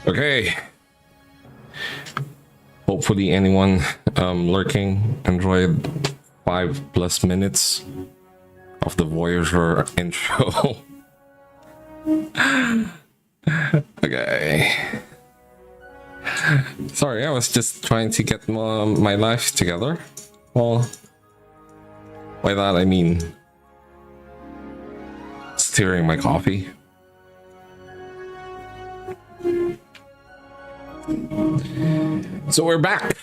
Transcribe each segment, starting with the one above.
Okay. Hopefully anyone lurking enjoyed 5+ minutes of the Voyager intro. Okay. Sorry, I was just trying to get my life together. Well, by that I mean stirring my coffee. So we're back,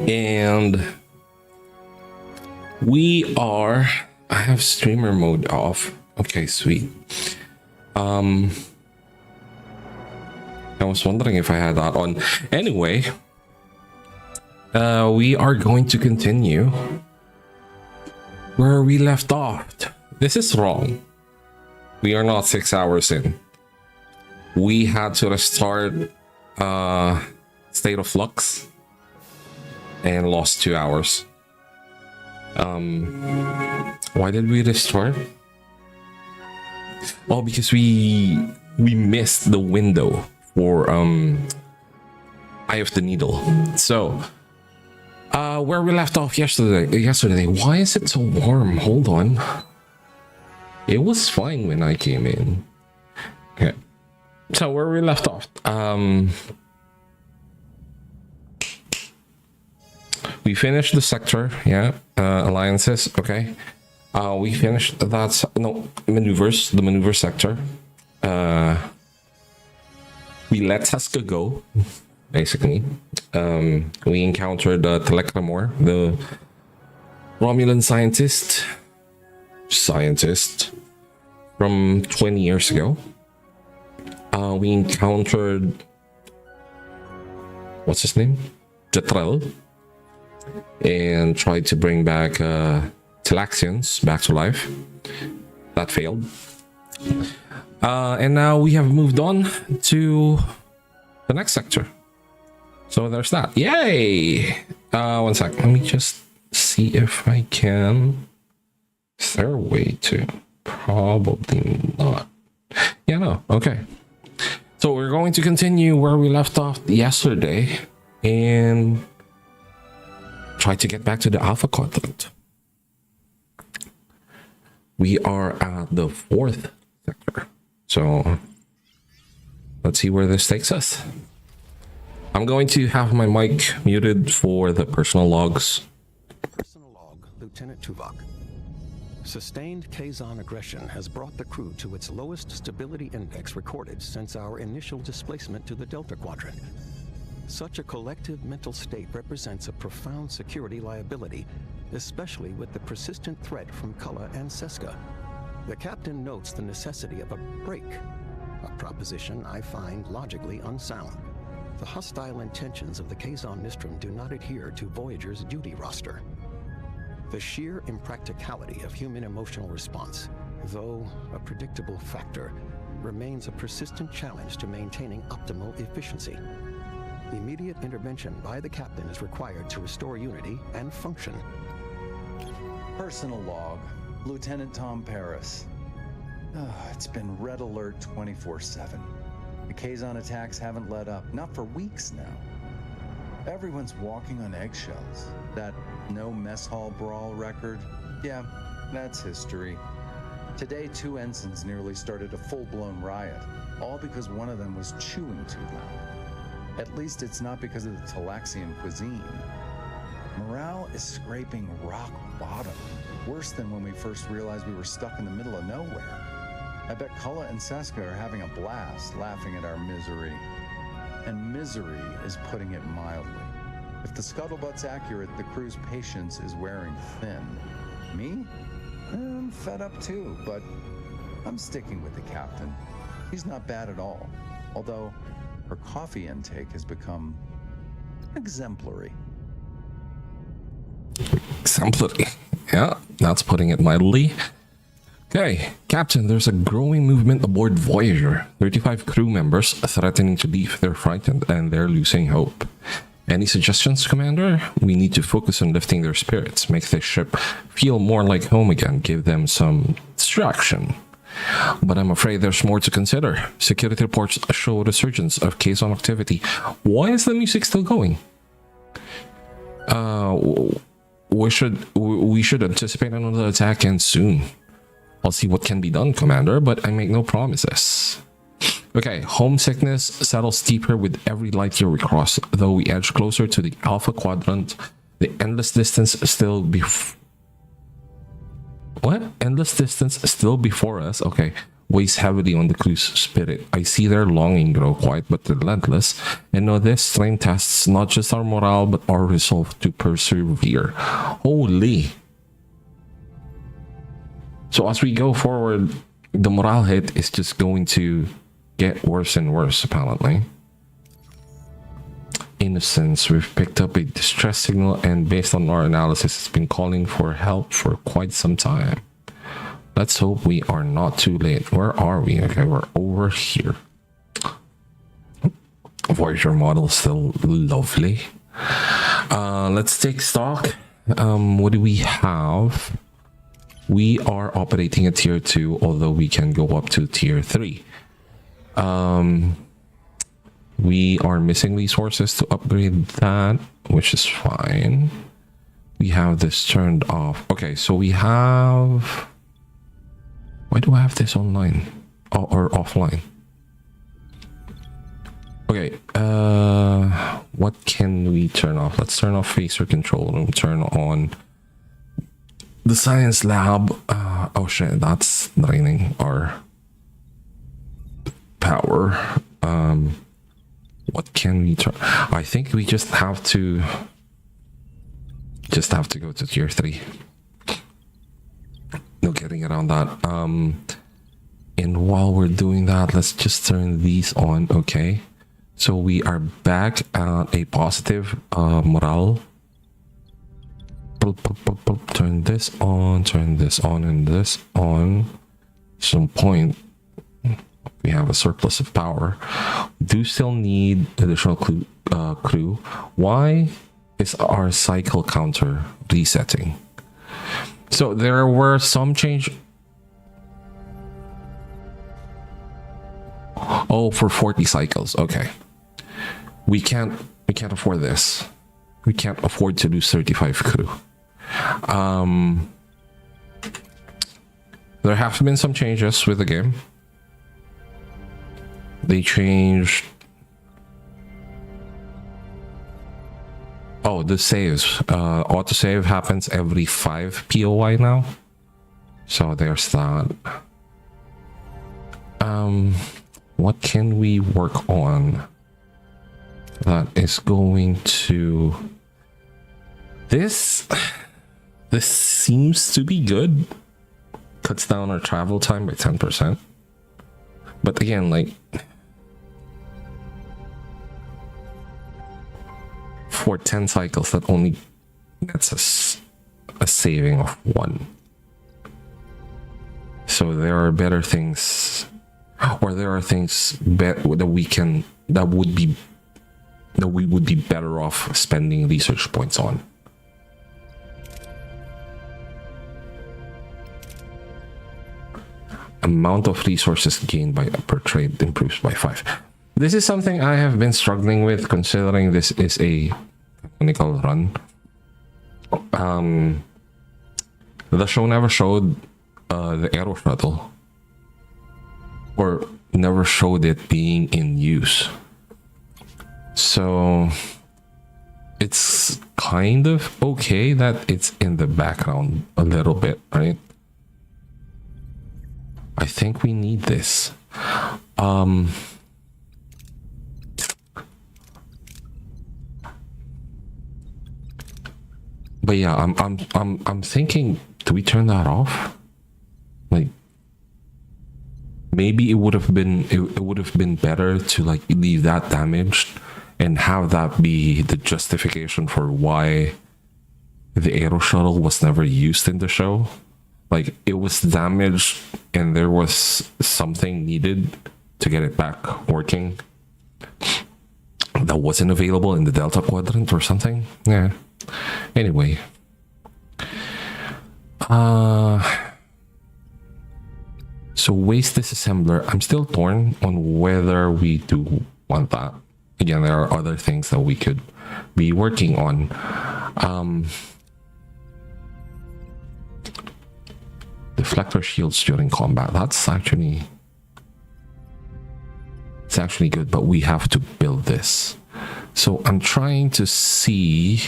and we are. I have streamer mode off. Okay, sweet. I was wondering if I had that on. Anyway, we are going to continue where we left off. This is wrong. We are not 6 hours in. We had to restart State of Flux and lost 2 hours. Why did we restart? Well, because we missed the window for Eye of the Needle. So where we left off yesterday. Why is it so warm? Hold on. It was fine when I came in. Okay. So where we left off, we finished the sector, yeah, alliances, okay. We finished that, no, maneuvers, the maneuver sector. We let Seska go, basically. We encountered Telecramor, the Romulan scientist from 20 years ago. We encountered, what's his name? Jetrel, and tried to bring back Talaxians back to life. That failed. And now we have moved on to the next sector. So there's that. Yay! One sec. Let me just see if I can. Is there a way to? Probably not. Yeah, no. Okay. So we're going to continue where we left off yesterday and try to get back to the Alpha Quadrant. We are at the 4th sector. So let's see where this takes us. I'm going to have my mic muted for the personal logs. Personal log, Lieutenant Tuvok. Sustained Kazon aggression has brought the crew to its lowest stability index recorded since our initial displacement to the Delta Quadrant. Such a collective mental state represents a profound security liability, especially with the persistent threat from Cullen and Seska. The captain notes the necessity of a break, a proposition I find logically unsound. The hostile intentions of the Kazon Nistrum do not adhere to Voyager's duty roster. The sheer impracticality of human emotional response, though a predictable factor, remains a persistent challenge to maintaining optimal efficiency. Immediate intervention by the captain is required to restore unity and function. Personal log, Lieutenant Tom Paris. It's been red alert 24/7. The Kazon attacks haven't let up, not for weeks now. Everyone's walking on eggshells. That no mess hall brawl record, yeah, that's history. Today, 2 ensigns nearly started a full-blown riot, all because one of them was chewing too loud. At least it's not because of the Talaxian cuisine. Morale is scraping rock bottom, worse than when we first realized we were stuck in the middle of nowhere. I bet Cullen and Seska are having a blast laughing at our misery. And misery is putting it mildly. If the scuttlebutt's accurate, the crew's patience is wearing thin. Me? I'm fed up too, but I'm sticking with the captain. She's not bad at all, although her coffee intake has become exemplary. Exemplary. Yeah, that's putting it mildly. Okay, Captain, there's a growing movement aboard Voyager. 35 crew members threatening to leave. They're frightened and they're losing hope. Any suggestions, Commander? We need to focus on lifting their spirits, make the ship feel more like home again, give them some distraction. But I'm afraid there's more to consider. Security reports show a resurgence of Canon activity. Why is the music still going? We should anticipate another attack and soon. I'll see what can be done, Commander, but I make no promises. Okay, homesickness settles deeper with every light year we cross. Though we edge closer to the Alpha Quadrant, the endless distance still Endless distance still before us, okay, weighs heavily on the crew's spirit. I see their longing grow quiet but relentless, and know this strain tests not just our morale but our resolve to persevere. Holy! So as we go forward, the morale hit is just going to get worse and worse, apparently. Innocence, we've picked up a distress signal, and based on our analysis, it's been calling for help for quite some time. Let's hope we are not too late. Where are we? Okay, we're over here. Voyager model still lovely. Let's take stock. What do we have? We are operating at tier 2, although we can go up to tier 3. We are missing resources to upgrade that, which is fine. We have this turned off. Okay, so we have... Why do I have this online? Or offline? Okay, what can we turn off? Let's turn off phaser control room, turn on the science lab. Oh shit, that's draining our power. What can we turn? I think we just have to go to tier 3. No getting around that. And while we're doing that, let's just turn these on. Okay, so we are back at a positive morale. Turn this on, and this on. Some point we have a surplus of power. We do still need additional crew. Why is our cycle counter resetting? So there were some change. Oh, for 40 cycles. Okay, we can't afford this. We can't afford to lose 35 crew. There have been some changes with the game. They changed. Oh, the saves. Autosave happens every 5 POI now. So there's that. What can we work on that is going to... This seems to be good. Cuts down our travel time by 10%. But again, like... For 10 cycles, that only nets us a saving of 1. So there are better things, or there are things that we would be better off spending research points on. Amount of resources gained by per trade improves by 5. This is something I have been struggling with, considering this is a canonical run. The show never showed the Aero Shuttle, or never showed it being in use. So it's kind of okay that it's in the background a little bit, right? I think we need this. But yeah, I'm thinking, do we turn that off? Like, maybe it would have been better to like leave that damaged and have that be the justification for why the aero shuttle was never used in the show. Like, it was damaged and there was something needed to get it back working that wasn't available in the Delta Quadrant or something. Yeah. Anyway. So waste disassembler, I'm still torn on whether we do want that. Again, there are other things that we could be working on. Deflector shields during combat. It's actually good, but we have to build this. So I'm trying to see.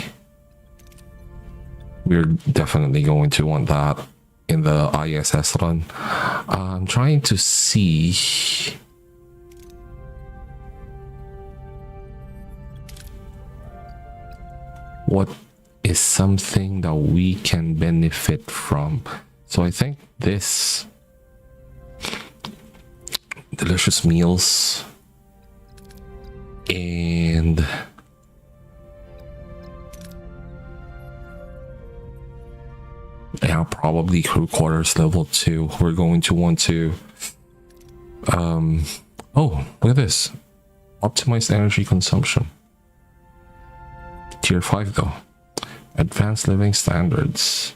We're definitely going to want that in the ISS run. I'm trying to see what is something that we can benefit from. So I think this delicious meals and yeah, probably crew quarters level 2. We're going to want to oh, look at this. Optimized energy consumption. Tier 5 though. Advanced living standards.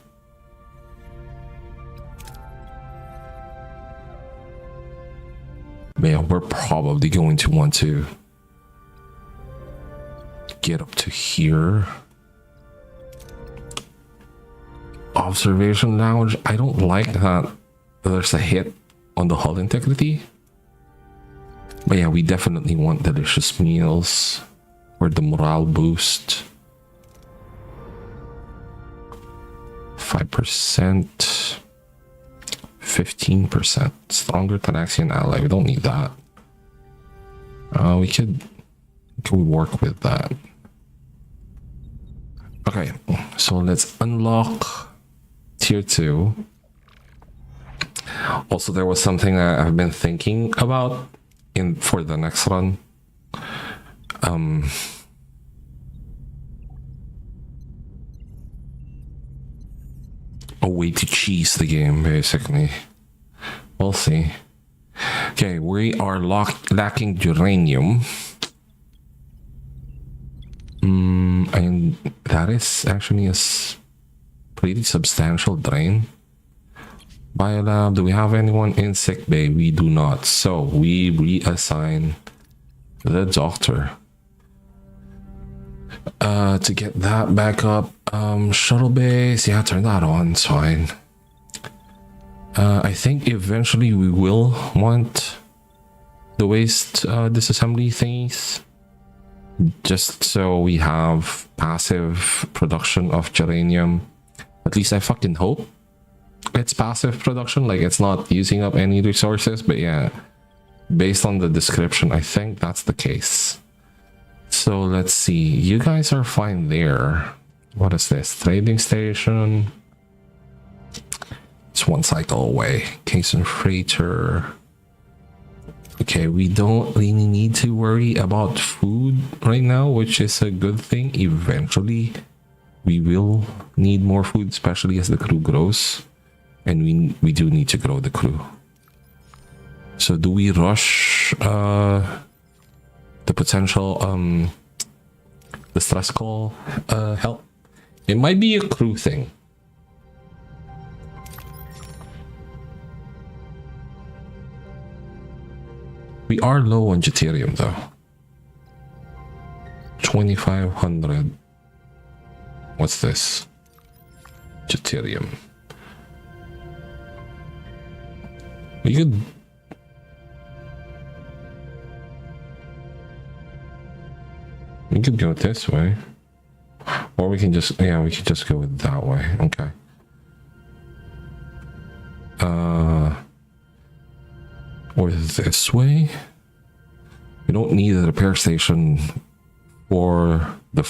Man, we're probably going to want to get up to here. Observation lounge. I don't like that there's a hit on the hull integrity. But yeah, we definitely want delicious meals or the morale boost. 5%. 15%. Stronger Tanaxian ally. We don't need that. We could work with that. Okay, so let's unlock tier 2. Also, there was something that I've been thinking about for the next run. A way to cheese the game, basically. We'll see. Okay, we are lacking uranium. And that is actually a pretty substantial drain. Biolab, do we have anyone in sick bay? We do not. So we reassign the doctor. To get that back up. Shuttle base, yeah, turn that on, it's fine. I think eventually we will want the waste disassembly things, just so we have passive production of geranium. At least I fucking hope it's passive production, like it's not using up any resources. But yeah, based on the description, I think that's the case. So let's see, you guys are fine there. What is this? Trading station. It's one cycle away. Case and freighter. Okay, we don't really need to worry about food right now, which is a good thing. Eventually, we will need more food, especially as the crew grows. And we do need to grow the crew. So do we rush the potential distress call help? It might be a crew thing. We are low on deuterium though. 2500. What's this? Deuterium. We could go this way. Or we can just, yeah, we could just go with that way. Okay. Or this way. We don't need a repair station for the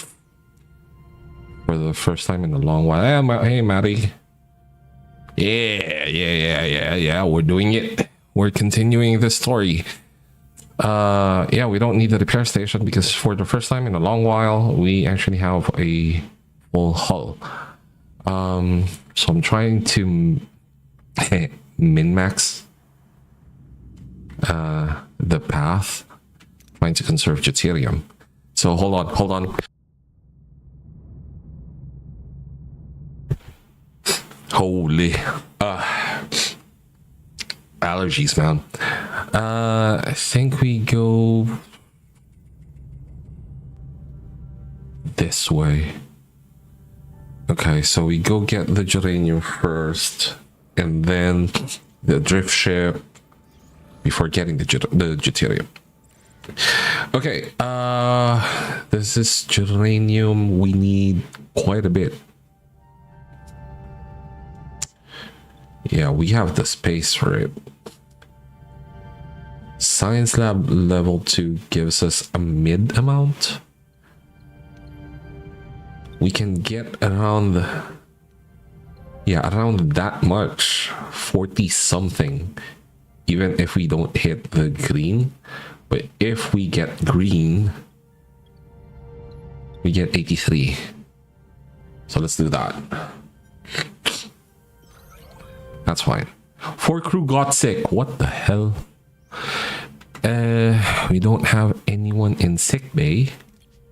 for the first time in a long while. Hey, Maddie. Yeah. We're doing it. We're continuing the story. Yeah, we don't need the repair station because for the first time in a long while, we actually have a full hull. So I'm trying to min-max the path, trying to conserve deuterium. So hold on. Holy allergies, man. I think we go this way. Okay, so we go get the geranium first, and then the drift ship before getting the deuterium. Okay, this is geranium. We need quite a bit. Yeah, we have the space for it. Science lab level 2 gives us a mid amount. We can get around around that much, 40 something, even if we don't hit the green. But if we get green, we get 83. So let's do that. That's fine. 4 crew got sick. What the hell? We don't have anyone in sick bay,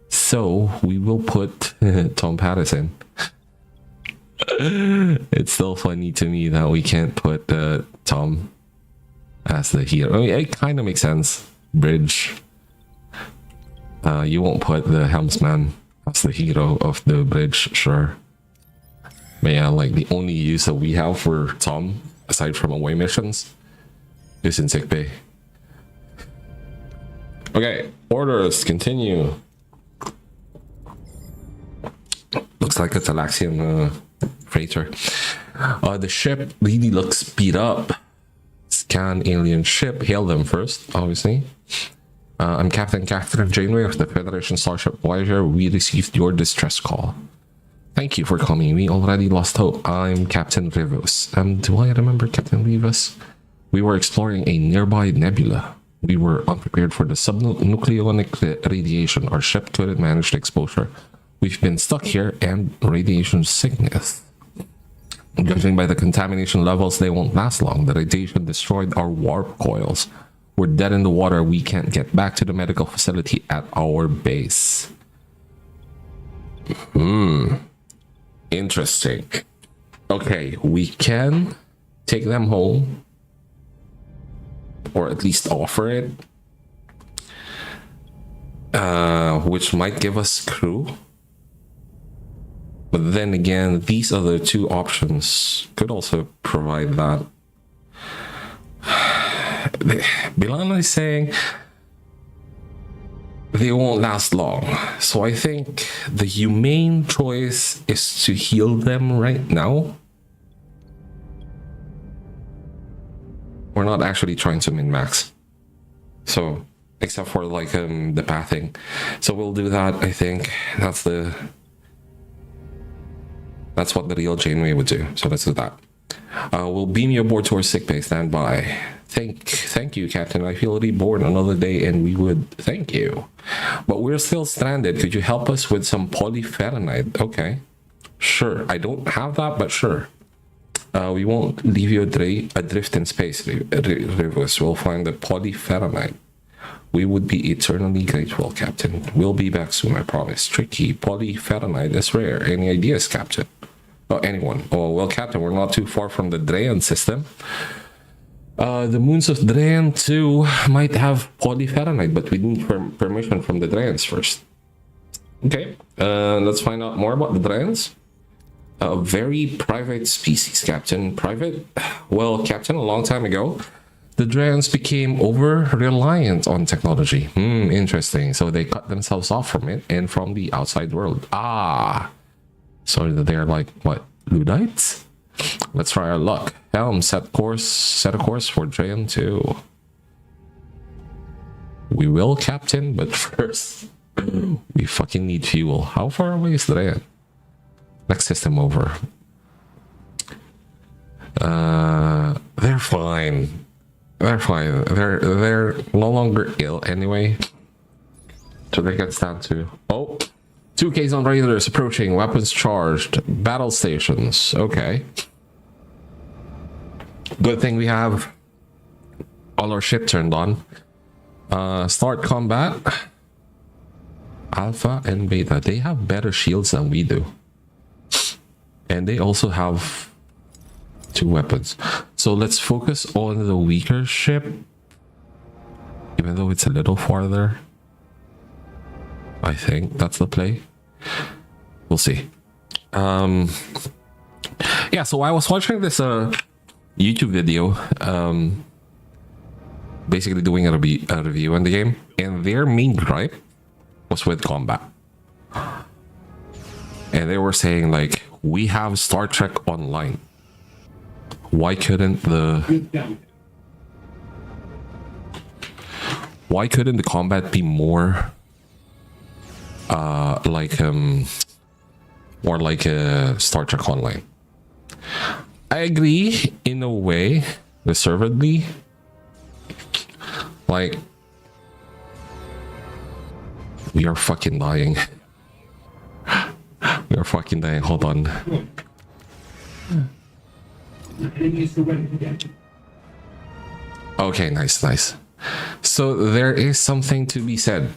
so we will put Tom Patterson. It's still funny to me that we can't put Tom as the hero. I mean, it kind of makes sense. Bridge. You won't put the helmsman as the hero of the bridge, sure. But yeah, like the only use that we have for Tom, aside from away missions, is in sickbay. Okay, orders, continue. Looks like a Talaxian freighter. The ship really looks beat up. Scan alien ship, hail them first, obviously. I'm Captain Catherine Janeway of the Federation Starship Voyager. We received your distress call. Thank you for coming. We already lost hope. I'm Captain Rivas. Do I remember Captain Rivas? We were exploring a nearby nebula. We were unprepared for the subnucleonic radiation. Our ship couldn't manage the exposure. We've been stuck here and radiation sickness. Judging by the contamination levels, they won't last long. The radiation destroyed our warp coils. We're dead in the water. We can't get back to the medical facility at our base. Interesting. Okay, we can take them home, or at least offer it, which might give us crew. But then again, these other two options could also provide that. Bilal is saying they won't last long. So I think the humane choice is to heal them right now. We're not actually trying to min-max. So, except for like the pathing. So we'll do that, I think. That's what the real Janeway would do. So let's do that. We'll beam you aboard to our sickbay. Stand by. Thank you, Captain. I feel reborn another day, and we would thank you. But we're still stranded. Could you help us with some polyferronite? Okay, sure. I don't have that, but sure. We won't leave you adrift in space, Rivers. We'll find the polyferronite. We would be eternally grateful, Captain. We'll be back soon, I promise. Tricky. Polyferronite is rare. Any ideas, Captain? Oh, anyone? Oh, well, Captain, we're not too far from the Drayan system. The moons of Drayan 2 might have polyferronite, but we need permission from the Drayans first. Okay, let's find out more about the Drayans. A very private species, Captain. Private? Well, Captain, a long time ago, the Drayans became over-reliant on technology. Interesting. So they cut themselves off from it and from the outside world. So they're like, what, Luddites? Let's try our luck. Helm, set a course for Drayan 2. We will, Captain, but first, we fucking need fuel. How far away is Drayan? Next system over. They're fine. They're fine. They're no longer ill anyway. So that gets down to 2Ks on raiders approaching, weapons charged, battle stations. Okay. Good thing we have all our shit turned on. Start combat. Alpha and Beta, they have better shields than we do. And they also have 2 weapons. So let's focus on the weaker ship. Even though it's a little farther. I think that's the play. We'll see. Yeah, so I was watching this YouTube video. Basically doing a review on the game. And their main gripe was with combat. And they were saying like, we have Star Trek Online. Why couldn't the combat be more more like a Star Trek Online? I agree in a way, reservedly. Like, we are fucking dying. We are fucking dying. Hold on. Okay, nice. So there is something to be said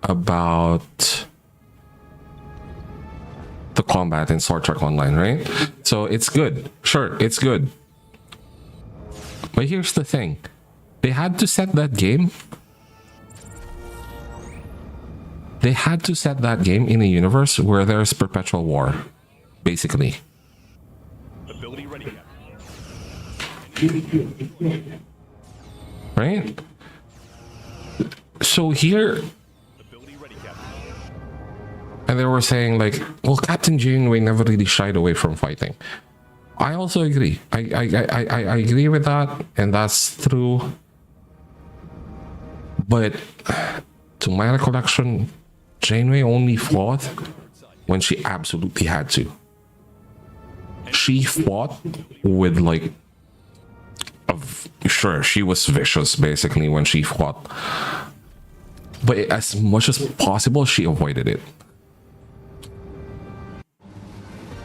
about the combat in Star Trek Online, right? So it's good. Sure, it's good. But here's the thing. They had to set that game. They had to set that game in a universe where there's perpetual war, basically. Ability ready. Right? So here, and they were saying like, well, Captain Janeway never really shied away from fighting. I also agree. I agree with that, and that's true. But to my recollection, Janeway only fought when she absolutely had to. She fought with like, sure, she was vicious basically when she fought, but as much as possible she avoided it,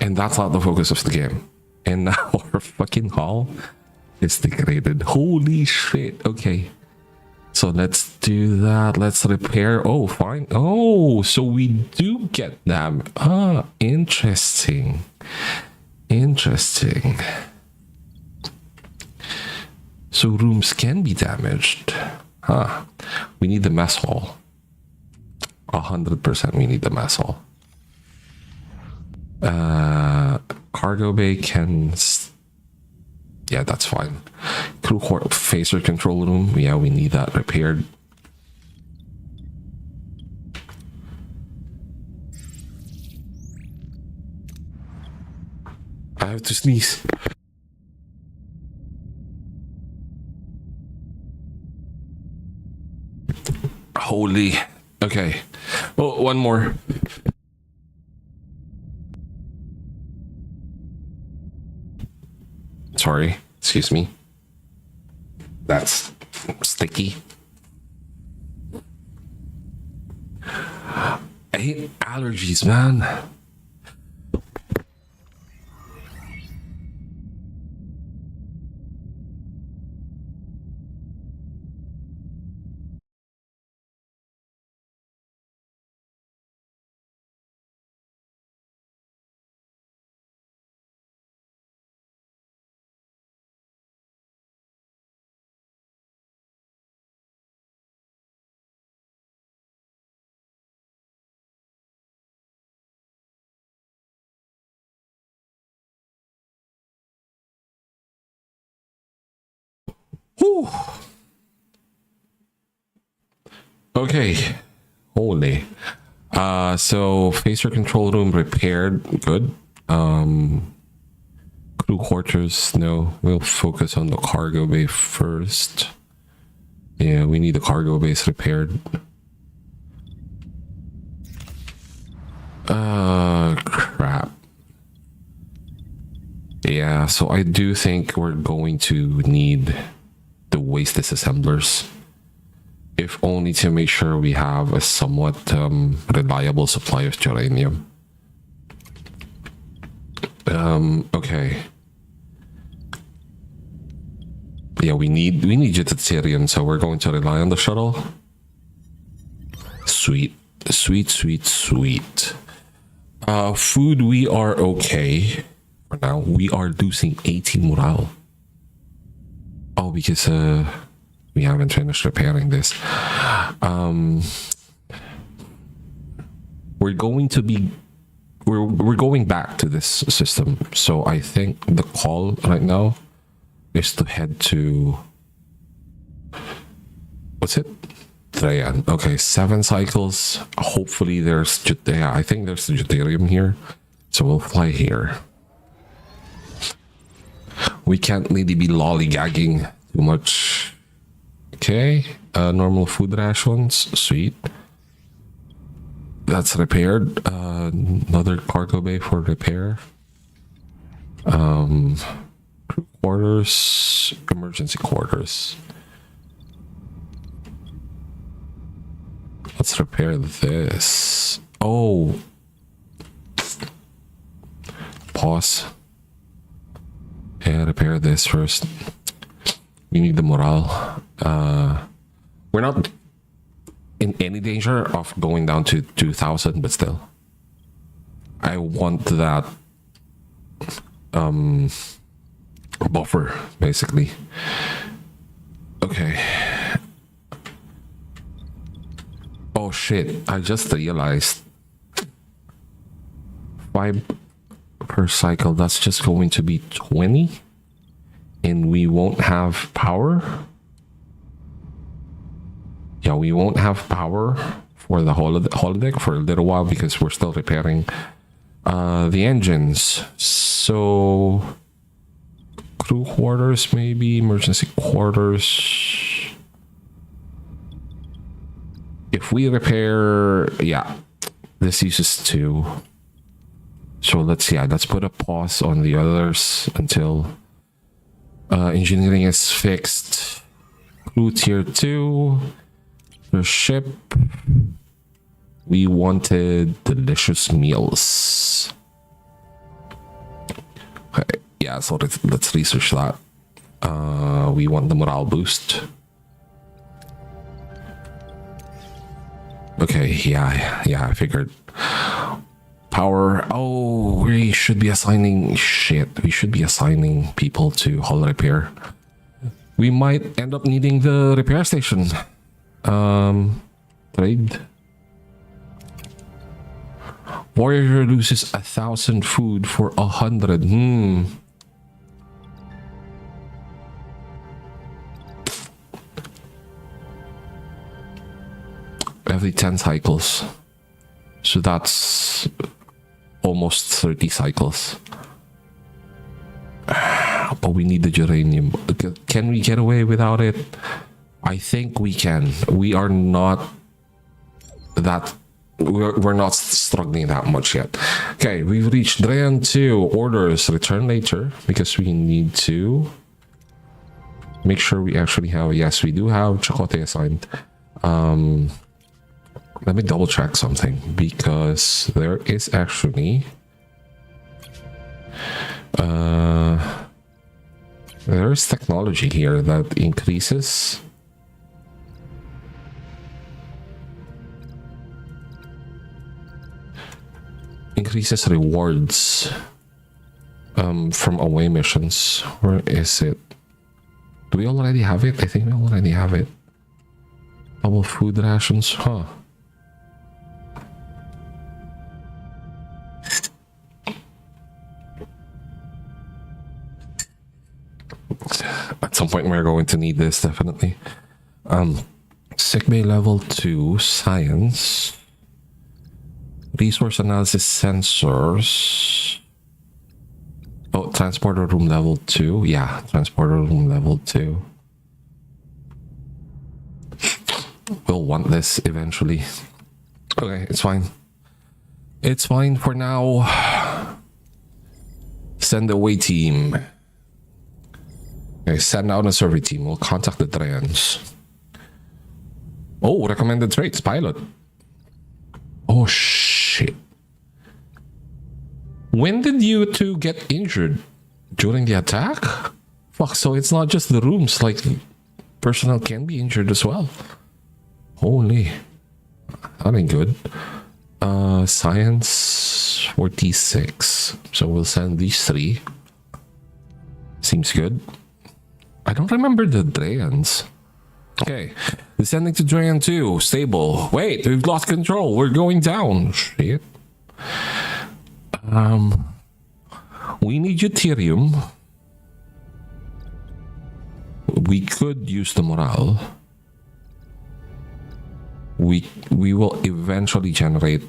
and that's not the focus of the game. And now our fucking hull is degraded. Holy shit. Okay, so let's do that. Let's repair. Oh, fine. Oh, so we do get them. Interesting. So rooms can be damaged. We need the mess hall. 100% we need the mess hall. Cargo bay can... Yeah, that's fine. Crew quarter phaser control room. Yeah, we need that repaired. I have to sneeze. Holy. Okay. Oh, one more. Sorry. Excuse me. That's sticky. I hate allergies, man. Whew. Okay. Holy. So phaser control room repaired. Good. Crew quarters, no. We'll focus on the cargo bay first. Yeah, we need the cargo base repaired. Crap. Yeah, so I do think we're going to need the waste disassemblers, if only to make sure we have a somewhat reliable supply of geranium. Okay. Yeah, we need deuterium, so we're going to rely on the shuttle. Sweet. Food, we are okay for now. We are losing 18 morale. Oh, because we haven't finished repairing this. We're going to be we're going back to this system. So I think the call right now is to head to, what's it? Trajan. Okay, 7 cycles. Hopefully there's, yeah, I think there's deuterium here. So we'll fly here. We can't really be lollygagging too much. Okay, normal food rations. Sweet. That's repaired. Another cargo bay for repair. Crew quarters, emergency quarters. Let's repair this. Oh. Pause. Yeah, repair this first. We need the morale. We're not in any danger of going down to 2,000, but still. I want that buffer, basically. Okay. Oh shit, I just realized 5 per cycle, that's just going to be 20, and we won't have power. Yeah, we won't have power for the holodeck for a little while because we're still repairing the engines. So crew quarters, maybe emergency quarters. If we repair, yeah, this uses 2. So let's put a pause on the others until engineering is fixed. Crew tier 2. The ship. We wanted delicious meals. Okay, yeah, so let's research that. We want the morale boost. Okay, yeah, I figured. Power. Oh, we should be assigning people to hull repair. We might end up needing the repair station. Trade. Voyager loses 1,000 food for 100. Every 10 cycles. So that's almost 30 cycles. But we need the geranium. Can we get away without it? I think we can. We are not that... We're not struggling that much yet. Okay, we've reached Drayan 2. Orders. Return later. Because we need to make sure we actually have... Yes, we do have Chakotay assigned. Let me double check something. Because there is actually... there's technology here that increases rewards from away missions. Where is it? Do we already have it? I think we already have it. Double food rations, huh? At some point we're going to need this, definitely. Sickbay level 2, science. Resource analysis sensors. Oh, transporter room level 2. Yeah, transporter room level 2. We'll want this eventually. Okay, it's fine. It's fine for now. Send away team. Okay, send out a survey team. We'll contact the Drans. Oh, recommended traits. Pilot. Oh, shit. When did you two get injured? During the attack? Fuck, so it's not just the rooms. Like, personnel can be injured as well. Holy. That ain't good. Science 46. So we'll send these 3. Seems good. I don't remember the Drayans. Okay. Descending to Drayan 2. Stable. Wait, we've lost control. We're going down. Shit. We need deuterium. We could use the morale. We will eventually generate.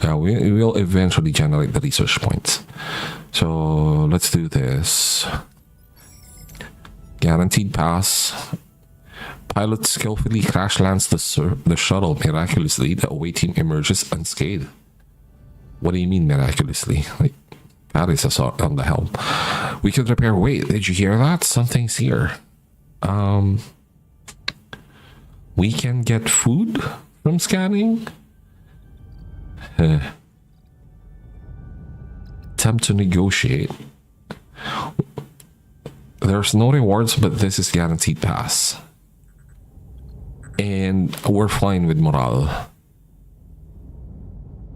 We will eventually generate the research points. So let's do this. Guaranteed pass. Pilot skillfully crash lands the shuttle. Miraculously, the away team emerges unscathed. What do you mean miraculously? Like, that is assault on the helm. We could repair. Wait, did you hear that? Something's here. We can get food from scanning. Attempt to negotiate. There's no rewards, but this is guaranteed pass. And we're fine with morale.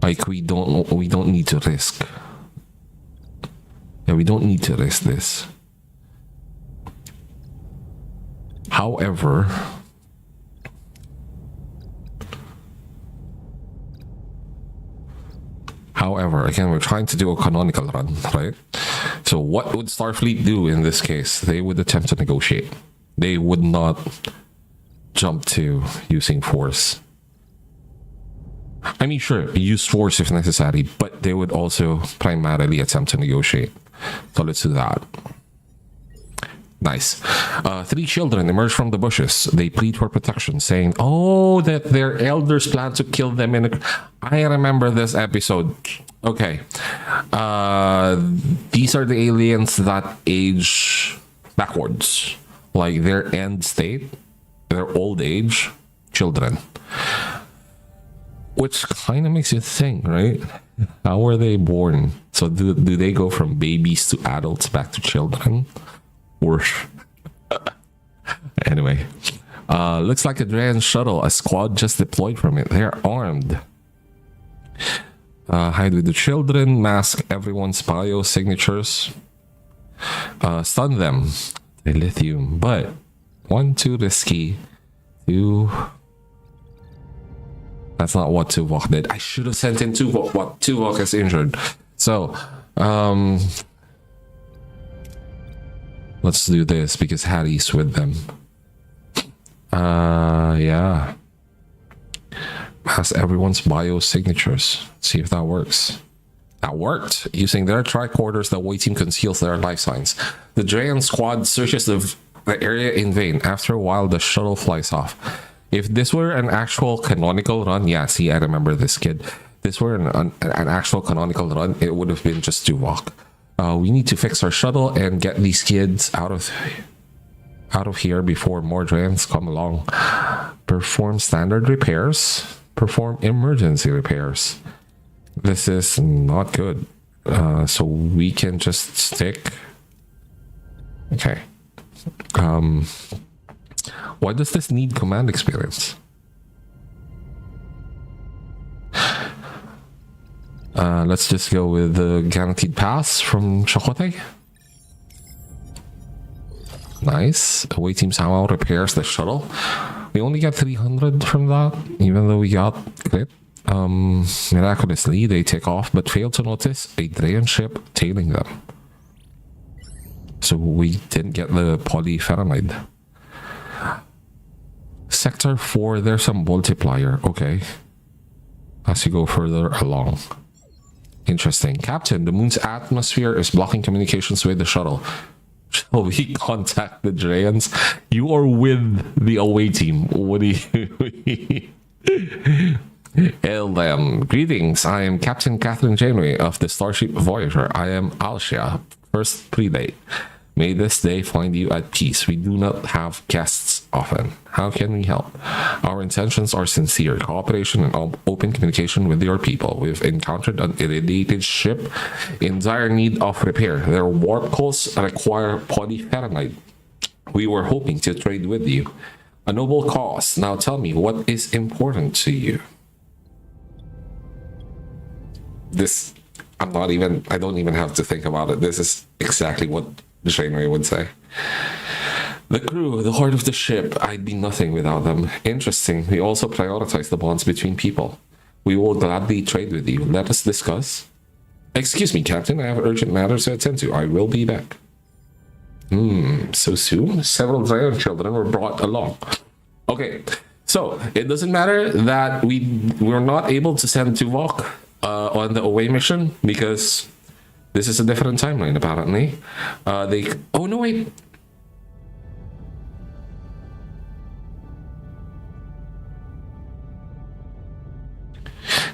Like, we don't need to risk. Yeah, we don't need to risk this. However, again, we're trying to do a canonical run, right? So what would Starfleet do in this case? They would attempt to negotiate. They would not jump to using force. I mean, sure, use force if necessary, but they would also primarily attempt to negotiate. So let's do that. Nice. 3 children emerge from the bushes. They plead for protection, saying, oh, that their elders plan to kill them in a... I remember this episode. Okay. These are the aliens that age backwards. Like their end state, their old age, children. Which kind of makes you think, right? How were they born? So do they go from babies to adults back to children? Or anyway, looks like a Drayan shuttle. A squad just deployed from it. They're armed. Hide with the children. Mask everyone's bio signatures. Stun them. Lithium, but 1 too risky. 2. That's not what Tuvok did. I should have sent in Tuvok, but Tuvok is injured. So, let's do this because Hattie's with them. Yeah. Has everyone's bio signatures. See if that works. That worked. Using their tricorders, the away team conceals their life signs. The Drayan squad searches the area in vain. After a while, the shuttle flies off. If this were an actual canonical run, yeah, see, I remember this kid. This were an actual canonical run, it would have been just Tuvok. We need to fix our shuttle and get these kids out of here before more Drayans come along. Perform standard repairs. Perform emergency repairs. This is not good. So we can just stick. Okay. Why does this need command experience? Let's just go with the guaranteed pass from Chakotay. Nice. Away team somehow repairs the shuttle. We only got 300 from that, even though we got crit. Miraculously, they take off, but fail to notice a Drayan ship tailing them. So we didn't get the polypheramide. Sector 4, there's some multiplier. Okay. As you go further along. Interesting. Captain, the moon's atmosphere is blocking communications with the shuttle. Shall we contact the Drayans? You are with the away team. What do you... Hail them. Greetings. I am Captain Catherine Janeway of the Starship Voyager. I am Alcia, first predate. May this day find you at peace. We do not have guests often. How can we help? Our intentions are sincere. Cooperation and open communication with your people. We've encountered an irradiated ship in dire need of repair. Their warp cores require polyferrite. We were hoping to trade with you. A noble cause. Now tell me, what is important to you? This, I don't even have to think about it. This is exactly what Janeway would say. The crew, the heart of the ship, I'd be nothing without them. Interesting. We also prioritize the bonds between people. We will gladly trade with you. Let us discuss. Excuse me, Captain. I have urgent matters to attend to. I will be back. So soon? Several grandchildren were brought along. Okay, so it doesn't matter that we're not able to send Tuvok on the away mission because this is a different timeline, apparently. Oh, no, wait.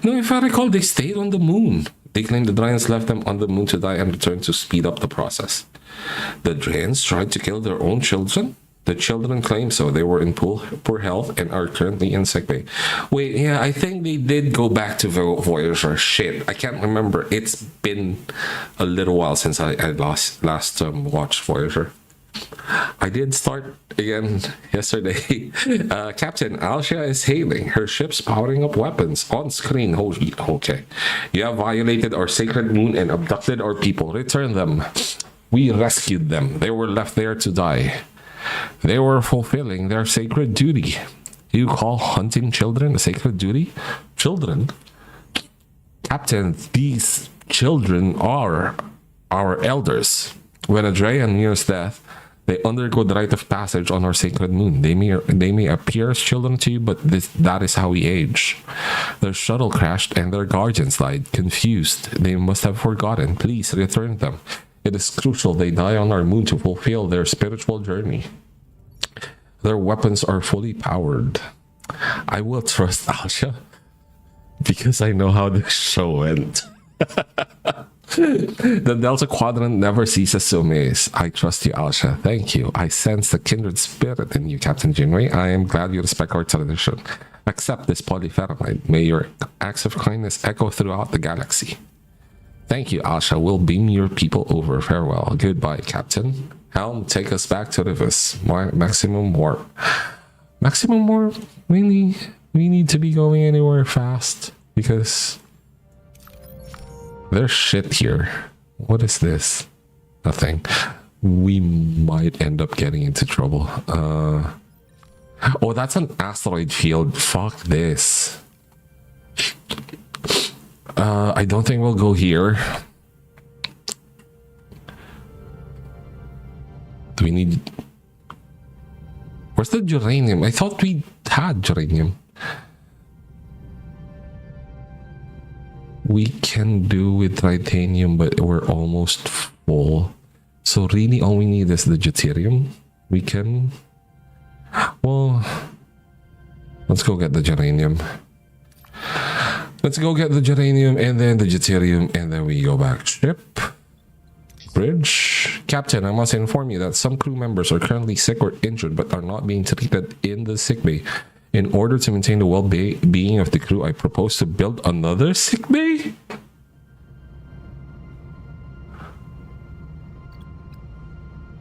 No, if I recall, they stayed on the moon. They claim the Dryans left them on the moon to die and returned to speed up the process. The Dryans tried to kill their own children? The children claim so. They were in poor health and are currently in sickbay. Wait, yeah, I think they did go back to Voyager. Shit, I can't remember. It's been a little while since I last watched Voyager. I did start again yesterday. Captain Alcia is hailing. Her ship's powering up weapons on screen. Holy, okay. You have violated our sacred moon and abducted our people. Return them. We rescued them. They were left there to die. They were fulfilling their sacred duty. You call hunting children a sacred duty? Children? Captain, these children are our elders. When a Dreyan nears death, they undergo the rite of passage on our sacred moon. They may appear as children to you, but that is how we age. Their shuttle crashed and their guardians died. Confused. They must have forgotten. Please return them. It is crucial they die on our moon to fulfill their spiritual journey. Their weapons are fully powered. I will trust Alcia because I know how the show went. The Delta Quadrant never ceases to amaze. I trust you, Alcia. Thank you. I sense the kindred spirit in you, Captain Janeway. I am glad you respect our tradition. Accept this polyferrite. May your acts of kindness echo throughout the galaxy. Thank you, Alcia. We'll beam your people over. Farewell. Goodbye, Captain. Helm, take us back to Rivas. Maximum warp. Maximum warp? Really? We need to be going anywhere fast because there's shit here. What is this? Nothing. We might end up getting into trouble. Oh, that's an asteroid field. Fuck this. I don't think we'll go here. Do we need... Where's the geranium? I thought we had geranium. We can do with titanium, but we're almost full. So really all we need is the deuterium. We can... Well... Let's go get the geranium. Let's go get the geranium and then the deuterium and then we go back. Ship. Bridge. Captain, I must inform you that some crew members are currently sick or injured but are not being treated in the sickbay. In order to maintain the well-being of the crew, I propose to build another sickbay?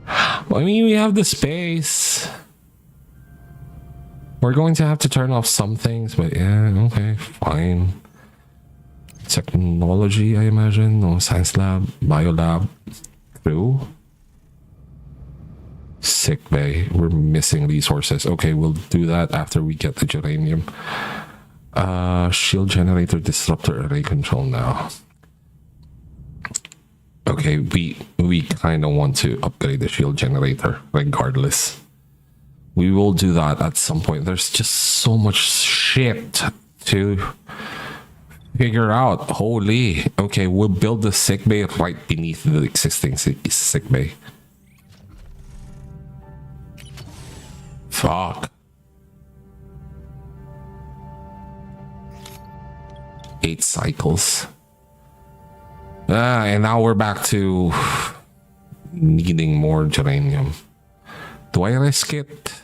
I mean, we have the space. We're going to have to turn off some things, but yeah, okay, fine. Technology, I imagine. No, science lab, bio lab, crew. Sick bay. We're missing resources. Okay, we'll do that after we get the geranium. Shield generator, disruptor, array control now. Okay, we kind of want to upgrade the shield generator regardless. We will do that at some point. There's just so much shit to figure out. Holy. Okay, we'll build the sick bay right beneath the existing sick bay. Fuck. 8 cycles. And now we're back to needing more geranium. Do I risk it?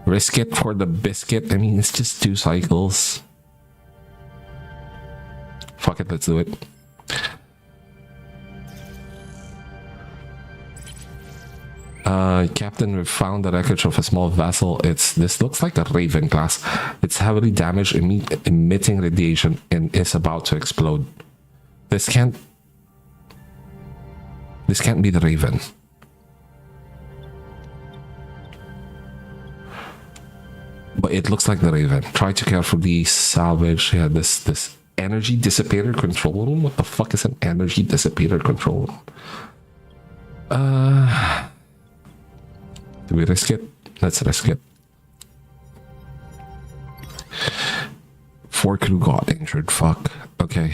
Risk it for the biscuit? I mean, it's just 2 cycles. Fuck it, let's do it. Captain, we've found the wreckage of a small vessel. This looks like a Raven class. It's heavily damaged, emitting radiation, and is about to explode. This can't be the Raven. But it looks like the Raven. Try to carefully salvage. Yeah, this energy dissipator control room. What the fuck is an energy dissipator control room? Do we risk it? Let's risk it. 4 crew got injured. Fuck. Okay.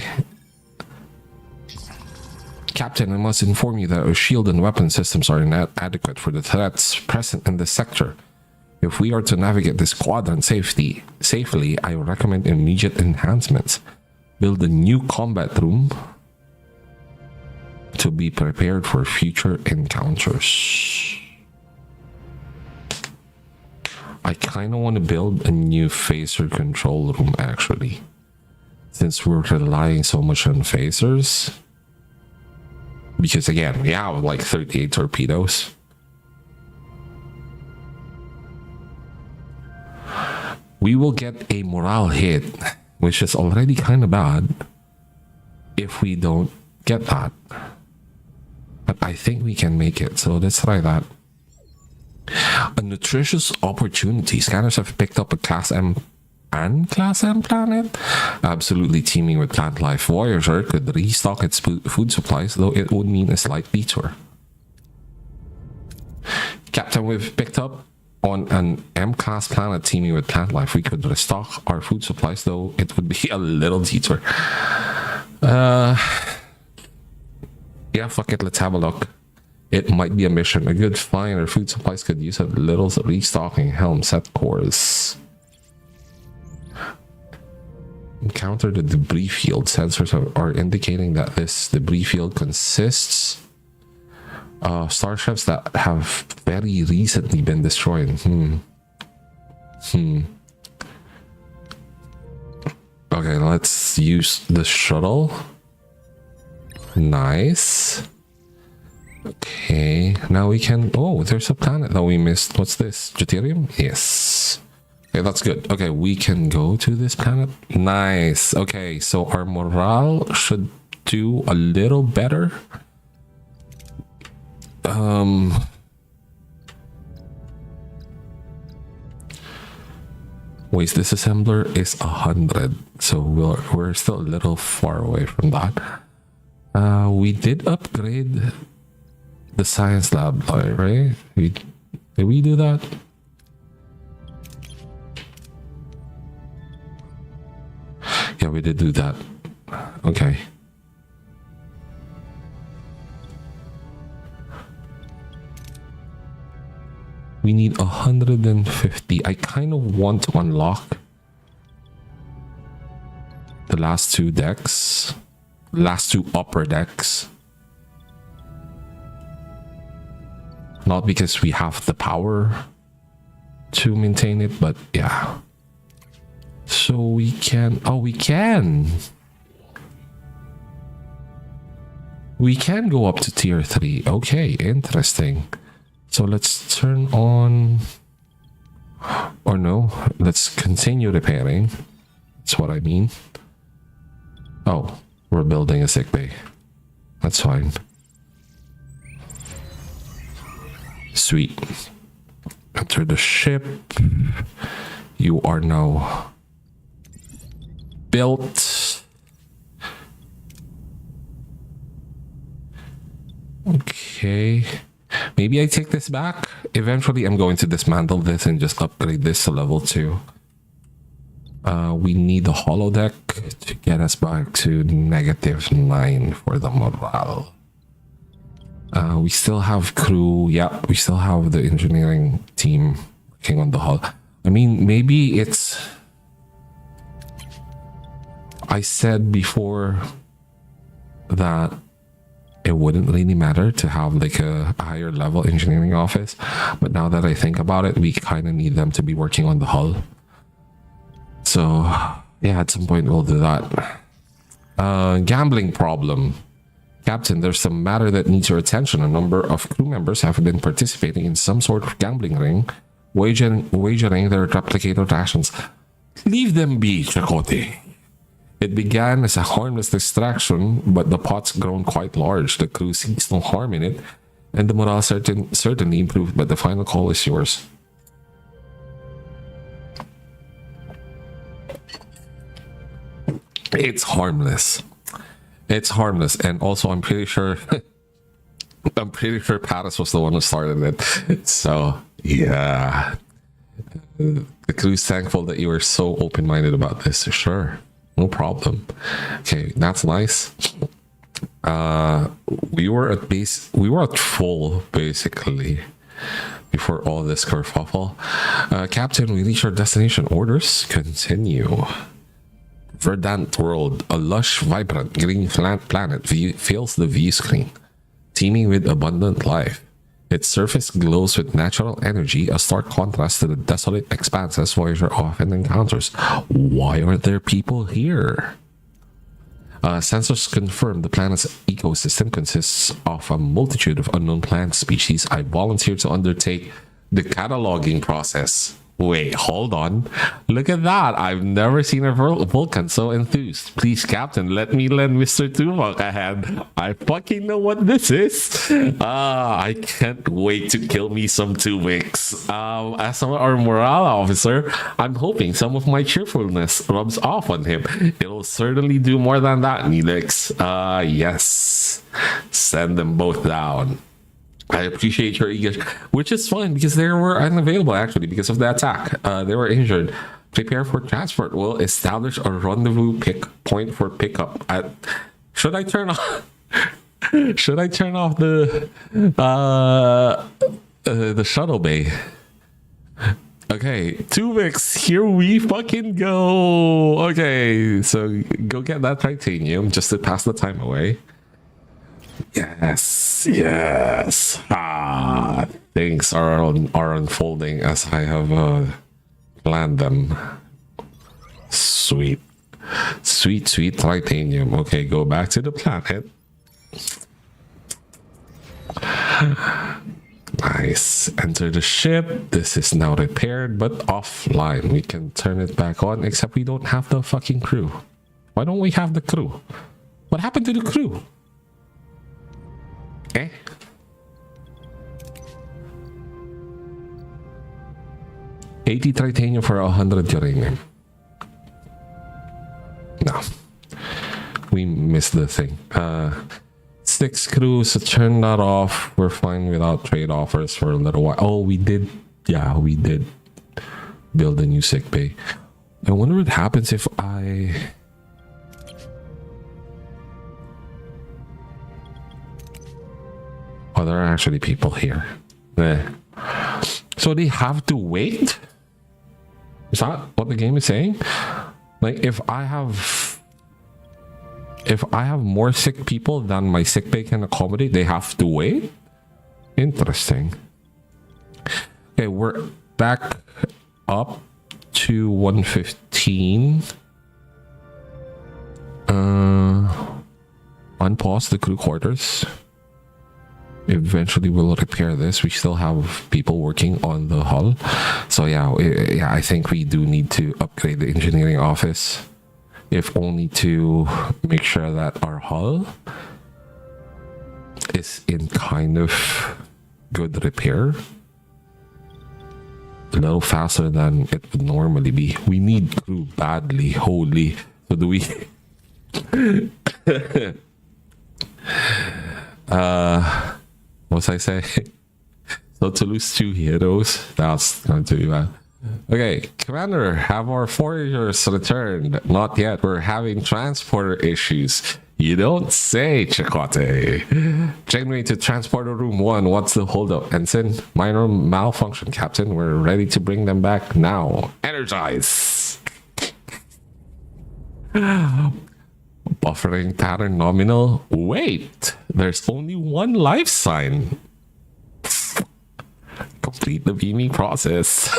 Captain, I must inform you that our shield and weapon systems are not adequate for the threats present in this sector. If we are to navigate this quadrant safely, I recommend immediate enhancements. Build a new combat room to be prepared for future encounters. I kind of want to build a new phaser control room, actually. Since we're relying so much on phasers. Because again, we have like 38 torpedoes. We will get a morale hit, which is already kind of bad, if we don't get that. But I think we can make it, so let's try that. A nutritious opportunity. Scanners have picked up a Class M and Class M planet, absolutely teeming with plant life. Voyager could restock its food supplies, though it would mean a slight detour. Captain, we've picked up on an M-class planet teeming with plant life. We could restock our food supplies, though it would be a little detour. Yeah, fuck it, let's have a look. It might be a mission. A good find. Our food supplies could use a little restocking. Helm set course. Encounter the debris field. Sensors are indicating that this debris field consists of starships that have very recently been destroyed. Okay, let's use the shuttle. Nice. Okay, now we can... Oh, there's a planet that we missed. What's this? Deuterium? Yes. Okay, that's good. Okay, we can go to this planet. Nice. Okay, so our morale should do a little better. Waste disassembler is 100, so we're still a little far away from that. We did upgrade the science lab, right? Did we do that? Yeah, we did do that. Okay. We need 150. I kind of want to unlock the last 2 decks. Last 2 upper decks. Not because we have the power to maintain it, but yeah. So we can... Oh, we can! We can go up to tier 3. Okay, interesting. So let's turn on... Or no, let's continue repairing. That's what I mean. Oh, we're building a sickbay. That's fine. Sweet. Enter the ship. You are now built. Okay. Maybe I take this back. Eventually, I'm going to dismantle this and just upgrade this to level 2. We need the holodeck to get us back to -9 for the morale. We still have crew. Yeah, we still have the engineering team working on the hull. I mean, maybe it's... I said before that it wouldn't really matter to have like a higher level engineering office, but now that I think about it, we kind of need them to be working on the hull. So yeah, at some point we'll do that. Gambling problem. Captain, there's some matter that needs your attention. A number of crew members have been participating in some sort of gambling ring, wagering their replicator rations. Leave them be, Chakotay. It began as a harmless distraction, but the pot's grown quite large. The crew sees no harm in it, and the morale certainly improved, but the final call is yours. It's harmless. It's harmless, and also I'm pretty sure Paris was the one who started it. So yeah, the crew's thankful that you were so open-minded about this. Sure, no problem. Okay, that's nice. We were at full basically before all this kerfuffle. Captain, we reached our destination. Orders continue. Verdant world, a lush, vibrant green planet fills the view screen, teeming with abundant life. Its surface glows with natural energy, a stark contrast to the desolate expanses Voyager often encounters. Why aren't there people here? Sensors confirm the planet's ecosystem consists of a multitude of unknown plant species. I volunteer to undertake the cataloging process. Wait, hold on. Look at that. I've never seen a Vulcan so enthused. Please, Captain, let me lend Mr. Tuvok a hand. I fucking know what this is. I can't wait to kill me some Tuviks. As our morale officer, I'm hoping some of my cheerfulness rubs off on him. It'll certainly do more than that, Neelix. Yes. Send them both down. I appreciate your eager, which is fine because they were unavailable actually because of the attack. They were injured. Prepare for transport. We'll establish a rendezvous point for pickup. Should I turn off? Should I turn off the shuttle bay? Okay, Tuvix, here we fucking go. Okay, so go get that titanium just to pass the time away. Yes. Things are unfolding as I have planned them. Sweet titanium. Okay, go back to the planet. Nice. Enter the ship. This is now repaired but offline. We can turn it back on, except we don't have the fucking crew. Why don't we have the crew? What happened to the crew? 80 titanium for 100 uranium. No. We missed the thing. 6 crews, so turn that off. We're fine without trade offers for a little while. Oh, we did. Yeah, we did build a new sick bay. I wonder what happens if I... Oh, there are actually people here. So they have to wait? Is that what the game is saying? Like, if I have more sick people than my sick bay can accommodate, they have to wait? Interesting. Okay, we're back up to 115. Unpause the crew quarters. Eventually we'll repair this. We still have people working on the hull, so yeah, I think we do need to upgrade the engineering office, if only to make sure that our hull is in kind of good repair, a little faster than it would normally be. We need crew badly. Holy. So do we what was I say? So to lose 2 heroes, that's going to be bad. Okay, Commander, have our Voyagers returned? Not yet. We're having transporter issues. You don't say, Chakotay. Generate to transporter room 1. What's the holdup? Ensign, minor malfunction, Captain. We're ready to bring them back now. Energize. Buffering pattern nominal. Wait, there's only one life sign. Complete the beaming process.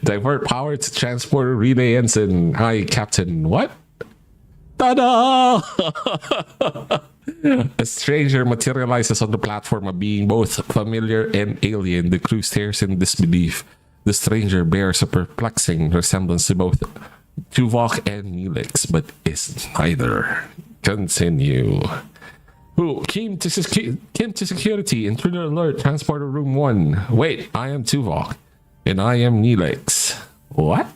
Divert power to transporter relay ensign. Hi, Captain. What? Ta-da! A stranger materializes on the platform, a being both familiar and alien. The crew stares in disbelief. The stranger bears a perplexing resemblance to both Tuvok and Neelix, but is neither. Continue. Who came to security? Intruder alert. Transporter room 1. Wait, I am Tuvok, and I am Neelix. What?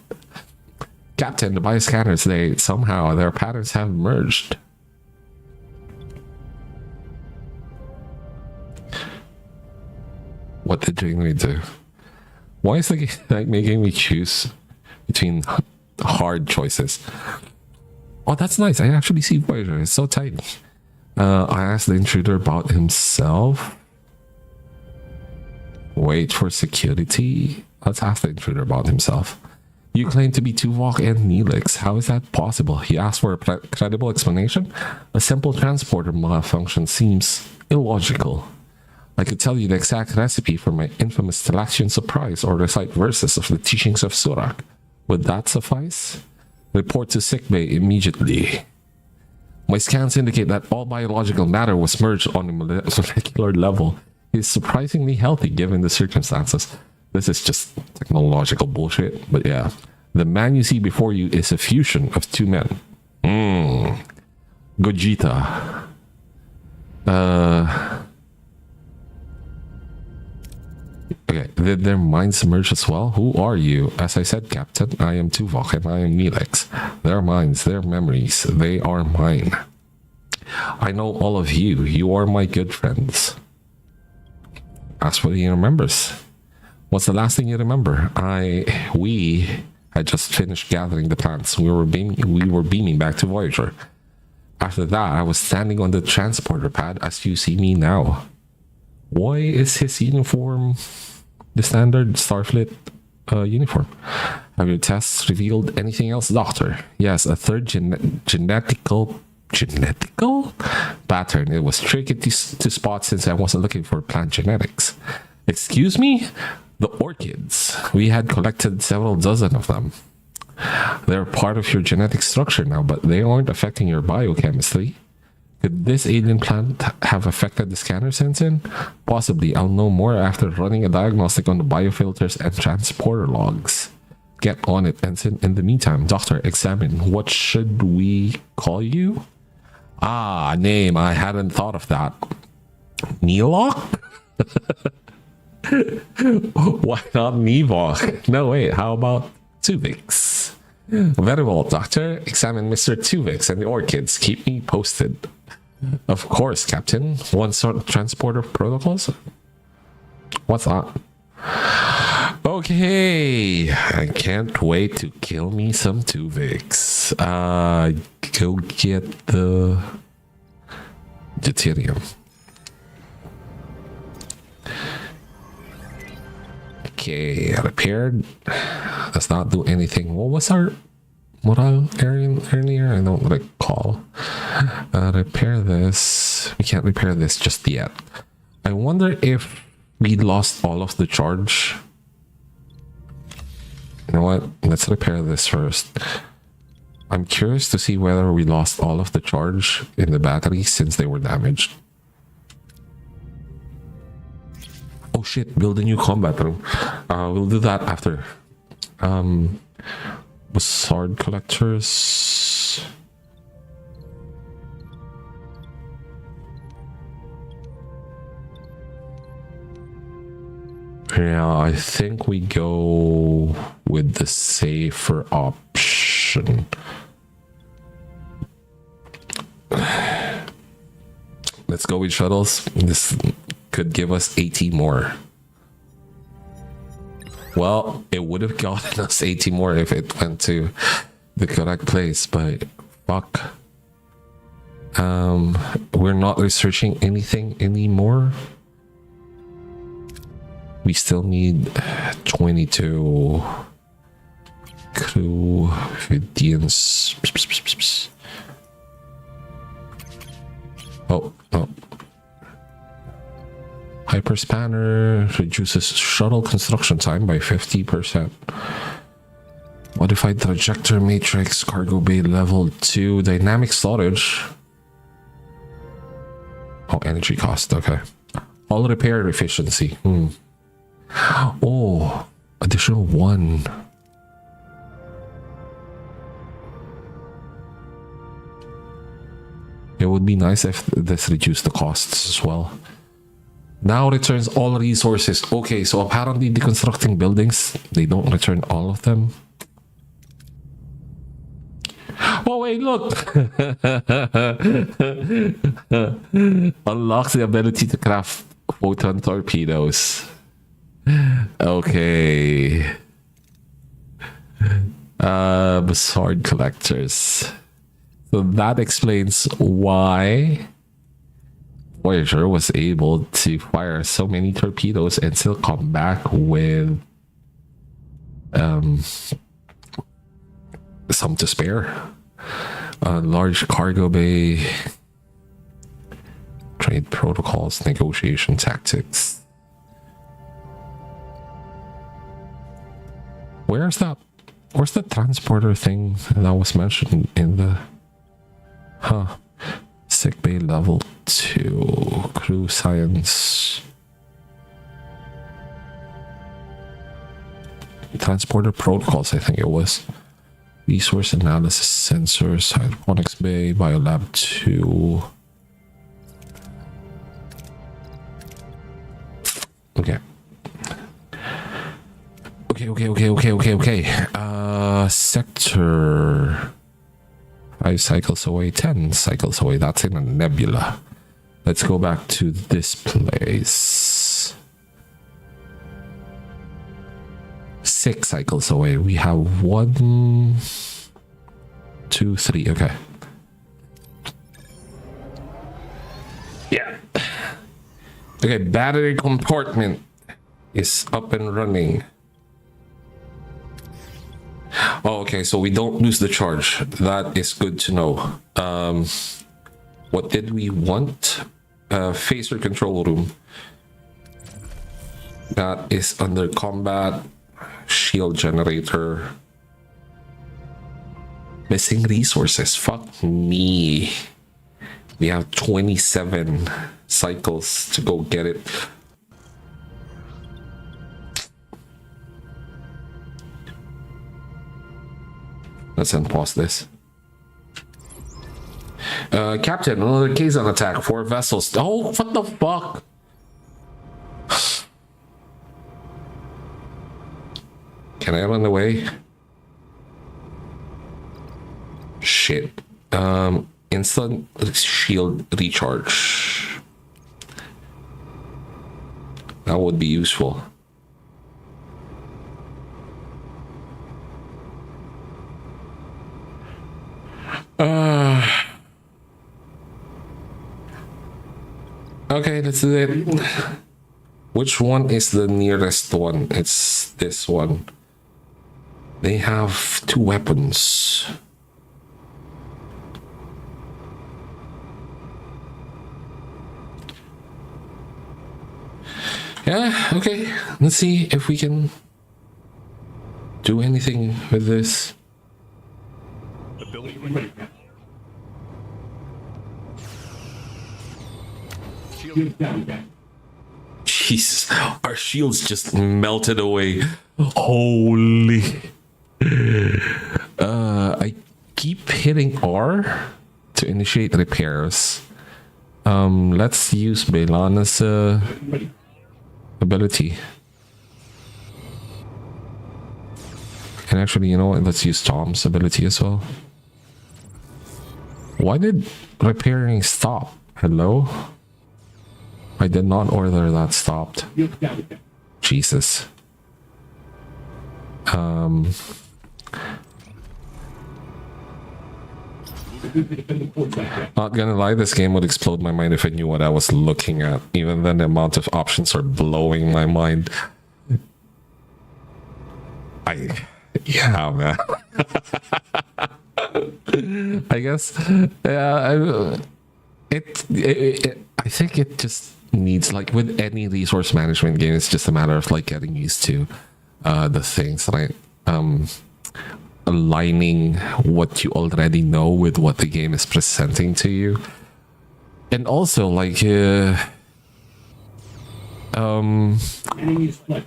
Captain, the bioscanners, their patterns have merged. What did Janeway do? Why is it like making me choose between hard choices? Oh, that's nice. I actually see Voyager. It's so tiny. I asked the intruder about himself. Wait for security. Let's ask the intruder about himself. You claim to be Tuvok and Neelix. How is that possible? He asked for a credible explanation. A simple transporter malfunction seems illogical. I could tell you the exact recipe for my infamous Talaxian surprise or recite verses of the teachings of Surak. Would that suffice? Report to sickbay immediately. My scans indicate that all biological matter was merged on a molecular level. He's surprisingly healthy given the circumstances. This is just technological bullshit, but yeah. The man you see before you is a fusion of two men. Gogeta. Okay, did their minds merge as well? Who are you? As I said, Captain, I am Tuvok and I am Neelix. Their minds, their memories, they are mine. I know all of you. You are my good friends. Ask what he remembers. What's the last thing you remember? We had just finished gathering the plants. We were beaming back to Voyager. After that, I was standing on the transporter pad as you see me now. Why is his uniform the standard Starfleet uniform? Have your tests revealed anything else, Doctor? Yes, a third genetical pattern. It was tricky to spot since I wasn't looking for plant genetics. Excuse me? The orchids. We had collected several dozen of them. They're part of your genetic structure now, but they aren't affecting your biochemistry. Could this alien plant have affected the scanner sensing? Possibly. I'll know more after running a diagnostic on the biofilters and transporter logs. Get on it, Ensign. In the meantime, Doctor, examine. What should we call you? Ah, name. I hadn't thought of that. Neelok? Why not Nevok? No, wait. How about Tuvix? Very well, Doctor. Examine Mr. Tuvix and the orchids. Keep me posted. Of course, Captain. One sort of transporter protocols? What's that? Okay. I can't wait to kill me some Tuvix. Go get the deuterium. Okay, repaired. Does not do anything. What was our morale earlier? I don't recall. Repair this. We can't repair this just yet. I wonder if we lost all of the charge. You know what? Let's repair this first. I'm curious to see whether we lost all of the charge in the batteries since they were damaged. Oh shit, build a new combat room. We'll do that after. Sword collectors. Yeah, I think we go with the safer option. Let's go with shuttles. This could give us 80 more. Well, it would have gotten us 80 more if it went to the correct place, but fuck. We're not researching anything anymore. We still need 22 crew Vidians. Hyperspanner reduces shuttle construction time by 50%. Modified trajectory matrix, cargo bay level 2, dynamic storage. Oh, energy cost, okay. All repair efficiency. Oh, additional 1. It would be nice if this reduced the costs as well. Now returns all resources. Okay, so apparently deconstructing buildings, they don't return all of them. Oh wait, look! Unlocks the ability to craft photon torpedoes. Okay. Sword collectors. So that explains why Voyager was able to fire so many torpedoes and still come back with some to spare. Large cargo bay, trade protocols, negotiation tactics. Where's the transporter thing that was mentioned in the sick bay level 2 crew science transporter protocols, I think it was. Resource analysis sensors, hydroponics bay, biolab 2. Okay. Sector 5 cycles away, 10 cycles away. That's in a nebula. Let's go back to this place. 6 cycles away. We have 1, 2, 3. Okay. Yeah. Okay, battery compartment is up and running. Oh, okay, so we don't lose the charge. That is good to know. What did we want? Phaser control room. That is under combat. Shield generator. Missing resources. Fuck me. We have 27 cycles to go get it. Let's unpause this. Captain, another Canon attack. 4 vessels. Oh, what the fuck? Can I run away? Shit. Instant shield recharge. That would be useful. Okay, let's do it. Which one is the nearest one? It's this one. They have 2 weapons. Yeah, okay. Let's see if we can do anything with this. Ability ready. Shield down. Jesus, our shields just melted away. Holy. I keep hitting R to initiate repairs. Let's use Belana's ability. And actually, you know what? Let's use Tom's ability as well. Why did repairing stop? Hello? I did not order that stopped. Jesus. Not gonna lie, this game would explode my mind if I knew what I was looking at. Even then, the amount of options are blowing my mind. Yeah, man. I guess, I think it just needs, like with any resource management game, it's just a matter of like getting used to the things, right? Aligning what you already know with what the game is presenting to you. And also like Enemies fled.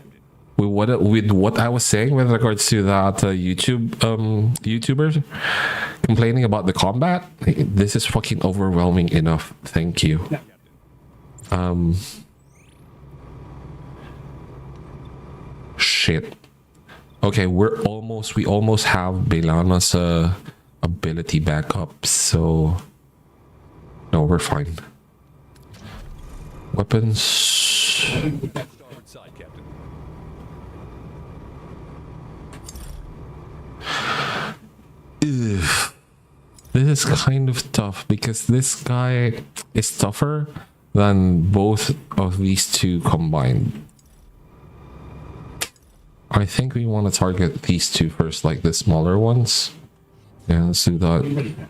with what I was saying with regards to that YouTuber complaining about the combat, this is fucking overwhelming enough. Thank you. Yeah. Shit. Okay, we almost have Belana's ability back up, so no, we're fine. Weapons. Starboard side, Captain. Ugh. This is kind of tough because this guy is tougher than both of these two combined. I think we want to target these two first, like the smaller ones. Yeah, let's do that. Ready, Captain.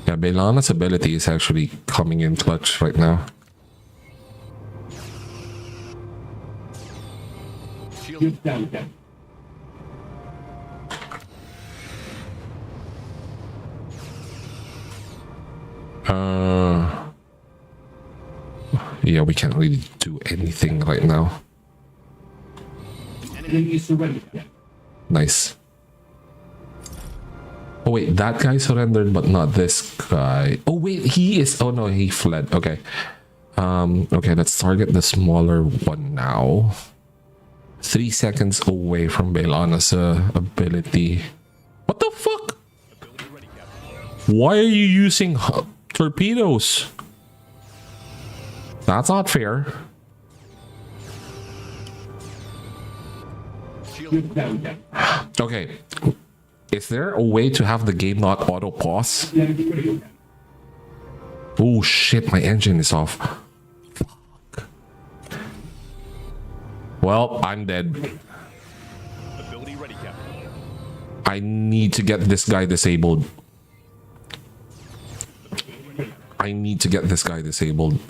Yeah, Belana's ability is actually coming in clutch right now. Shield down, Captain. Yeah, we can't really do anything right now. Enemy surrender, Captain. Nice. Oh wait, that guy surrendered, but not this guy. Oh wait, he is. Oh no, he fled. Okay. Okay, let's target the smaller one now. 3 seconds away from Belana's ability. What the fuck? Why are you using torpedoes? That's not fair. Shield down, Captain. Okay. Is there a way to have the game not auto pause? Enemy radio, Captain. Oh shit, my engine is off. Fuck. Well, I'm dead. Ability ready, Captain. I need to get this guy disabled. I need to get this guy disabled.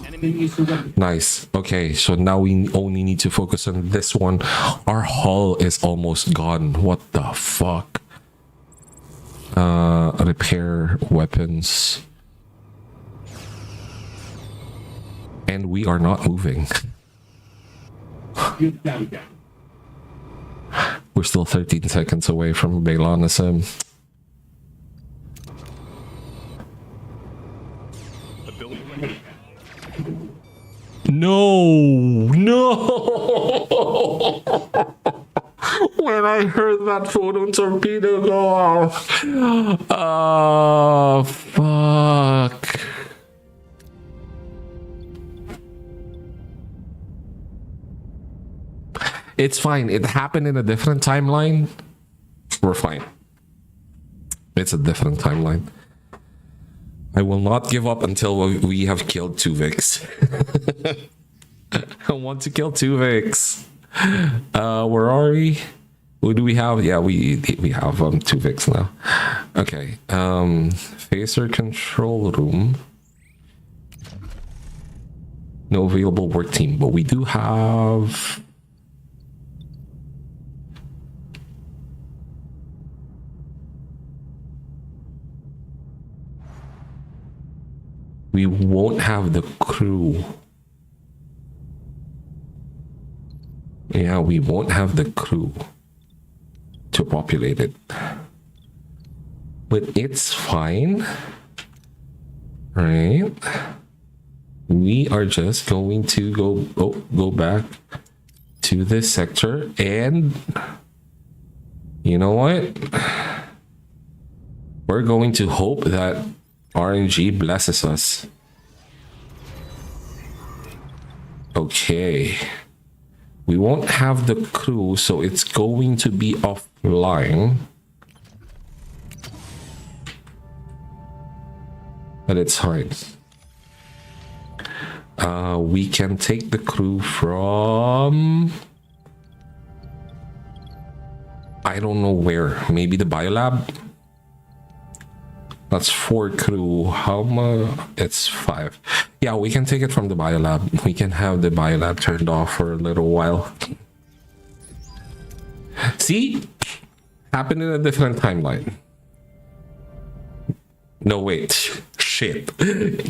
Enemy surrender. Nice. Okay, so now we only need to focus on this one. Our hull is almost gone. What the fuck? Repair weapons. And we are not moving. Shield down, Captain. We're still 13 seconds away from Belana's Ability ready, Captain. No! When I heard that photon torpedo go off. Oh, fuck. It's fine. It happened in a different timeline. We're fine. It's a different timeline. I will not give up until we have killed Tuvix. I want to kill Tuvix. Where are we? Who do we have? Yeah, we have Tuvix now. Okay. Phaser control room. No available work team, but we do have. We won't have the crew. Yeah, we won't have the crew to populate it. But it's fine. Right? We are just going to go back to this sector, and you know what? We're going to hope that RNG blesses us. Okay. We won't have the crew, so it's going to be offline. But it's hard. We can take the crew from... I don't know where. Maybe the biolab? That's 4 crew. How much? It's 5. Yeah, we can take it from the biolab. We can have the biolab turned off for a little while. See? Happened in a different timeline. No, wait. Shit.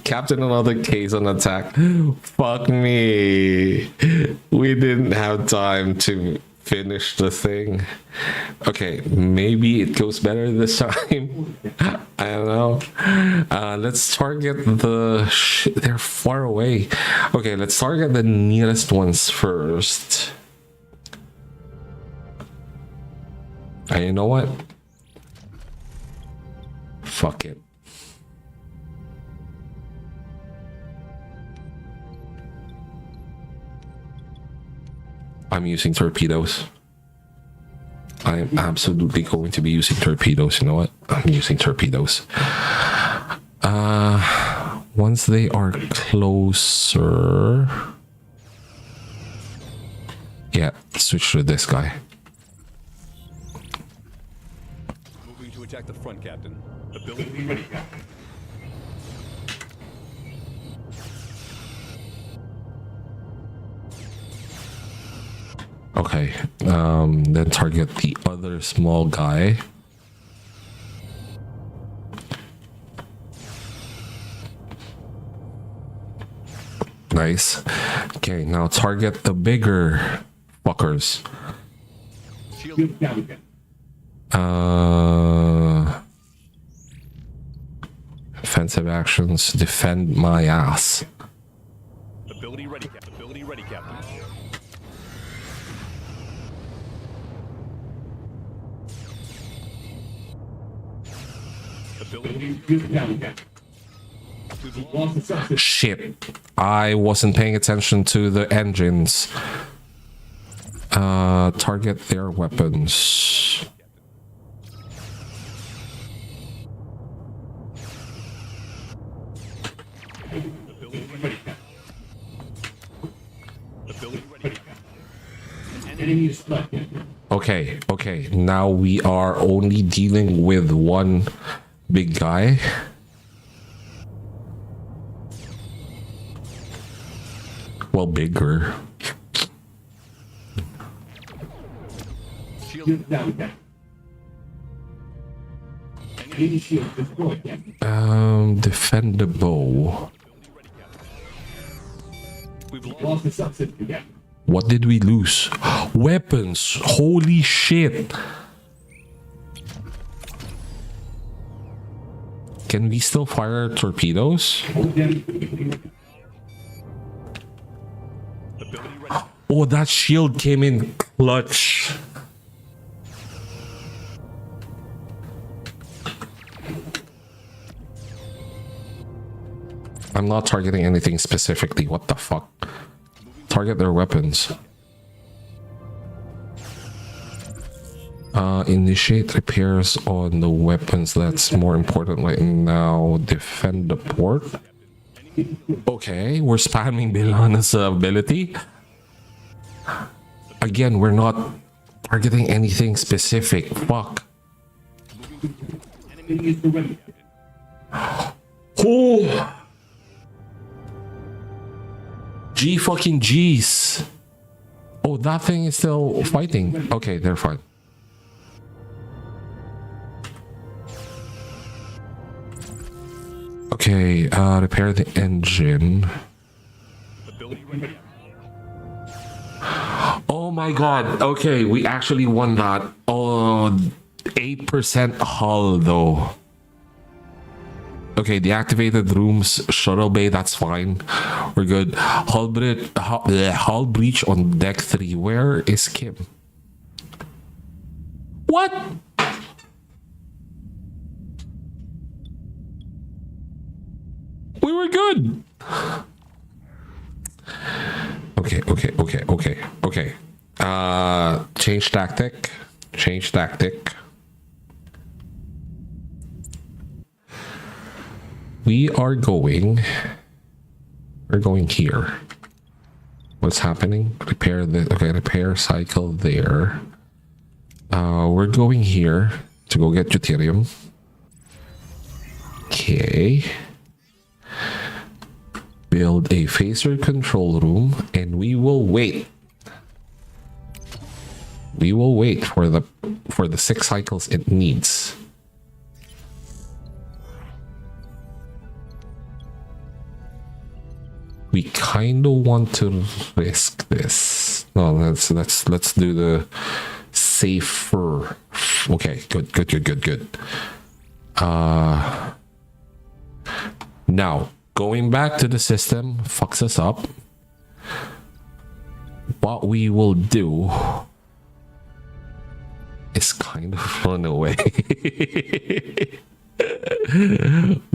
Captain another case on attack. Fuck me. We didn't have time to finish the thing. Okay, maybe it goes better this time. I don't know. Let's target the... They're far away. Okay, let's target the nearest ones first. And you know what? Fuck it. I'm using torpedoes. I'm absolutely going to be using torpedoes. You know what? I'm using torpedoes. Once they are closer... Yeah, switch to this guy. Moving to attack the front, Captain. Ability ready, Captain. Okay, then target the other small guy. Nice. Okay, now target the bigger fuckers. Shield down again. Offensive actions, defend my ass. Ability ready, Captain. Ability ready, Captain. Ability down again. We've lost the substance. Shit. I wasn't paying attention to the engines. Target their weapons. Ability ready, Captain. Ability ready, Captain. An enemy is left. Okay, okay. Now we are only dealing with one big guy. Well, bigger. Shield down again. Enemy shield destroyed, Captain. Defend the bow. We've lost the substance again. What did we lose? Weapons. Holy shit. Can we still fire torpedoes? Ability ready. Oh, that shield came in clutch. I'm not targeting anything specifically. What the fuck? Target their weapons. Initiate repairs on the weapons. That's more important right now. Defend the port. Okay, we're spamming Bilana's ability. Again, we're not targeting anything specific. Fuck. Enemy is ready. Oh! G fucking G's. Oh, that thing is still fighting. Okay, they're fine. Okay, repair the engine. Ability ready. Oh my god. Okay, we actually won that. Oh, 8% hull though. Okay, deactivated rooms, shuttle bay, that's fine. We're good. Hull breach on deck 3. Where is Kim? What? We were good. Okay. Change tactic. Change tactic. We're going here. What's happening? Repair the, okay, repair cycle there. We're going here to go get deuterium. Okay. Build a phaser control room, and we will wait. We will wait for the 6 cycles it needs. We kind of want to risk this. No, let's do the safer. Okay, good. Now going back to the system fucks us up. What we will do is kind of run away.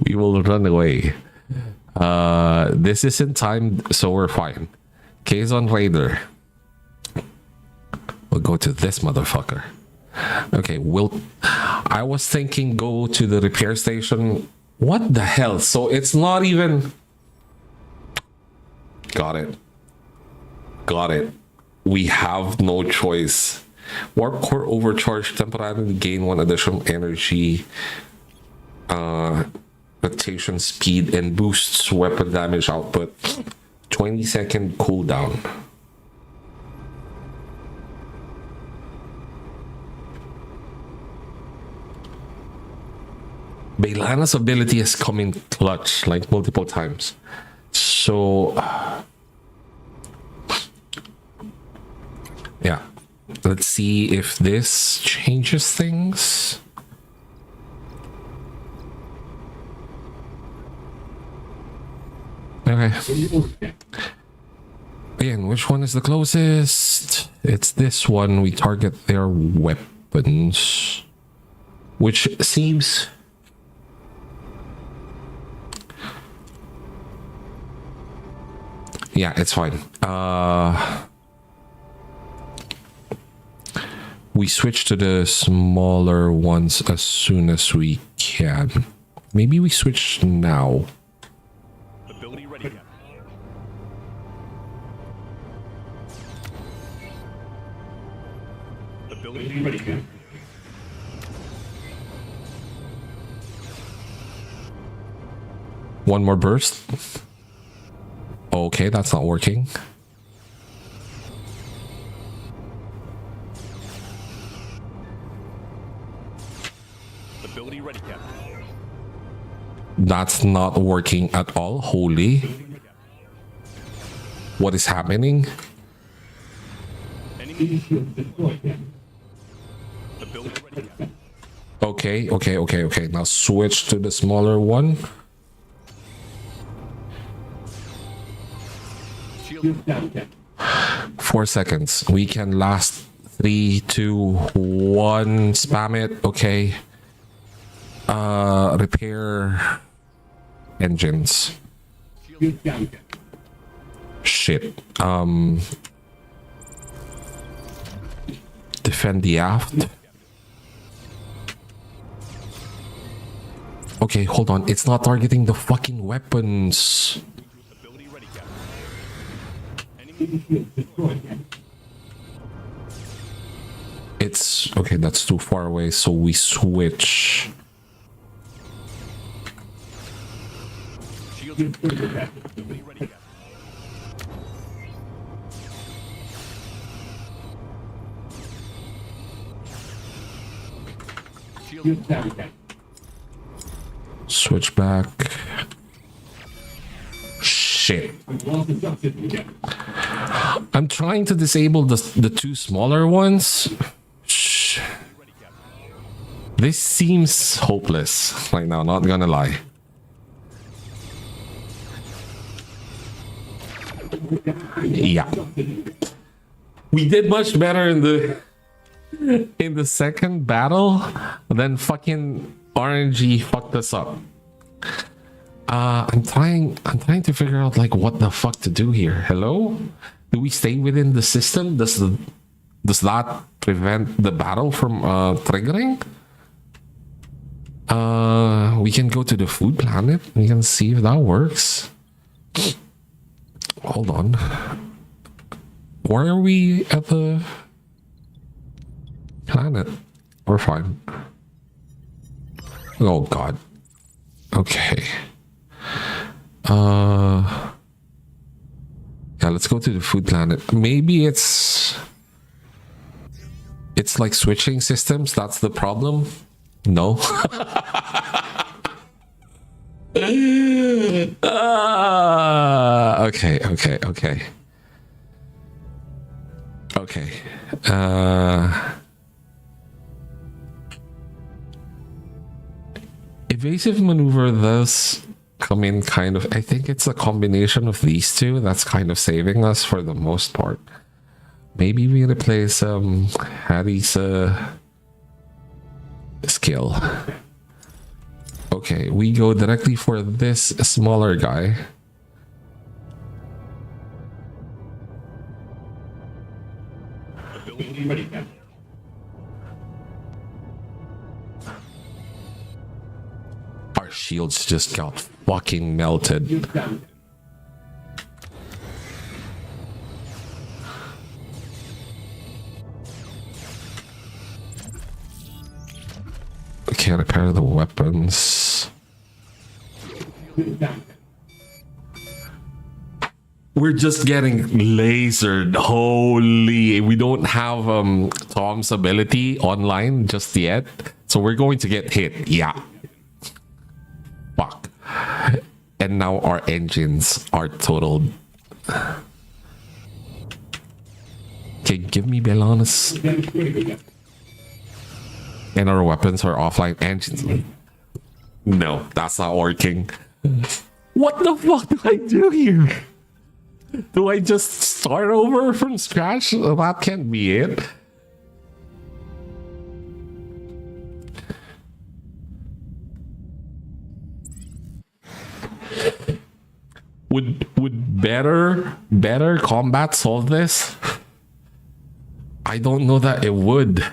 We will run away. This isn't timed, so we're fine. Kazon Raider. We'll go to this motherfucker. Okay, I was thinking go to the repair station. What the hell? So it's not even... Got it. We have no choice. Warp core overcharge temporarily gain 1 additional energy. Rotation speed and boosts weapon damage output. 20-second cooldown. Bailana's ability has come in clutch like multiple times. So yeah, let's see if this changes things. Okay. Again, which one is the closest? It's this one. We target their weapons, which seems... Yeah, it's fine. We switch to the smaller ones as soon as we can. Maybe we switch now. Ability ready, Captain. Ability ready, Captain. One more burst. Okay, that's not working. Ability ready, Captain. That's not working at all. Holy. What is happening? Enemy ability ready, Captain. Okay. Now switch to the smaller one. Shield down, Captain. 4 seconds. We can last 3, 2, 1. Spam it. Okay. Repair engines. Shield down, Captain. Shit. Defend the aft. Okay, hold on. It's not targeting the fucking weapons. Ability ready, Captain. Enemy It's okay, that's too far away, so we switch. shield ability ready, Captain. Shield down, Captain. Switch back. Shit. I'm trying to disable the 2 smaller ones. Shh. This seems hopeless right now, not gonna lie. Yeah. We did much better in the second battle, then fucking RNG fucked us up. I'm trying to figure out like what the fuck to do here. Hello? Do we stay within the system? Does that prevent the battle from triggering? We can go to the food planet. We can see if that works. Hold on. Where are we at the planet? We're fine. Oh god. Okay. Yeah, let's go to the food planet. Maybe it's like switching systems. That's the problem. No. Okay. Evasive maneuver does come in kind of. I think it's a combination of these two that's kind of saving us for the most part. Maybe we replace Harry's skill. Okay, we go directly for this smaller guy. Ability ready, Captain. Our shields just got fucking melted. Can't repair the weapons. We're just getting lasered. Holy, we don't have Tom's ability online just yet, so we're going to get hit. Yeah. Fuck. And now our engines are totaled. Okay, give me Belanus. And our weapons are offline engines. No, that's not working. What the fuck do I do here? Do I just start over from scratch? That can't be it. Would better combat solve this? I don't know that it would.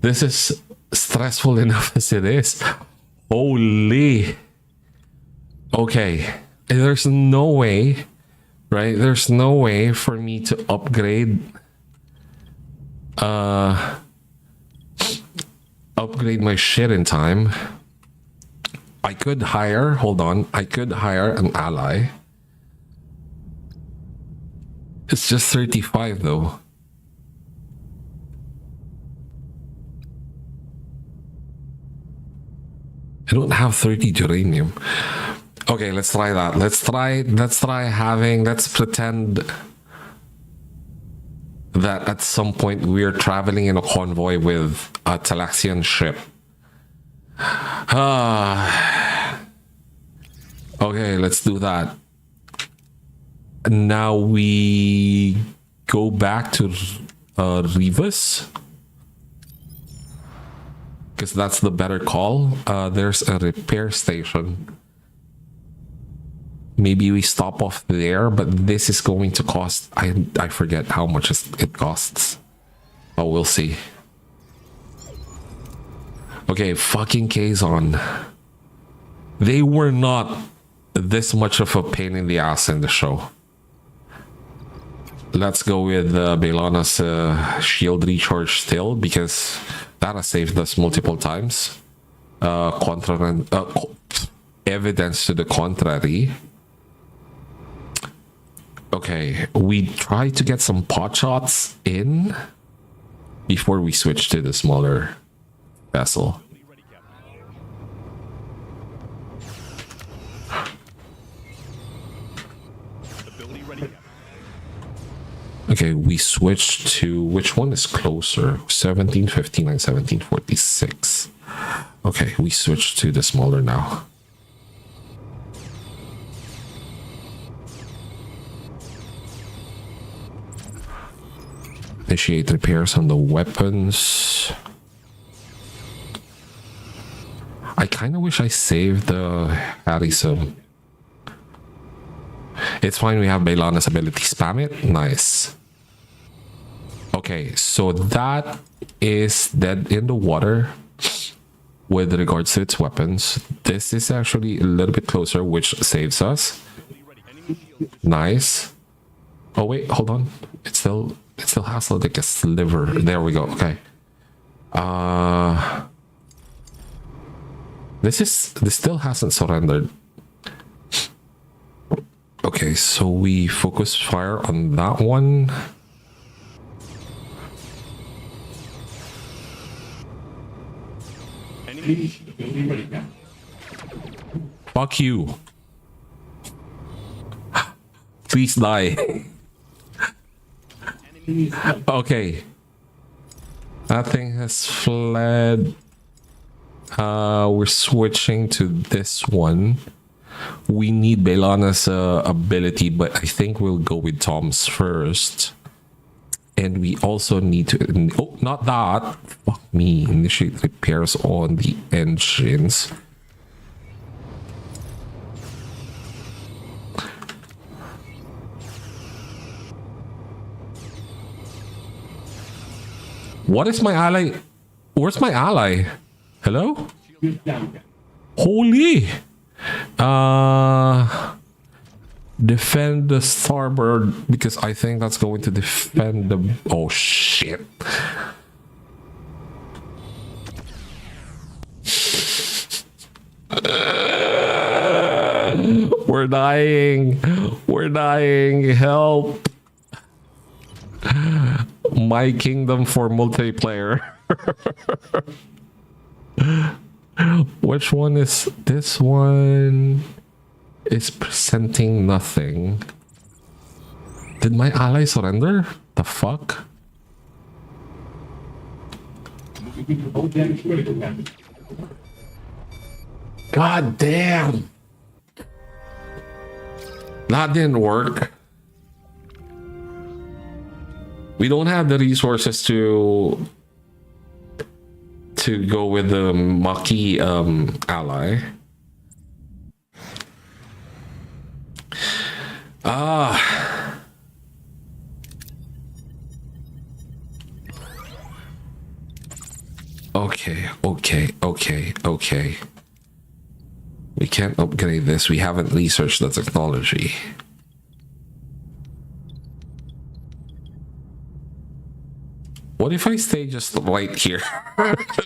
This is stressful enough as it is. Holy. Okay. There's no way, right? There's no way for me to upgrade my shit in time. I could hire, hold on. I could hire an ally. It's just 35 though. I don't have 30 geranium. Okay, let's try that. Let's pretend that at some point we're traveling in a convoy with a Talaxian ship. Okay, let's do that. Now we go back to Rivas. Because that's the better call. There's a repair station. Maybe we stop off there, but this is going to cost... I forget how much it costs. Oh, we'll see. Okay, fucking Kazon. They were not this much of a pain in the ass in the show. Let's go with Belana's shield recharge still, because that has saved us multiple times. Evidence to the contrary. Okay, we try to get some pot shots in before we switch to the smaller vessel. Okay, we switched to which one is closer? 1759, 1746. Okay, we switched to the smaller now. Initiate repairs on the weapons. I kind of wish I saved the Harrison. It's fine, we have Belana's ability. Spam it. Nice. Okay, so that is dead in the water with regards to its weapons. This is actually a little bit closer, which saves us. Nice. Oh wait, hold on. It still has like a sliver. There we go. Okay. This still hasn't surrendered. Okay, so we focus fire on that one. Fuck you. Please die. Okay. That thing has fled. We're switching to this one. We need Belana's ability, but I think we'll go with Tom's first. And we also need to... Oh, not that. Fuck me. Initiate repairs on the engines. What is my ally? Where's my ally? Hello? Holy! Defend the starboard because I think that's going to defend the... Oh shit. We're dying. We're dying. Help. My kingdom for multiplayer. Which one is this one? Is presenting nothing. Did my ally surrender? The fuck? God damn. That didn't work. We don't have the resources to go with the Maki ally. Okay. We can't upgrade this. We haven't researched the technology. What if I stay just right here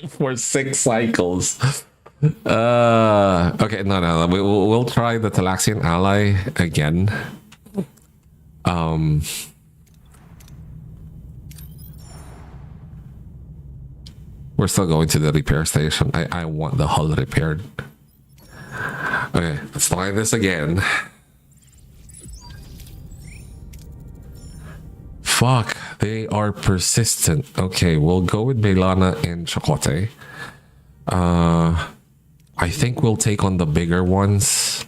for 6 cycles? Okay, no. We'll try the Talaxian ally again. We're still going to the repair station. I want the hull repaired. Okay, let's try this again. Fuck, they are persistent. Okay, we'll go with Belana and Chakotay. I think we'll take on the bigger ones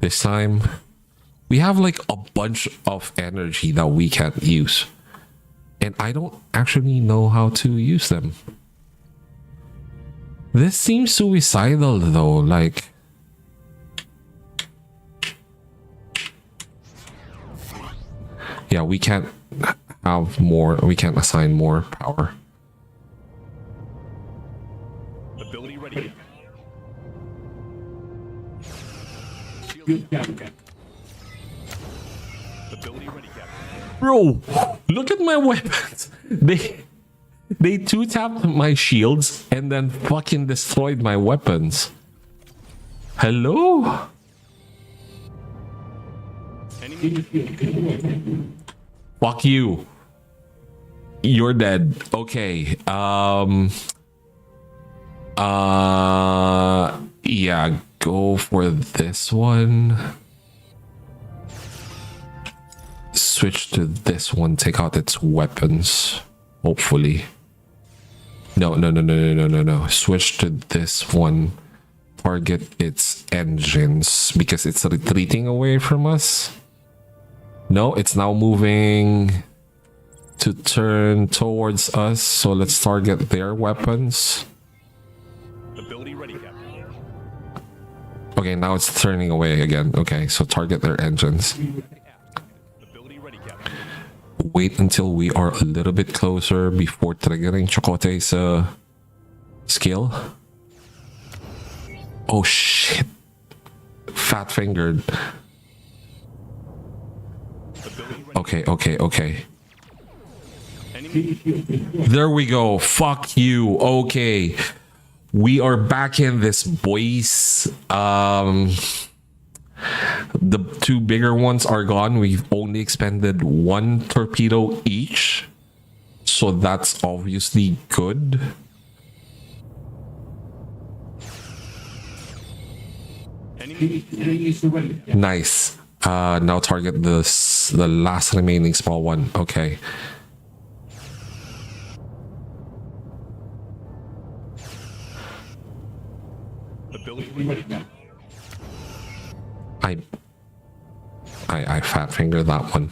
this time. We have like a bunch of energy that we can't use. And I don't actually know how to use them. This seems suicidal though, like... Yeah, we can't have more, we can't assign more power. Ability ready. Ability ready, Captain. Bro, look at my weapons. They two-tapped my shields and then fucking destroyed my weapons. Hello? Fuck you. You're dead. Okay. Yeah, go for this one. Switch to this one. Take out its weapons. Hopefully. No. Switch to this one. Target its engines because it's retreating away from us. No, it's now moving to turn towards us. So let's target their weapons. Ability ready, Captain. Okay, now it's turning away again. Okay, so target their engines. Ability ready, Captain. Wait until we are a little bit closer before triggering Chakotay's skill. Oh shit. Fat fingered. Okay. There we go. Fuck you. Okay. We are back in this, boys. The two bigger ones are gone. We've only expended one torpedo each, so that's obviously good. Nice. Now target the last remaining small one. Okay. I fat finger that one.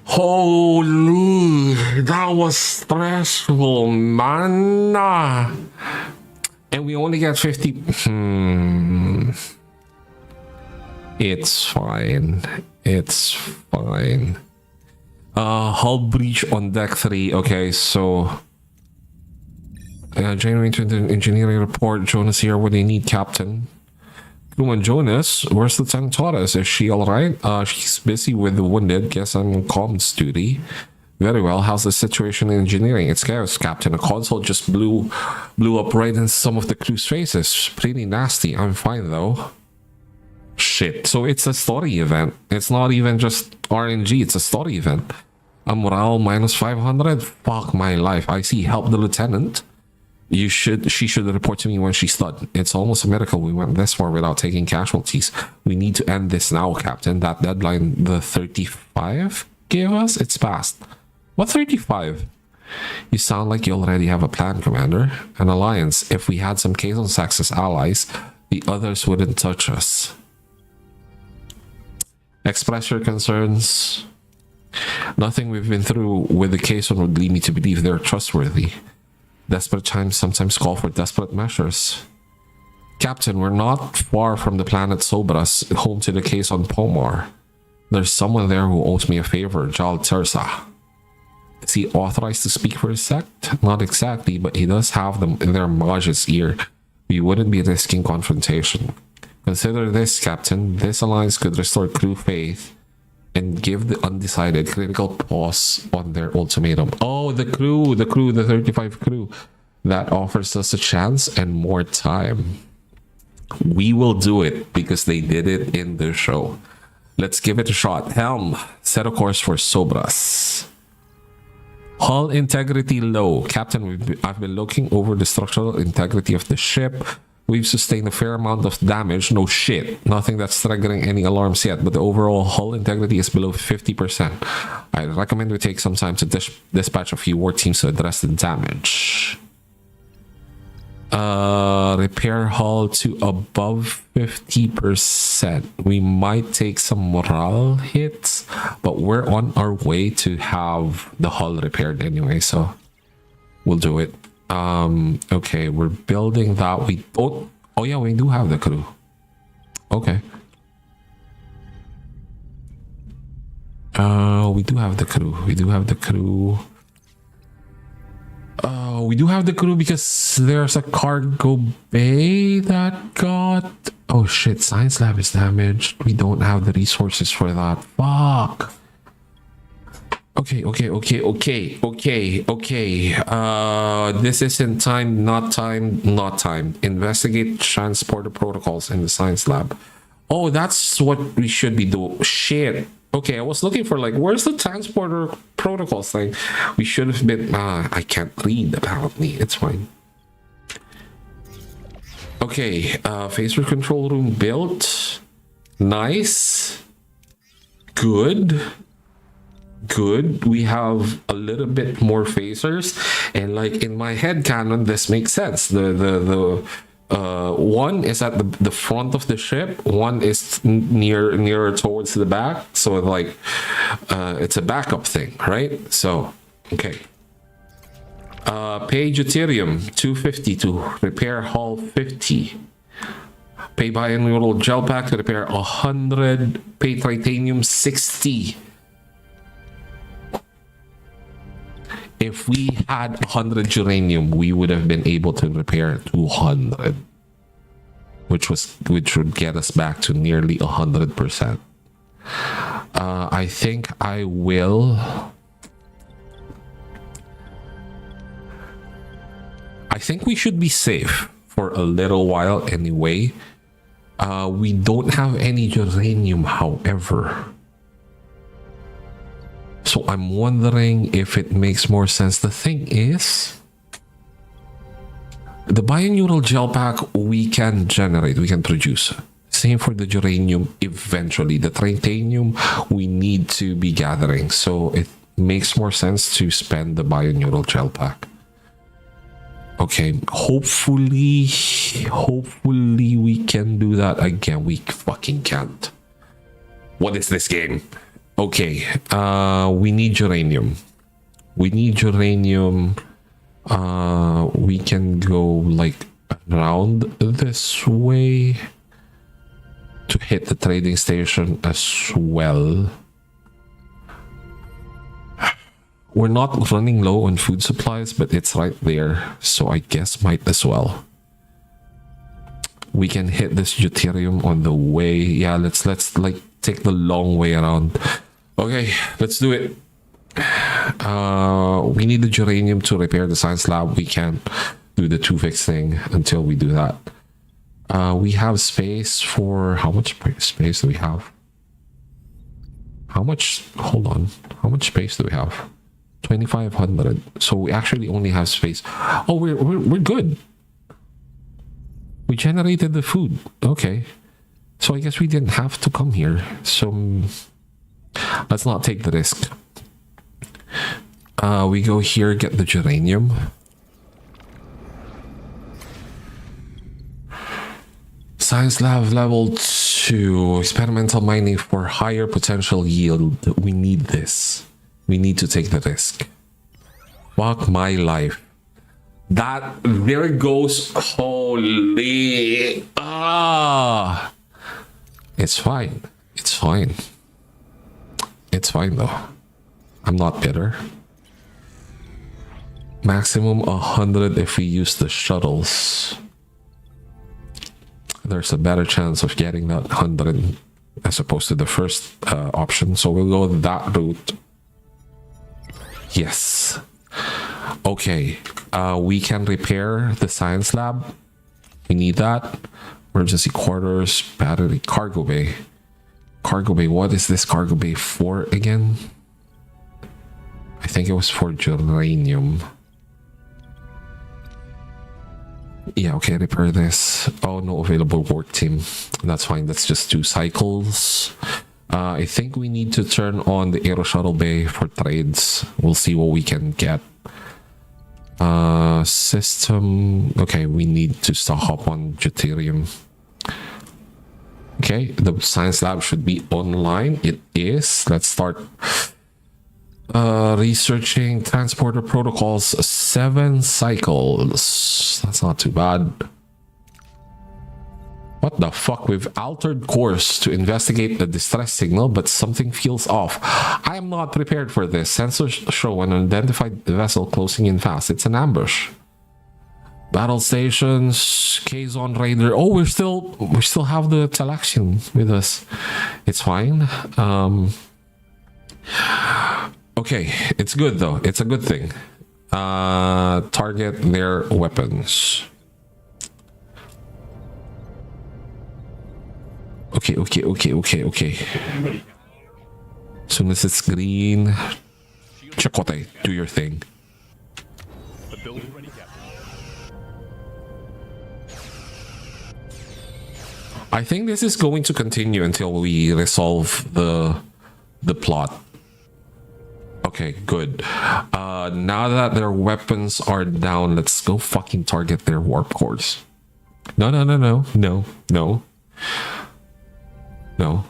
Holy, that was stressful, man. And we only get 50. It's fine. It's fine. Hull breach on deck 3. Okay, so generating to the engineering report. Jonas here. What do you need, Captain? Crewman Jonas, where's Lieutenant Torres? Is she all right? She's busy with the wounded. Guess I'm on comms duty. Very well. How's the situation in engineering? It's chaos, Captain. A console just blew up right in some of the crew's faces. Pretty nasty. I'm fine though. Shit. So it's a story event. It's not even just RNG. It's a story event. A morale minus 500. Fuck my life. I see. Help the lieutenant. She should report to me when she's done. It's almost a miracle we went this far without taking casualties. We need to end this now, Captain. That deadline the 35 gave us, it's past. What 35? You sound like you already have a plan, Commander. An alliance. If we had some Canon as allies, the others wouldn't touch us. Express your concerns. Nothing we've been through with the Canon would lead me to believe they're trustworthy. Desperate times sometimes call for desperate measures. Captain, we're not far from the planet Sobras, home to the case on Pomar. There's someone there who owes me a favor, Jal Tersa. Is he authorized to speak for his sect? Not exactly, but he does have them in their Maj's ear. We wouldn't be risking confrontation. Consider this, Captain. This alliance could restore crew faith and give the undecided critical pause on their ultimatum. Oh, the 35 crew. That offers us a chance and more time. We will do it because they did it in the show. Let's give it a shot. Helm, set a course for Sobras. Hull integrity low. Captain, I've been looking over the structural integrity of the ship. We've sustained a fair amount of damage. No shit. Nothing that's triggering any alarms yet, but the overall hull integrity is below 50%. I recommend we take some time to dispatch a few war teams to address the damage. Repair hull to above 50%. We might take some morale hits, but we're on our way to have the hull repaired anyway, so we'll do it. Okay, we're building that. Oh yeah, we do have the crew. Okay. We do have the crew. We do have the crew because there's a cargo bay that got... Oh shit, science lab is damaged. We don't have the resources for that. Fuck. Okay. This isn't time, not time. Investigate transporter protocols in the science lab. Oh, that's what we should be doing. Shit. Okay, I was looking for like, where's the transporter protocols thing? We should have been... I can't read apparently. It's fine. Okay, phaser control room built. Nice. Good. We have a little bit more phasers, and like in my head canon, this makes sense. The one is at the front of the ship, one is nearer towards the back, so like it's a backup thing, right? So okay. Pay deuterium 250 to repair hull 50. Pay biannual gel pack to repair 100. Pay titanium 60. If we had 100 uranium, we would have been able to repair 200, which would get us back to nearly 100%. I think I will I think we should be safe for a little while anyway. We don't have any uranium, however. So I'm wondering if it makes more sense. The thing is, the bioneural gel pack we can generate, we can produce. Same for the uranium eventually. The titanium we need to be gathering. So it makes more sense to spend the bioneural gel pack. Okay, hopefully we can do that again. We fucking can't. What is this game? Okay, we need uranium. We need uranium. We can go like around this way to hit the trading station as well. We're not running low on food supplies, but it's right there, so I guess might as well. We can hit this deuterium on the way. Yeah, let's like take the long way around. Okay, let's do it. We need the uranium to repair the science lab. We can't do the 2-fix thing until we do that. We have space for how much space do we have? How much? Hold on. How much space do we have? 2,500. So we actually only have space. Oh, we're good. We generated the food. Okay. So I guess we didn't have to come here. So let's not take the risk. We go here, get the uranium. Science lab level 2. Experimental mining for higher potential yield. We need this. We need to take the risk. Fuck my life. That, there it goes. Holy. Ah. It's fine. It's fine. It's fine though. I'm not bitter. Maximum 100 if we use the shuttles. There's a better chance of getting that 100 as opposed to the first option. So we'll go that route. Yes. Okay. We can repair the science lab. We need that. Emergency quarters, battery, cargo bay. Cargo bay. What is this cargo bay for again? I think it was for uranium. Yeah, okay, repair this. Oh, no available work team. That's fine. That's just 2 cycles. I think we need to turn on the aero shuttle bay for trades. We'll see what we can get. System. Okay, we need to stock up on deuterium. Okay, the science lab should be online. It is. Let's start researching transporter protocols. 7 cycles. That's not too bad. What the fuck? We've altered course to investigate the distress signal, but something feels off. I am not prepared for this. Sensors show an unidentified vessel closing in fast. It's an ambush. Battle stations, Kazon Raider. Oh, we still have the Telexion with us. It's fine. Okay, it's good though. It's a good thing. Target their weapons. Okay. Soon as it's green, Chakotay, do your thing. Ability ready, Captain. I think this is going to continue until we resolve the plot. Okay, good. Now that their weapons are down, let's go fucking target their warp cores. No.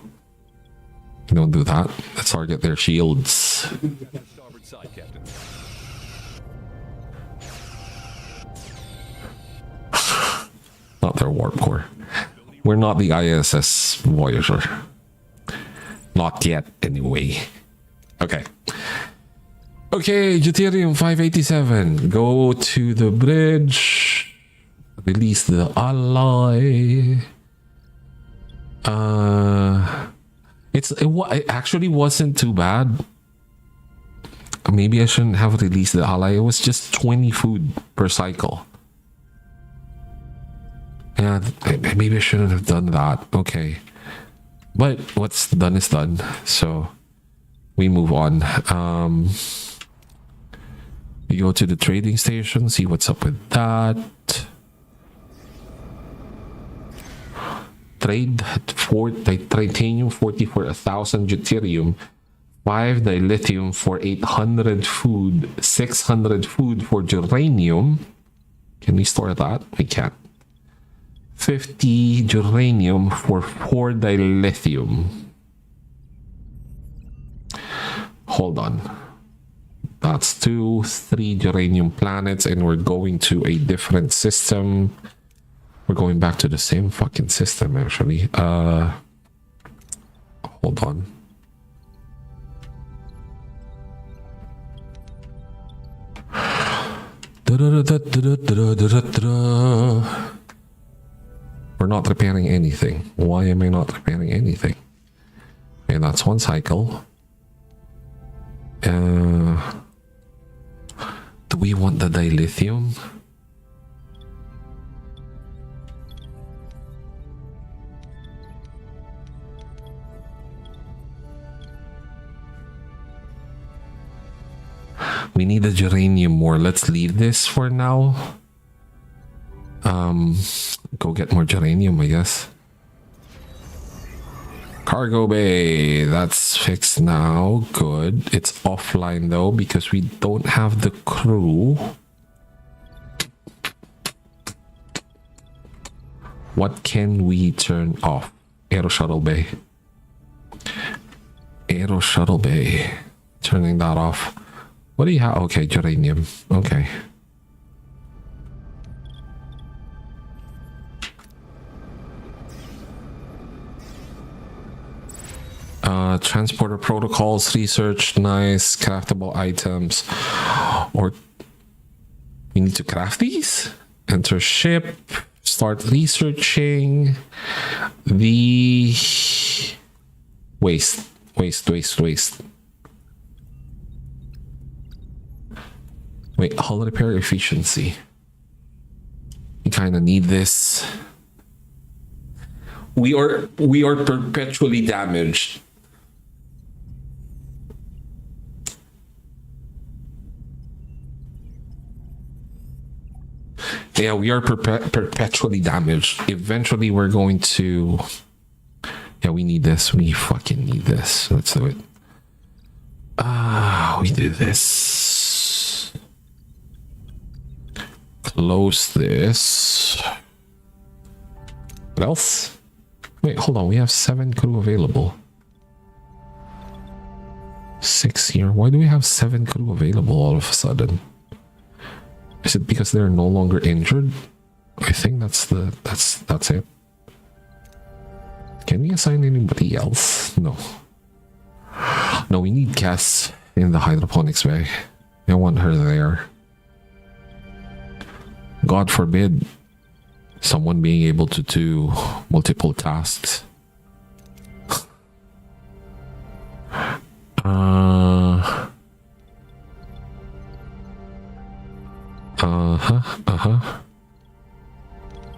Don't do that. Let's target their shields. Starboard side, Captain. Not their warp core. We're not the ISS Voyager. Not yet, anyway. Okay. Okay, Deuterium 587. Go to the bridge. Release the ally. It actually wasn't too bad. Maybe I shouldn't have released the ally. It was just 20 food per cycle. Yeah, maybe I shouldn't have done that. Okay. But what's done is done. So we move on. We go to the trading station, see what's up with that. Trade for titanium 40 for 1,000 deuterium, 5 dilithium for 800 food, 600 food for geranium. Can we store that? We can't. 50 geranium for 4 dilithium. Hold on. That's 2, 3 geranium planets, and we're going to a different system. We're going back to the same fucking system, actually. Hold on. We're not repairing anything. Why am I not repairing anything? Okay, that's one cycle. Do we want the dilithium? We need the geranium more. Let's leave this for now. Go get more geranium, I guess. Cargo bay, that's fixed now. Good. It's offline though because we don't have the crew. What can we turn off? Aero shuttle bay. Aero shuttle bay. Turning that off. What do you have? Okay, geranium. Okay. Transporter protocols, research, nice, craftable items. Or we need to craft these? Enter ship, start researching the waste. Wait, hull repair efficiency. We kind of need this. We are perpetually damaged. Yeah, we are perpetually damaged. Eventually, we're going to... Yeah, we need this. We fucking need this. Let's do it. We do this. Close this. What else? Wait, hold on. We have 7 crew available. 6 here. Why do we have 7 crew available all of a sudden? Is it because they're no longer injured? I think that's it. Can we assign anybody else? No. No, we need Cass in the hydroponics bay. I want her there. God forbid someone being able to do multiple tasks.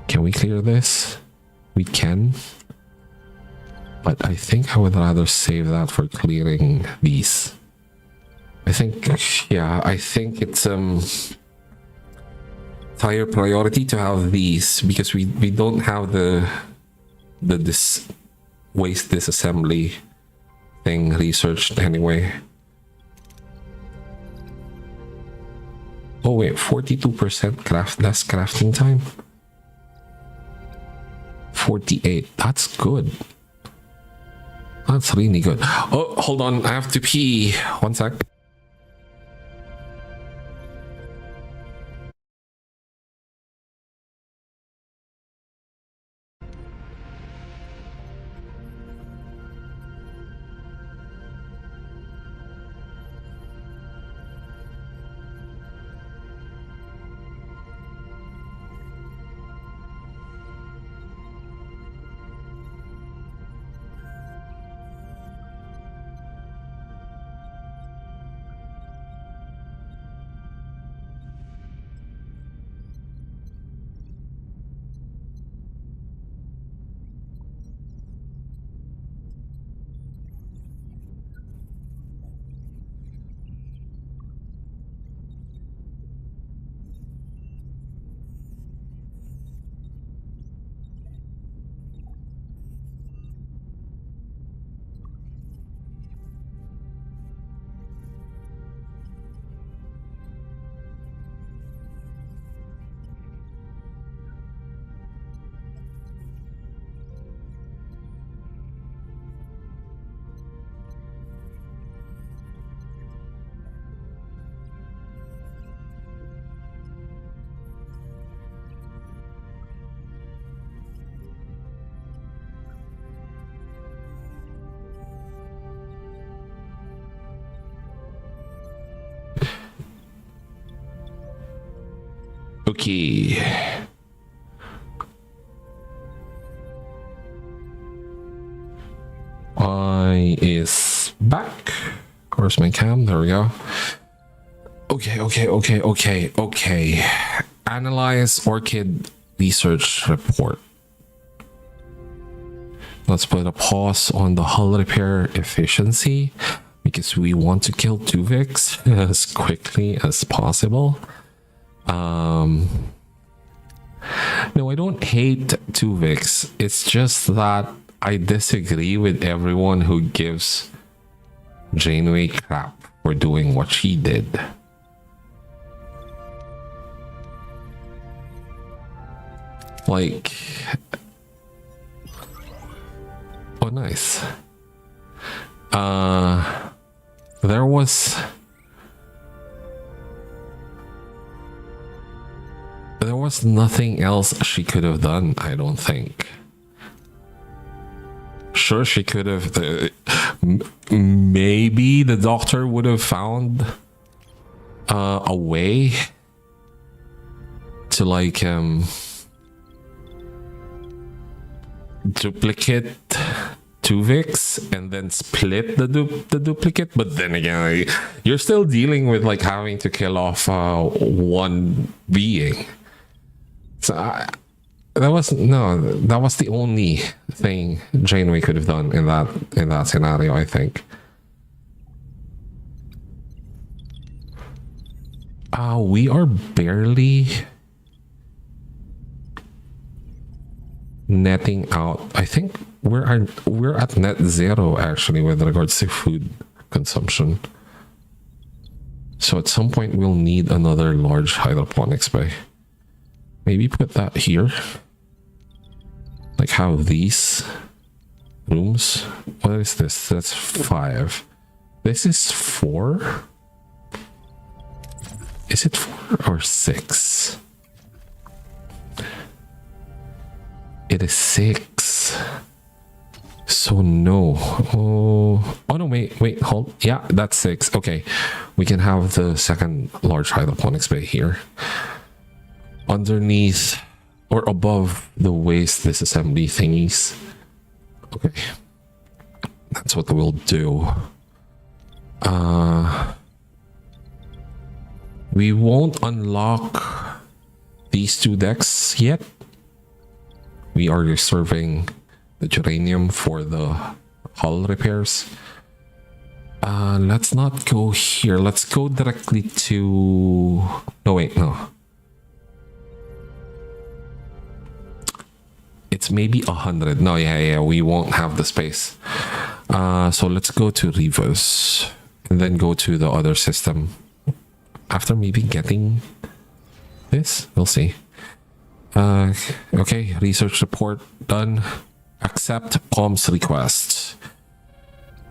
Can we clear this? We can. But I think I would rather save that for clearing these. I think, yeah, I think it's higher priority to have these because we don't have the waste disassembly thing researched anyway. Oh wait, 42% less crafting time. 48. That's good. That's really good. Oh, hold on. I have to pee. One sec. Okay. I is back. Where's my cam? There we go. Okay. Analyze Orchid research report. Let's put a pause on the hull repair efficiency because we want to kill Tuvix as quickly as possible. No, I don't hate Tuvix. It's just that I disagree with everyone who gives Janeway crap for doing what she did. Like, oh nice. There was nothing else she could have done, I don't think. Sure, she could have maybe the doctor would have found a way to like duplicate Tuvix and then split the duplicate, but then again you're still dealing with like having to kill off one being. So that was the only thing Janeway could have done in that scenario, I think. We are barely netting out. I think we're at net zero actually with regards to food consumption. So at some point we'll need another large hydroponics bay. Maybe put that here. Like how these rooms. What is this? That's 5. This is 4. Is it 4 or 6? It is 6. So no. Oh no, wait, hold. Yeah, that's 6. Okay. We can have the second large hydroponics bay here. Underneath or above the waste disassembly thingies. Okay. That's what we'll do. We won't unlock these 2 decks yet. We are reserving the geranium for the hull repairs. Let's not go here. Let's go directly to... No, wait, no. It's maybe 100. No, yeah, we won't have the space. So let's go to Rivas and then go to the other system. After maybe getting this, we'll see. Okay, research report done. Accept comms request.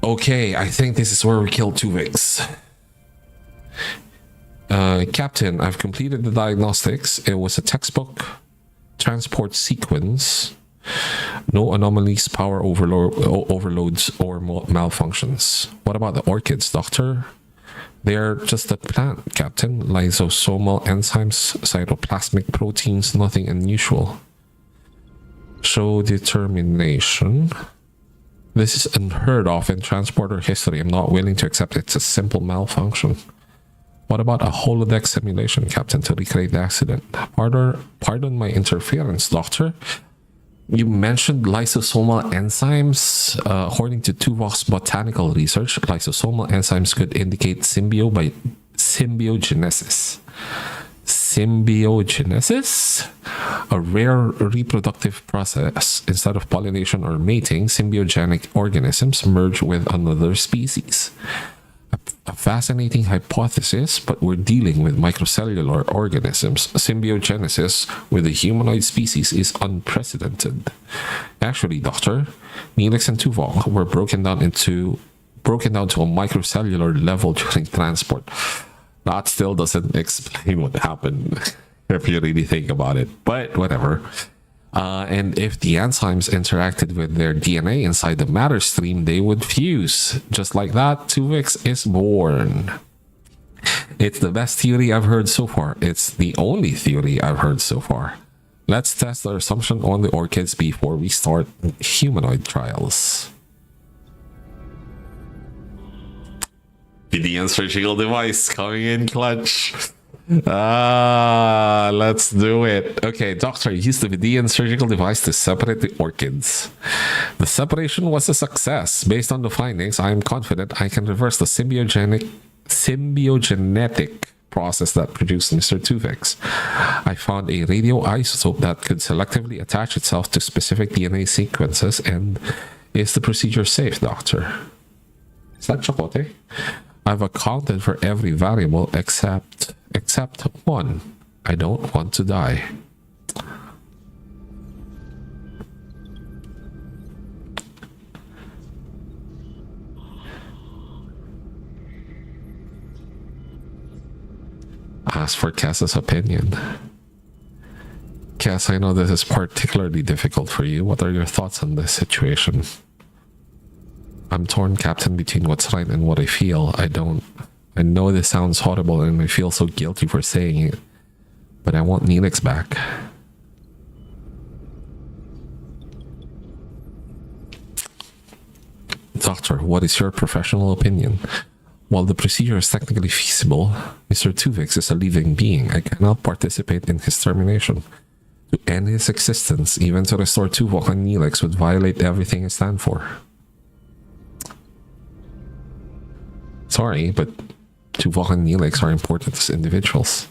Okay, I think this is where we kill Tuvix. Captain, I've completed the diagnostics. It was a textbook transport sequence. No anomalies, power overloads, or malfunctions. What about the orchids, Doctor? They're just a plant, Captain. Lysosomal enzymes, cytoplasmic proteins, nothing unusual. Show determination. This is unheard of in transporter history. I'm not willing to accept it's a simple malfunction. What about a holodeck simulation, Captain, to recreate the accident? Pardon my interference, Doctor. You mentioned lysosomal enzymes. According to Tuvok's botanical research, lysosomal enzymes could indicate symbiogenesis. Symbiogenesis? A rare reproductive process. Instead of pollination or mating, symbiogenic organisms merge with another species. A fascinating hypothesis, but we're dealing with microcellular organisms. Symbiogenesis with a humanoid species is unprecedented. Actually, Doctor, Neelix and Tuvok were broken down to a microcellular level during transport. That still doesn't explain what happened if you really think about it, but whatever. And if the enzymes interacted with their DNA inside the matter stream, they would fuse. Just like that, Tuvix is born. It's the best theory I've heard so far. It's the only theory I've heard so far. Let's test our assumption on the orchids before we start humanoid trials. Vidian surgical device coming in clutch. Let's do it. Okay, doctor, use the Vidian surgical device to separate the orchids. The separation was a success. Based on the findings, I am confident I can reverse the symbiogenetic process that produced Mr. Tuvix. I found a radioisotope that could selectively attach itself to specific DNA sequences. And is the procedure safe, doctor? Is that Chocote? I've accounted for every variable except one. I don't want to die. Ask for Cass's opinion. Cass, I know this is particularly difficult for you. What are your thoughts on this situation? I'm torn, Captain, between what's right and what I feel. I know this sounds horrible and I feel so guilty for saying it, but I want Neelix back. Doctor, what is your professional opinion? While the procedure is technically feasible, Mr. Tuvix is a living being. I cannot participate in his termination. To end his existence, even to restore Tuvok and Neelix, would violate everything I stand for. Sorry, but Tuvok and Neelix are important as individuals.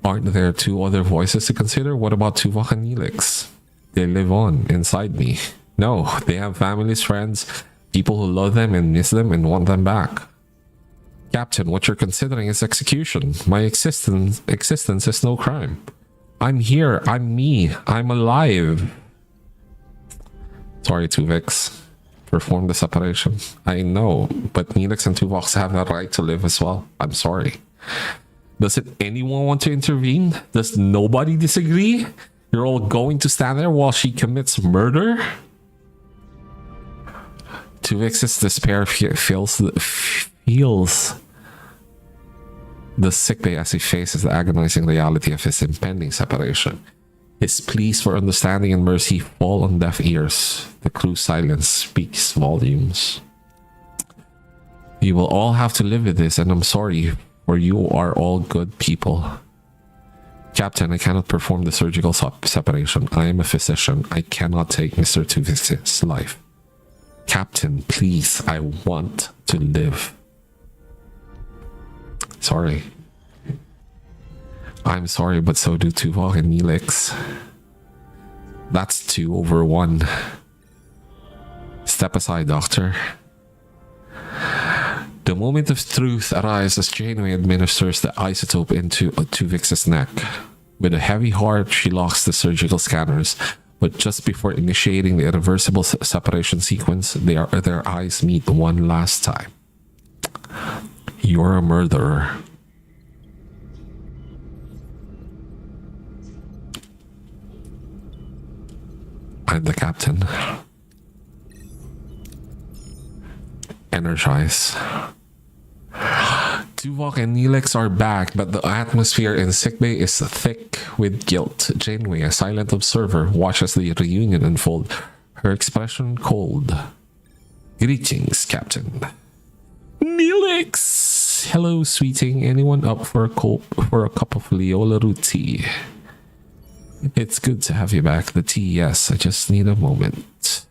Aren't there two other voices to consider? What about Tuvok and Neelix? They live on inside me. No, they have families, friends, people who love them and miss them and want them back. Captain, what you're considering is execution. My existence is no crime. I'm here. I'm me. I'm alive. Sorry, Tuvix. Perform the separation. I know, but Neelix and Tuvok have the right to live as well. I'm sorry. Doesn't anyone want to intervene? Does nobody disagree? You're all going to stand there while she commits murder? Tuvix's despair feels the sickbay as he faces the agonizing reality of his impending separation. His pleas for understanding and mercy fall on deaf ears. The crew's silence speaks volumes. You will all have to live with this, and I'm sorry, for you are all good people. Captain, I cannot perform the surgical separation. I am a physician. I cannot take Mr. Tuvix's life. Captain, please, I want to live. Sorry. I'm sorry, but so do Tuvok and Neelix. That's 2 over 1. Step aside, Doctor. The moment of truth arrives as Janeway administers the isotope into Tuvix's neck. With a heavy heart, she locks the surgical scanners, but just before initiating the irreversible separation sequence, their eyes meet one last time. You're a murderer. I'm the captain. Energize. Tuvok and Neelix are back, but the atmosphere in sickbay is thick with guilt. Janeway, a silent observer, watches the reunion unfold, her expression cold. Greetings, Captain. Neelix! Hello, sweeting. Anyone up for a cup of Leola root tea? It's good to have you back. The tea, yes. I just need a moment.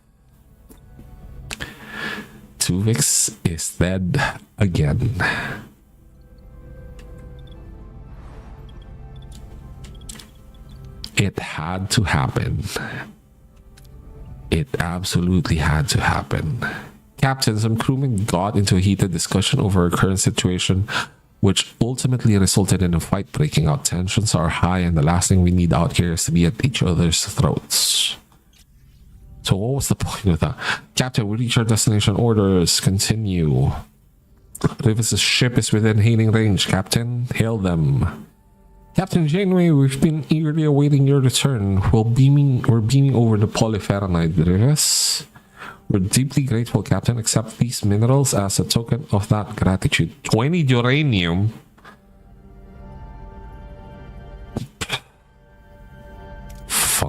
Tuvix is dead again. It had to happen. It absolutely had to happen. Captain, some crewmen got into a heated discussion over our current situation, which ultimately resulted in a fight breaking out. Tensions are high, and the last thing we need out here is to be at each other's throats. So what was the point of that? Captain, we reach our destination. Orders continue. Rivas' ship is within hailing range, Captain. Hail them. Captain Janeway, we've been eagerly awaiting your return. We're beaming over the polyferronite, Rivas. We're deeply grateful, Captain. Accept these minerals as a token of that gratitude. 20 uranium.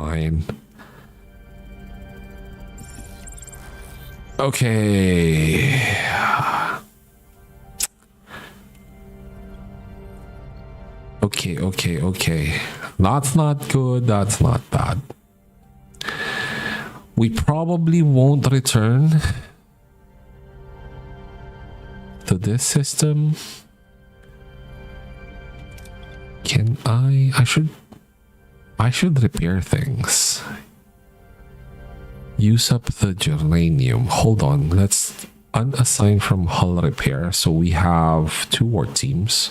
fine. Okay. Okay. That's not good. That's not bad. We probably won't return to this system. Can I should repair things. Use up the geranium. Hold on, let's unassign from hull repair. So we have 2 war teams.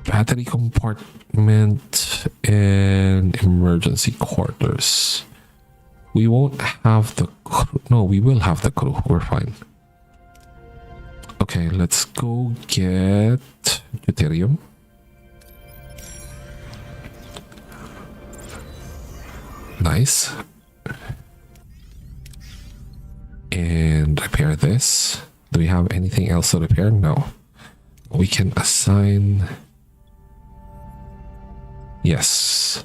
Battery compartment and emergency quarters. We won't have the crew. No, we will have the crew. We're fine. Okay, let's go get deuterium. Nice. And repair this. Do we have anything else to repair? No. We can assign. Yes.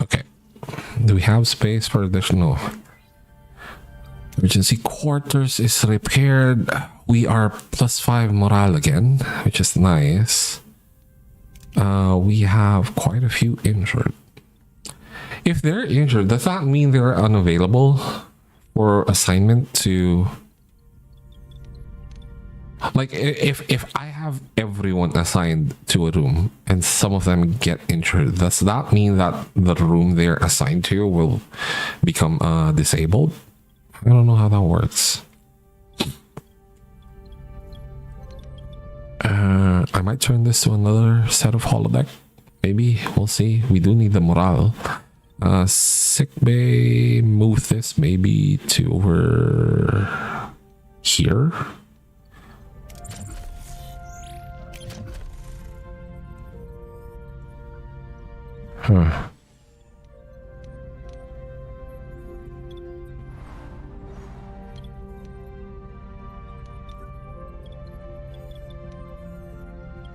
Okay. Do we have space for additional? Emergency quarters is repaired. We are +5 morale again, which is nice. We have quite a few injured. If they're injured, does that mean they're unavailable for assignment to... Like, if I have everyone assigned to a room and some of them get injured, does that mean that the room they're assigned to will become disabled? I don't know how that works. I might turn this to another set of holodeck. Maybe, we'll see. We do need the morale. Sick bay, move this maybe to over here. Huh.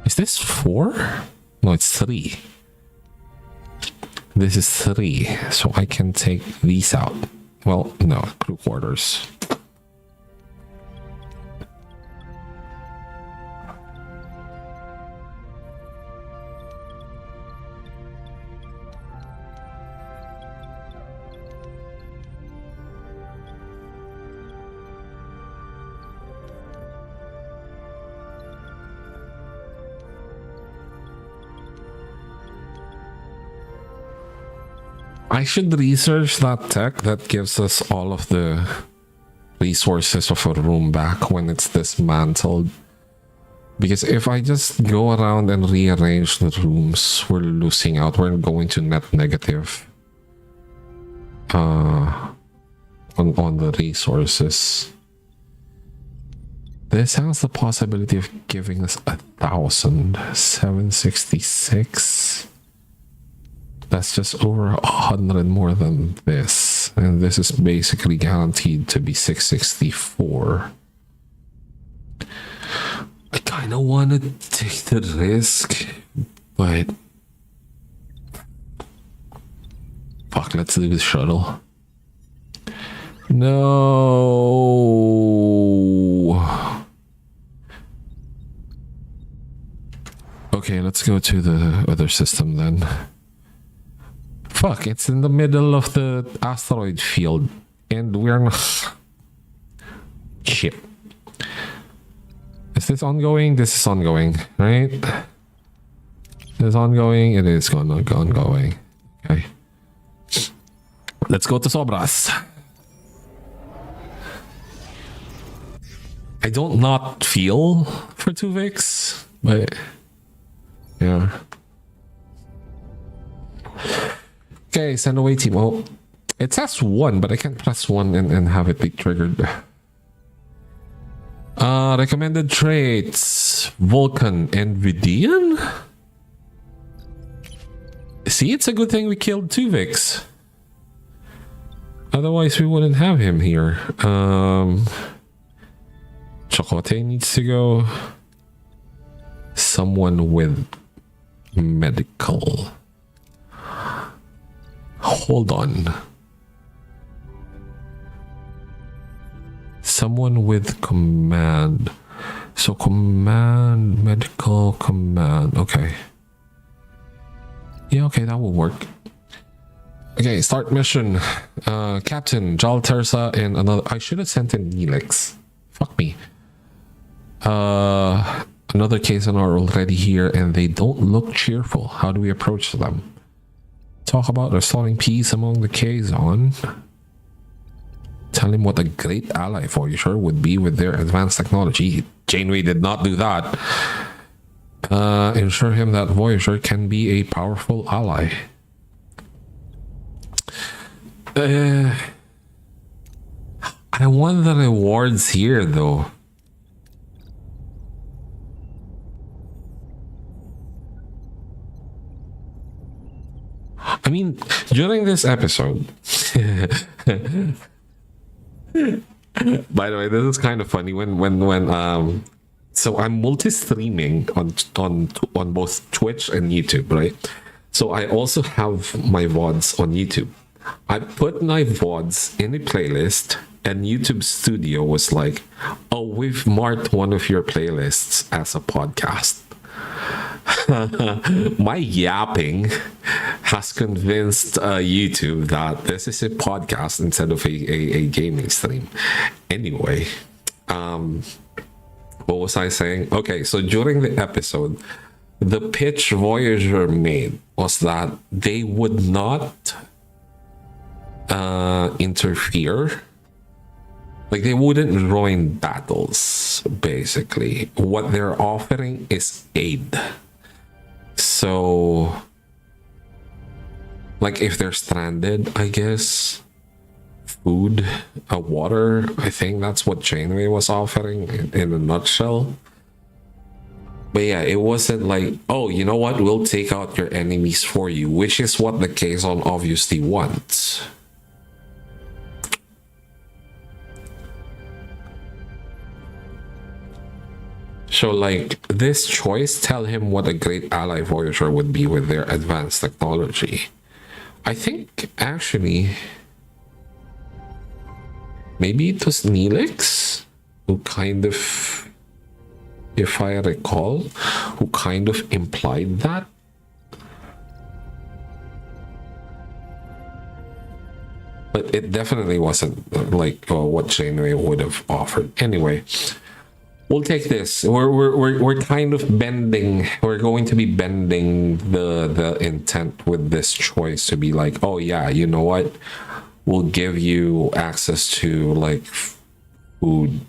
Is this 4? No, it's 3. This is 3, so I can take these out. Well, no, crew quarters. I should research that tech that gives us all of the resources of a room back when it's dismantled. Because if I just go around and rearrange the rooms, we're losing out. We're going to net negative on the resources. This has the possibility of giving us 1,766. That's just over 100 more than this. And this is basically guaranteed to be 664. I kind of want to take the risk, but... Fuck, let's do the shuttle. No. Okay, let's go to the other system then. Fuck, it's in the middle of the asteroid field and we're not... Shit. Is this ongoing? This is ongoing, right? This is ongoing. It is ongoing. Okay. Let's go to Sobras. I don't not feel for 2 Vicks, but... Yeah. Okay, send away team. Oh, it says 1, but I can't press 1 and have it be triggered. Recommended traits. Vulcan and Vidian? See, it's a good thing we killed 2 Vicks. Otherwise, we wouldn't have him here. Chocote needs to go. Someone with medical. Hold on. Someone with command. So command, medical, command. Okay. Yeah, okay, that will work. Okay, start mission. Captain, Jal Terza, and another. I should have sent in Neelix. Fuck me. Another Kazon are already here and they don't look cheerful. How do we approach them? Talk about restoring peace among the Kazon. Tell him what a great ally Voyager would be with their advanced technology. Janeway did not do that. Ensure him that Voyager can be a powerful ally. I want the rewards here though. I mean, during this episode, by the way, this is kind of funny when so I'm multi-streaming on both Twitch and YouTube, right? So I also have my VODs on YouTube. I put my VODs in a playlist and YouTube Studio was like, oh, we've marked one of your playlists as a podcast. My yapping has convinced YouTube that this is a podcast instead of a gaming stream. Anyway, what was I saying? Okay, so during the episode, the pitch Voyager made was that they would not interfere. Like, they wouldn't join battles, basically. What they're offering is aid. So, like, if they're stranded, I guess, food, water, I think that's what Janeway was offering in a nutshell. But yeah, it wasn't like, oh, you know what, we'll take out your enemies for you, which is what the Kazon obviously wants. So, like, this choice, tell him what a great ally Voyager would be with their advanced technology. I think, actually, maybe it was Neelix who kind of, if I recall, who kind of implied that. But it definitely wasn't, like, what Janeway would have offered. Anyway. We'll take this. We're kind of bending. We're going to be bending the intent with this choice to be like, oh yeah, you know what? We'll give you access to like food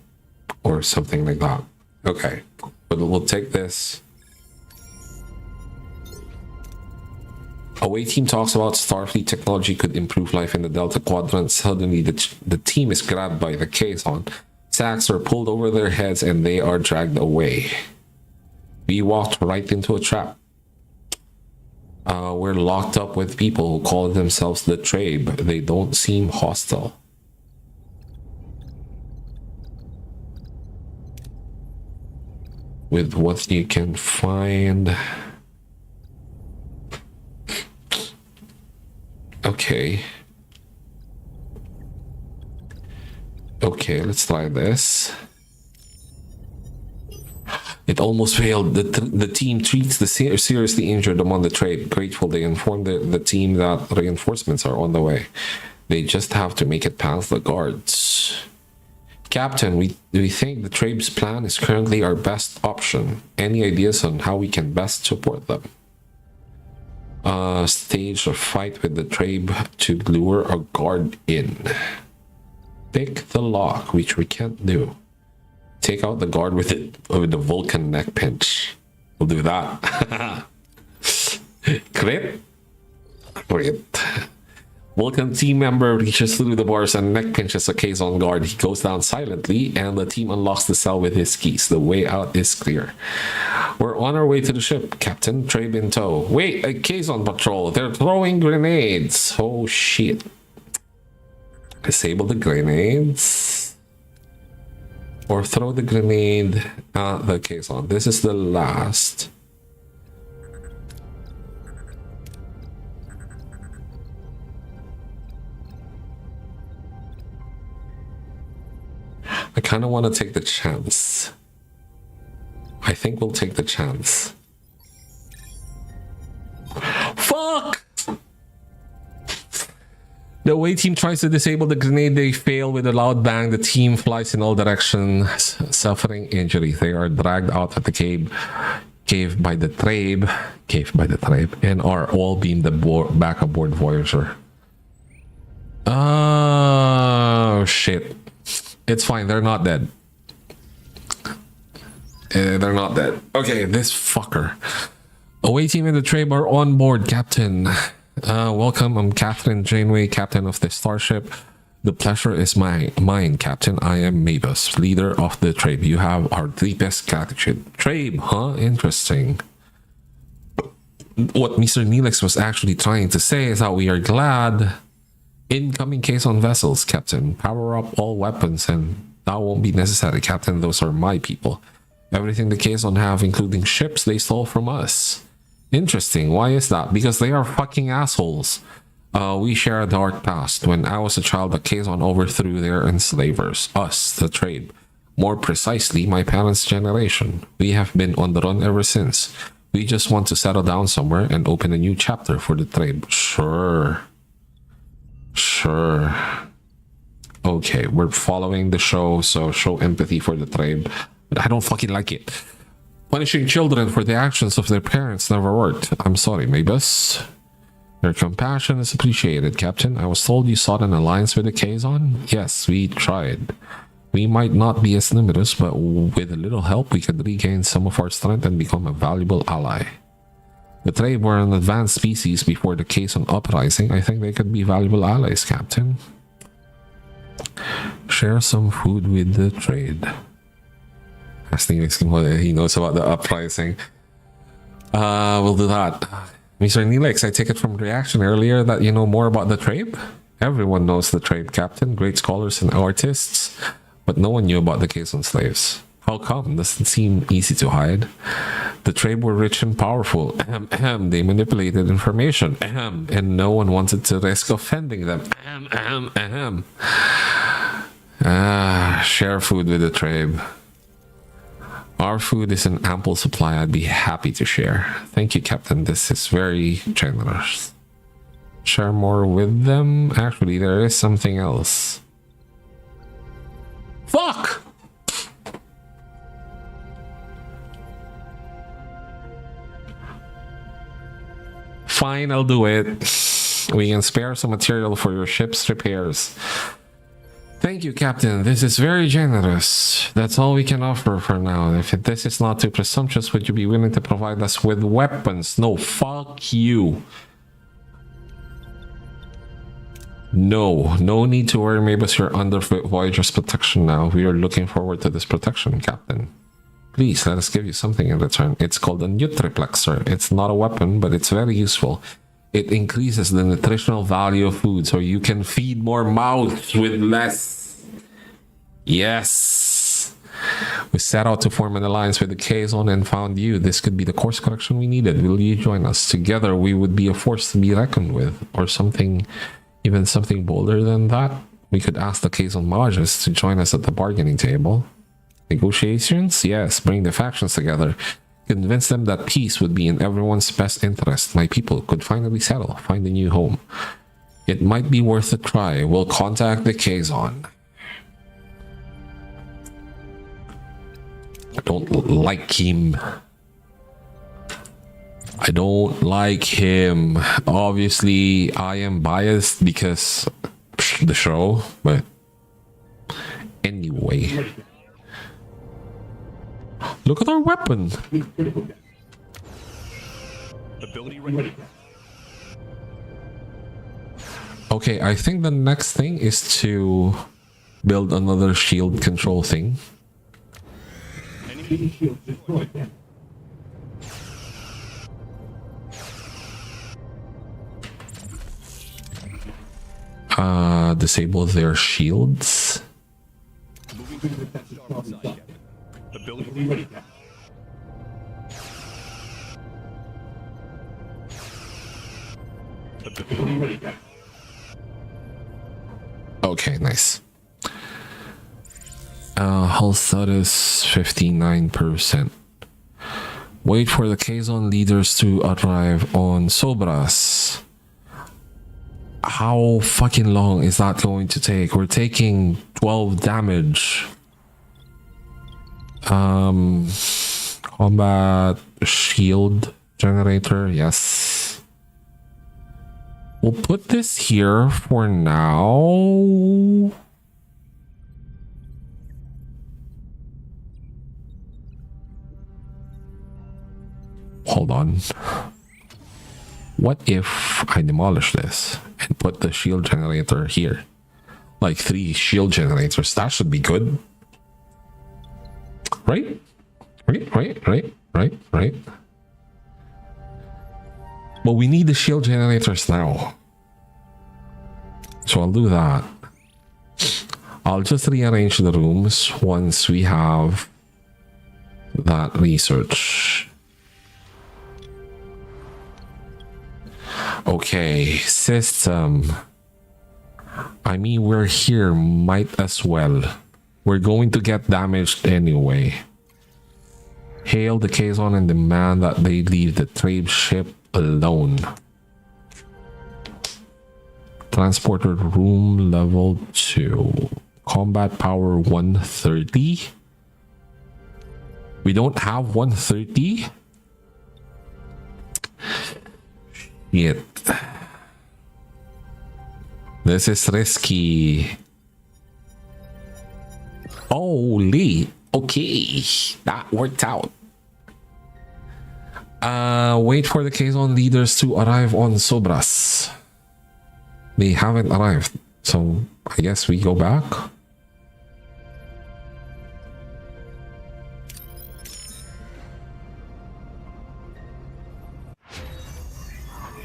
or something like that. Okay, but we'll take this. Away team talks about Starfleet technology could improve life in the Delta Quadrant. Suddenly, the team is grabbed by the Kazon. Sacks are pulled over their heads and they are dragged away. We walked right into a trap. We're locked up with people who call themselves the Trabe. They don't seem hostile. With what you can find. Okay. Okay, let's try this. It almost failed. The team treats the seriously injured among the Trabe. Grateful, they inform the team that reinforcements are on the way. They just have to make it past the guards. Captain, we think the Trabe's plan is currently our best option. Any ideas on how we can best support them? Stage a fight with the Trabe to lure a guard in. Pick the lock, which we can't do. Take out the guard with the Vulcan neck pinch. We'll do that. Crit. Vulcan team member reaches through the bars and neck pinches a Kazon guard. He goes down silently, and the team unlocks the cell with his keys. The way out is clear. We're on our way to the ship. Captain, Trabe in tow. Wait, a Kazon patrol. They're throwing grenades. Oh shit. Disable the grenades. Or throw the grenade at the caisson. This is the last. I kind of want to take the chance. I think we'll take the chance. Fuck! The away team tries to disable the grenade. They fail with a loud bang. The team flies in all directions, suffering injury. They are dragged out of the cave by the Trabe, and are all beamed back aboard Voyager. Oh shit! It's fine. They're not dead. They're not dead. Okay, this fucker. Away team and the Trabe are on board, Captain. Welcome. I'm Catherine Janeway, captain of the starship. The pleasure is mine, Captain. I am Mavis, leader of the Trabe. You have our deepest gratitude. Trabe, huh? Interesting. What Mr. Neelix was actually trying to say is that we are glad. Incoming caisson vessels, Captain. Power up all weapons, and that won't be necessary, Captain. Those are my people. Everything the caisson have, including ships, they stole from us. Interesting. Why is that? Because they are fucking assholes. We share a dark past. When I was a child, the caisson overthrew their enslavers. Us, the Trabe. More precisely, my parents' generation. We have been on the run ever since. We just want to settle down somewhere and open a new chapter for the Trabe. Sure. Okay, we're following the show, so show empathy for the Trabe. But I don't fucking like it. Punishing children for the actions of their parents never worked. I'm sorry, Mavis. Your compassion is appreciated, Captain. I was told you sought an alliance with the caisson. Yes, we tried. We might not be as numerous, but with a little help, we could regain some of our strength and become a valuable ally. The Trabe were an advanced species before the caisson uprising. I think they could be valuable allies, Captain. Share some food with the Trabe. Asking whether he knows about the uprising. We'll do that. Mr. Neelix, I take it from reaction earlier that you know more about the Trabe? Everyone knows the Trabe, Captain. Great scholars and artists. But no one knew about the caisson slaves. How come? Doesn't seem easy to hide. The Trabe were rich and powerful. They manipulated information. And no one wanted to risk offending them. Share food with the Trabe. Our food is in ample supply. I'd be happy to share. Thank you, Captain. This is very generous. Share more with them? Actually, there is something else. Fuck! Fine, I'll do it. We can spare some material for your ship's repairs. Thank you, Captain. This is very generous. That's all we can offer for now. If this is not too presumptuous, would you be willing to provide us with weapons? No, fuck you. No need to worry, Mavis. You're under Voyager's protection now. We are looking forward to this protection, Captain. Please, let us give you something in return. It's called a Nutriplexer. It's not a weapon, but it's very useful. It increases the nutritional value of food, so you can feed more mouths with less. Yes. We set out to form an alliance with the caisson and found you. This could be the course correction we needed. Will you join us? Together, we would be a force to be reckoned with. Or something, even something bolder than that. We could ask the caisson Mages to join us at the bargaining table. Negotiations? Yes, bring the factions together. Convince them that peace would be in everyone's best interest. My people could finally settle, find a new home. It might be worth a try. We'll contact the caisson. I don't like him. I don't like him. Obviously, I am biased because the show, but anyway. Look at our weapon. Ability ready. Okay, I think the next thing is to build another shield control thing. Enemy shield destroyed. disable their shields. Moving to the starboard side, Captain. The building ready, Captain. The building ready, Captain. Okay, nice. Hull status 59%. Wait for the Kazon leaders to arrive on Sobras. How fucking long is that going to take? We're taking 12 damage. Combat shield generator, yes. We'll put this here for now. Hold on. What if I demolish this and put the shield generator here? Like 3 shield generators. That should be good. Right? Right. But we need the shield generators now. So I'll do that. I'll just rearrange the rooms once we have that research. Okay, system. I mean, we're here, might as well. We're going to get damaged anyway. Hail the Kazon and demand that they leave the trade ship alone. Transporter room level 2. Combat power 130. We don't have 130? Shit. This is risky. Holy. Okay. That worked out. Wait for the Kazon leaders to arrive on Sobras. They haven't arrived. So I guess we go back.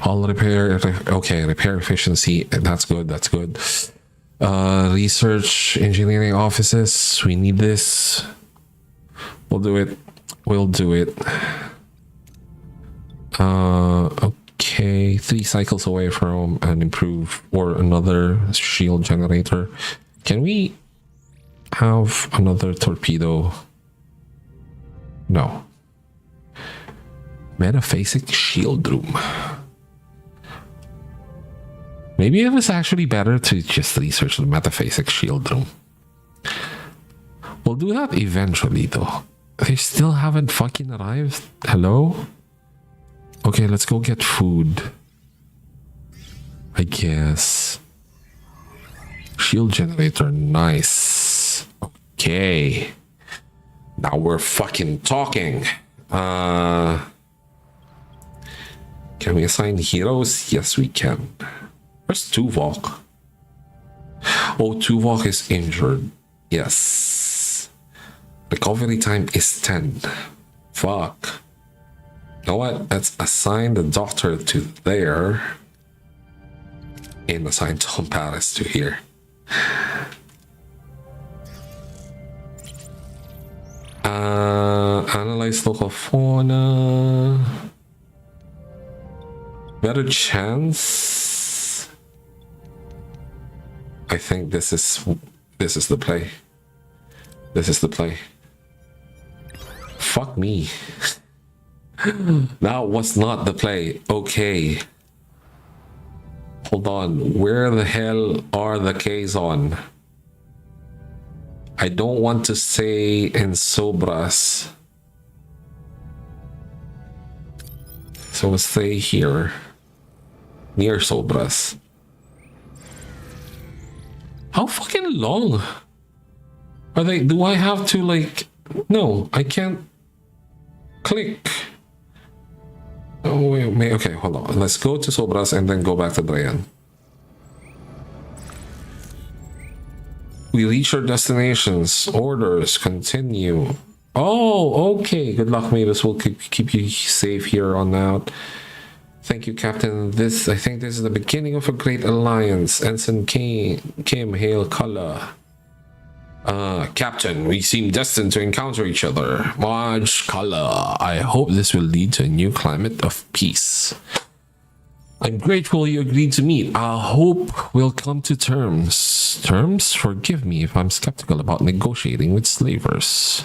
All repair, okay, repair efficiency, that's good, that's good. Research, engineering offices, we need this. We'll do it. Okay, 3 cycles away from an improve or another shield generator. Can we have another torpedo? No. Metaphasic shield room. Maybe it was actually better to just research the metaphasic shield room. We'll do that eventually though. They still haven't fucking arrived? Hello? Okay, let's go get food. I guess. Shield generator, nice. Okay. Now we're fucking talking. Can we assign heroes? Yes, we can. Where's Tuvok? Oh, Tuvok is injured. Yes. Recovery time is 10. Fuck. You know what? Let's assign the doctor to there. And assign Tom Paris to here. Analyze local fauna. Better chance. I think this is the play. This is the play. Fuck me. That was not the play. Okay. Hold on. Where the hell are the Kazon? I don't want to stay in Sobras. So we'll stay here. Near Sobras. How fucking long are they? Do I have to like... No, I can't click. Oh, wait, okay, hold on. Let's go to Sobras and then go back to Drayan. We reach our destinations. Orders, continue. Oh, okay. Good luck, Mavis. We'll keep you safe here on out. Thank you, Captain. I think this is the beginning of a great alliance. Ensign Kim, hail Kala. Captain, we seem destined to encounter each other. Maj Kala, I hope this will lead to a new climate of peace. I'm grateful you agreed to meet. I hope we'll come to terms. Terms? Forgive me if I'm skeptical about negotiating with slavers.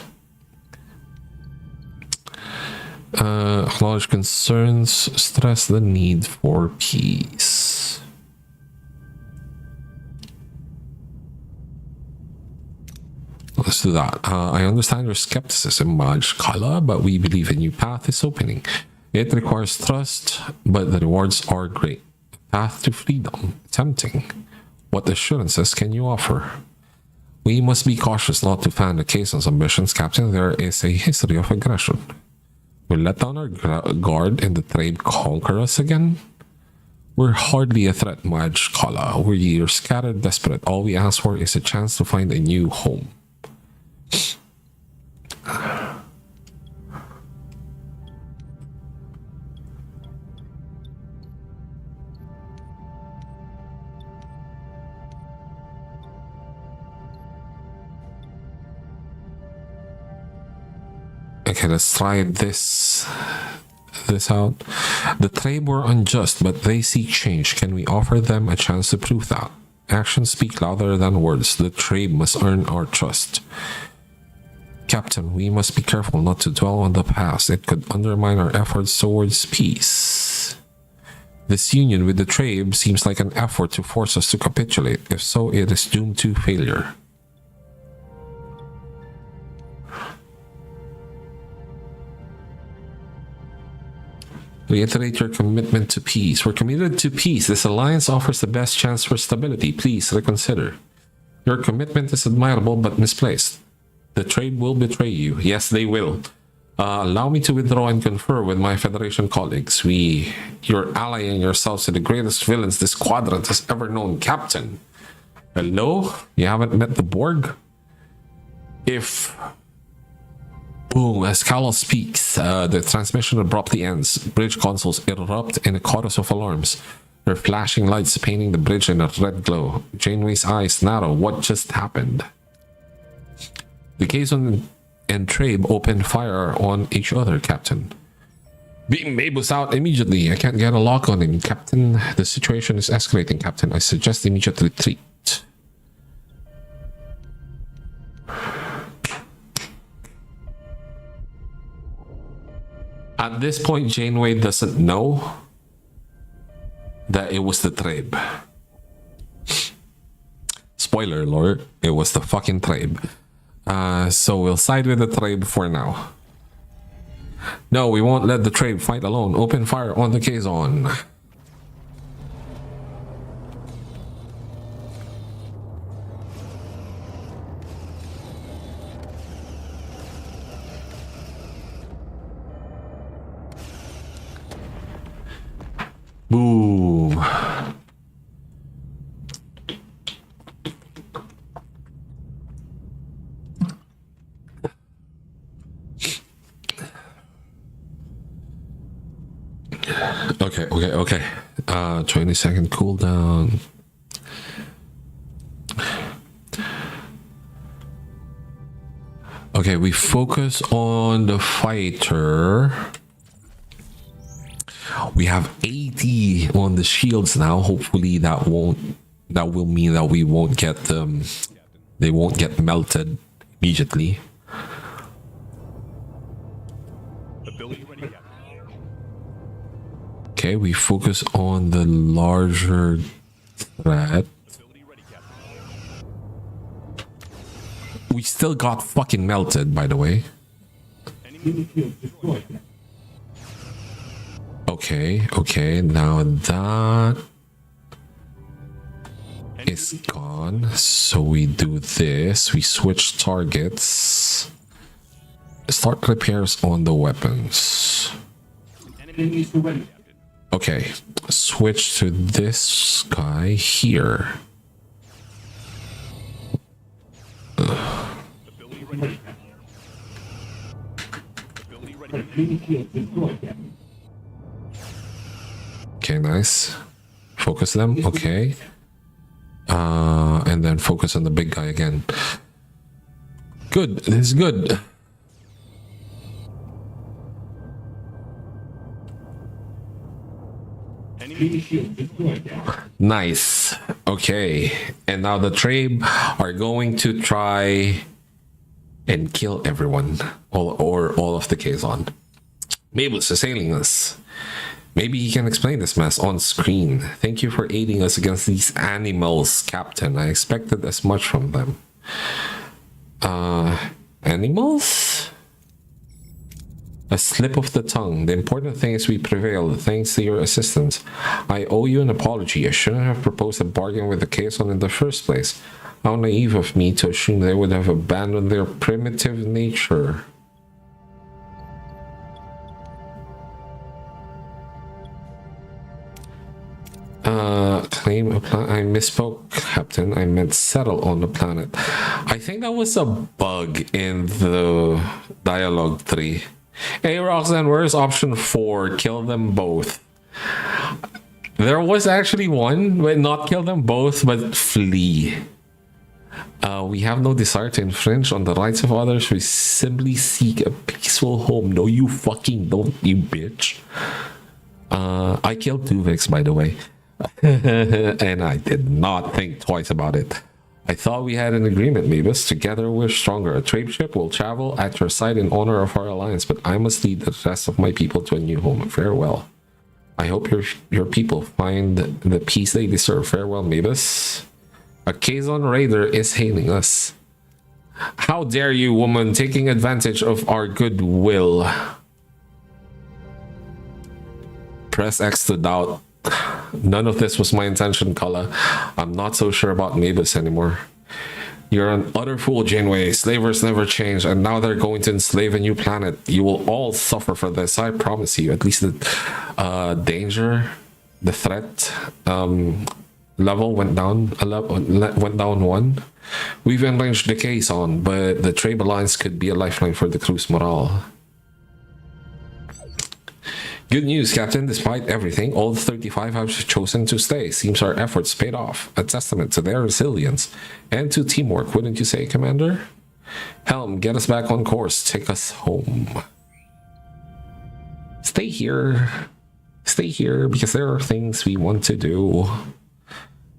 Acknowledge concerns, stress the need for peace. Let's do that. I understand your skepticism, Maj Kala, but we believe a new path is opening. It requires trust, but the rewards are great. Path to freedom, tempting. What assurances can you offer? We must be cautious not to fan the Kazon's ambitions, Captain. There is a history of aggression. We'll let down our guard and the trade conquer us again? We're hardly a threat, Maj Kala. We're scattered, desperate. All we ask for is a chance to find a new home. Okay, let's try this out. The trade were unjust, but they seek change. Can we offer them a chance to prove that? Actions speak louder than words. The trade must earn our trust. Captain, we must be careful not to dwell on the past. It could undermine our efforts towards peace. This union with the trade seems like an effort to force us to capitulate. If so, it is doomed to failure. Reiterate your commitment to peace. We're committed to peace. This alliance offers the best chance for stability. Please reconsider. Your commitment is admirable but misplaced. The trade will betray you. Yes, they will. Allow me to withdraw and confer with my Federation colleagues. You're allying yourselves to the greatest villains this quadrant has ever known, Captain. Hello? You haven't met the Borg? Boom, as Callus speaks, the transmission abruptly ends. Bridge consoles erupt in a chorus of alarms. Their flashing lights painting the bridge in a red glow. Janeway's eyes narrow. What just happened? The Kazon and Trabe open fire on each other, Captain. Beam Mabus out immediately. I can't get a lock on him, Captain. The situation is escalating, Captain. I suggest immediate retreat. At this point, Janeway doesn't know that it was the Trabe. Spoiler alert, it was the fucking Trabe. So we'll side with the Trabe for now. No, we won't let the Trabe fight alone. Open fire on the Kazon. Boom. Okay. 20-second cooldown. Okay, we focus on the fighter. We have 80 on the shields now. Hopefully that will mean that we won't get they won't get melted immediately. Okay, we focus on the larger threat. We still got fucking melted, by the way. Okay, now that is gone. So we do this. We switch targets. Start repairs on the weapons. Okay, switch to this guy here. Okay, nice. Focus them. Okay. And then focus on the big guy again. Good. This is good. Nice. Okay. And now the Trabe are going to try and kill everyone. All of the Kazon. Mabel's assailing us. Maybe he can explain this mess on screen. Thank you for aiding us against these animals, Captain. I expected as much from them. Animals? A slip of the tongue. The important thing is we prevailed, thanks to your assistance. I owe you an apology. I shouldn't have proposed a bargain with the Kazon in the first place. How naive of me to assume they would have abandoned their primitive nature. Claim a planet. I misspoke, Captain. I meant settle on the planet. I think that was a bug in the dialogue 3. Hey, Roxanne, where's option 4? Kill them both. There was actually one, but not kill them both, but flee. We have no desire to infringe on the rights of others. We simply seek a peaceful home. No, you fucking don't, you bitch. I killed Tuvix, by the way. And I did not think twice about it. I thought we had an agreement, Mavis. Together we're stronger. A trade ship will travel at your side in honor of our alliance, but I must lead the rest of my people to a new home. Farewell. I hope your people find the peace they deserve. Farewell, Mavis. A Kazon raider is hailing us. How dare you, woman, taking advantage of our goodwill. Press X to doubt. None of this was my intention, Kala. I'm not so sure about Mavis anymore. You're an utter fool, Janeway. Slavers never change, and now they're going to enslave a new planet. You will all suffer for this, I promise you. At least the danger, the threat level went down. Went down 1. We've enraged the Kazon, but the Trabe Alliance could be a lifeline for the crew's morale. Good news, Captain. Despite everything, all the 35 have chosen to stay. Seems our efforts paid off. A testament to their resilience and to teamwork, wouldn't you say, Commander? Helm, get us back on course. Take us home. Stay here. Stay here because there are things we want to do.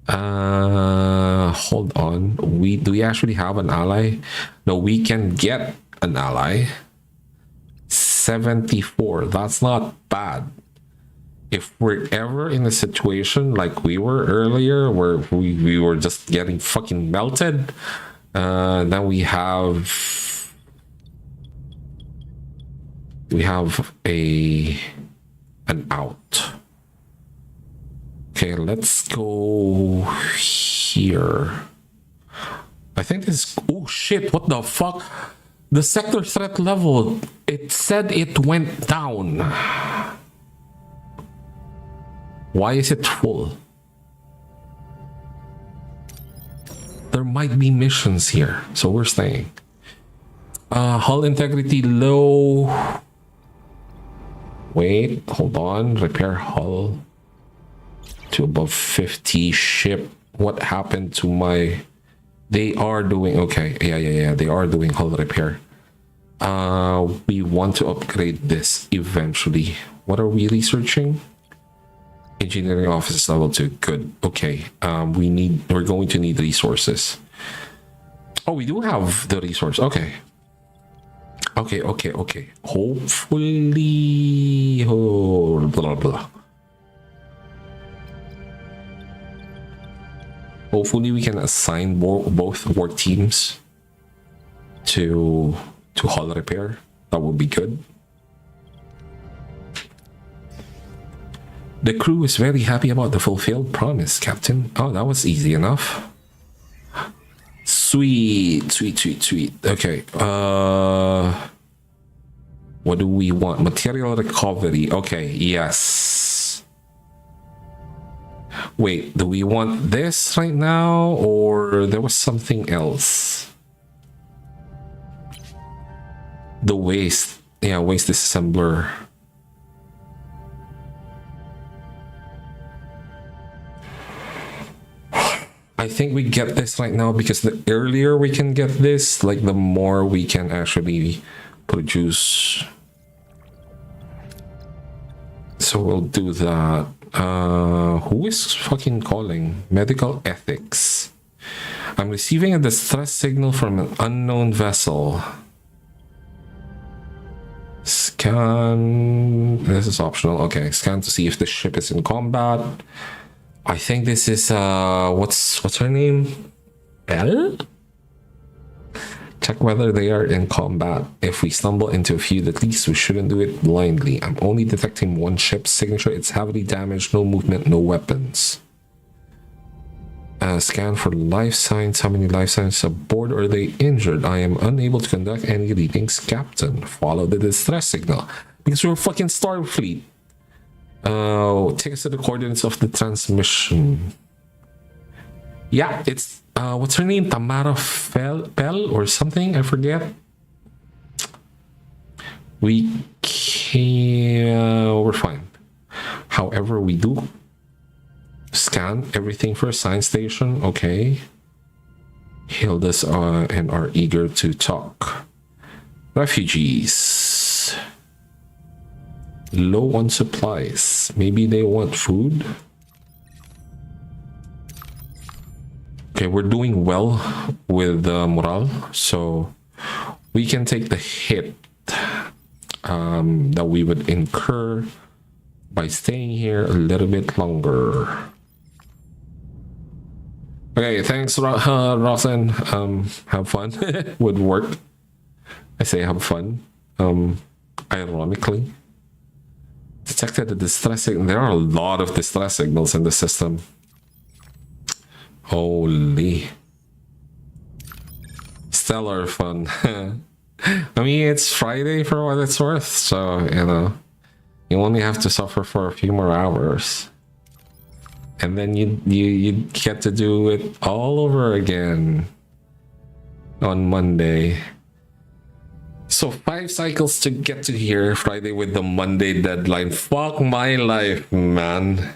Hold on. Do we actually have an ally? No, we can get an ally. 74. That's not bad. If we're ever in a situation like we were earlier where we were just getting fucking melted, then we have an out. Okay, let's go here. I think this. Oh shit, what the fuck? The sector threat level, it said it went down. Why is it full? There might be missions here, so we're staying. Hull integrity low. Wait, hold on. Repair hull to above 50. Ship. What happened to my... They are doing... Okay, yeah. They are doing hull repair. We want to upgrade this eventually. What are we researching? Engineering office level 2. Good. Okay. We're going to need resources. Oh, we do have the resource. Okay. Okay. Hopefully... Oh, blah, blah. Hopefully we can assign both war teams to hull repair. That would be good. The crew is very happy about the fulfilled promise, Captain. Oh, that was easy enough. Sweet. Okay. What do we want? Material recovery. Okay, yes. Wait, do we want this right now, or there was something else? The waste. Yeah, waste disassembler. I think we get this right now because the earlier we can get this, like the more we can actually produce. So we'll do that. Who is fucking calling? Medical ethics. I'm receiving a distress signal from an unknown vessel. Scan. This is optional. Okay, scan to see if the ship is in combat. I think this is what's her name? Belle? Check whether they are in combat. If we stumble into a feud, at least we shouldn't do it blindly. I'm only detecting one ship's signature. It's heavily damaged, no movement, no weapons. Scan for life signs. How many life signs aboard? Are they injured? I am unable to conduct any readings, Captain. Follow the distress signal. Because we're fucking Starfleet. Take us to the coordinates of the transmission. Yeah, it's what's her name? Tamara Pell or something? I forget. We're fine. However, we do scan everything for a science station. Okay. Hailed us and are eager to talk. Refugees. Low on supplies. Maybe they want food. Okay, we're doing well with morale, so we can take the hit that we would incur by staying here a little bit longer. Okay, thanks, Roxanne. Have fun with work. I say have fun. Ironically. Detected the distress signal. There are a lot of distress signals in the system. Holy. Stellar fun. I mean, it's Friday for what it's worth, so, you know, you only have to suffer for a few more hours. And then you get to do it all over again on Monday. So 5 cycles to get to here Friday with the Monday deadline. Fuck my life, man.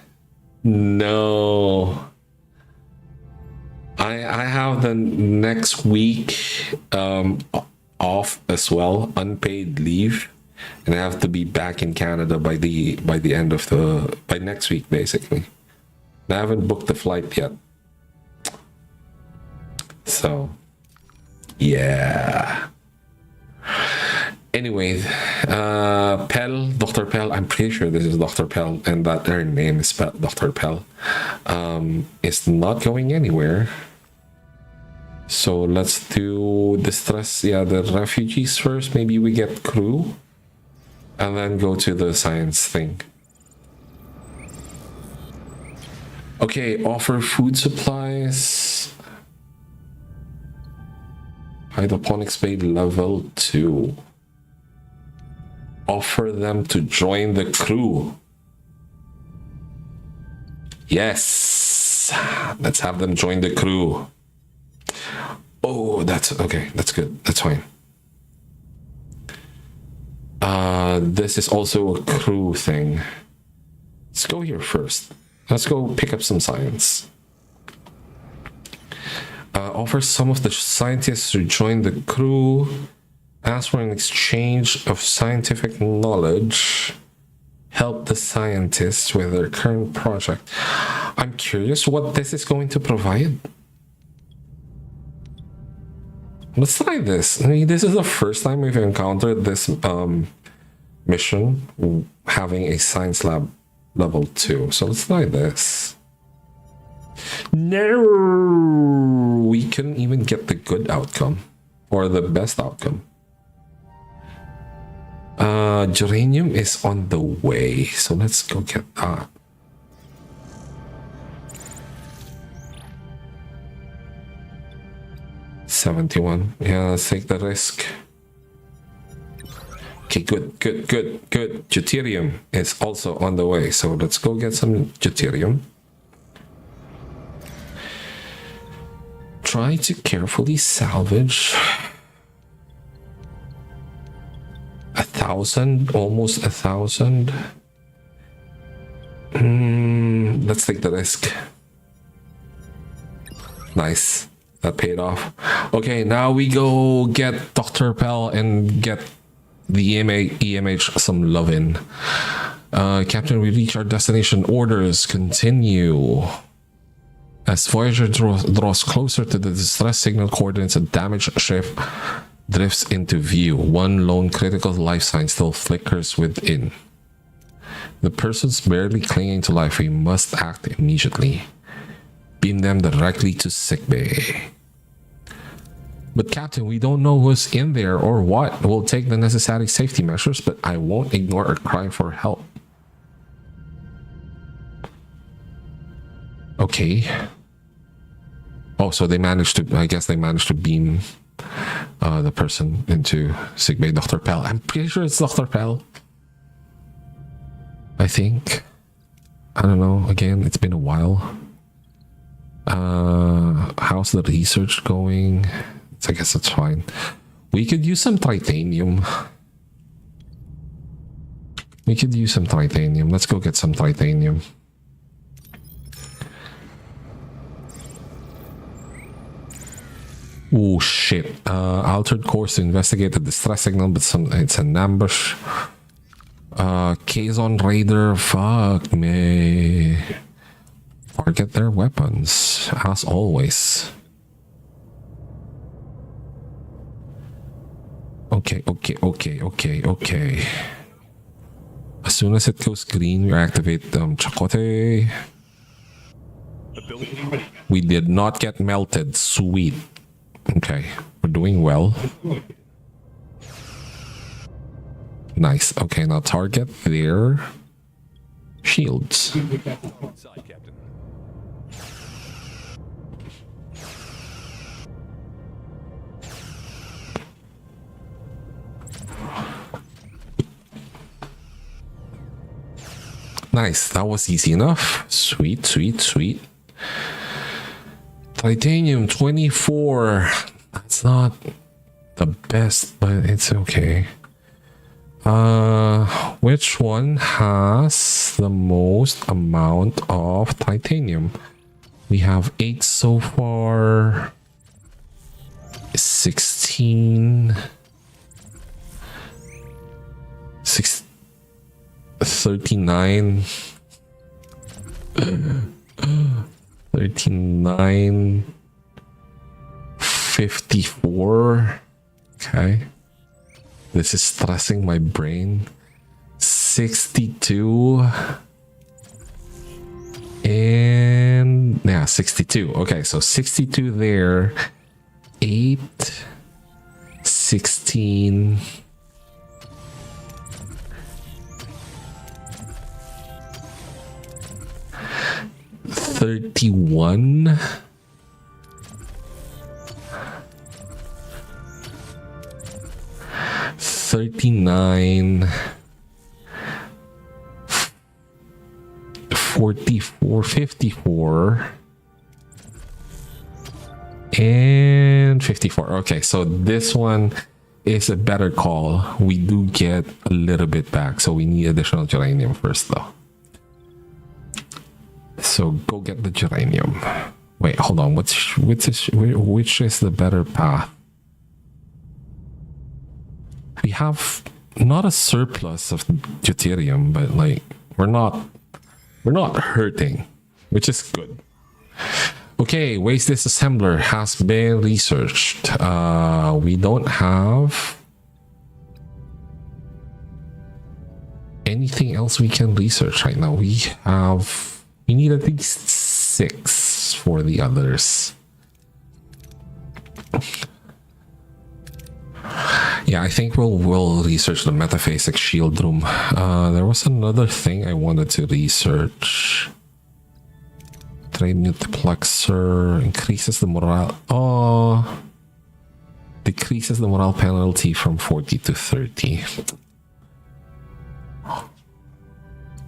No. I have the next week off as well, unpaid leave, and I have to be back in Canada by the end of by next week basically. I haven't booked the flight yet. So yeah. Anyway, Pell, Dr. Pell, I'm pretty sure this is Dr. Pell and that her name is Dr. Pell, is not going anywhere. So let's do distress, the refugees first. Maybe we get crew and then go to the science thing. Okay, offer food supplies. Hydroponics bay level 2. Offer them to join the crew. Yes, let's have them join the crew. Oh, that's okay. That's good. That's fine. This is also a crew thing. Let's go here first. Let's go pick up some science. Offer some of the scientists to join the crew. Ask for an exchange of scientific knowledge. Help the scientists with their current project. I'm curious what this is going to provide. Let's try this. I mean, this is the first time we've encountered this mission having a science lab level 2. So let's try this. No, we couldn't even get the good outcome or the best outcome. Geranium is on the way, so let's go get that. $71. Yeah, let's take the risk. Okay, good. Deuterium is also on the way, so let's go get some deuterium. Try to carefully salvage 1,000, almost 1,000. Let's take the risk. Nice. That paid off. Okay, now we go get Dr. Pell and get the EMH some lovin'. Captain, we reach our destination. Orders continue. As Voyager draws closer to the distress signal coordinates, a damaged ship drifts into view. One lone critical life sign still flickers within. The person's barely clinging to life. We must act immediately. Beam them directly to sickbay. But Captain, we don't know who's in there or what. We'll take the necessary safety measures, but I won't ignore a cry for help. Okay. Oh, so they managed to, I guess they managed to beam the person into sickbay. Dr. Pell. I'm pretty sure it's Dr. Pell. I think. I don't know. Again, it's been a while. How's the research going? I guess that's fine. We could use some titanium. Let's go get some titanium. Oh shit. Altered course to investigate the distress signal, but it's an ambush. Canon Raider, fuck me. Target their weapons, as always. Okay. As soon as it goes green, we activate Chakotay. We did not get melted. Sweet. Okay, we're doing well. Nice. Okay, now target their shields. Inside, Captain. Nice, that was easy enough. Sweet. Titanium 24. That's not the best, but it's okay. Which one has the most amount of titanium? We have 8 so far. 16. 39. 39. 54. Okay. This is stressing my brain. 62. And yeah, 62. Okay, so 62 there. 8. 16. 31. 39. 44. 54. And 54. Okay, so this one is a better call. We do get a little bit back, so we need additional geranium first though. So go get the geranium. Wait, hold on. Which is the better path? We have not a surplus of deuterium, but like we're not hurting, which is good. Okay, waste disassembler has been researched. We don't have anything else we can research right now. We need at least 6 for the others. Yeah, I think we'll research the metaphasic shield room. There was another thing I wanted to research. Trade multiplexer increases the morale. Oh, decreases the morale penalty from 40 to 30.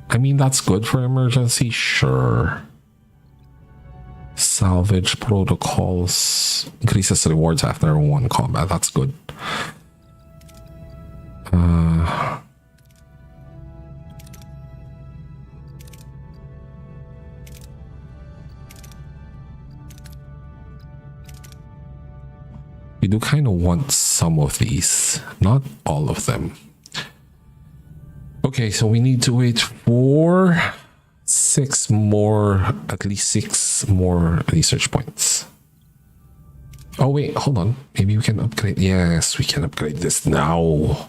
I mean, that's good for emergency, sure. Salvage protocols increases rewards after 1 combat. That's good. we do kind of want some of these, not all of them. Okay, so we need to wait for at least six more research points. Oh wait, hold on. Maybe we can upgrade. Yes, we can upgrade this now.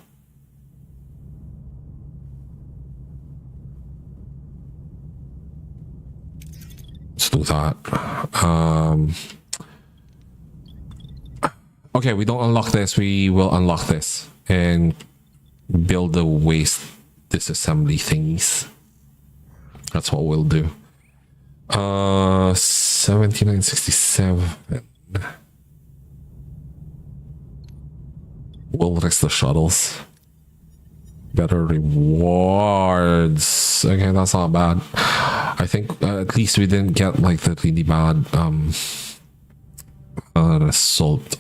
Let's do that. Okay, we don't unlock this. We will unlock this and build the waste disassembly thingies. That's what we'll do. 7967. We'll risk the shuttles. Better rewards. Okay, that's not bad. I think at least we didn't get like the really bad result.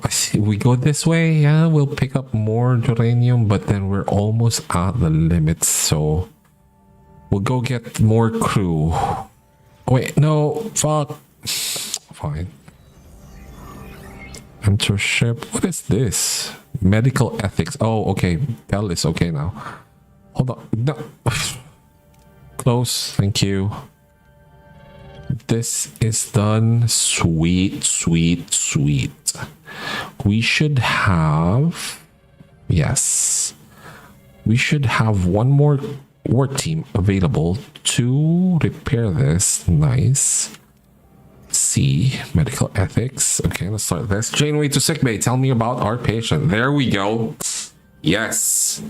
I see we go this way. Yeah, we'll pick up more uranium, but then we're almost at the limits, so we'll go get more crew. Oh, wait, no, fuck. Fine. Enter ship. What is this? Medical ethics. Oh, okay. Bell is okay now. Hold on. No. Close. Thank you. This is done. Sweet, sweet, sweet. We should have... Yes. We should have one more work team available to repair this. Nice. C. Medical ethics. Okay, let's start this. Janeway to sickbay. Tell me about our patient. There we go. Yes.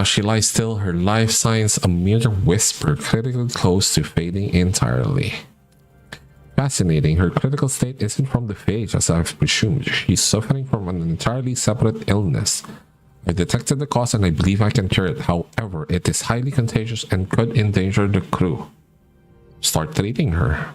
She lies still. Her life signs a mere whisper, critically close to fading entirely. Fascinating. Her critical state isn't from the phage, as I've presumed. She's suffering from an entirely separate illness. I detected the cause and I believe I can cure it. However, it is highly contagious and could endanger the crew. Start treating her.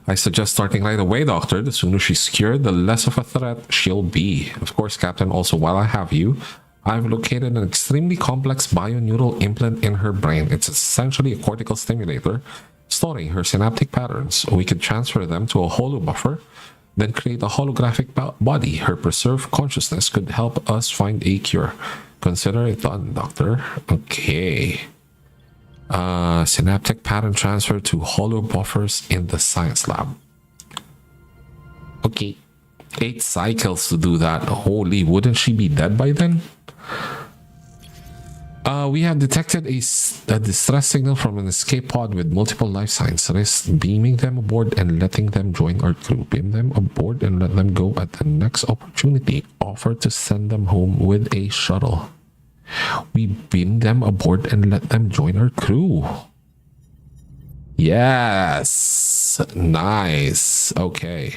I suggest starting right away, Doctor. The sooner she's cured, the less of a threat she'll be. Of course, Captain, also while I have you, I've located an extremely complex bioneural implant in her brain. It's essentially a cortical stimulator, storing her synaptic patterns. We could transfer them to a holo buffer, then create a holographic body. Her preserved consciousness could help us find a cure. Consider it done, Doctor. Okay. Synaptic pattern transfer to holo buffers in the science lab. Okay. 8 cycles to do that. Holy, wouldn't she be dead by then? We have detected a distress signal from an escape pod with multiple life signs. Risk beaming them aboard and letting them join our crew. Beam them aboard and let them go at the next opportunity. Offer to send them home with a shuttle. We beam them aboard and let them join our crew. Yes. Nice. Okay.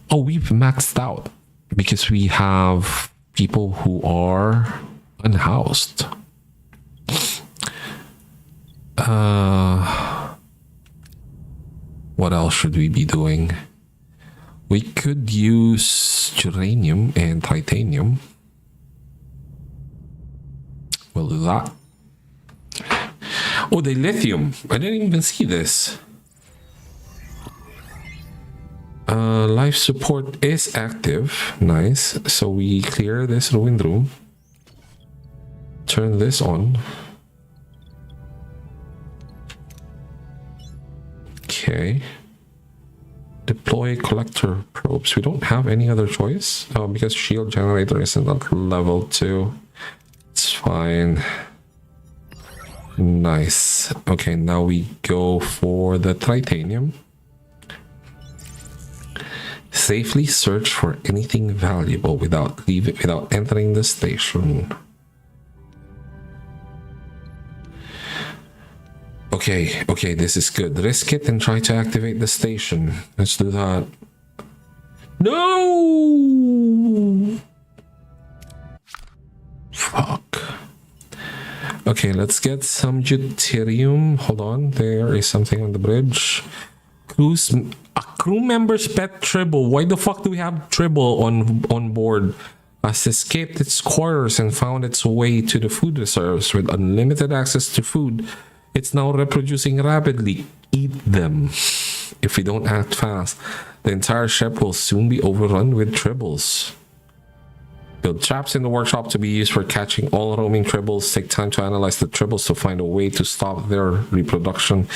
Oh, we've maxed out because we have people who are unhoused. What else should we be doing? We could use uranium and titanium. We'll do that. Oh, the lithium. I didn't even see this. Life support is active. Nice. So we clear this ruined room. Turn this on. Okay. Deploy collector probes. We don't have any other choice because shield generator isn't at level 2. It's fine. Nice. Okay, now we go for the titanium. Safely search for anything valuable without entering the station. Okay, this is good. Risk it and try to activate the station. Let's do that. No! Fuck. Okay, let's get some deuterium. Hold on, there is something on the bridge. A crew member's pet Tribble. Why the fuck do we have Tribble on board? Has escaped its quarters and found its way to the food reserves. With unlimited access to food, it's now reproducing rapidly. Eat them. If we don't act fast, the entire ship will soon be overrun with tribbles. Build traps in the workshop to be used for catching all roaming tribbles. Take time to analyze the tribbles to find a way to stop their reproduction.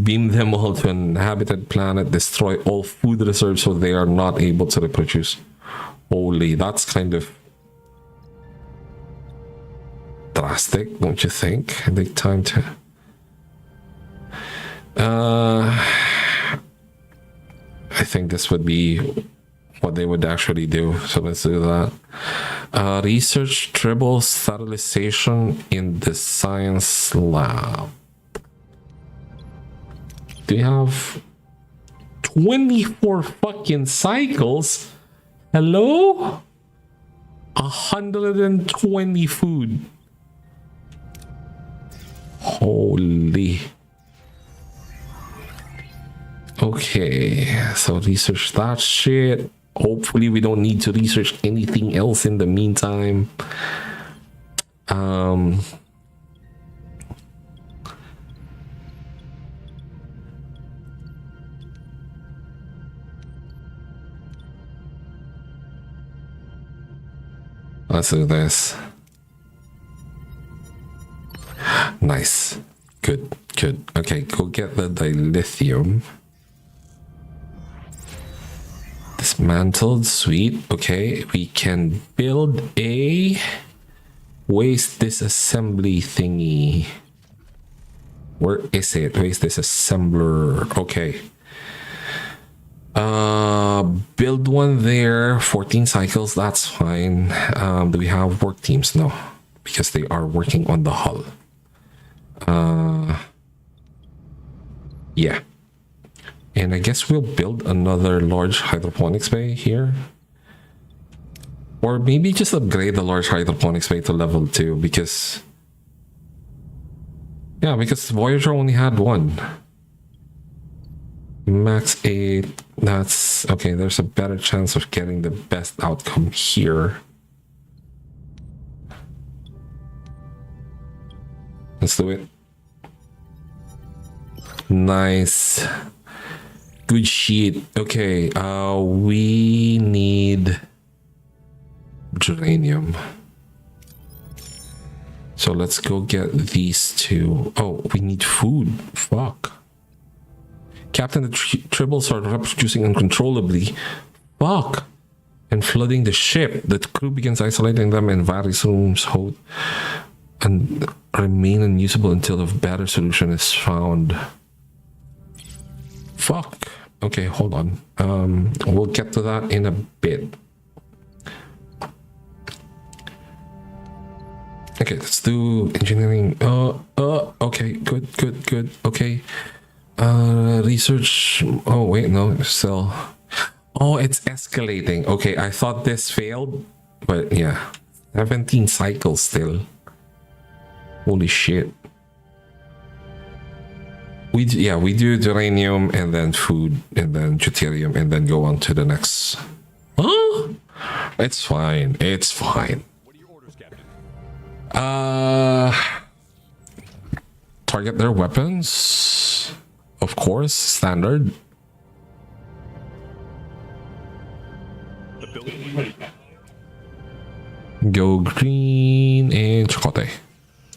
Beam them all to an inhabited planet. Destroy all food reserves so they are not able to reproduce. Holy, that's kind of drastic, don't you think? Take time to... I think this would be what they would actually do. So let's do that. Research tribal sterilization in the science lab. Do you have 24 fucking cycles? Hello? 120 food. Holy. Okay, so research that shit. Hopefully we don't need to research anything else in the meantime. Let's do this. Nice. Good, good. Okay, go get the dilithium. Dismantled, sweet. Okay, we can build a waste disassembly thingy. Where is it? Waste disassembler. Okay. Build one there. 14 cycles, that's fine. Do we have work teams? No, because they are working on the hull. Yeah. And I guess we'll build another large hydroponics bay here. Or maybe just upgrade the large hydroponics bay to level 2 because... Yeah, because Voyager only had one. Max 8. That's... Okay, there's a better chance of getting the best outcome here. Let's do it. Nice. Good shit. Okay, we need geranium. So let's go get these two. Oh, we need food. Fuck. Captain, the tribbles are reproducing uncontrollably. Fuck. And flooding the ship. The crew begins isolating them in various rooms and remain unusable until a better solution is found. Fuck. Okay, hold on. We'll get to that in a bit. Okay, let's do engineering. Okay, good. Okay. Research. Oh, wait, no, still. Oh, it's escalating. Okay, I thought this failed, but yeah. 17 cycles still. Holy shit. We do uranium and then food and then deuterium and then go on to the next. Huh? It's fine. It's fine. What are your orders, Captain? Target their weapons. Of course, standard. The building ready. Go green and chocote.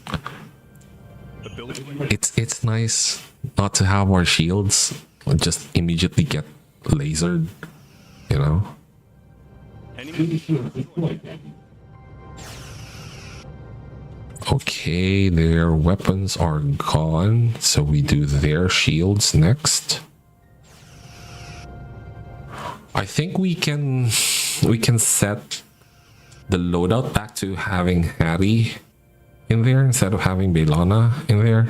The building ready. It's nice not to have our shields just immediately get lasered, you know. Enemy Okay, their weapons are gone, so we do their shields next. I think we can set the loadout back to having Harry in there instead of having Belana in there.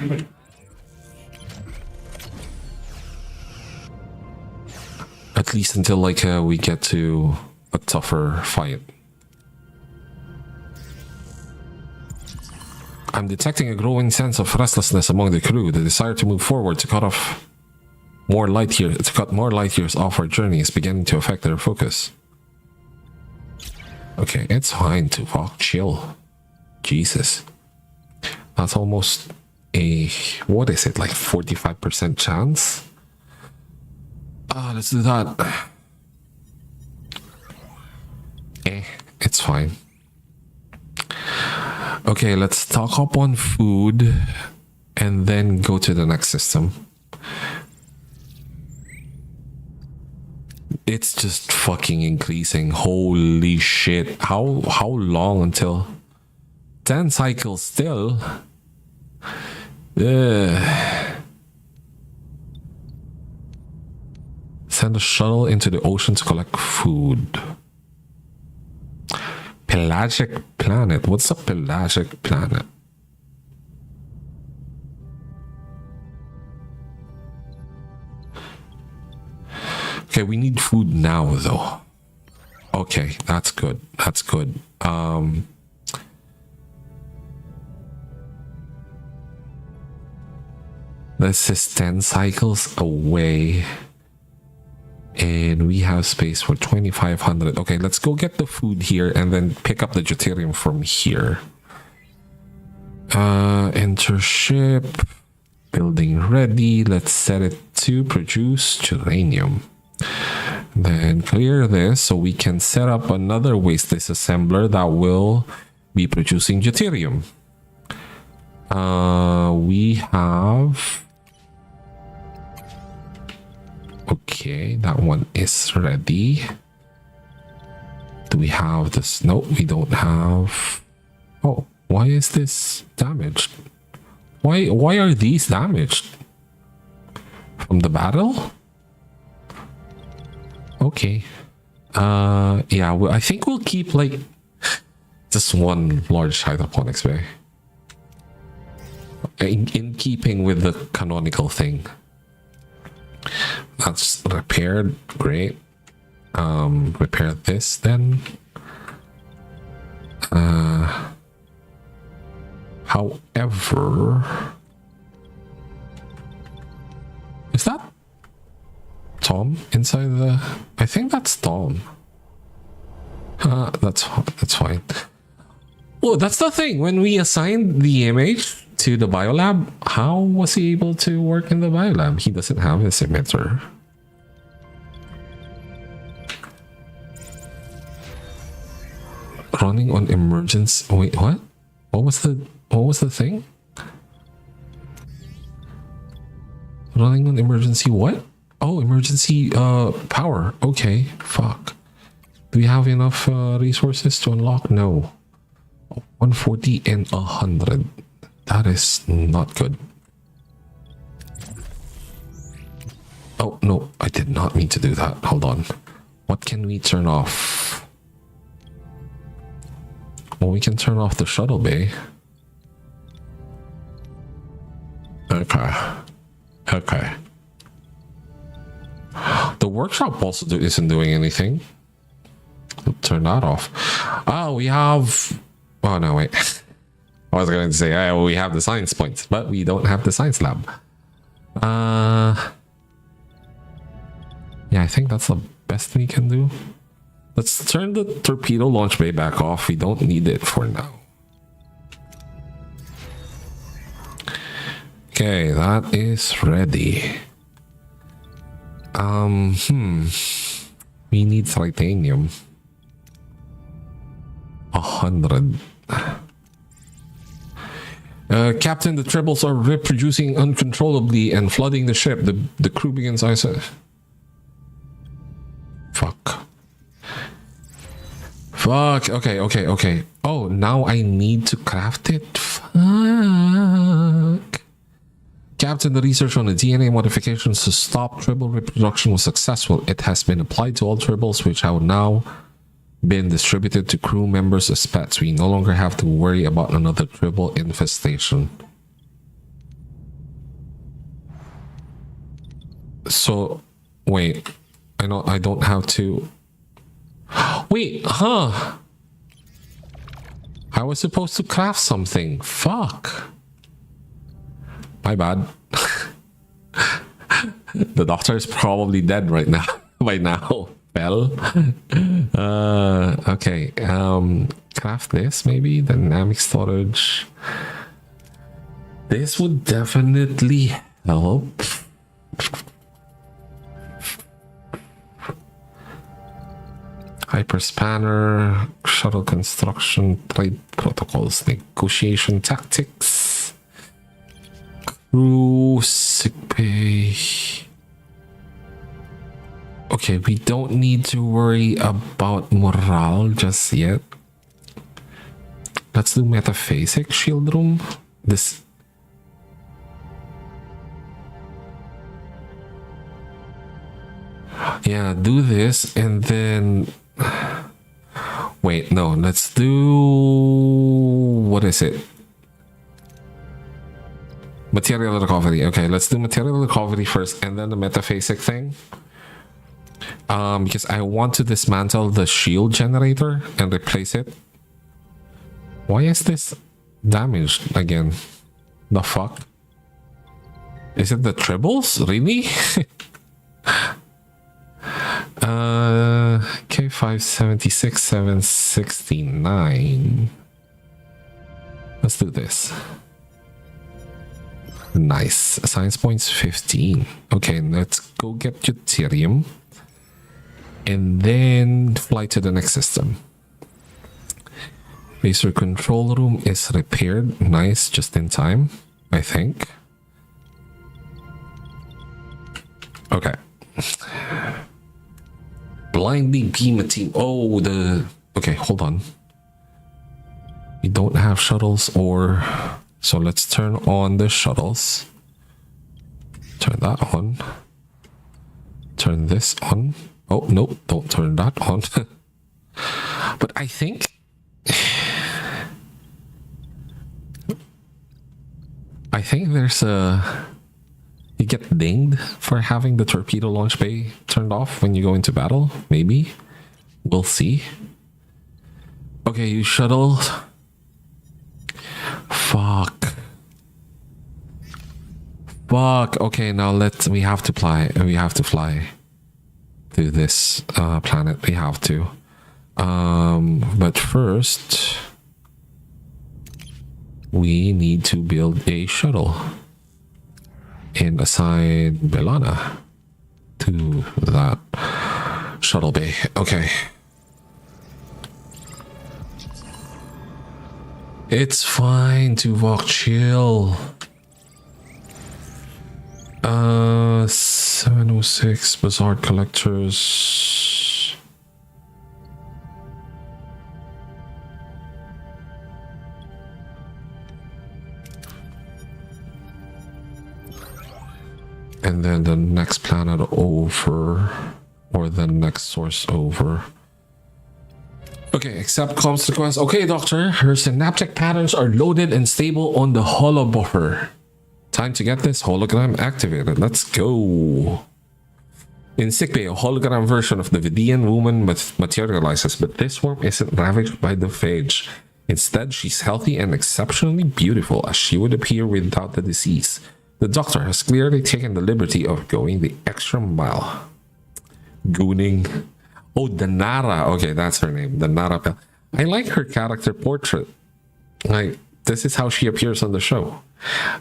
At least until like we get to a tougher fight. I'm detecting a growing sense of restlessness among the crew. The desire to move forward to cut more light years off our journey is beginning to affect their focus. Okay, it's fine to walk chill. Jesus. That's almost a, what is it, like 45% chance? Let's do that. It's fine. Okay, let's stock up on food and then go to the next system. It's just fucking increasing. Holy shit. How long until 10 cycles still? Send a shuttle into the ocean to collect food. Pelagic planet. What's a pelagic planet? Okay, we need food now though. Okay, that's good. That's good. This is 10 cycles away. And we have space for 2,500. Okay, let's go get the food here and then pick up the deuterium from here. Enter ship. Building ready. Let's set it to produce uranium. Then clear this so we can set up another waste disassembler that will be producing deuterium. We have... Okay, that one is ready. Do we have this? No, we don't have... Oh, why is this damaged? Why are these damaged? From the battle? Okay. Yeah, well, I think we'll keep like just one large hydroponics bay. In keeping with the canonical thing. That's repaired. Great. Repair this then. However, is that Tom inside the... I think that's Tom. That's fine. Oh, that's the thing. When we assigned the image to the biolab, how was he able to work in the biolab? He doesn't have his emitter. Running on emergency... Wait, what? What was the thing? Running on emergency what? Oh, emergency power. Okay, fuck. Do we have enough resources to unlock? No. 140 and 100. That is not good. Oh, no, I did not mean to do that. Hold on. What can we turn off? Well, we can turn off the shuttle bay. Okay. Okay. The workshop also isn't doing anything. We'll turn that off. Oh, we have... Oh, no, wait. I was going to say, well, we have the science points, but we don't have the science lab. Yeah, I think that's the best we can do. Let's turn the torpedo launch bay back off. We don't need it for now. Okay, that is ready. We need titanium. 100. Captain, the tribbles are reproducing uncontrollably and flooding the ship. The crew begins Fuck. Fuck. Okay. Oh, now I need to craft it? Fuck. Captain, the research on the DNA modifications to stop tribble reproduction was successful. It has been applied to all tribbles, which have now been distributed to crew members as pets. We no longer have to worry about another tribble infestation. So, wait. I don't have to... Wait, huh? I was supposed to craft something. Fuck. My bad. The doctor is probably dead right now. By now. Well. Okay. Craft this maybe. Dynamic storage. This would definitely help. hyperspanner, shuttle construction, trade protocols, negotiation tactics, crew, sickbay. Okay, we don't need to worry about morale just yet. Let's do metaphasic shield room. This. Yeah, do this and then. Wait, no, let's do. What is it? Material recovery. Okay, let's do material recovery first and then the metaphasic thing. Because I want to dismantle the shield generator and replace it. Why is this damaged again? The fuck? Is it the tribbles? Really? K576, 769. Let's do this. Nice. Science points 15. Okay, let's go get deuterium. And then fly to the next system. Racer control room is repaired. Nice, just in time, I think. Okay. Blindly beam a team. Oh, the... Okay, hold on. We don't have shuttles or... So let's turn on the shuttles. Turn that on. Turn this on. Oh, no, don't turn that on. But I think... I think there's a... You get dinged for having the torpedo launch bay turned off when you go into battle. Maybe. We'll see. Okay, you shuttle. Fuck. Fuck. Okay, now we have to fly. We have to fly to this planet. We have to. But first, we need to build a shuttle and assign Belana to that shuttle bay. Okay. It's fine to walk chill. 706 Bazaar Collectors. And then the next planet over, or the next source over. Okay, accept comms request. Okay, Doctor, her synaptic patterns are loaded and stable on the holobuffer. Time to get this hologram activated. Let's go. In sickbay, a hologram version of the Vidian woman materializes, but this form isn't ravaged by the phage. Instead, she's healthy and exceptionally beautiful, as she would appear without the disease. The Doctor has clearly taken the liberty of going the extra mile. Gooning. Oh, Danara. Okay, that's her name. Danara. I like her character portrait. Like, this is how she appears on the show.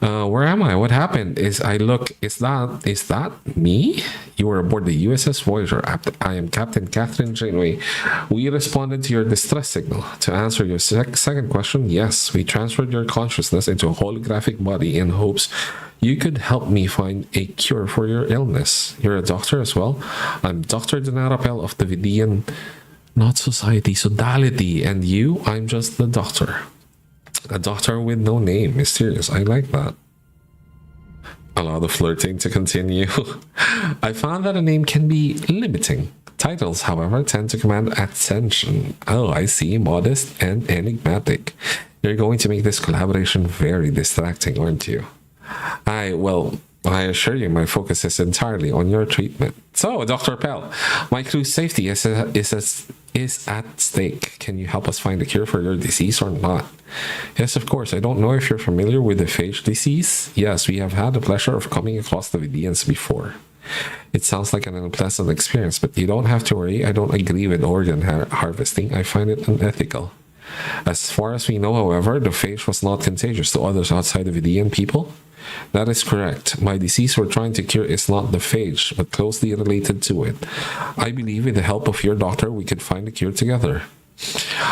Where am I? What happened? Is that me? You were aboard the USS Voyager. I am Captain Catherine Janeway. We responded to your distress signal. To answer your second question, yes, we transferred your consciousness into a holographic body in hopes you could help me find a cure for your illness. You're a doctor as well? I'm Dr. Danarapel of the Vidian, not Society, Sodality. And you? I'm just the doctor. A doctor with no name. Mysterious. I like that. Allow the flirting to continue. I found that a name can be limiting. Titles, however, tend to command attention. Oh, I see. Modest and enigmatic. You're going to make this collaboration very distracting, aren't you? Well, I assure you my focus is entirely on your treatment. So, Dr. Pell, my crew's safety is at stake. Can you help us find a cure for your disease or not? Yes, of course. I don't know if you're familiar with the phage disease. Yes, we have had the pleasure of coming across the Vidians before. It sounds like an unpleasant experience, but you don't have to worry. I don't agree with organ harvesting. I find it unethical. As far as we know, however, the phage was not contagious to others outside the Vidian people. That is correct. My disease we're trying to cure is not the phage, but closely related to it. I believe with the help of your doctor, we could find a cure together.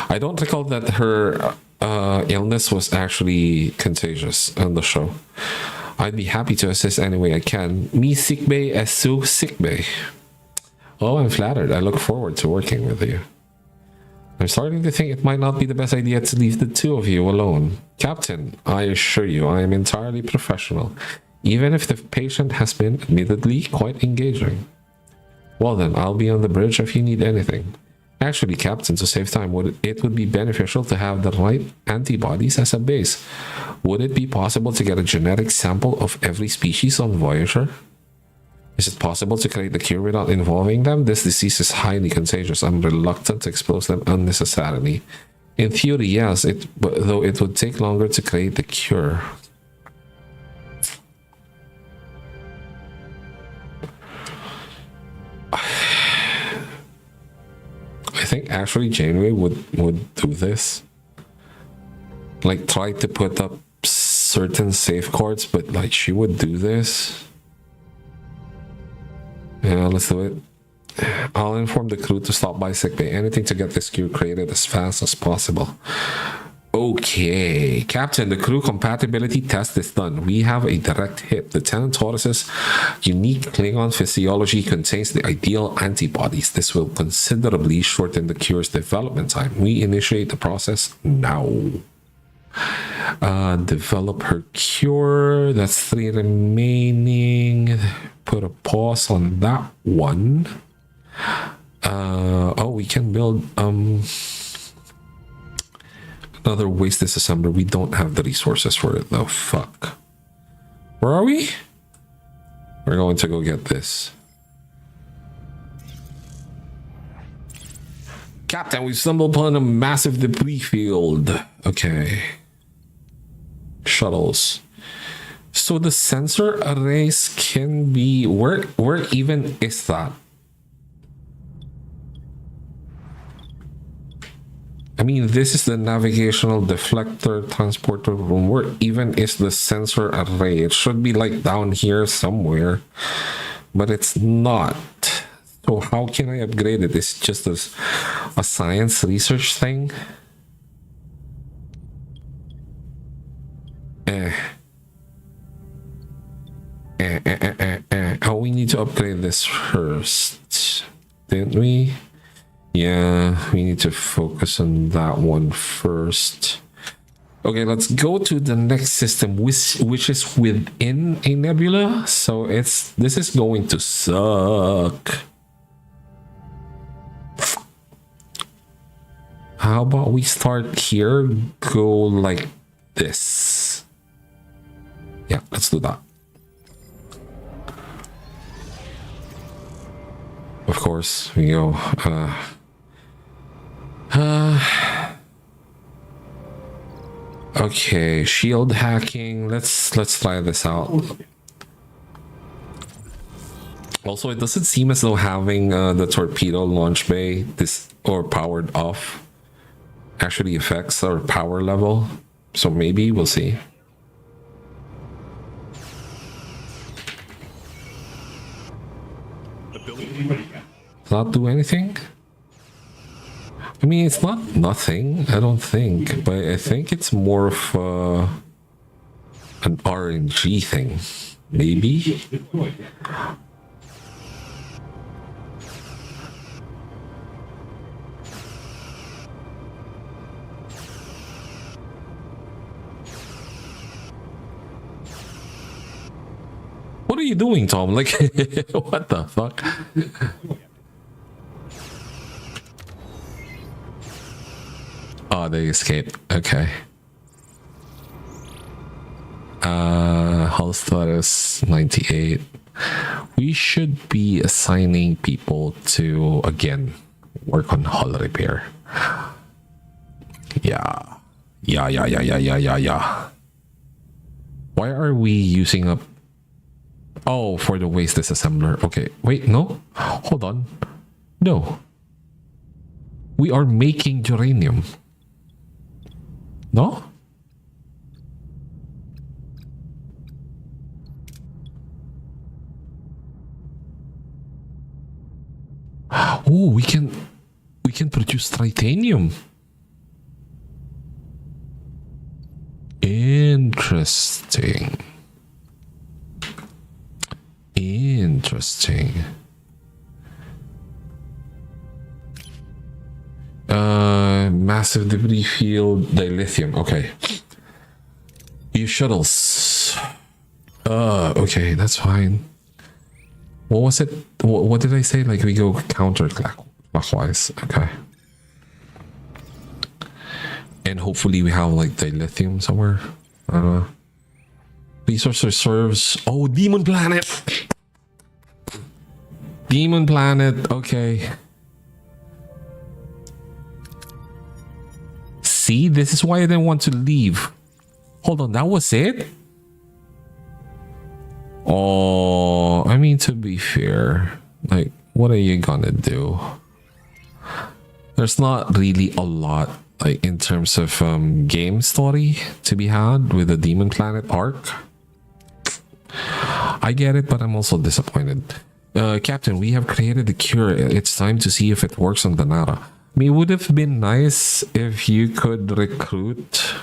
I don't recall that her illness was actually contagious on the show. I'd be happy to assist any way I can. Me sickbay as Sue sickbay. Oh, I'm flattered. I look forward to working with you. I'm starting to think it might not be the best idea to leave the two of you alone. Captain, I assure you I am entirely professional, even if the patient has been admittedly quite engaging. Well then, I'll be on the bridge if you need anything. Actually, Captain, to save time, it would be beneficial to have the right antibodies as a base. Would it be possible to get a genetic sample of every species on Voyager? Is it possible to create the cure without involving them? This disease is highly contagious. I'm reluctant to expose them unnecessarily. In theory, yes, though it would take longer to create the cure. I think actually Janeway would do this. Like try to put up certain safeguards, but like she would do this. Yeah, let's do it. I'll inform the crew to stop by sickbay. Anything to get this cure created as fast as possible. Okay, Captain, the crew compatibility test is done. We have a direct hit. Lieutenant Taurus's unique Klingon physiology contains the ideal antibodies. This will considerably shorten the cure's development time. We initiate the process now. Develop her cure. That's 3 remaining. Put a pause on that one. Oh, we can build another waste disassembler. We don't have the resources for it though. Fuck. Where are we? We're going to go get this. Captain, we've stumbled upon a massive debris field. Okay. Shuttles. So the sensor arrays can be... Where even is that? I mean, this is the navigational deflector transporter room. Where even is the sensor array? It should be like down here somewhere. But it's not. So how can I upgrade it? It's just a science research thing? Oh, we need to upgrade this first, didn't we? Yeah, we need to focus on that one first. Okay, let's go to the next system, which is within a nebula. So this is going to suck. How about we start here, go like this? Yeah, let's do that. Of course, we go. Okay, shield hacking. Let's try this out. Also, it doesn't seem as though having the torpedo launch bay or powered off actually affects our power level. So maybe we'll see. Does not do anything? I mean, it's not nothing, I don't think, but I think it's more of an RNG thing, maybe? What are you doing, Tom? Like, what the fuck? Oh, they escaped. Okay. Hull status 98. We should be assigning people to, again, work on hull repair. Yeah. Why are we using up... Oh, for the waste disassembler. Okay. Wait, no. Hold on. No. We are making uranium. No? Oh, we can produce titanium. Interesting. Interesting. Massive debris field, dilithium. Okay. Use shuttles. Okay, that's fine. What was it? What did I say? Like we go counterclockwise. Okay. And hopefully we have like dilithium somewhere. I don't know. Resource reserves. Oh, Demon Planet. Demon Planet. Okay. See, this is why I didn't want to leave. Hold on, that was it? Oh, I mean, to be fair, like, what are you gonna do? There's not really a lot, like, in terms of game story to be had with the Demon Planet arc. I get it, but I'm also disappointed. Captain, we have created the cure. It's time to see if it works on the Nara. I mean, it would have been nice if you could recruit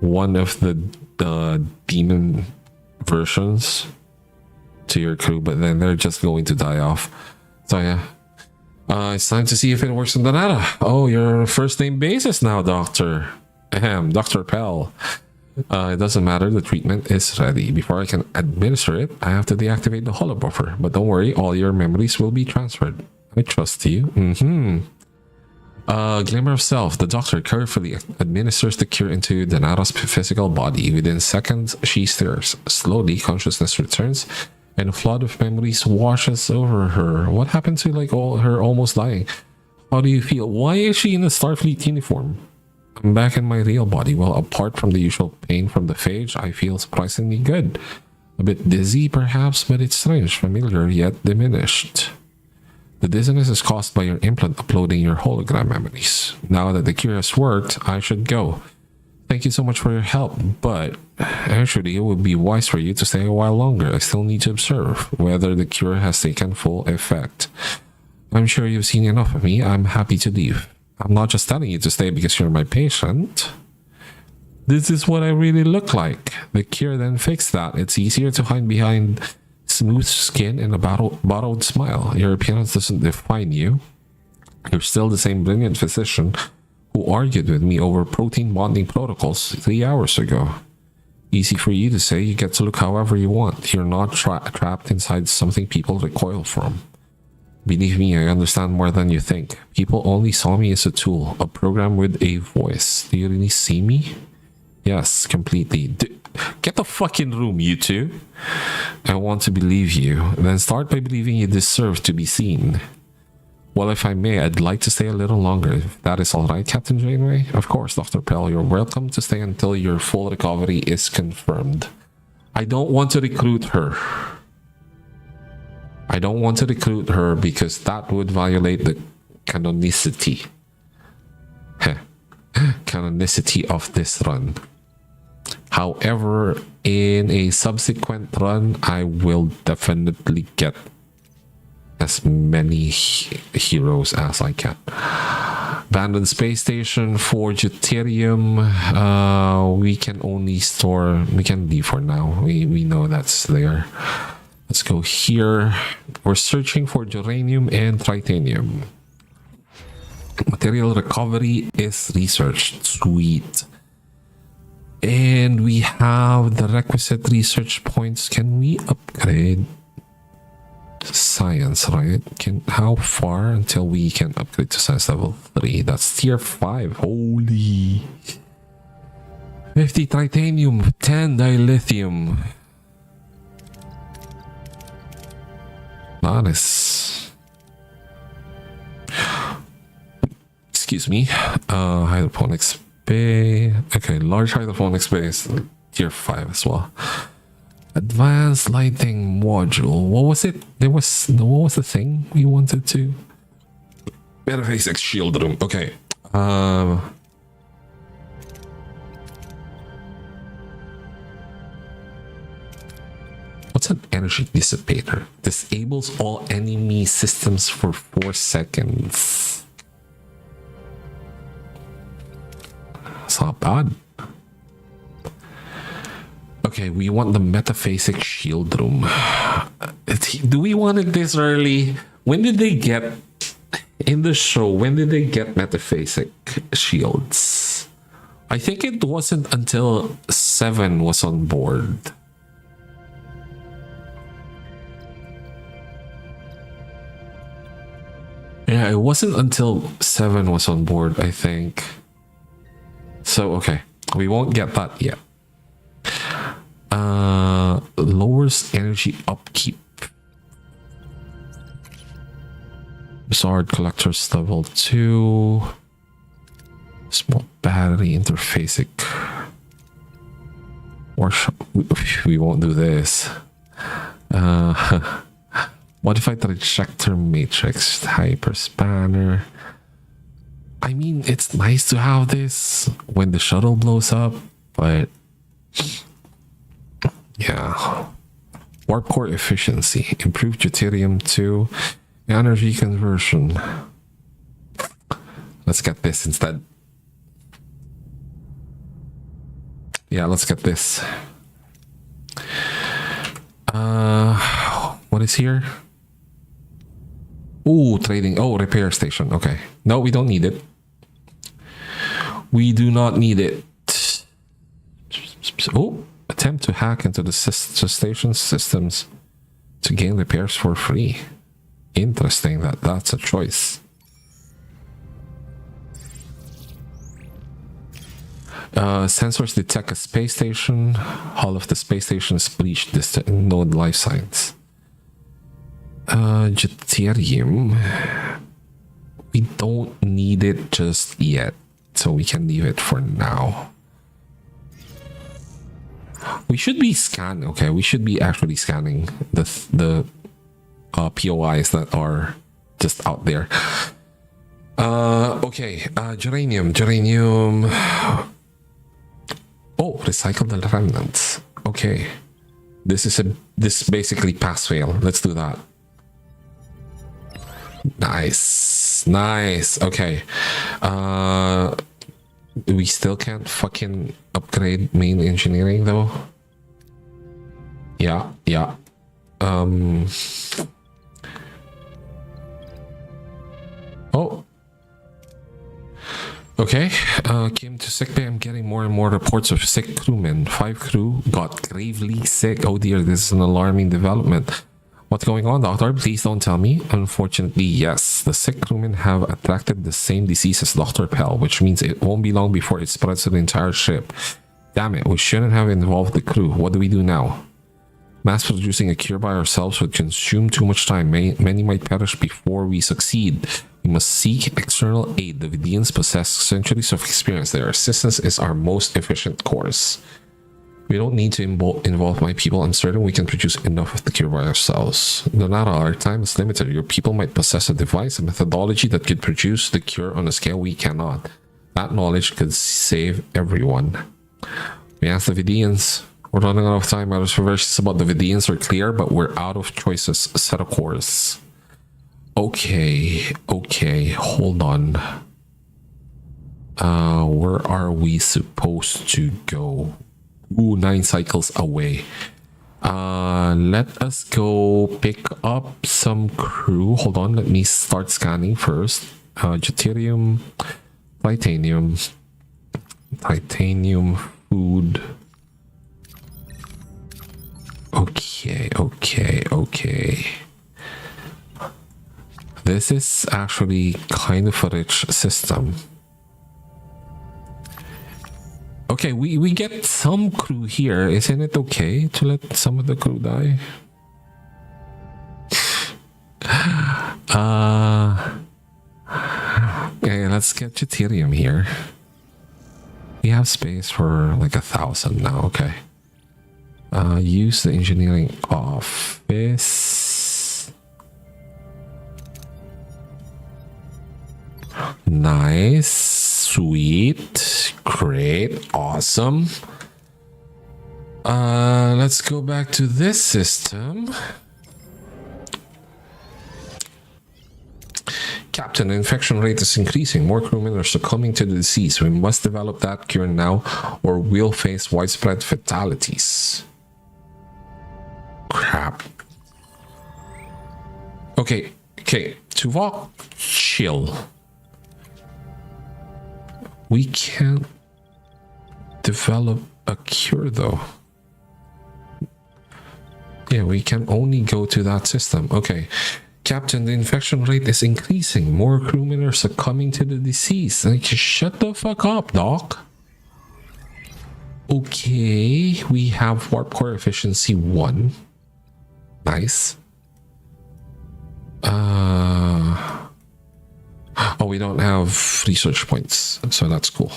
one of the demon versions to your crew, but then they're just going to die off. So yeah. It's time to see if it works on the Nara. Oh, you're first name basis now, Doctor. Ahem, Dr. Pell. It doesn't matter, the treatment is ready. Before I can administer it, I have to deactivate the holo buffer. But don't worry, all your memories will be transferred. I trust you. Glimmer of Self. The doctor carefully administers the cure into Danara's physical body. Within seconds, she stirs. Slowly, consciousness returns, and a flood of memories washes over her. What happened to like her almost dying? How do you feel? Why is she in a Starfleet uniform? I'm back in my real body. Well, apart from the usual pain from the phage, I feel surprisingly good. A bit dizzy, perhaps, but it's strange, familiar, yet diminished. The dizziness is caused by your implant uploading your hologram memories. Now that the cure has worked, I should go. Thank you so much for your help, but actually it would be wise for you to stay a while longer. I still need to observe whether the cure has taken full effect. I'm sure you've seen enough of me. I'm happy to leave. I'm not just telling you to stay because you're my patient. This is what I really look like. The cure then fixed that. It's easier to hide behind smooth skin and a bottled smile. Your appearance doesn't define you. You're still the same brilliant physician who argued with me over protein bonding protocols 3 hours ago. Easy for you to say. You get to look however you want. You're not trapped inside something people recoil from. Believe me, I understand more than you think. People only saw me as a tool, a program with a voice. Do you really see me? Yes, completely. Get the fucking room, you two. I want to believe you. Then start by believing you deserve to be seen. Well, if I may, I'd like to stay a little longer. If that is all right, Captain Janeway? Of course, Dr. Pell. You're welcome to stay until your full recovery is confirmed. I don't want to recruit her. I don't want to recruit her because that would violate the canonicity. Canonicity of this run. However, in a subsequent run, I will definitely get as many heroes as I can. Abandoned space station for deuterium. We can only store. We can leave for now. We know that's there. Let's go here. We're searching for geranium and titanium. Material recovery is researched. Sweet. And we have the requisite research points. Can we upgrade science, right? How far until we can upgrade to science level 3? That's tier 5. Holy. 50 titanium, 10 dilithium. Nice. Excuse me. Hydroponics bay. Okay, large hydroponics base. Tier 5 as well. Advanced lighting module. What was it? What was the thing we wanted to? Metaphysics shield room. Okay. What's What's an energy dissipator? Disables all enemy systems for 4 seconds. It's not bad. Okay, we want the metaphasic shield room. Do we want it this early? When did they get in the show? When did they get metaphasic shields? I think it wasn't until 7 was on board. Yeah, it wasn't until 7 was on board, I think. So, okay. We won't get that yet. Lowers energy upkeep. Bizarre collectors level 2. Small battery interphasic. Workshop. We won't do this. Modified trajector matrix. Hyper spanner. I mean, it's nice to have this when the shuttle blows up, but yeah. Warp core efficiency. Improved deuterium 2. Energy conversion. Let's get this instead. Yeah, let's get this. What is here? Ooh, trading. Oh, repair station. Okay. No, we don't need it. We do not need it. Oh, attempt to hack into the station systems to gain repairs for free. Interesting that that's a choice. Sensors detect a space station. Hull of the space station is bleached. Node life signs. Deuterium. We don't need it just yet, so we can leave it for now. We should be scanning. Okay, we should be actually scanning the POIs that are just out there. Okay, geranium. Oh, recycle the remnants. Okay, this is basically pass fail. Let's do that. Nice. Okay. We still can't fucking upgrade main engineering though. Yeah. Oh. Okay. Came to sickbay. I'm getting more and more reports of sick crewmen. 5 crew got gravely sick. Oh dear, this is an alarming development. What's going on, Doctor? Please don't tell me. Unfortunately, yes. The sick crewmen have attracted the same disease as Dr. Pell, which means it won't be long before it spreads to the entire ship. Damn it, we shouldn't have involved the crew. What do we do now? Mass producing a cure by ourselves would consume too much time. Many might perish before we succeed. We must seek external aid. The Vidians possess centuries of experience. Their assistance is our most efficient course. We don't need to involve my people. I'm certain we can produce enough of the cure by ourselves. Donata, our time is limited. Your people might possess a device, a methodology that could produce the cure on a scale we cannot. That knowledge could save everyone. We ask the Vidians. We're running out of time. Our observations about the Vidians are clear, but we're out of choices. Set a course. Okay, hold on. Where are we supposed to go? Ooh, 9 cycles away. Let us go pick up some crew. Hold on, let me start scanning first. Deuterium, titanium, food. Okay. This is actually kind of a rich system. Okay, we get some crew here. Isn't it okay to let some of the crew die? Okay, let's get deuterium here. We have space for like 1,000 now. Okay. Use the engineering office. Nice. Sweet. Great. Awesome. Let's go back to this system. Captain, the infection rate is increasing. More crewmen are succumbing to the disease. We must develop that cure now, or we'll face widespread fatalities. Crap. Okay, Tuvok, chill. We can't develop a cure though. Yeah, we can only go to that system. Okay. Captain, the infection rate is increasing. More crewmen are succumbing to the disease. Like, shut the fuck up, Doc. Okay, we have warp core efficiency 1. Nice. Oh, we don't have research points, so that's cool.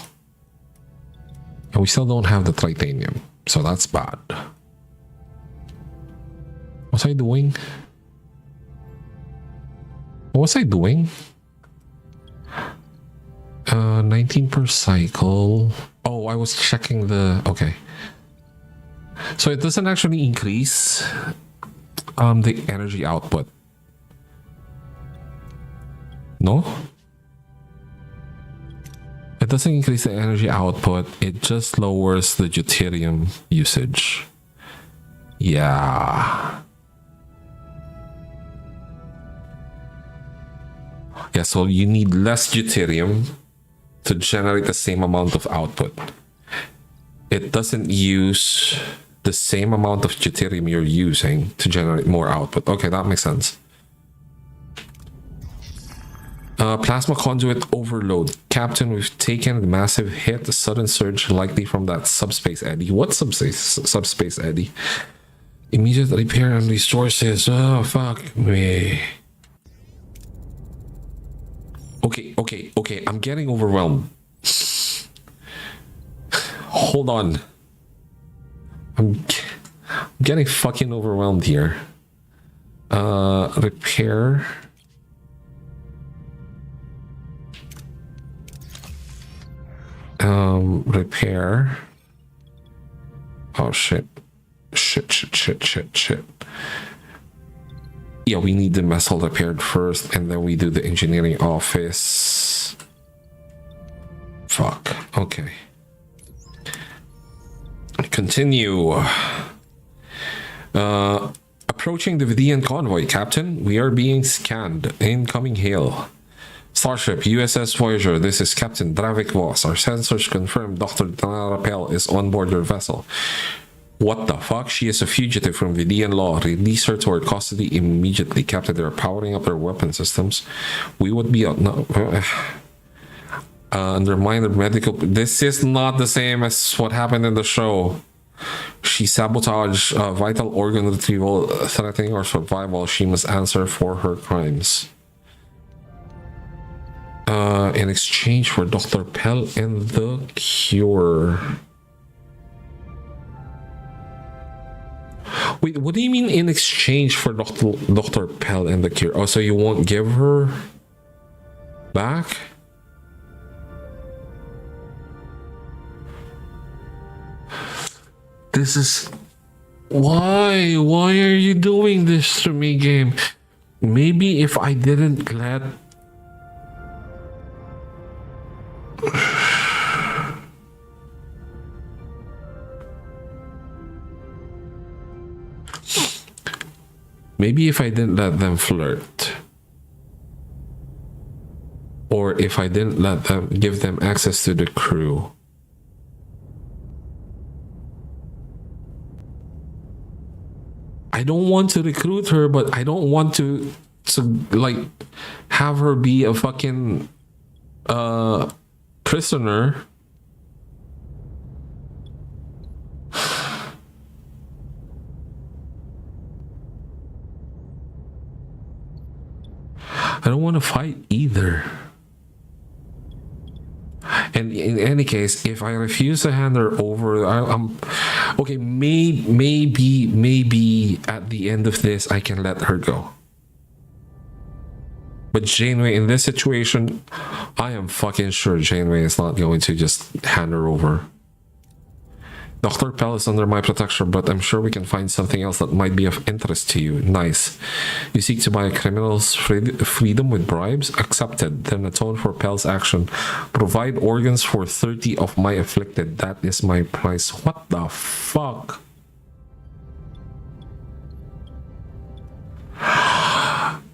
And we still don't have the titanium, so that's bad. What's I doing? What was I doing? 19 per cycle. Oh, I was checking the... Okay. So it doesn't actually increase the energy output. No? It doesn't increase the energy output. It just lowers the deuterium usage. Yeah. Yeah, so you need less deuterium to generate the same amount of output. It doesn't use the same amount of deuterium you're using to generate more output. Okay, that makes sense. Plasma conduit overload. Captain, we've taken a massive hit. A sudden surge likely from that subspace eddy. What subspace eddy? Immediate repair and resources. Oh, fuck me. Okay. I'm getting overwhelmed. Hold on. I'm getting fucking overwhelmed here. Repair. Repair. Oh shit. Shit. Yeah, we need the vessel repaired first, and then we do the engineering office. Fuck. Okay. Continue. Approaching the Vidian convoy, Captain. We are being scanned. Incoming hail. Starship, USS Voyager. This is Captain Dravik Voss. Our sensors confirm Dr. Dana Rappel is on board your vessel. What the fuck? She is a fugitive from Vidian law. Release her to our custody immediately. Captain, they are powering up their weapon systems. We would be undermine the medical... This is not the same as what happened in the show. She sabotaged vital organ retrieval, threatening our survival. She must answer for her crimes. In exchange for Dr. Pell and the cure. Wait, what do you mean in exchange for Dr. Pell and the cure? Oh, so you won't give her back? This is... Why? Why are you doing this to me, game? Maybe if I didn't let... Maybe if I didn't let them flirt, or if I didn't let them give them access to the crew. I don't want to recruit her, but I don't want to like have her be a fucking prisoner. I don't want to fight either. And in any case, if I refuse to hand her over, I'm okay. Maybe at the end of this, I can let her go. But Janeway, in this situation, I am fucking sure Janeway is not going to just hand her over. Dr. Pell is under my protection, but I'm sure we can find something else that might be of interest to you. Nice. You seek to buy a criminal's freedom with bribes? Accepted. Then atone for Pell's action. Provide organs for 30 of my afflicted. That is my price. What the fuck?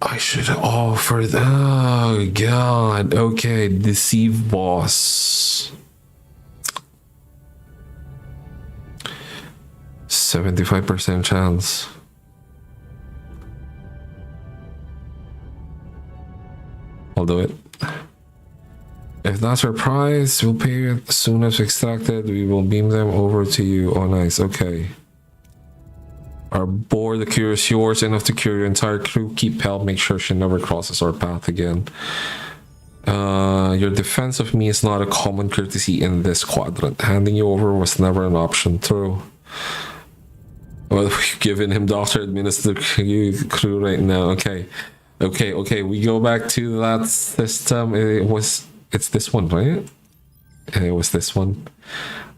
I should offer that. Oh, God. Okay, deceive boss. 75% chance. I'll do it. If that's our price, we'll pay it as soon as extracted. We will beam them over to you. Oh, nice. Okay. Our board, the cure is yours. Enough to cure your entire crew. Keep help. Make sure she never crosses our path again. Your defense of me is not a common courtesy in this quadrant. Handing you over was never an option. True. Well, we've given him Doctor Administer crew right now. Okay. Okay. We go back to that system. It's this one, right? It was this one.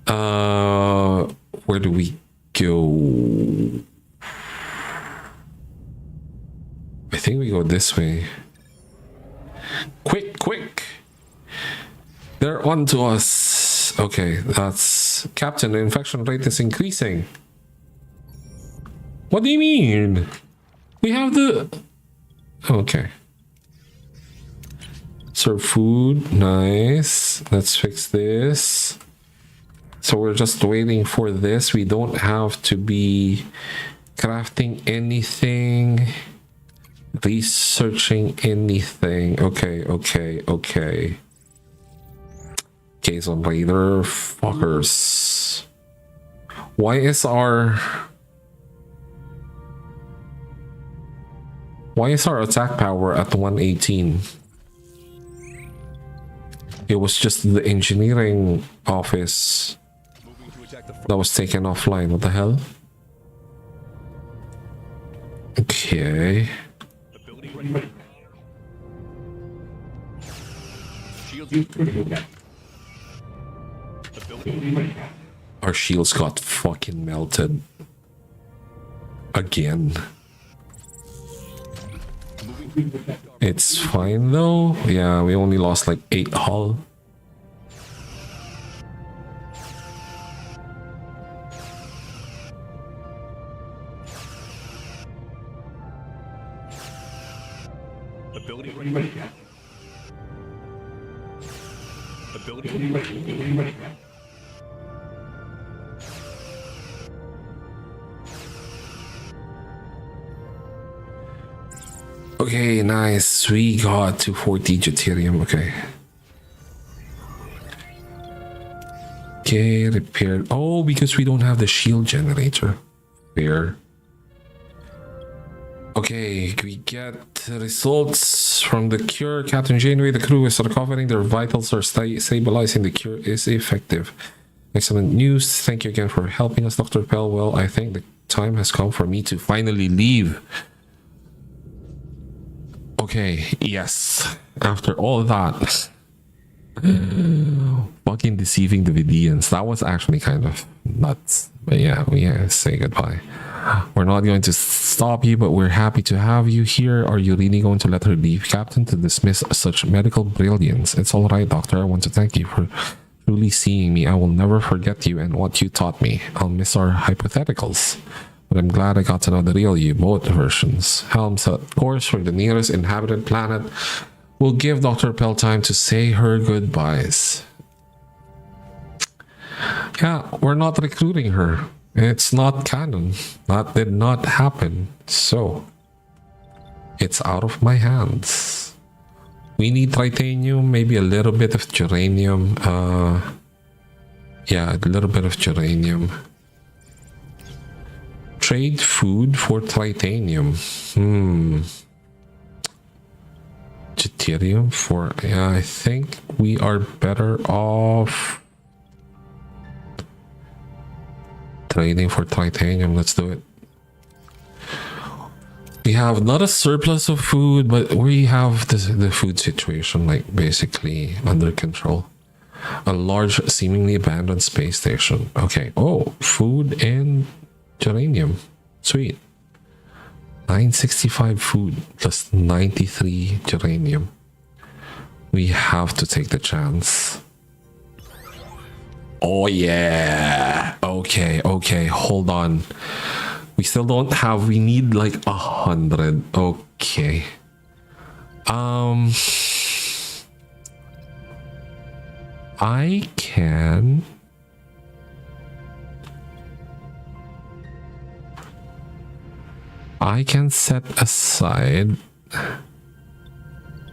Where do we go? I think we go this way. Quick! They're on to us. Okay, that's... Captain, the infection rate is increasing. What do you mean? We have the... Okay. Serve food. Nice. Let's fix this. So we're just waiting for this. We don't have to be crafting anything. Researching anything. Okay. Case on Raider. Fuckers. Why is our attack power at 118? It was just the engineering office that was taken offline. What the hell? Okay. Our shields got fucking melted. Again. It's fine though. Yeah, we only lost like 8 hull. Okay, nice. We got 240 deuterium. Okay, repaired. Oh, because we don't have the shield generator. Fair. Okay, we get the results from the cure. Captain Janeway, the crew is recovering. Their vitals are stabilizing. The cure is effective. Excellent news. Thank you again for helping us, Dr. Pell. Well, I think the time has come for me to finally leave. Okay, yes. After all that, fucking deceiving the Vidians. That was actually kind of nuts. But yeah, we say goodbye. We're not going to stop you, but we're happy to have you here. Are you really going to let her leave, Captain, to dismiss such medical brilliance? It's all right, Doctor. I want to thank you for truly seeing me. I will never forget you and what you taught me. I'll miss our hypotheticals, but I'm glad I got to know the real you, both versions. Helm set course for the nearest inhabited planet. We'll give Dr. Pell time to say her goodbyes. Yeah, we're not recruiting her. It's not canon. That did not happen. So, it's out of my hands. We need titanium, maybe a little bit of geranium. Yeah, a little bit of geranium. Trade food for titanium. Deuterium for... Yeah, I think we are better off trading for titanium. Let's do it. We have not a surplus of food, but we have the food situation like basically under control. A large, seemingly abandoned space station. Okay. Oh, food and geranium. Sweet. 965 food plus 93 geranium. We have to take the chance. Oh yeah. Okay, okay. Hold on. We still don't have. We need like 100. Okay. I can. I can set aside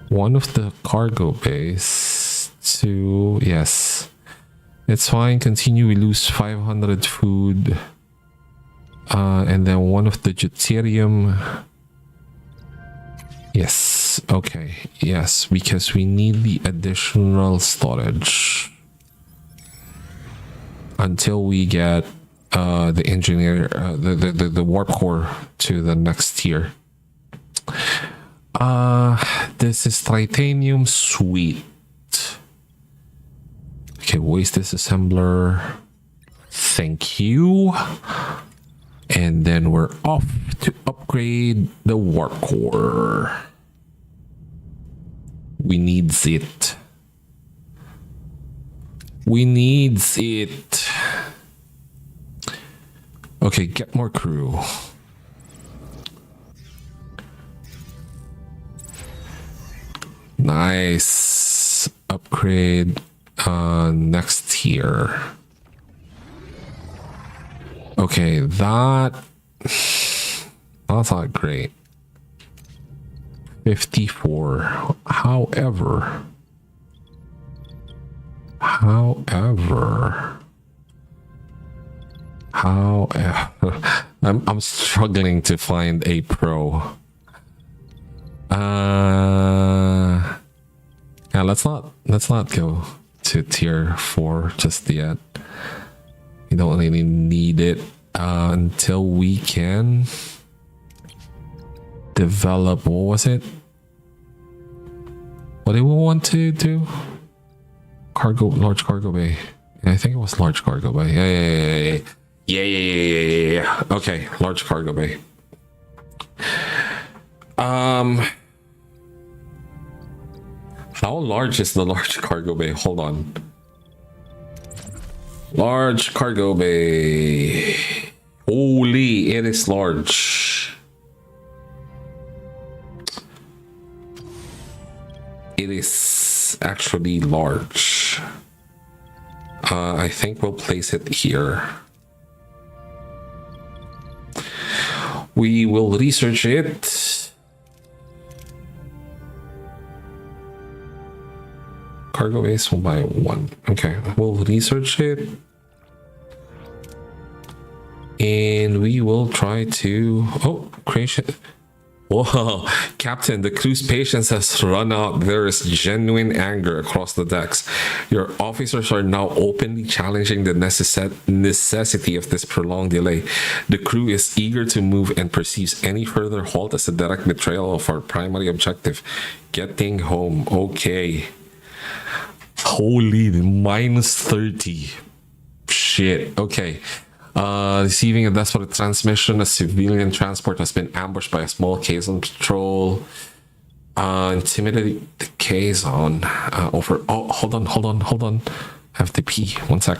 one of the cargo bays to, yes, it's fine, continue. We lose 500 food, and then one of the deuterium, yes, okay, yes, because we need the additional storage until we get the engineer, the warp core to the next tier. This is titanium, sweet. Okay, waste disassembler. Thank you. And then we're off to upgrade the warp core. We needs it. We needs it. Okay, get more crew. Nice. Upgrade next tier. Okay, that's not great. 54. However, I'm struggling to find a pro. Yeah, let's not go to tier 4 just yet. We don't really need it until we can develop. What was it? What do we want to do? Large cargo bay. Yeah, I think it was large cargo bay. Yeah. Okay, large cargo bay. How large is the large cargo bay? Hold on. Large cargo bay. Holy, it is large. It is actually large. I think we'll place it here. We will research it. Cargo base will buy 1. Okay, we'll research it. And we will try to... Oh, creation... Whoa, Captain, the crew's patience has run out. There is genuine anger across the decks. Your officers are now openly challenging the necessity of this prolonged delay. The crew is eager to move and perceives any further halt as a direct betrayal of our primary objective, getting home. Okay. Holy, minus 30. Shit, okay. Receiving a desperate transmission, a civilian transport has been ambushed by a small Kazon patrol. Intimidate the Kazon over. Oh, hold on. I have to pee. 1 sec.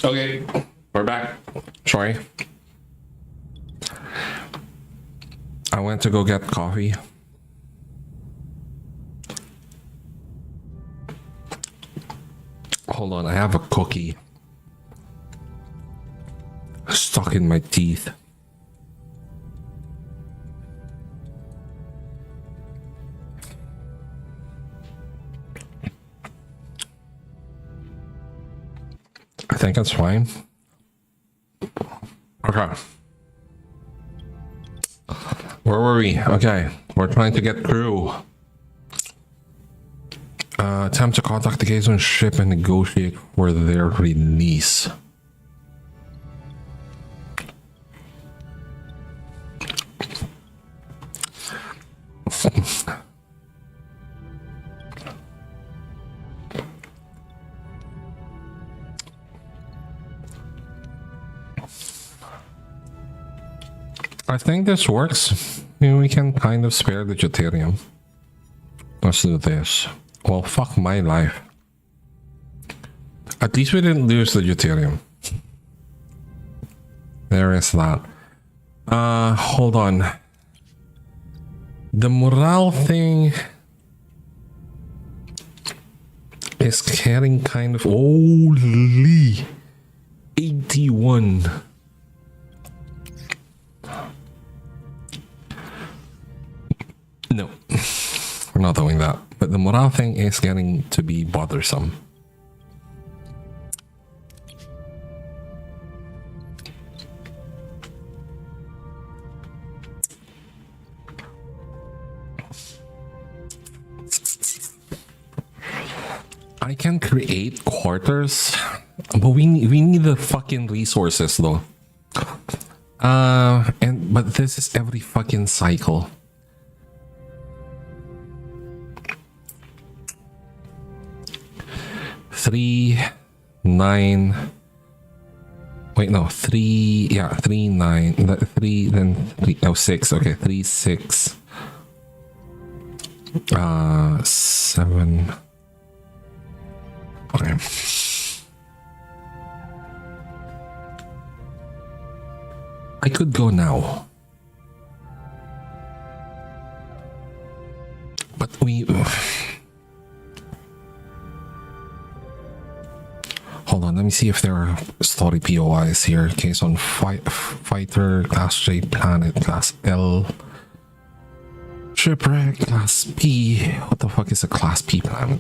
Okay, we're back. Sorry. I went to go get coffee. Hold on, I have a cookie stuck in my teeth. I think that's fine. Okay. Where were we? Okay, we're trying to get crew. Attempt to contact the Cason ship and negotiate for their release. I think this works. We can kind of spare the deuterium. Let's do this. Well, fuck my life. At least we didn't lose the deuterium. There is that. Hold on. The morale thing is getting kind of... Holy! 81. No. We're not doing that. But the morale thing is getting to be bothersome. I can create quarters, but we need the fucking resources though. But this is every fucking cycle. Three, 9. Wait, no, 3. Yeah, 3, 9. 3, then 3. Oh, 6. Okay, 3, 6. 7. Okay. I could go now. But we... Hold on, let me see if there are story POIs here. Case on fighter, class J, planet, class L. Shipwreck, class P. What the fuck is a class P planet?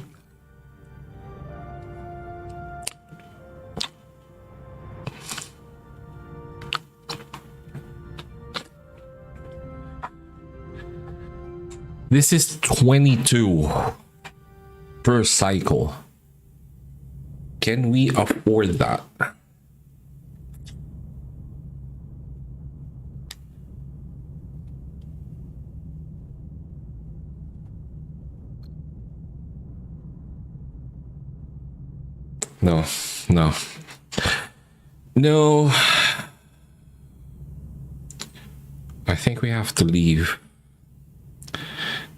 This is 22 per cycle. Can we afford that? No, no. No. I think we have to leave.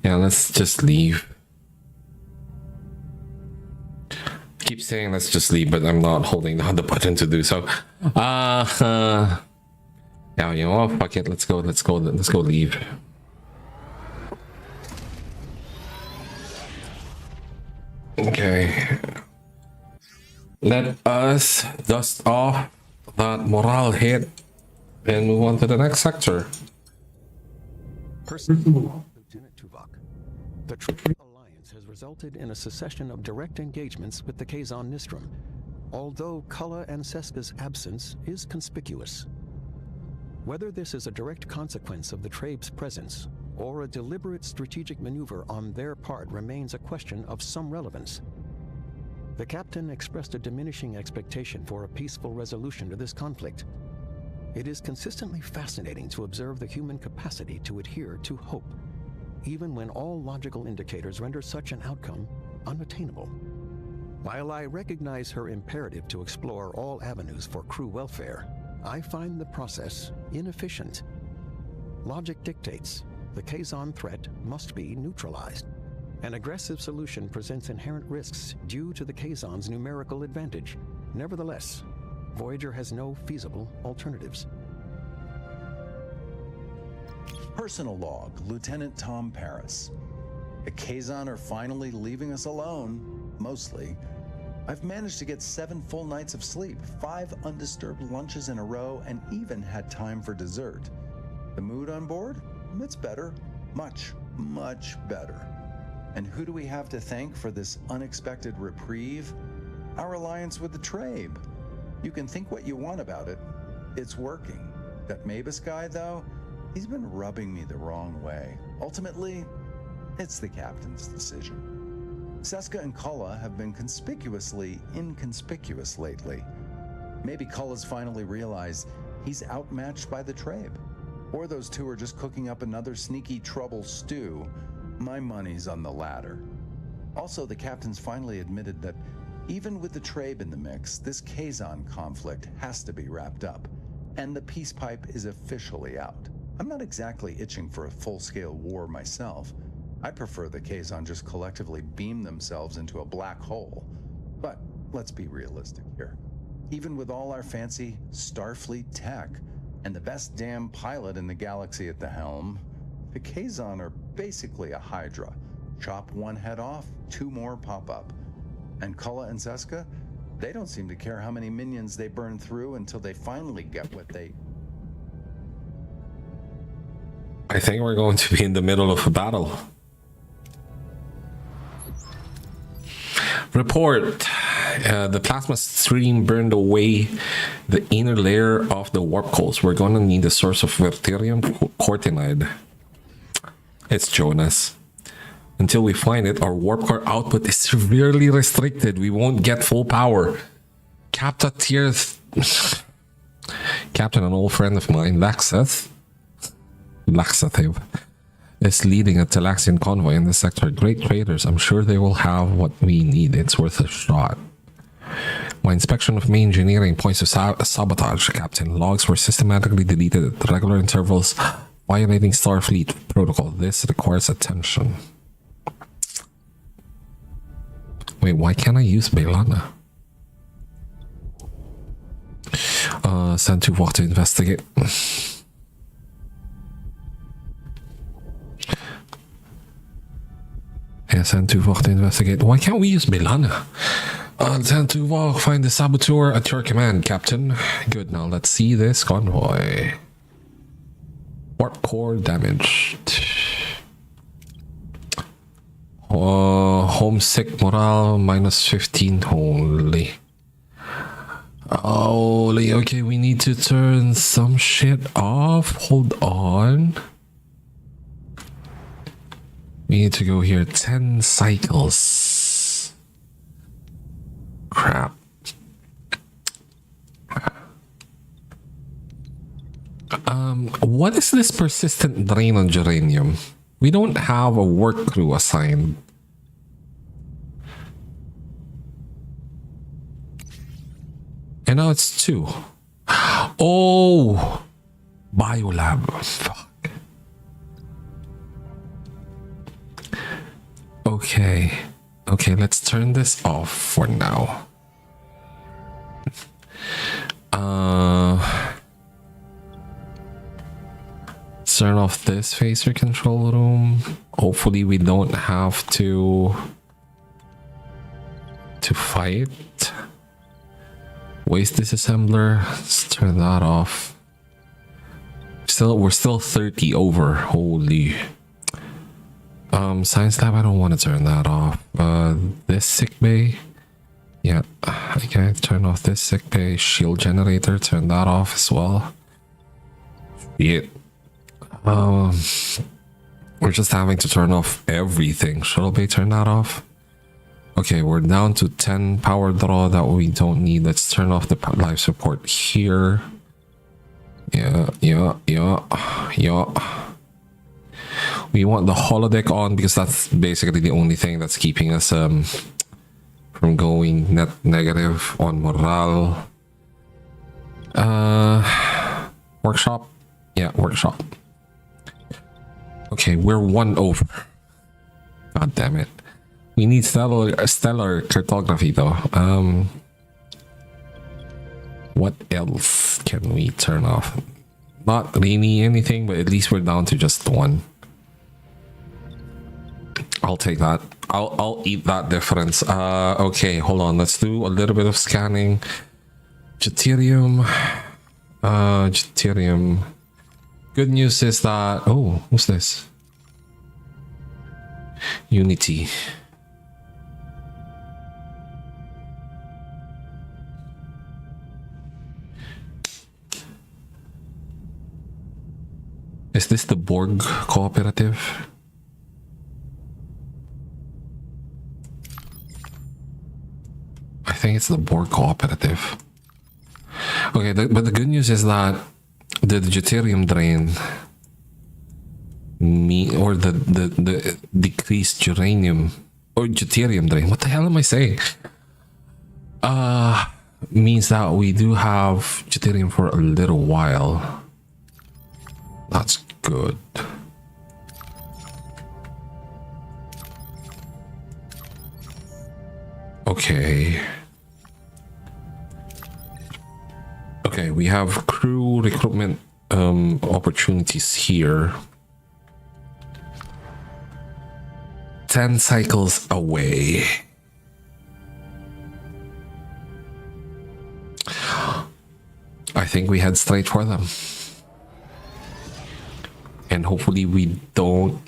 Yeah, let's just leave. Keep saying let's just leave, but I'm not holding down the button to do so. Yeah, you know what? Fuck it. Let's go leave. Okay. Let us dust off that morale hit and move on to the next sector. Lieutenant Tuvok. The Triple Alliance has resulted in a succession of direct engagements with the Kazon Nistrum, although Kulla and Seska's absence is conspicuous. Whether this is a direct consequence of the Trabe's presence or a deliberate strategic maneuver on their part remains a question of some relevance. The captain expressed a diminishing expectation for a peaceful resolution to this conflict. It is consistently fascinating to observe the human capacity to adhere to hope, even when all logical indicators render such an outcome unattainable. While I recognize her imperative to explore all avenues for crew welfare, I find the process inefficient. Logic dictates the Kazon threat must be neutralized. An aggressive solution presents inherent risks due to the Kazon's numerical advantage. Nevertheless, Voyager has no feasible alternatives. Personal log, Lieutenant Tom Paris. The Kazon are finally leaving us alone, mostly. I've managed to get 7 full nights of sleep, 5 undisturbed lunches in a row, and even had time for dessert. The mood on board? It's better. Much, much better. And who do we have to thank for this unexpected reprieve? Our alliance with the Trabe. You can think what you want about it. It's working. That Mavis guy, though, he's been rubbing me the wrong way. Ultimately, it's the captain's decision. Seska and Kulla have been conspicuously inconspicuous lately. Maybe Kulla's finally realized he's outmatched by the Trabe. Or those two are just cooking up another sneaky trouble stew. My money's on the latter. Also, the captain's finally admitted that even with the Trabe in the mix, this Kazon conflict has to be wrapped up. And the peace pipe is officially out. I'm not exactly itching for a full-scale war myself. I prefer the Kazon just collectively beam themselves into a black hole. But let's be realistic here. Even with all our fancy Starfleet tech and the best damn pilot in the galaxy at the helm, the Kazon are basically a Hydra. Chop one head off, 2 more pop up. And Kulla and Seska, they don't seem to care how many minions they burn through until they finally get what they... I think we're going to be in the middle of a battle. Report. The plasma stream burned away the inner layer of the warp coals. We're going to need a source of Verterium cortinide. It's Jonas. Until we find it, our warp core output is severely restricted. We won't get full power. Captain, an old friend of mine, Laxative, is leading a Talaxian convoy in this sector. Great traders. I'm sure they will have what we need. It's worth a shot. My inspection of main engineering points to sabotage, Captain. Logs were systematically deleted at regular intervals, violating Starfleet protocol. This requires attention. Wait, why can't I use Belana? Send to what to investigate. Send to what to investigate. Why can't we use Belana? Send to walk, find the saboteur at your command, Captain. Good, now let's see this convoy. Warp core damaged. Homesick morale minus 15. Holy. Okay, we need to turn some shit off. Hold on. We need to go here 10 cycles. Crap. What is this persistent drain on geranium? We don't have a work crew assigned. And now it's 2. Oh! Biolab. Fuck. Okay. Okay, let's turn this off for now. Turn off this phaser control room. Hopefully we don't have to fight. Waste disassembler. Let's turn that off. We're still 30 over. Holy. Science lab, I don't want to turn that off. This sick bay. Yeah, okay, turn off this sick bay. Shield generator, turn that off as well. Shit. We're just having to turn off everything. Shuttle bay, turn that off. Okay, we're down to 10 power draw that we don't need. Let's turn off the life support here. Yeah. We want the holodeck on because that's basically the only thing that's keeping us from going net negative on morale. Workshop. Yeah, workshop. Okay, we're 1 over. God damn it. We need stellar cartography though. What else can we turn off? Not really anything, but at least we're down to just one. I'll take that. I'll eat that difference. Okay, hold on. Let's do a little bit of scanning. Deuterium. Deuterium. Good news is that... Oh, what's this? Unity. Is this the Borg cooperative? I think it's the Borg cooperative. Okay, but the good news is that the deuterium drain or the decreased uranium or deuterium drain. What the hell am I saying? Means that we do have deuterium for a little while. That's good. Okay. Okay, we have crew recruitment opportunities here. 10 cycles away. I think we head straight for them. And hopefully we don't...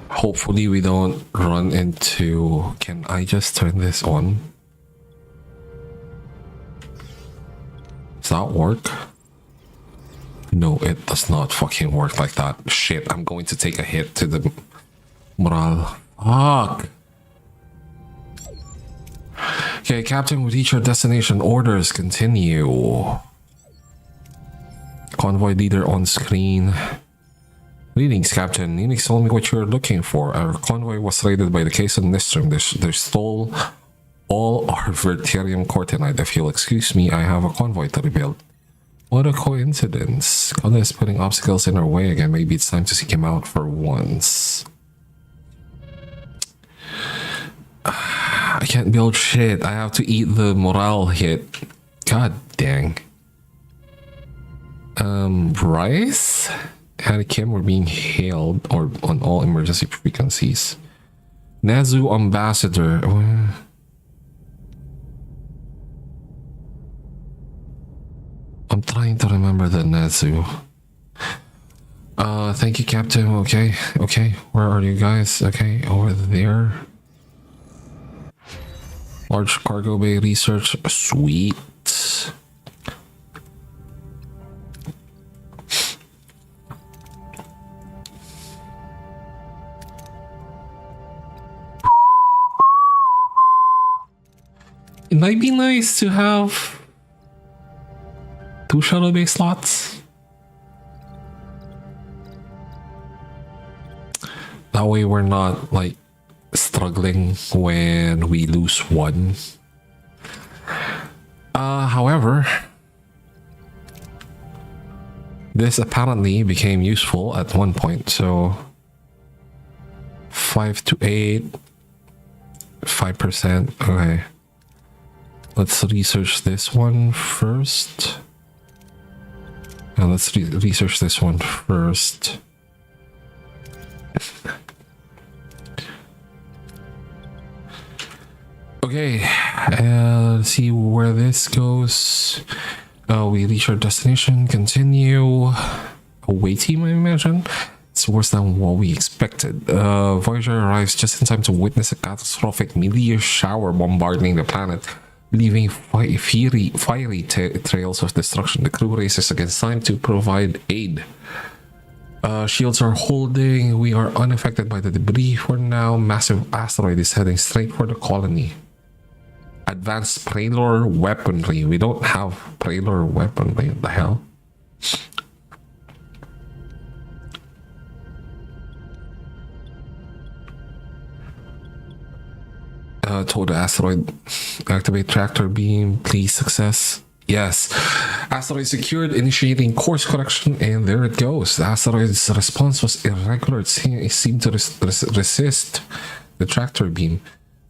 Hopefully we don't run into... Can I just turn this on? Does that work? No, it does not fucking work like that. Shit, I'm going to take a hit to the morale. Fuck. Okay, Captain, we reach your destination. Orders continue. Convoy leader on screen. Greetings, Captain. Unix told me what you're looking for. Our convoy was raided by the Cason Nistrum. They stole all our Verterium Cortinite. If you'll excuse me, I have a convoy to rebuild. What a coincidence. Kala is putting obstacles in our way again. Maybe it's time to seek him out for once. I can't build shit. I have to eat the morale hit. God dang. Bryce? And Kim were being hailed or on all emergency frequencies. Nezu Ambassador. I'm trying to remember the Nezu. Thank you, Captain. Okay, okay. Where are you guys? Okay, over there. Large cargo bay research. Sweet. It might be nice to have 2 shuttle bay slots. That way we're not like struggling when we lose one. However, this apparently became useful at one point, so 5 to 8, 5%. Okay. Let's research this one first. And let's research this one first. Okay, let's see where this goes. We reach our destination. Continue. Away team, I imagine. It's worse than what we expected. Voyager arrives just in time to witness a catastrophic meteor shower bombarding the planet, leaving fiery trails of destruction. The crew races against time to provide aid. Shields are holding. We are unaffected by the debris for now. Massive asteroid is heading straight for the colony. Advanced Prelor weaponry. We don't have Prelor weaponry. What the hell? Told the asteroid. Activate tractor beam. Please, success. Yes. Asteroid secured, initiating course correction, and there it goes. The asteroid's response was irregular. It seemed to resist the tractor beam.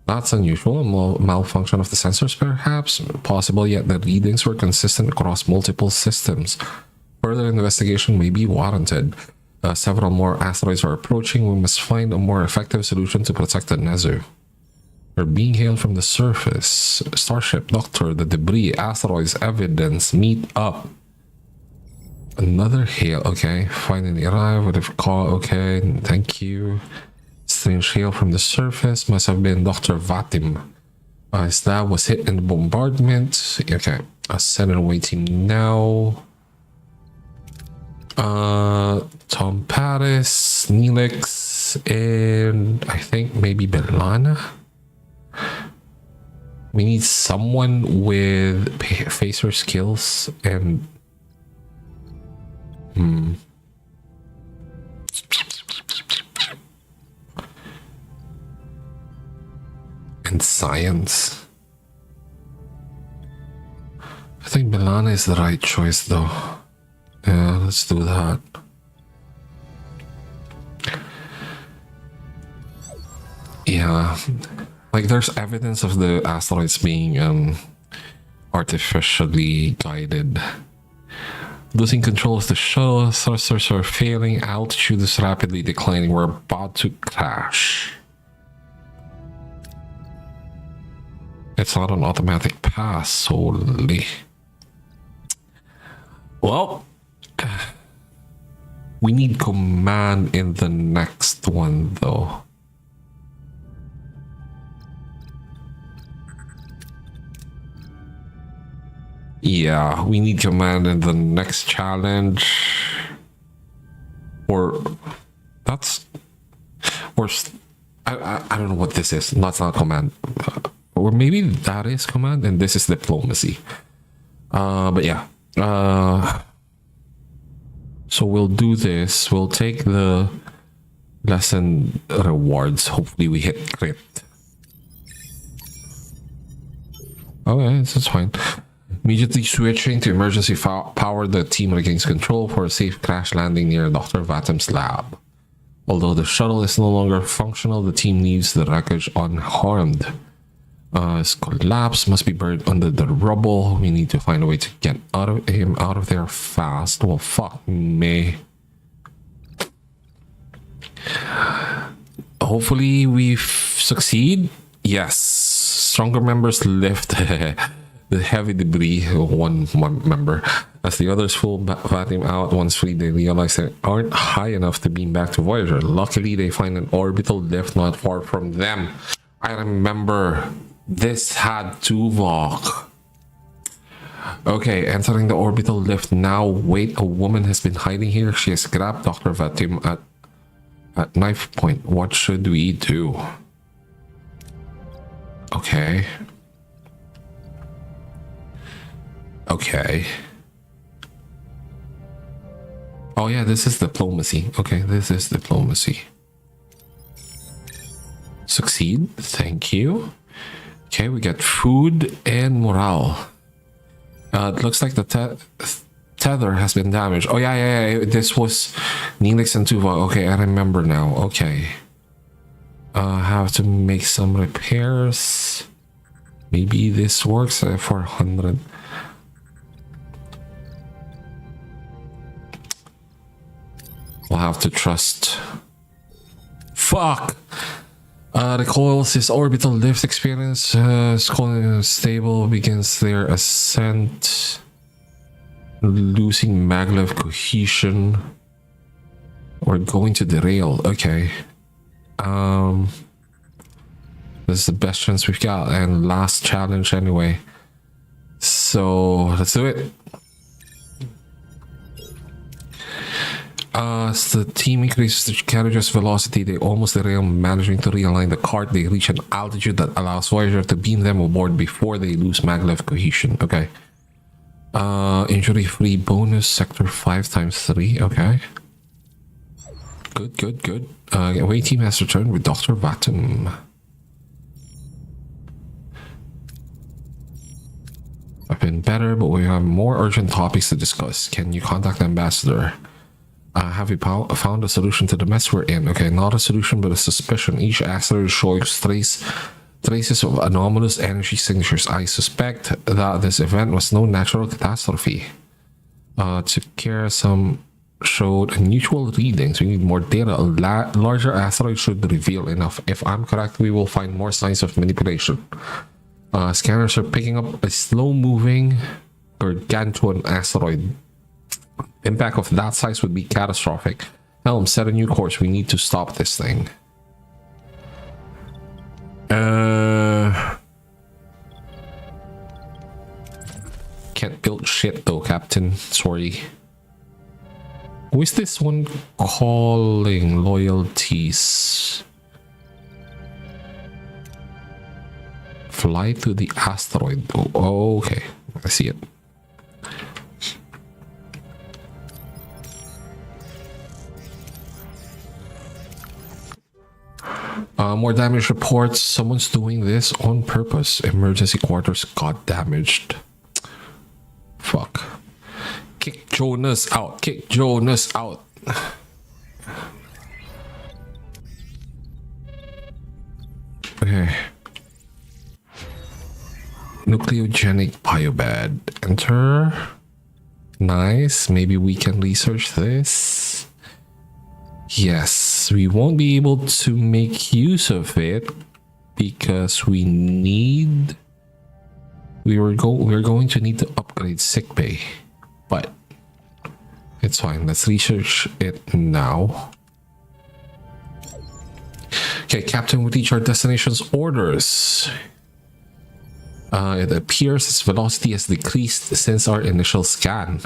That's unusual. A malfunction of the sensors, perhaps? Possible, yet the readings were consistent across multiple systems. Further investigation may be warranted. Several more asteroids are approaching. We must find a more effective solution to protect the Nezu. We're being hailed from the surface. Starship, Doctor, the debris, asteroids, evidence, meet up. Another hail, okay. Finally arrived with a call, okay. Thank you. Strange hail from the surface. Must have been Dr. Vatim. His lab was hit in the bombardment. Okay. I'll send an away team now. Tom Paris, Neelix, and I think maybe Belana. We need someone with phaser skills and and science. I think Belana is the right choice though. Yeah, let's do that. Yeah, like there's evidence of the asteroids being artificially guided. Losing control of the shuttle, thrusters are failing, altitude is rapidly declining, we're about to crash. It's not an automatic pass solely. Well, we need command in the next one though. Yeah, we need command in the next challenge. Or that's or I don't know what this is. That's not command. Or maybe that is command and this is diplomacy. But yeah. So we'll do this. We'll take the lesson rewards. Hopefully we hit crit. Okay, this is fine. Immediately switching to emergency power, the team regains control for a safe crash landing near Dr. Vatim's lab. Although the shuttle is no longer functional, the team leaves the wreckage unharmed. His collapse must be buried under the rubble. We need to find a way to get him out of there fast. Well, fuck me. Hopefully we succeed. Yes. Stronger members lift the heavy debris, one member. As the others pull Vatim out, once free, they realize they aren't high enough to beam back to Voyager. Luckily, they find an orbital lift not far from them. I remember this had Tuvok. Okay, entering the orbital lift now. Wait, a woman has been hiding here. She has grabbed Dr. Vatim at knife point. What should we do? Okay. Okay. Oh yeah, this is diplomacy. Okay, this is diplomacy. Succeed. Thank you. Okay, we get food and morale. It looks like the tether has been damaged. Oh yeah. This was Neelix and Tuvok. Okay, I remember now. Okay. Have to make some repairs. Maybe this works. 400. We'll have to trust. Fuck! Recoils his orbital lift experience. Stable begins their ascent. Losing maglev cohesion. We're going to derail. Okay. This is the best chance we've got. And last challenge anyway. So, let's do it. As the team increases the carriage's velocity, they almost derail, managing to realign the cart. They reach an altitude that allows Voyager to beam them aboard before they lose maglev cohesion. Okay. Injury-free bonus, sector 5 times 3. Okay. Good. Away team has returned with Dr. Vatim. I've been better, but we have more urgent topics to discuss. Can you contact the ambassador? Have you found a solution to the mess we're in? Okay, not a solution, but a suspicion. Each asteroid shows traces of anomalous energy signatures. I suspect that this event was no natural catastrophe. To some showed unusual readings. We need more data. A larger asteroid should reveal enough. If I'm correct, we will find more signs of manipulation. Scanners are picking up a slow-moving gargantuan asteroid. Impact of that size would be catastrophic. Helm, set a new course. We need to stop this thing. Can't build shit though, Captain. Sorry. Who is this one calling loyalties? Fly to the asteroid. Oh, okay. I see it. More damage reports. Someone's doing this on purpose. Emergency quarters got damaged. Fuck. Kick Jonas out. Kick Jonas out. Okay. Nucleogenic biobed. Enter. Nice. Maybe we can research this. Yes, we won't be able to make use of it because we're going to need to upgrade sickbay, but it's fine. Let's research it now. Okay, Captain, we reach our destination's orders. It appears its velocity has decreased since our initial scan.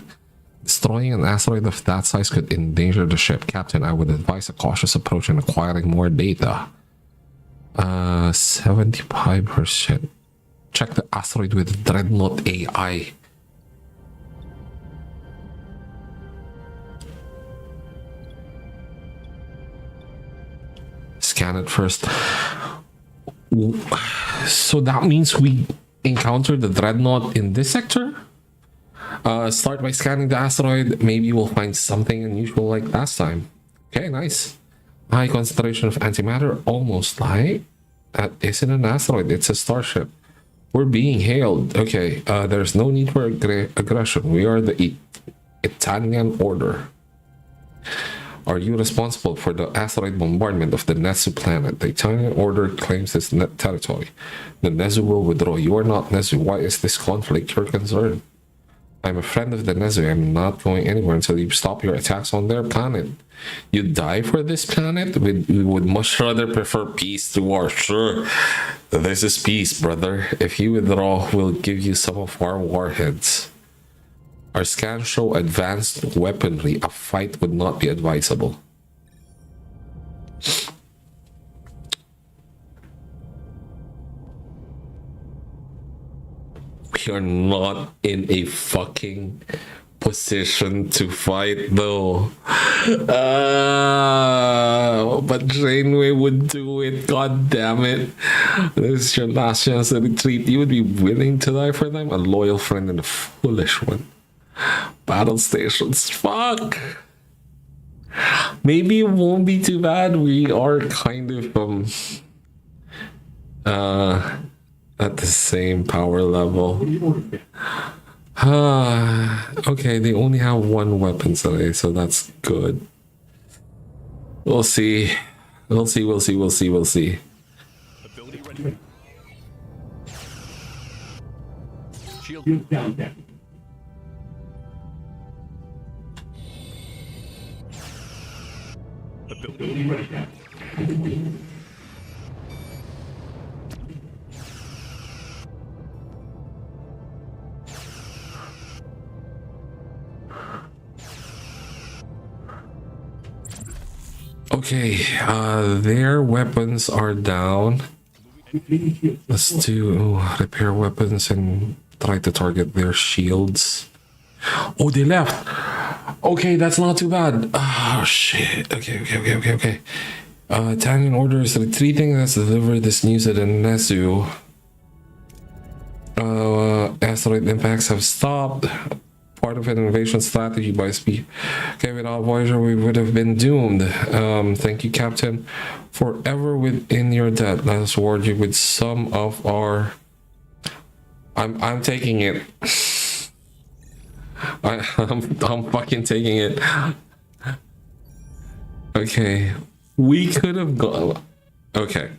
Destroying an asteroid of that size could endanger the ship. Captain, I would advise a cautious approach in acquiring more data. 75%. Check the asteroid with Dreadnought AI. Scan it first. So that means we encountered the Dreadnought in this sector? Start by scanning the asteroid. Maybe we'll find something unusual like last time. Okay, nice. High concentration of antimatter, almost like that isn't an asteroid, it's a starship. We're being hailed. Okay, there's no need for aggression. We are the Italian Order. Are you responsible for the asteroid bombardment of the Nezu planet? The Italian Order claims this territory. The Nezu will withdraw. You are not Nezu. Why is this conflict your concern? I'm a friend of the Nezu. I'm not going anywhere until you stop your attacks on their planet. You die for this planet? We would much rather prefer peace to war. Sure, this is peace, brother. If you withdraw, we'll give you some of our warheads. Our scans show advanced weaponry. A fight would not be advisable. We are not in a fucking position to fight though. But Janeway would do it. God damn it. This is your last chance to retreat. You would be willing to die for them? A loyal friend and a foolish one. Battle stations. Fuck. Maybe it won't be too bad. We are kind of at the same power level. Okay, they only have one weapon today, so that's good. We'll see. We'll see. Ability ready. Shield down. Ability ready. Okay, their weapons are down. Let's do repair weapons and try to target their shields. Oh, they left. Okay, that's not too bad. Oh, shit. Okay. Italian Order is retreating. Let's deliver this news to the Nezu. Asteroid impacts have stopped. Part of an invasion strategy by speed. Okay, without Voyager, we would have been doomed. Thank you, Captain. Forever within your debt. Let us reward you with some of our. I'm taking it. I'm fucking taking it. Okay, we could have gone. Okay,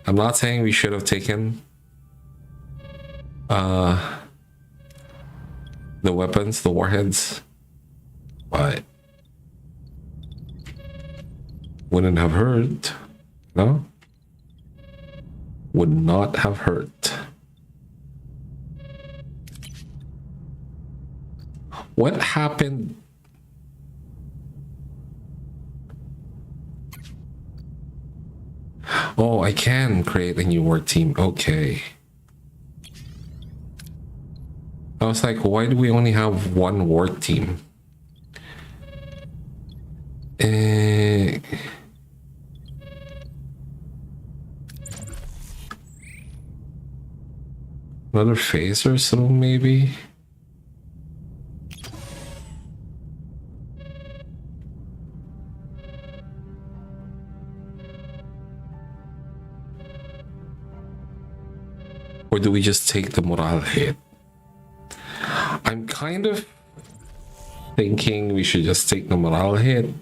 I'm not saying we should have taken the weapons, the warheads, but wouldn't have hurt. No, would not have hurt. What happened? Oh, I can create a new work team. Okay. I was like, why do we only have one work team? Another phaser through, maybe? Or do we just take the morale hit? I'm kind of thinking we should just take the morale hit.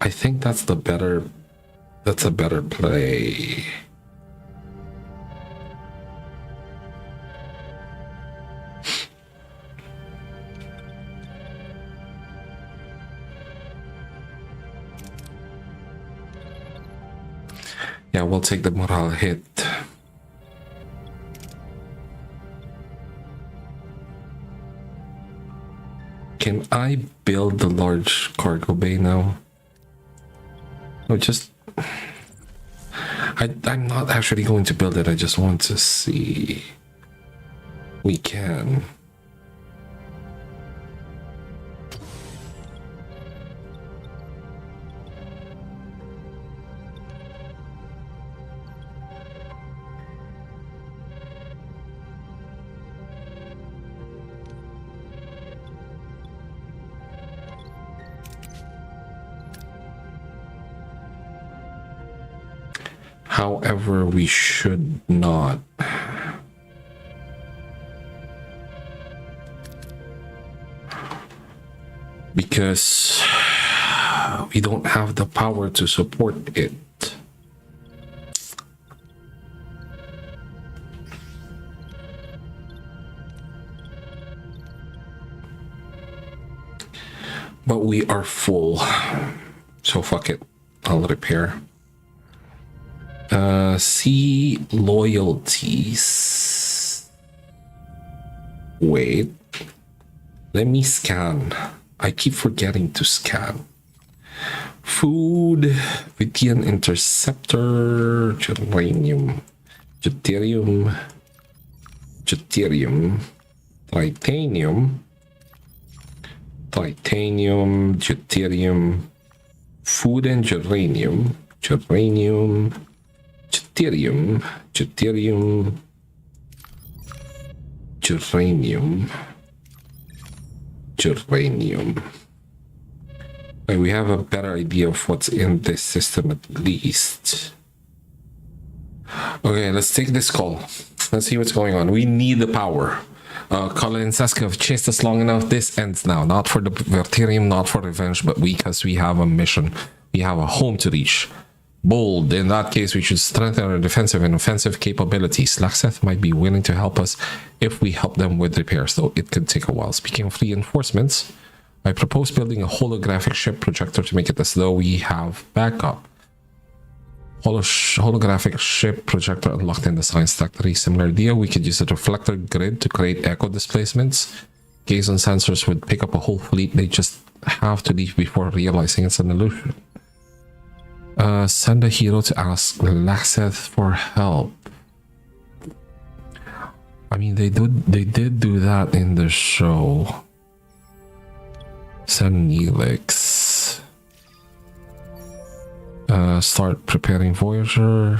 I think that's a better play. Yeah, we'll take the morale hit. Can I build the large cargo bay now? No, just... I'm not actually going to build it, I just want to see. We can. However, we should not. Because we don't have the power to support it. But we are full. So fuck it. I'll repair. See loyalties. Wait. Let me scan. I keep forgetting to scan. Food, Vidian interceptor, germanium, deuterium, titanium, deuterium, food and germanium, deuterium, germanium. Right, we have a better idea of what's in this system at least. Okay, let's take this call. Let's see what's going on. We need the power. Colin and Saska have chased us long enough. This ends now. Not for the Verterium, not for revenge, but because we have a mission. We have a home to reach. Bold. In that case, we should strengthen our defensive and offensive capabilities. Laxeth might be willing to help us if we help them with repairs, though it could take a while. Speaking of reinforcements, I propose building a holographic ship projector to make it as though we have backup. Holographic ship projector unlocked in the science factory. Similar idea, we could use a reflector grid to create echo displacements. Gaze on sensors would pick up a whole fleet. They just have to leave before realizing it's an illusion. Send a hero to ask Laxeth for help. I mean, they did do that in the show. Send Neelix. Start preparing Voyager.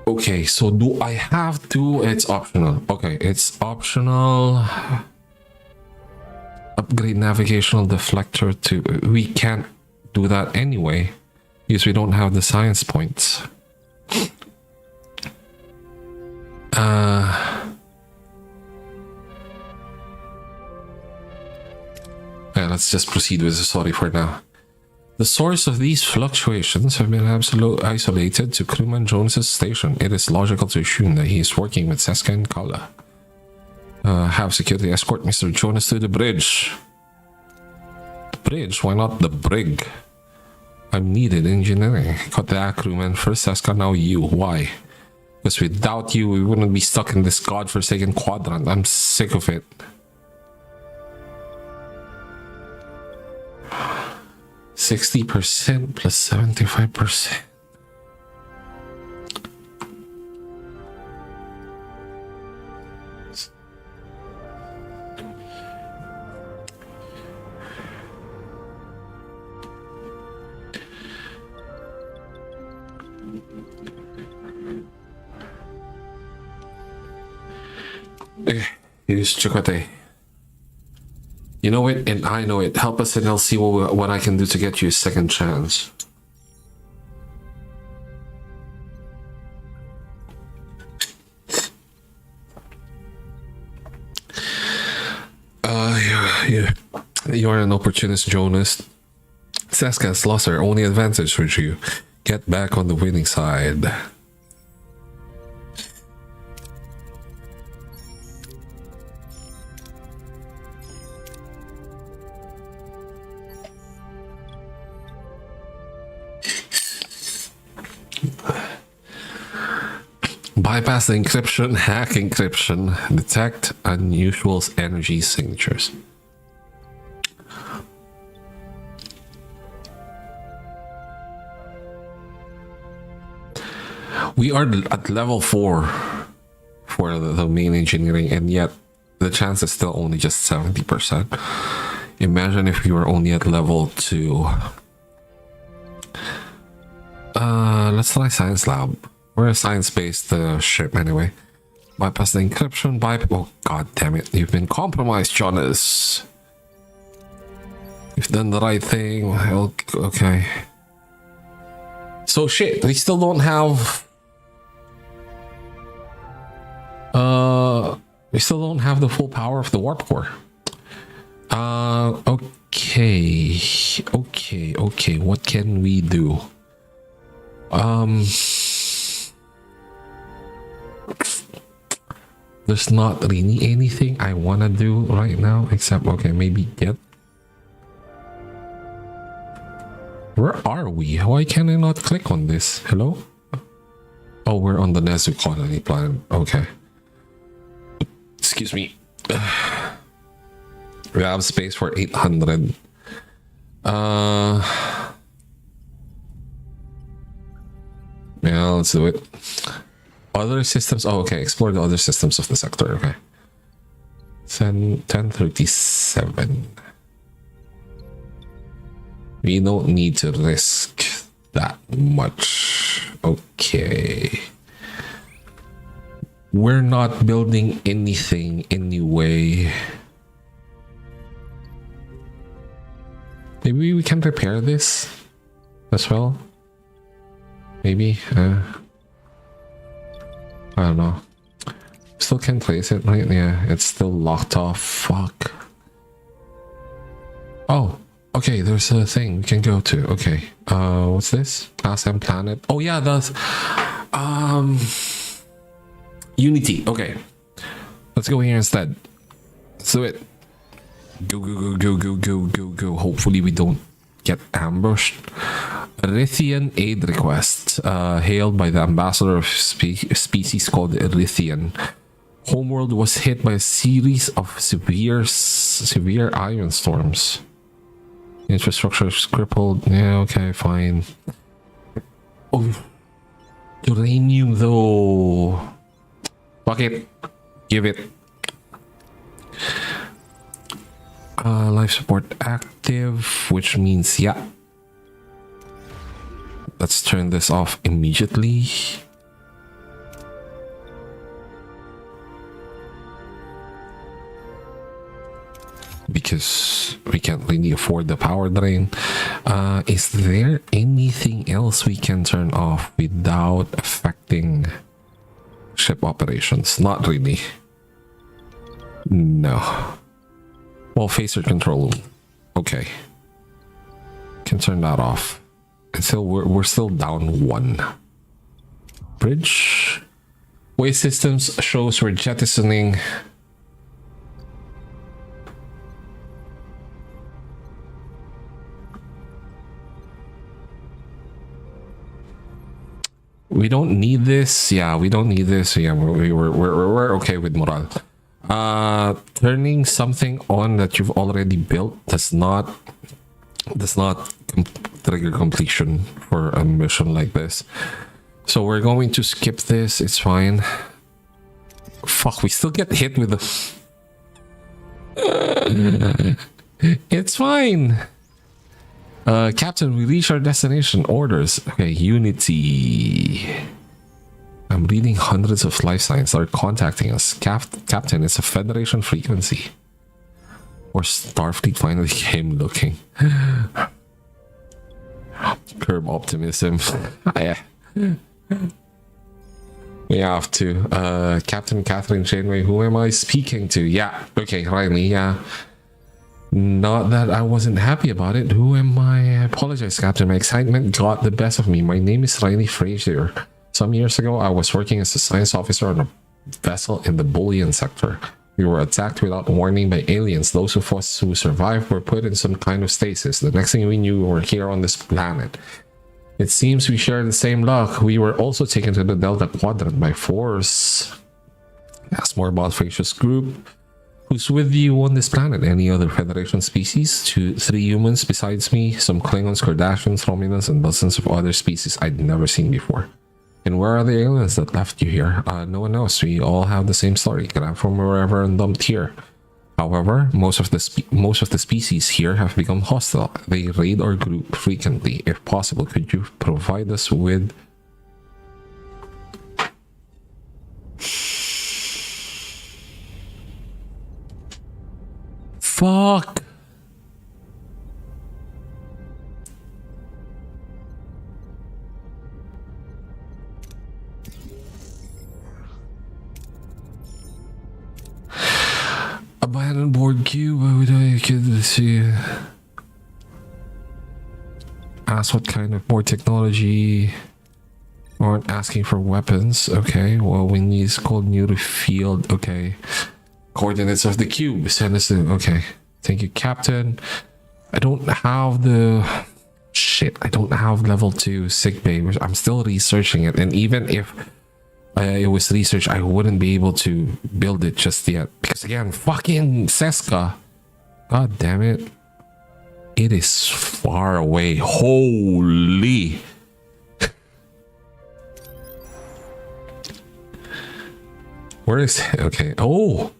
Okay, so do I have to? It's optional. Okay, it's optional. Upgrade navigational deflector to... We can't do that anyway, because we don't have the science points. Yeah, let's just proceed with the story for now. The source of these fluctuations have been isolated to crewman Jones's station. It is logical to assume that he is working with Seska and Kala. Have security escort Mr. Jonas to the bridge. The bridge? Why not the brig? I'm needed in engineering. Got that, crewman. First Seska, now you. Why? Because without you, we wouldn't be stuck in this godforsaken quadrant. I'm sick of it. 60% plus 75%. Okay, here's Chakotay. You know it, and I know it. Help us, and I'll see what I can do to get you a second chance. You're an opportunist, Jonas. Seska has lost her only advantage with you. Get back on the winning side. Bypass the encryption, hack encryption, detect unusual energy signatures. We are at level 4 for the main engineering, and yet the chance is still only just 70%. Imagine if we were only at level 2. Let's try science lab. We're a science-based ship anyway. Bypass the encryption, oh god damn it, you've been compromised, Jonas. You've done the right thing. Okay. So shit, we still don't have... we still don't have the full power of the warp core. Okay, what can we do? There's not really anything I want to do right now except, okay, maybe get... Where are we? Why can I not click on this? Hello? Oh, we're on the Nezu colony planet. Okay. Excuse me. We have space for 800. Yeah, let's do it. Other systems. Oh, okay. Explore the other systems of the sector. Okay. 1037. We don't need to risk that much. Okay. We're not building anything anyway. Maybe we can repair this as well. Maybe. I don't know. Still can't place it, right? Yeah, it's still locked off. Fuck. Oh, okay. There's a thing we can go to. Okay. What's this? SM planet. Oh yeah, that's Unity. Okay. Let's go here instead. Let's do it. Go, go, go, go, go, go, go, go. Hopefully we don't get ambushed. Erythian aid request, hailed by the ambassador of species called Erythian. Homeworld was hit by a series of severe iron storms. Infrastructure is crippled. Yeah, okay, fine. Oh, uranium though. Fuck it. Give it. Life support active, which means yeah. Let's turn this off immediately. because we can't really afford the power drain. Is there anything else we can turn off without affecting ship operations? Not really. No. Well, phaser control. Okay. Can turn that off. Until we're still down 1. Bridge. Way systems shows we're jettisoning. We don't need this. Yeah, we don't need this. Yeah, we're okay with morale. Turning something on that you've already built does not trigger completion for a mission like this. So we're going to skip this. It's fine. Fuck, we still get hit with the... It's fine. Captain, we reach our destination. Orders. Okay, Unity. I'm reading hundreds of life signs that are contacting us. Captain, it's a Federation frequency. Or Starfleet finally came looking. Curb optimism. Yeah. We have to. Captain Catherine Janeway, who am I speaking to? Yeah. Okay, Riley, yeah. Not that I wasn't happy about it. Who am I? I apologize, Captain. My excitement got the best of me. My name is Riley Frazier. Some years ago, I was working as a science officer on a vessel in the Bullion sector. We were attacked without warning by aliens. Those of us who survived were put in some kind of stasis. The next thing we knew, we were here on this planet. It seems we share the same luck. We were also taken to the Delta Quadrant by force. Ask more about Frazier's group. Who's with you on this planet? Any other Federation species? 3 humans besides me, some Klingons, Kardashians, Romulans, and dozens of other species I'd never seen before. And where are the aliens that left you here? No one knows. We all have the same story. Grabbed from wherever and dumped here. However, most of the species here have become hostile. They raid our group frequently. If possible, could you provide us with... Fuck! Abandoned board cube. Why would I see? Ask what kind of board technology. Aren't asking for weapons. Okay, well, we need cold new field. Okay, coordinates of the cube. Send us to. Okay, thank you, Captain. I don't have the shit. I don't have level 2 sickbay. I'm still researching it, and even if it was research, I wouldn't be able to build it just yet. Because again, fucking Seska. God damn it. It is far away. Holy. Where is it? Okay. Oh.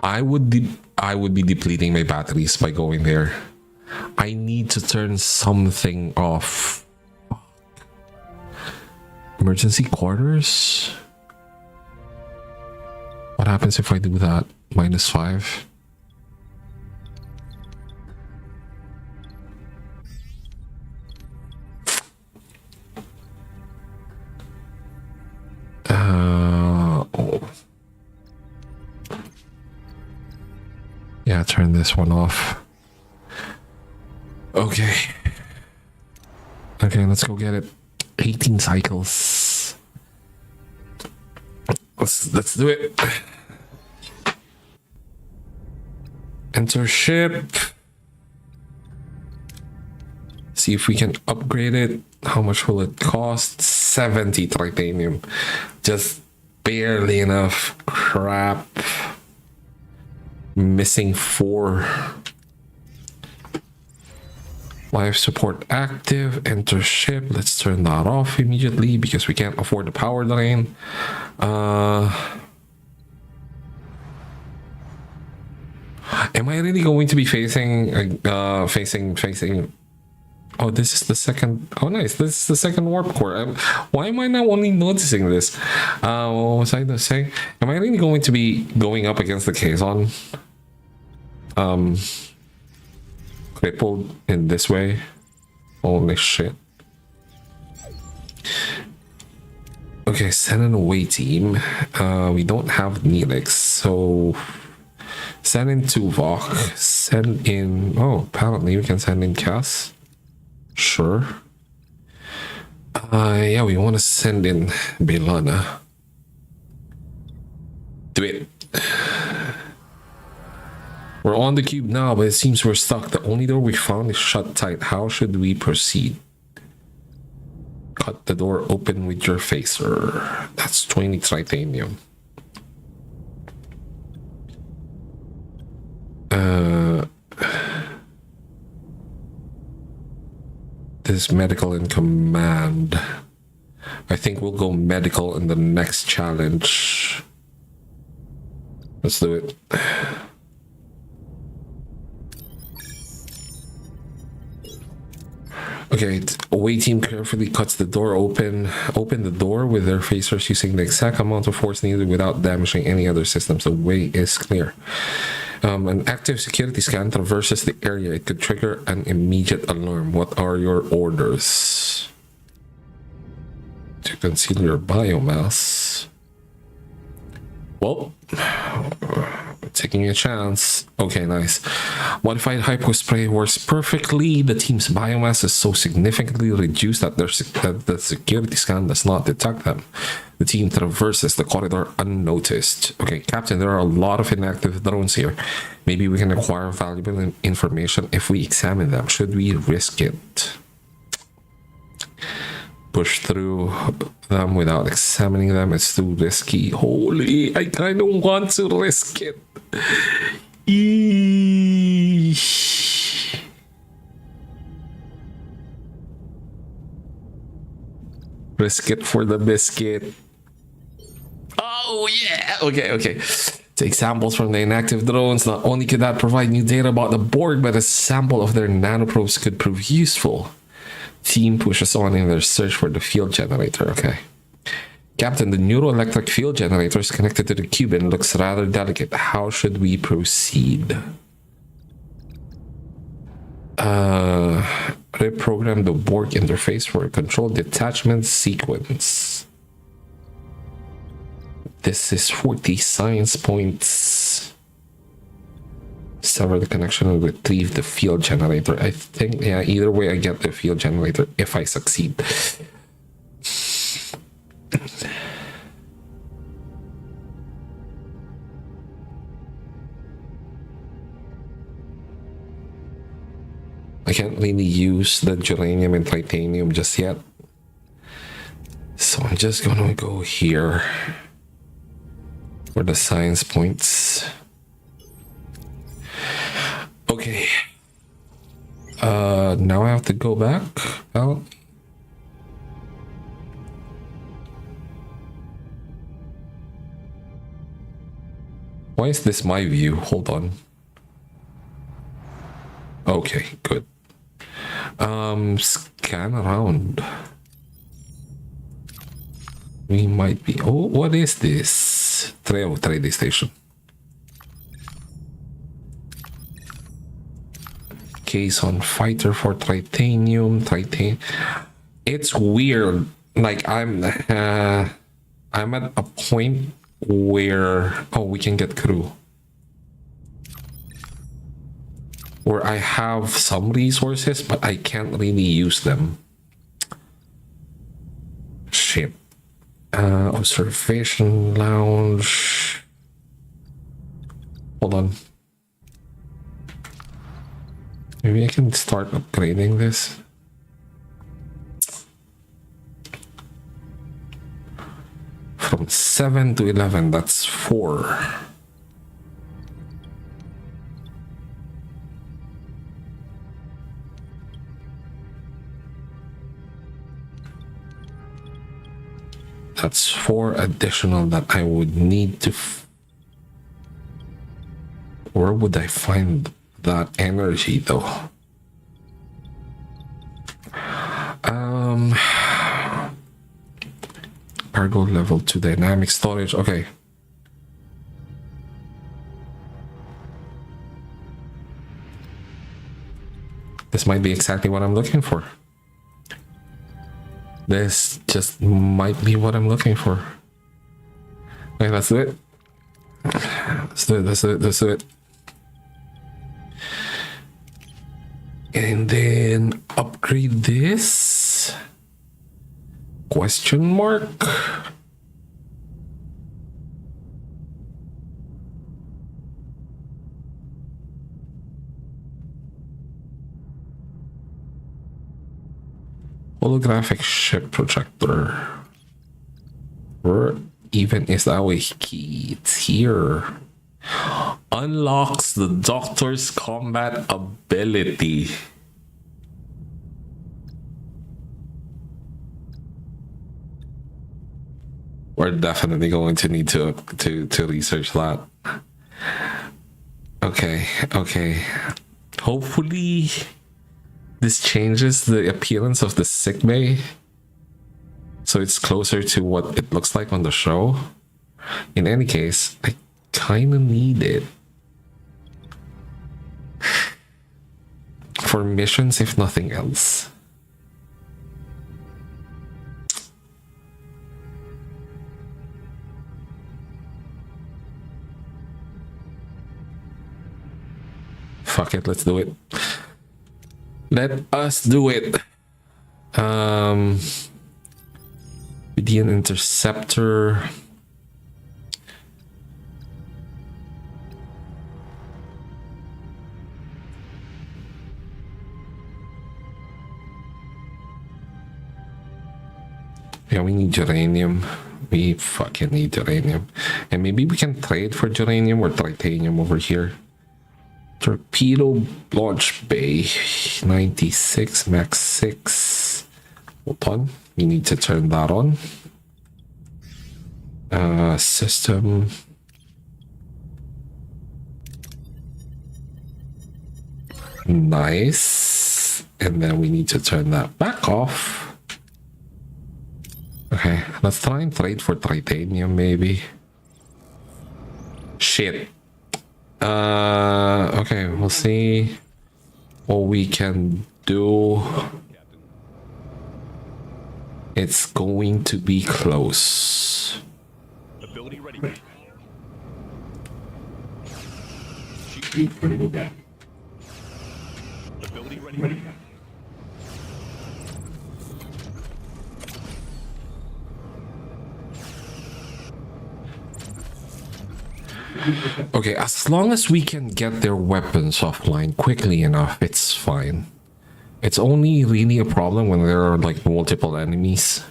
I would be depleting my batteries by going there. I need to turn something off. Emergency quarters? What happens if I do that? -5. Oh. Yeah, turn this one off. Okay. Okay, let's go get it. 18 cycles. Let's do it. Enter ship. See if we can upgrade it. How much will it cost? 70 titanium. Just barely enough. Crap. Missing 4. Life support active. Enter ship. Let's turn that off immediately because we can't afford the power drain. Am I really going to be facing Oh, this is the second. Oh, nice. This is the second warp core. Why am I not only noticing this? What was I going to say? Am I really going to be going up against the Kazon? Crippled in this way? Holy shit. Okay, send an away team. We don't have Neelix, so send in Tuvok. Send in. Oh, apparently we can send in Cass. Sure. Yeah, we want to send in Belana. Do it. We're on the cube now, but it seems we're stuck. The only door we found is shut tight. How should we proceed? Cut the door open with your phaser. That's 20 titanium. This medical in command. I think we'll go medical in the next challenge. Let's do it. Okay, away team carefully cuts the door open. Open the door with their phasers using the exact amount of force needed without damaging any other systems. The way is clear. An active security scan traverses the area. It could trigger an immediate alarm. What are your orders? To conceal your biomass. Well, taking a chance. Okay, nice. Modified hypo spray works perfectly. The team's biomass is so significantly reduced that the security scan does not detect them. The team traverses the corridor unnoticed. Okay, Captain, there are a lot of inactive drones here. Maybe we can acquire valuable information if we examine them. Should we risk it? Push through them without examining them. It's too risky. Holy, I kind of want to risk it. Eesh. Risk it for the biscuit. Oh yeah. Okay. Take samples from the inactive drones. Not only could that provide new data about the Borg, but a sample of their nanoprobes could prove useful. Team pushes on in their search for the field generator. Okay. Captain, the neuroelectric field generator is connected to the cube and looks rather delicate. How should we proceed? Reprogram the Borg interface for a controlled detachment sequence. This is 40 science points. Sever the connection and retrieve the field generator. I think, yeah, either way I get the field generator if I succeed. I can't really use the geranium and titanium just yet. So I'm just gonna go here for the science points. Okay. Now I have to go back out. Why is this my view? Hold on. Okay, good. Scan around. We might be. Oh, what is this? Trading station. Case on fighter for titanium. It's weird. Like I'm at a point where we can get crew. Where I have some resources, but I can't really use them. Shit. Observation lounge. Hold on. Maybe I can start upgrading this. From 7 to 11, that's 4. That's 4 additional that I would need to... Where would I find that energy though? cargo level to dynamic storage. Okay. This might be exactly what I'm looking for. This just might be what I'm looking for. Okay, let's do it. Let's do it, let's do it, let's do it. And then upgrade this? Question mark? Holographic ship projector. Where even is that way? Key? It's here. Unlocks the Doctor's combat ability. We're definitely going to need to research that. Okay, okay. Hopefully this changes the appearance of the sickbay, so it's closer to what it looks like on the show. In any case, I kind of need it for missions, if nothing else. Fuck it, let's do it. Let us do it. Gideon Interceptor. Yeah, we need uranium. We fucking need uranium. And maybe we can trade for uranium or titanium over here. Torpedo launch bay 96 max 6. Hold on, we need to turn that on. System. Nice. And then we need to turn that back off. Okay, let's try and trade for titanium maybe. Shit. Okay, we'll see what we can do. It's going to be close. Ability ready. Ability ready. Okay, as long as we can get their weapons offline quickly enough, it's fine. It's only really a problem when there are like multiple enemies.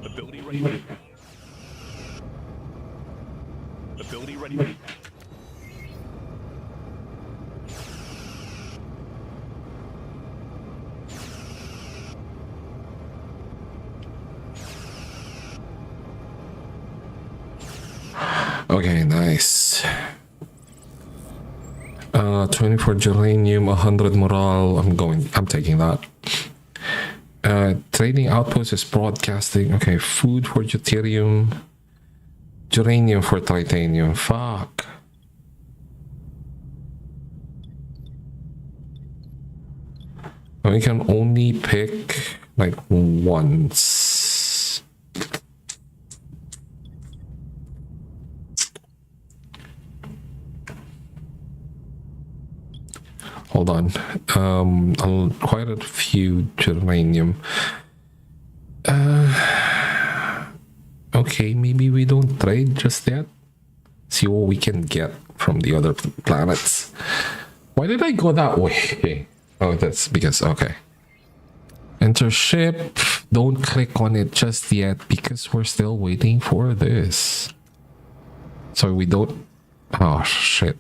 Ability ready. Ability ready. Okay, nice. 24 geranium, 100 morale. I'm taking that. Trading outpost is broadcasting. Okay, food for deuterium, geranium for titanium. Fuck. We can only pick like once. Hold on. Quite a few geranium. Okay, maybe we don't trade just yet. See what we can get from the other planets. Why did I go that way? Oh, that's because, okay. Enter ship. Don't click on it just yet because we're still waiting for this. So we don't... Oh, shit.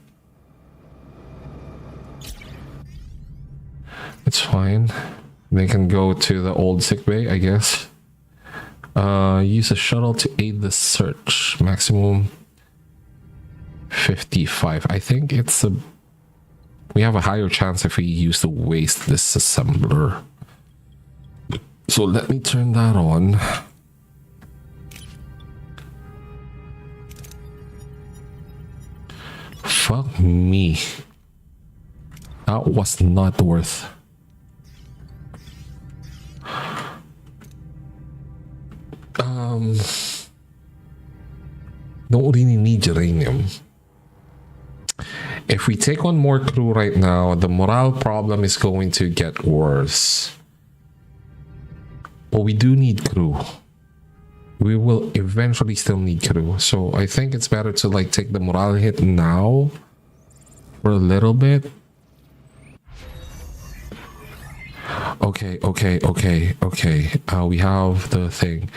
It's fine. They can go to the old sickbay, I guess. Use a shuttle to aid the search. Maximum 55. I think it's a We have a higher chance if we use the waste disassembler. So let me turn that on. Fuck me. That was not worth. Don't really need uranium. If we take on more crew right now, the morale problem is going to get worse. But we do need crew. We will eventually still need crew. So I think it's better to like take the morale hit now for a little bit. Okay. We have the thing.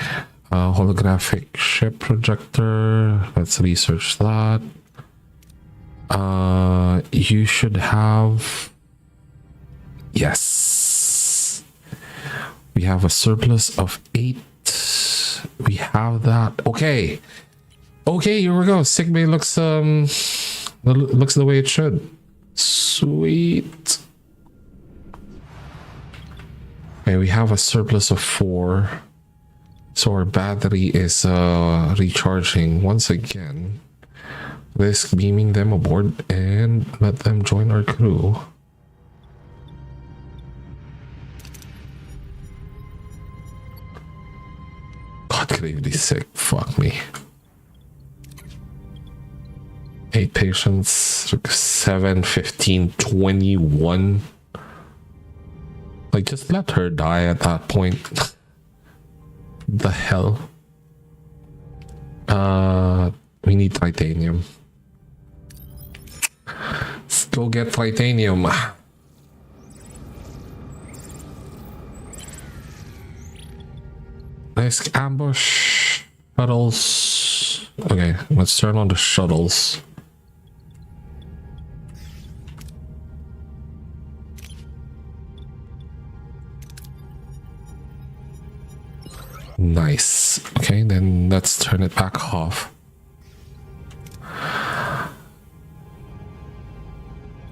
Holographic ship projector. Let's research that. You should have... Yes. We have a surplus of 8. We have that. Okay, here we go. Sickbay looks looks the way it should. Sweet. Okay, we have a surplus of 4. So our battery is recharging once again. Risk beaming them aboard and let them join our crew. God, gravely sick. Fuck me. 8 patients, 7, 15, 21. Like, just let her die at that point. The hell? We need titanium. Let's go get titanium. Risk ambush. Shuttles. Okay, let's turn on the shuttles. Nice. Okay, then let's turn it back off.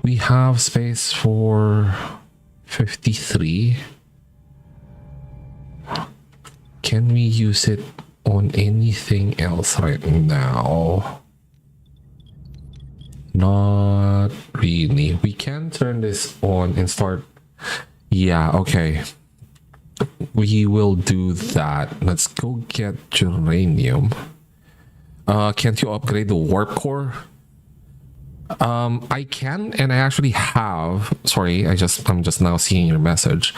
We have space for 53. Can we use it on anything else right now? Not really. We can turn this on and start. Yeah, okay. We will do that. Let's go get uranium. Can't you upgrade the warp core? I can, and I actually have. Sorry, I'm just now seeing your message.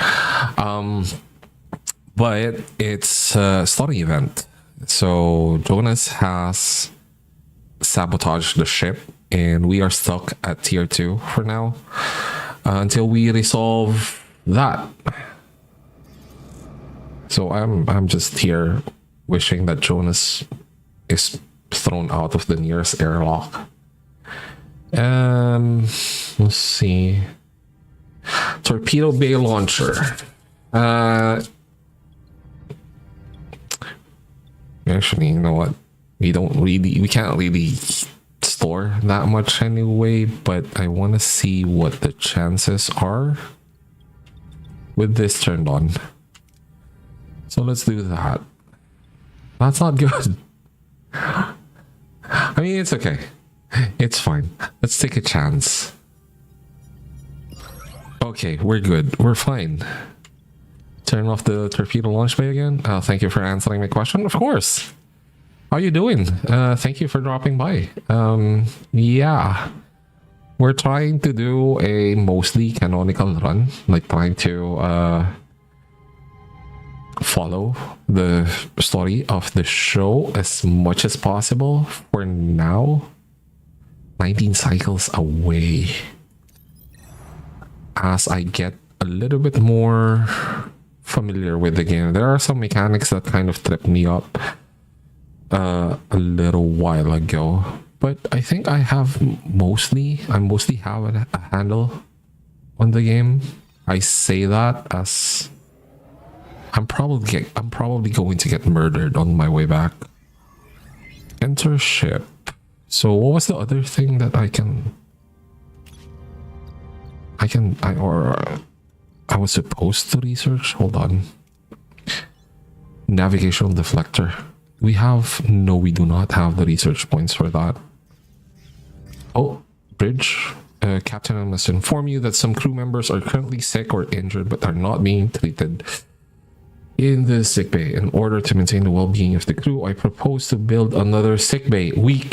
But it's a story event. So Jonas has sabotaged the ship, and we are stuck at tier 2 for now until we resolve that. So I'm just here wishing that Jonas is thrown out of the nearest airlock. Let's see. Torpedo bay launcher. Actually, you know what? We can't really store that much anyway, but I want to see what the chances are with this turned on. So let's do that. That's not good. I mean, it's okay. It's fine. Let's take a chance. Okay, we're good. We're fine. Turn off the torpedo launch bay again. Thank you for answering my question. Of course. How you doing? Thank you for dropping by. Yeah. We're trying to do a mostly canonical run. Like trying to follow the story of the show as much as possible. For now, 19 cycles away. As I get a little bit more familiar with the game, there are some mechanics that kind of tripped me up a little while ago, but I think I mostly have a handle on the game. I say that as I'm probably going to get murdered on my way back. Enter ship. So what was the other thing that I can... I was supposed to research. Hold on. Navigational deflector. We do not have the research points for that. Oh, bridge. Captain, I must inform you that some crew members are currently sick or injured but are not being treated in the sick bay. In order to maintain the well-being of the crew, I propose to build another sick bay. We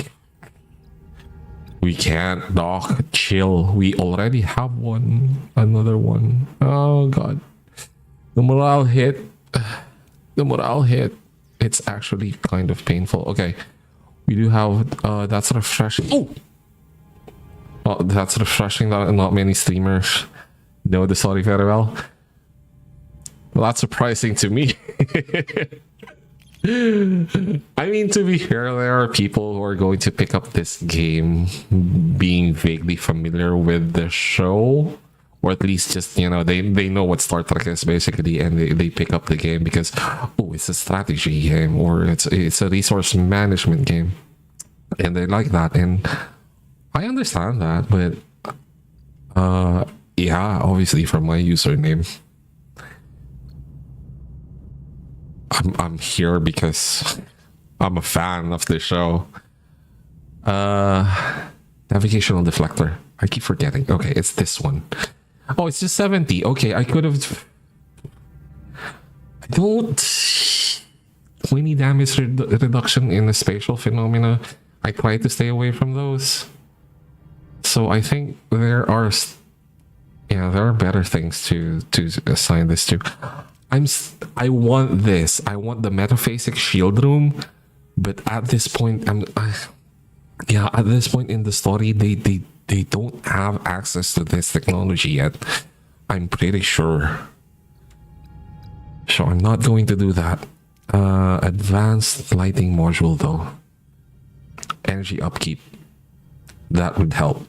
can't, doc. Chill. We already have one. Another one. Oh, God. The morale hit. The morale hit. It's actually kind of painful. Okay. We do have... that's refreshing. Oh! Well, that's refreshing that not many streamers know the story very well. Well, that's surprising to me. I mean, to be fair, there are people who are going to pick up this game being vaguely familiar with the show, or at least just, you know, they know what Star Trek is basically, and they pick up the game because, oh, it's a strategy game, or it's a resource management game, and they like that. And I understand that, but yeah, obviously from my username, I'm here because I'm a fan of the show. Navigational deflector. I keep forgetting. Okay, it's this one. Oh, it's just 70. Okay, I could have... I don't... 20 damage reduction in the spatial phenomena. I try to stay away from those. So I think there are better things to assign this to. I want this. I want the metaphasic shield room, but at this point, at this point in the story, they don't have access to this technology yet. I'm pretty sure. So I'm not going to do that. Advanced lighting module though. Energy upkeep. That would help.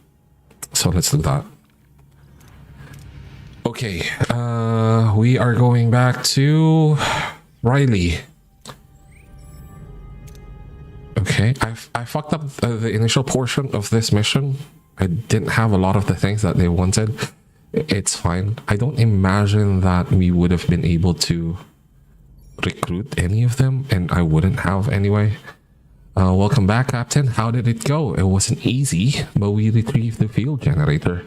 So let's do that. Okay, we are going back to Riley. Okay, I fucked up the initial portion of this mission. I didn't have a lot of the things that they wanted. It's fine. I don't imagine that we would have been able to recruit any of them, and I wouldn't have anyway. Welcome back, Captain. How did it go? It wasn't easy, but we retrieved the field generator.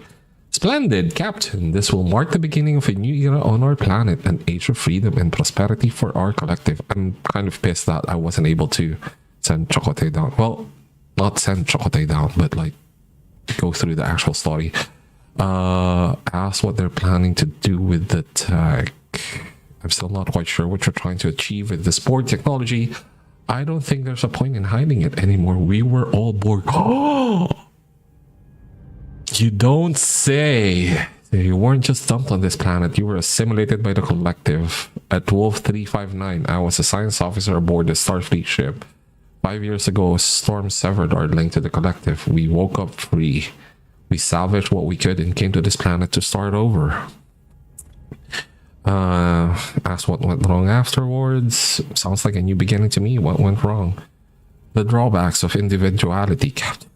Splendid, Captain. This will mark the beginning of a new era on our planet, an age of freedom and prosperity for our collective. I'm kind of pissed that I wasn't able to send Chakotay down. Well, not send Chakotay down, but like go through the actual story. Ask what they're planning to do with the tech. I'm still not quite sure what you're trying to achieve with this Borg technology. I don't think there's a point in hiding it anymore. We were all Borg. Oh! You don't say. You weren't just dumped on this planet. You were assimilated by the collective. At Wolf 359, I was a science officer aboard the Starfleet ship. 5 years ago, a storm severed our link to the collective. We woke up free. We salvaged what we could and came to this planet to start over. Asked what went wrong afterwards. Sounds like a new beginning to me. What went wrong? The drawbacks of individuality, Captain.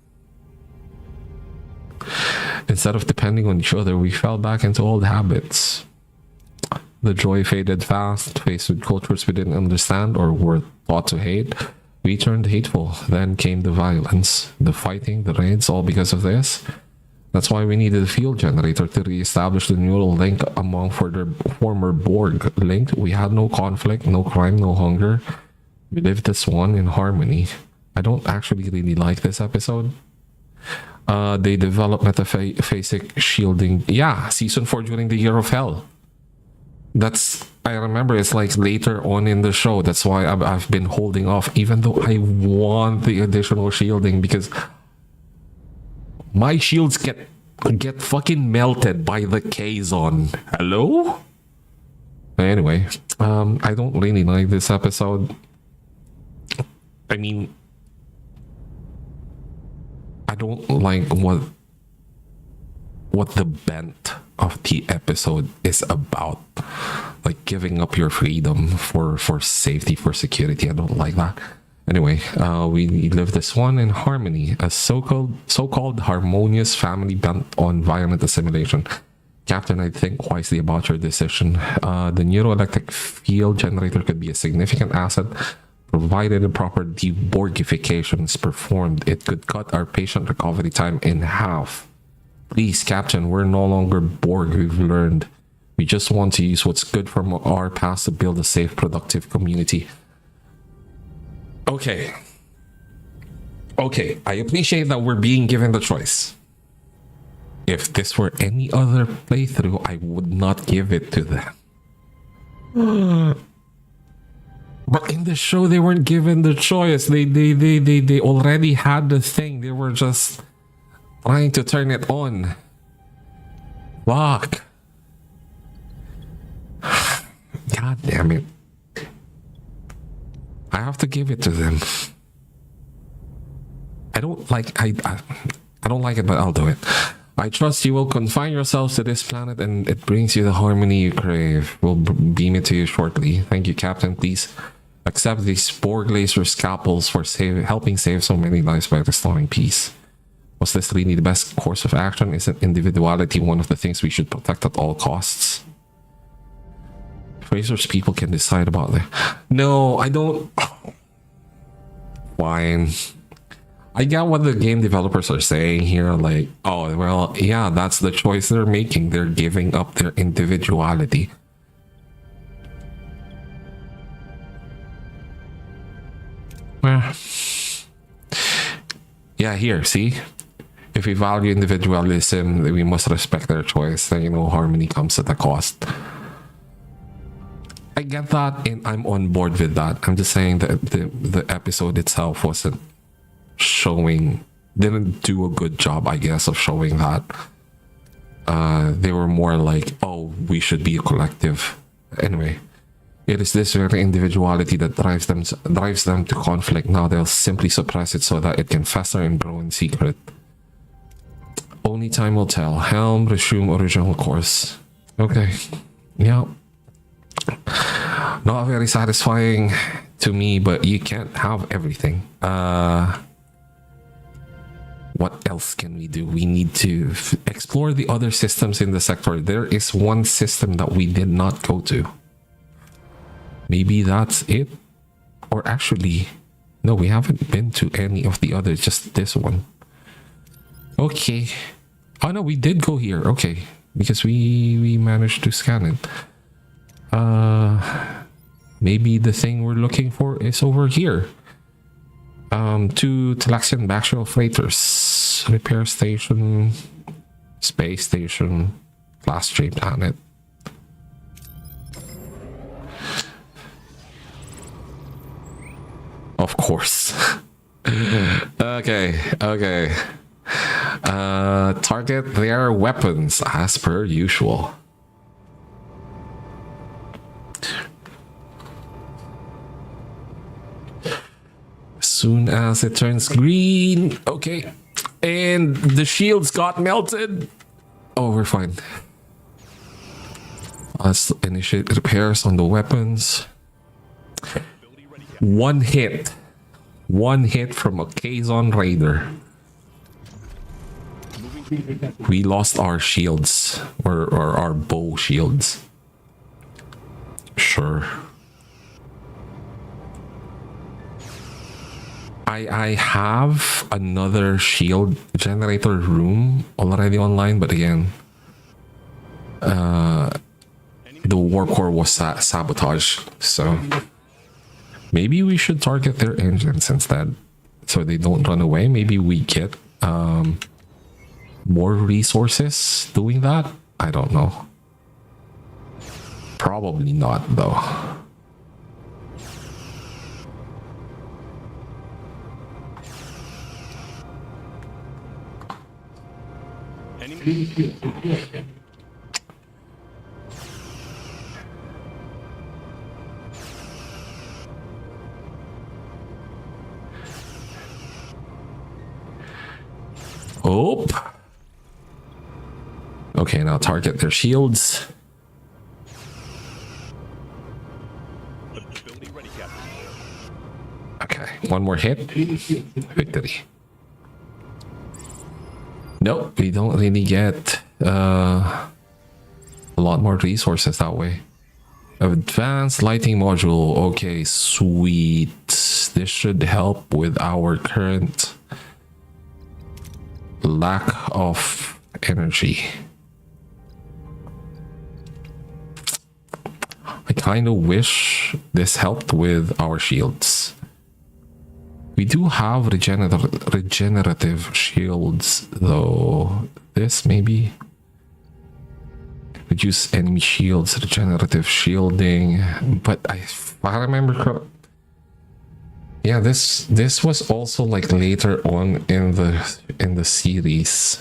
Instead of depending on each other, we fell back into old habits. The joy faded fast. Faced with cultures we didn't understand or were taught to hate, we turned hateful. Then came the violence, the fighting, the raids, all because of this. That's why we needed a field generator to re-establish the neural link among former Borg. Linked, we had no conflict, no crime, no hunger. We lived as one in harmony. I don't actually really like this episode. They developed metaphasic shielding. Yeah, season 4 during the Year of Hell. I remember it's like later on in the show. That's why I've been holding off, even though I want the additional shielding, because my shields get fucking melted by the Kazon. Hello? Anyway, I don't really like this episode. I mean, I don't like what the bent of the episode is about. Like giving up your freedom for safety, for security. I don't like that. Anyway, we live this one in harmony, a so-called harmonious family bent on violent assimilation. Captain, I think wisely about your decision. The neuroelectric field generator could be a significant asset. Provided the proper deborgification is performed, it could cut our patient recovery time in half. Please, Captain, we're no longer Borg, we've learned. We just want to use what's good from our past to build a safe, productive community. Okay. Okay, I appreciate that we're being given the choice. If this were any other playthrough, I would not give it to them. But in the show, they weren't given the choice. They already had the thing. They were just trying to turn it on. Fuck. God damn it. I have to give it to them. I don't like it, but I'll do it. I trust you will confine yourselves to this planet and it brings you the harmony you crave. We'll beam it to you shortly. Thank you, Captain. Please accept these Borg laser scalpels for helping save so many lives by restoring peace. Was this really the best course of action? Isn't individuality one of the things we should protect at all costs? Fraser's people can decide about that. No, I don't. Fine. I get what the game developers are saying here, like, oh, well, yeah, that's the choice they're making. They're giving up their individuality. Well, yeah, here, see? If we value individualism, then we must respect their choice. Then, you know, harmony comes at a cost. I get that, and I'm on board with that. I'm just saying that the episode itself wasn't didn't do a good job, I guess, of showing that. They were more like, oh, we should be a collective. Anyway, it is this very individuality that drives them to conflict. Now they'll simply suppress it so that it can fester and grow in secret. Only time will tell. Helm, resume original course. Okay. Yeah. Not very satisfying to me, but you can't have everything. What else can we do? We need to explore the other systems in the sector. There is one system that we did not go to. Maybe that's it? Or actually, no, we haven't been to any of the others, just this one. Okay. Oh no, we did go here. Okay. Because we managed to scan it. Maybe the thing we're looking for is over here. Two Talaxian Bacterial Freighters. Repair station. Space station. Class J planet. Of course. Okay. Target their weapons as per usual. Soon as it turns green. Okay. And the shields got melted. Oh, we're fine. Let's initiate repairs on the weapons. One hit from a Kazon Raider. We lost our shields, or our bow shields. Sure. I have another shield generator room already online, but again, the warp core was sabotaged, so maybe we should target their engines instead, so they don't run away. Maybe we get more resources doing that. I don't know. Probably not, though. Oh. Okay, now target their shields. Okay, one more hit. Victory. Nope, we don't really get a lot more resources that way. Advanced lighting module. Okay, sweet. This should help with our current lack of energy. I kind of wish this helped with our shields. We do have regenerative shields, though. This maybe reduce enemy shields, regenerative shielding. But if I remember, yeah, this was also like later on in the series.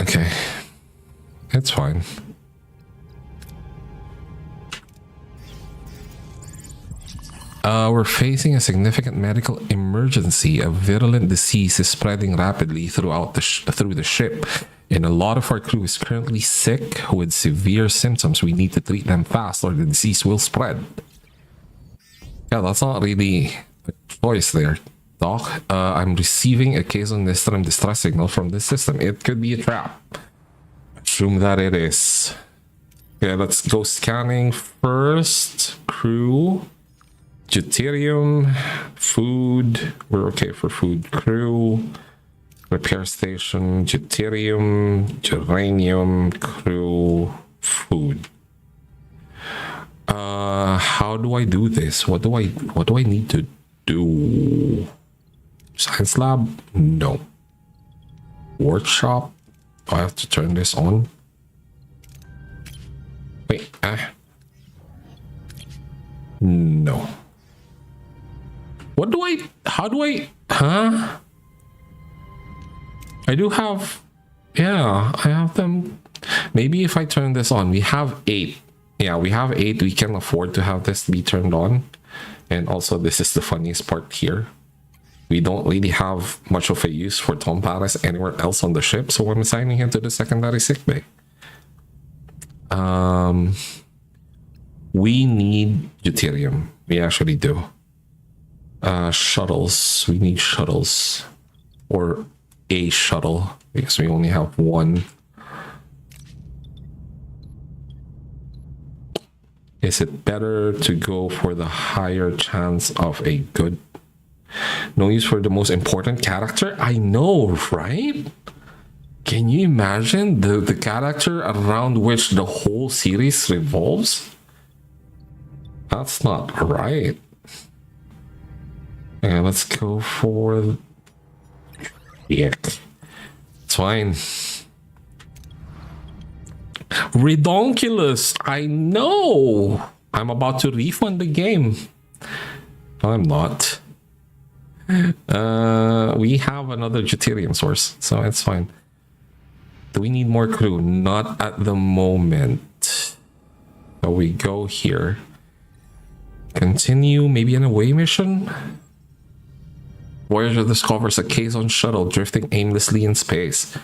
Okay, it's fine. We're facing a significant medical emergency. A virulent disease is spreading rapidly throughout through the ship, and a lot of our crew is currently sick with severe symptoms. We need to treat them fast, or the disease will spread. Yeah, that's not really a choice there, Doc. I'm receiving a Canon distress signal from this system. It could be a trap. Assume that it is. Okay, let's go scanning first. Crew. Deuterium, food, we're okay for food. Crew, repair station, deuterium, geranium, crew, food. How do I do this? What do I need to do? Science lab? No. Workshop? Do I have to turn this on? Wait, no. How do I, I do have, yeah, I have them. Maybe if I turn this on, we have 8. Yeah, we have 8. We can afford to have this be turned on. And also, this is the funniest part here. We don't really have much of a use for Tom Paris anywhere else on the ship, so I'm assigning him to the secondary sickbay. We need deuterium. We actually do. Shuttles. We need shuttles. Or a shuttle, because we only have one. Is it better to go for the higher chance of a good? No use for the most important character? I know, right? Can you imagine the character around which the whole series revolves? That's not right. Okay, let's go for... Yeah, it's fine. Redonkulous, I know. I'm about to refund the game. No, I'm not. We have another deuterium source, so it's fine. Do we need more crew? Not at the moment. So we go here. Continue, maybe an away mission? Voyager discovers a Canon shuttle drifting aimlessly in space.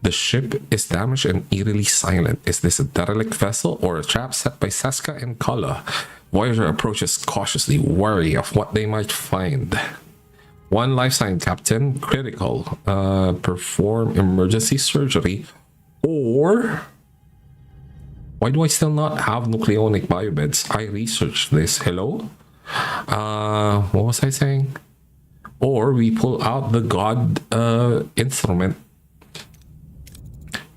The ship is damaged and eerily silent. Is this a derelict vessel or a trap set by Seska and Kala? Voyager approaches cautiously, wary of what they might find. 1 life sign, Captain. Critical. Perform emergency surgery. Or... why do I still not have nucleonic biobeds? I researched this. Hello? What was I saying? Or we pull out the god instrument.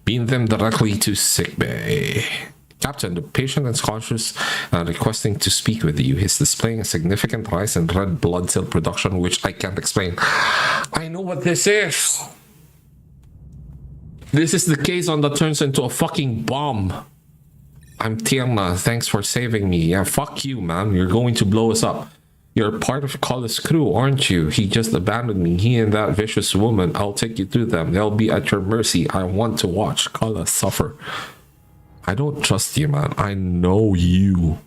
Beam them directly to sickbay. Captain, the patient is conscious and requesting to speak with you. He's displaying a significant rise in red blood cell production, which I can't explain. I know what this is. This is the Canon that turns into a fucking bomb. I'm Tierna. Thanks for saving me. Yeah, fuck you, man. You're going to blow us up. You're part of Kala's crew, aren't you? He just abandoned me. He and that vicious woman. I'll take you to them. They'll be at your mercy. I want to watch Kala suffer. I don't trust you, man. I know you.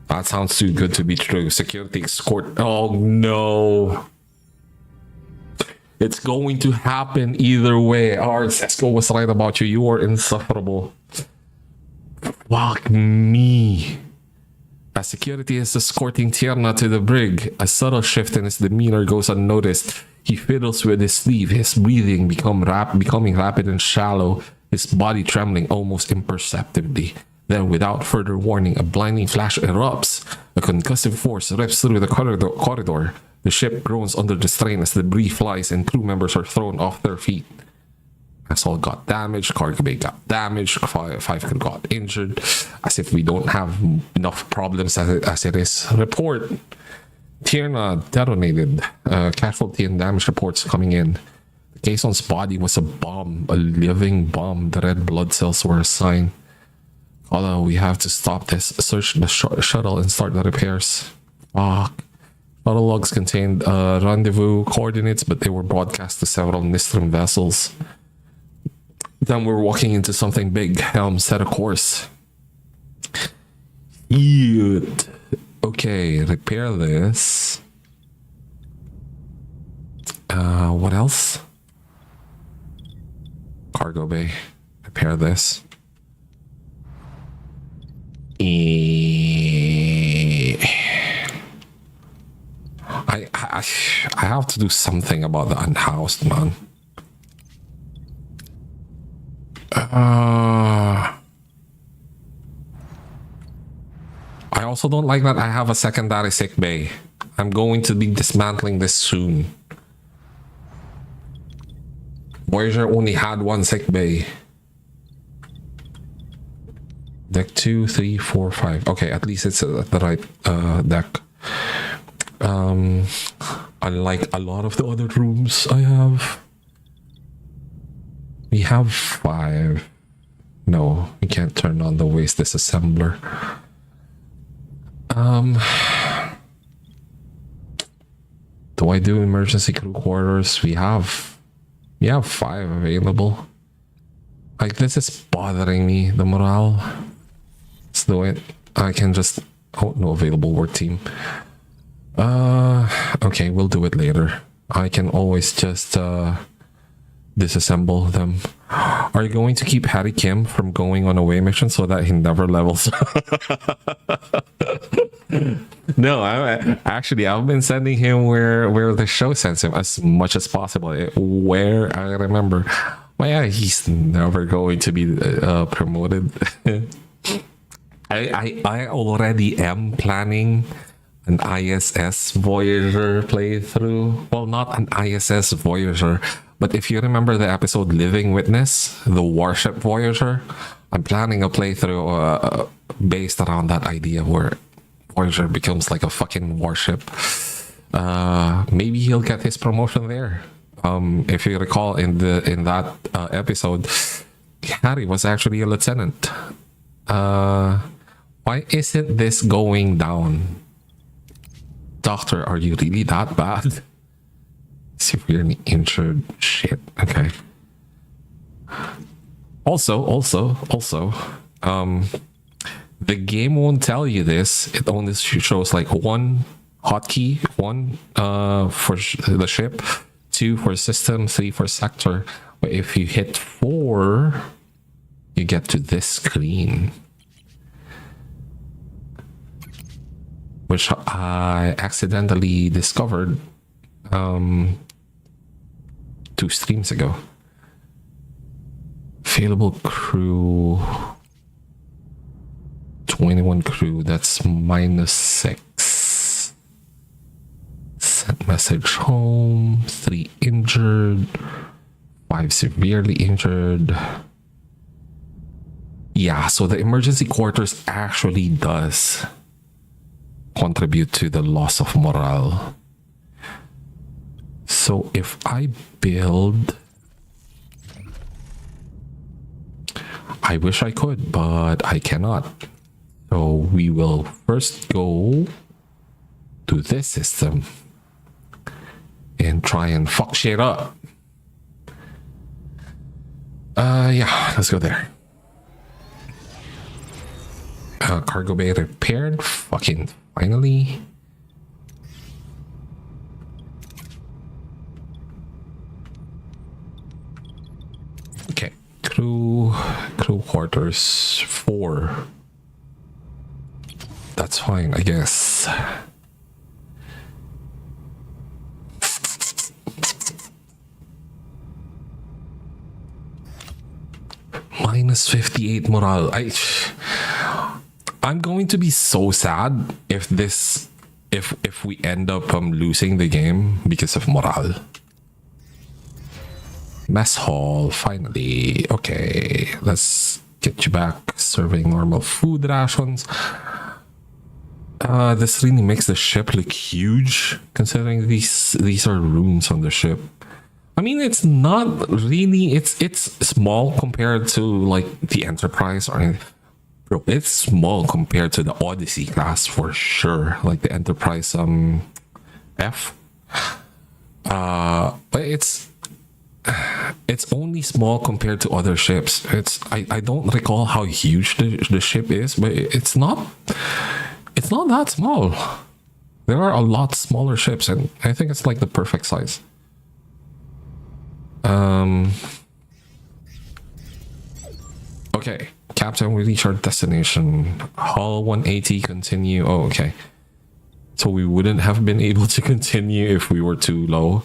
That sounds too good to be true. Security escort. Oh, no. It's going to happen either way. Sesko was right about you. You are insufferable. Fuck me. As security is escorting Tierna to the brig, a subtle shift in his demeanor goes unnoticed. He fiddles with his sleeve, his breathing becoming rapid and shallow, his body trembling almost imperceptibly. Then, without further warning, a blinding flash erupts. A concussive force rips through the corridor. The ship groans under the strain as debris flies and crew members are thrown off their feet. Assault got damaged, cargo bay got damaged, five crew got injured. As if we don't have enough problems as it is. Report. Tierna detonated. Casualty and damage reports coming in. The Caison's body was a bomb, a living bomb. The red blood cells were a sign. Although we have to stop this, search the shuttle and start the repairs. Fuck. Shuttle logs contained rendezvous coordinates, but they were broadcast to several Nistrim vessels. Then we're walking into something big. Helm, set a course. Shit. Okay, repair this. What else? Cargo bay. Repair this. I have to do something about the unhoused, man. I also don't like that I have a secondary sick bay. I'm going to be dismantling this soon. Voyager only had one sick bay. Deck 2, 3, 4, 5. Okay, at least it's at the right deck. Unlike a lot of the other rooms I have. We have 5. No, we can't turn on the waste disassembler. Do I do emergency crew quarters? We have 5 available. Like, this is bothering me, the morale. Let's do it. I can just... Oh, no available work team. Okay, we'll do it later. I can always just disassemble them. Are you going to keep Harry Kim from going on away mission so that he never levels? No, I've been sending him where the show sends him as much as possible. Where I remember. Well, yeah, he's never going to be promoted. I already am planning an ISS Voyager playthrough. Well, not an ISS Voyager, but if you remember the episode Living Witness, the warship Voyager, I'm planning a playthrough based around that idea where Voyager becomes like a fucking warship. Maybe he'll get his promotion there. If you recall in that episode, Harry was actually a lieutenant. Why isn't this going down? Doctor, are you really that bad? Severely injured. Shit. Okay. Also, the game won't tell you this. It only shows like one hotkey, one for the ship, 2 for system, 3 for sector. But if you hit 4, you get to this screen, which I accidentally discovered 2 streams ago. Available crew 21 crew, that's -6. Sent message home, 3 injured, 5 severely injured. Yeah, so the emergency quarters actually does contribute to the loss of morale. So if I build... I wish I could, but I cannot. So we will first go to this system and try and fuck shit up. Yeah, let's go there. Cargo bay repaired. Fucking finally. Okay, crew quarters 4. That's fine, I guess. Minus 58 morale. I'm going to be so sad if we end up losing the game because of morale. Mess hall, finally. Okay, let's get you back serving normal food rations. This really makes the ship look huge, considering these are rooms on the ship. I mean, it's not really. It's small compared to like the Enterprise or anything. Bro, it's small compared to the Odyssey class for sure. Like the Enterprise F. But it's only small compared to other ships. I don't recall how huge the ship is, but it's not that small. There are a lot smaller ships, and I think it's like the perfect size. Okay, Captain, we reach our destination. Hull 180, continue. Oh, okay. So we wouldn't have been able to continue if we were too low.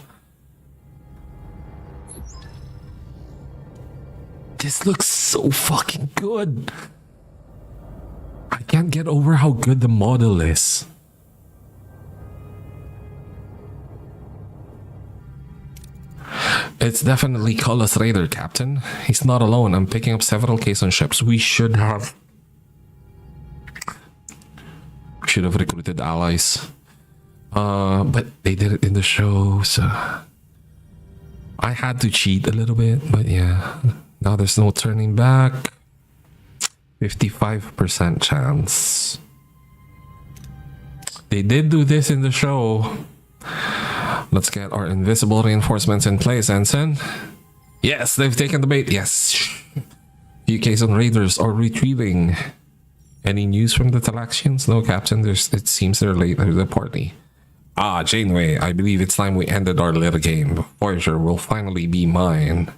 This looks so fucking good. I can't get over how good the model is. It's definitely Cullis Raider, Captain. He's not alone. I'm picking up several Cason ships. We should have recruited allies. But they did it in the show, so I had to cheat a little bit, but yeah. Now there's no turning back. 55% chance. They did do this in the show. Let's get our invisible reinforcements in place, Ensign. Yes, they've taken the bait. Yes. Few Cason raiders are retrieving. Any news from the Talaxians? No, Captain. It seems they're late to the party. Ah, Janeway, I believe it's time we ended our little game. Voyager will finally be mine.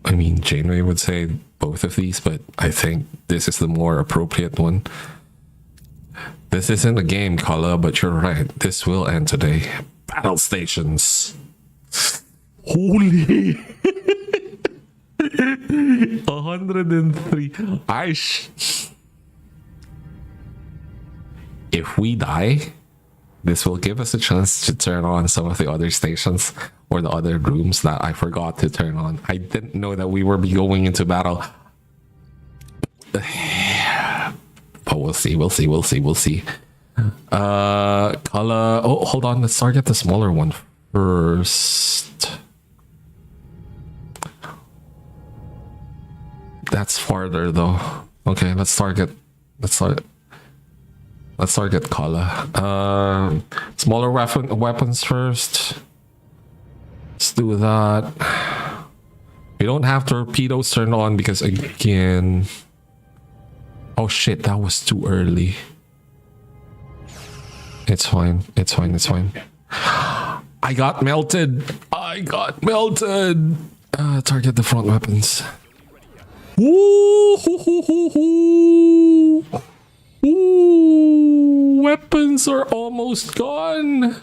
I mean, Janeway would say both of these, but I think this is the more appropriate one. This isn't a game, Kala, but you're right. This will end today. Battle stations. Holy. 103. If we die, this will give us a chance to turn on some of the other stations or the other rooms that I forgot to turn on. I didn't know that we were going into battle. But we'll see. Kala. Oh, hold on. Let's target the smaller one first. That's farther though. Okay, let's target Kala. Smaller weapons first. Let's do that. We don't have torpedoes turned on because again. Oh shit, that was too early. It's fine. I got melted. Target the front weapons. Ooh, weapons are almost gone.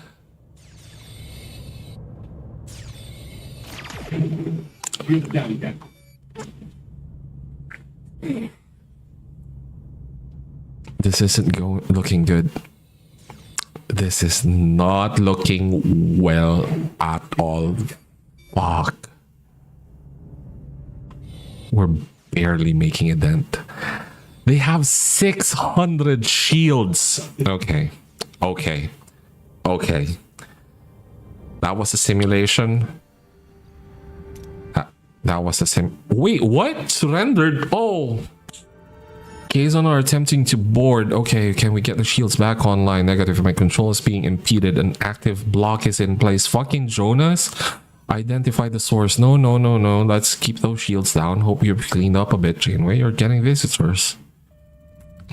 This isn't looking good. This is not looking well at all. Fuck. We're barely making a dent. They have 600 shields. Okay. That was a simulation. That was a sim. Wait, what? Surrendered? Oh. Cason are attempting to board. Okay, can we get the shields back online? Negative. My control is being impeded. An active block is in place. Fucking Jonas. Identify the source. No. Let's keep those shields down. Hope you've cleaned up a bit, Janeway. You're getting visitors.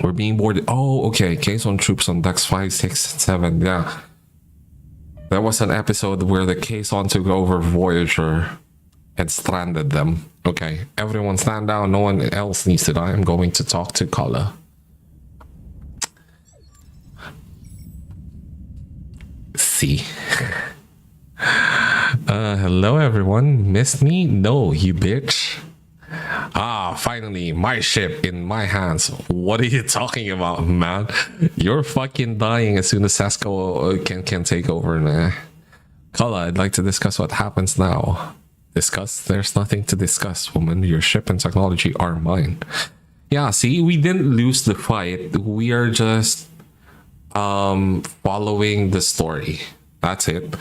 We're being boarded. Oh, okay. Cason troops on decks 5, 6, and 7. Yeah. There was an episode where the Cason took over Voyager and stranded them. Okay, everyone stand down. No one else needs to die. I'm going to talk to Kala. See. Hello everyone. Missed me? No, you bitch. Ah, finally, my ship in my hands. What are you talking about, man? You're fucking dying as soon as Sasko can take over, nah. Kala, I'd like to discuss what happens now. Discuss? There's nothing to discuss, woman. Your ship and technology are mine. Yeah, see, we didn't lose the fight. We are just following the story. That's it.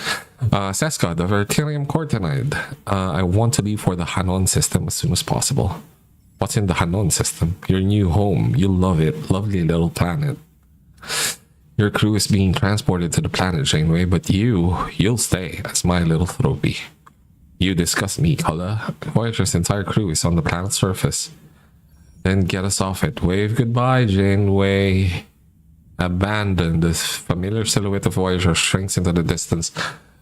Seska, the Vertilium core denied. I want to leave for the Hanon system as soon as possible. What's in the Hanon system? Your new home. You love it. Lovely little planet. Your crew is being transported to the planet Janeway, but you'll stay as my little trophy. You disgust me, Kala. Voyager's entire crew is on the planet's surface. Then get us off it. Wave goodbye, Janeway. Abandoned. The familiar silhouette of Voyager shrinks into the distance,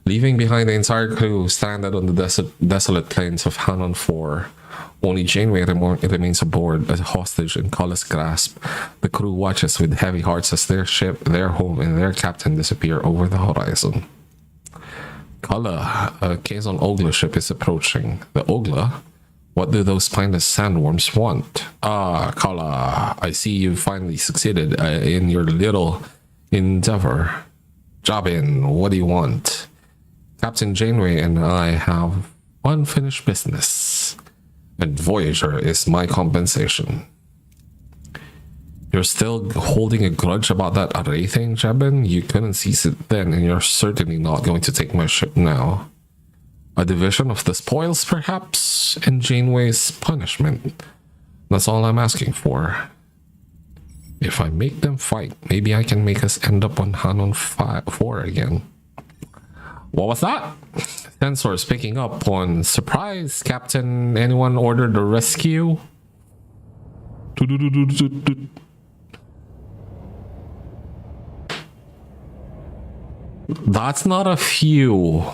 leaving behind the entire crew stranded on the desolate plains of Hanon 4. Only Janeway remains aboard, a hostage in Kala's grasp. The crew watches with heavy hearts as their ship, their home, and their captain disappear over the horizon. Kala, a Kazon Ogla ship is approaching. The Ogla? What do those spineless sandworms want? Ah, Kala, I see you finally succeeded in your little endeavor. Jobin, what do you want? Captain Janeway and I have unfinished business, and Voyager is my compensation. You're still holding a grudge about that array thing, Jabin? You couldn't seize it then, and you're certainly not going to take my ship now. A division of the spoils, perhaps, and Janeway's punishment. That's all I'm asking for. If I make them fight, maybe I can make us end up on Hanon 4 again. What was that? Sensors picking up on surprise, Captain. Anyone ordered a rescue? That's not a few.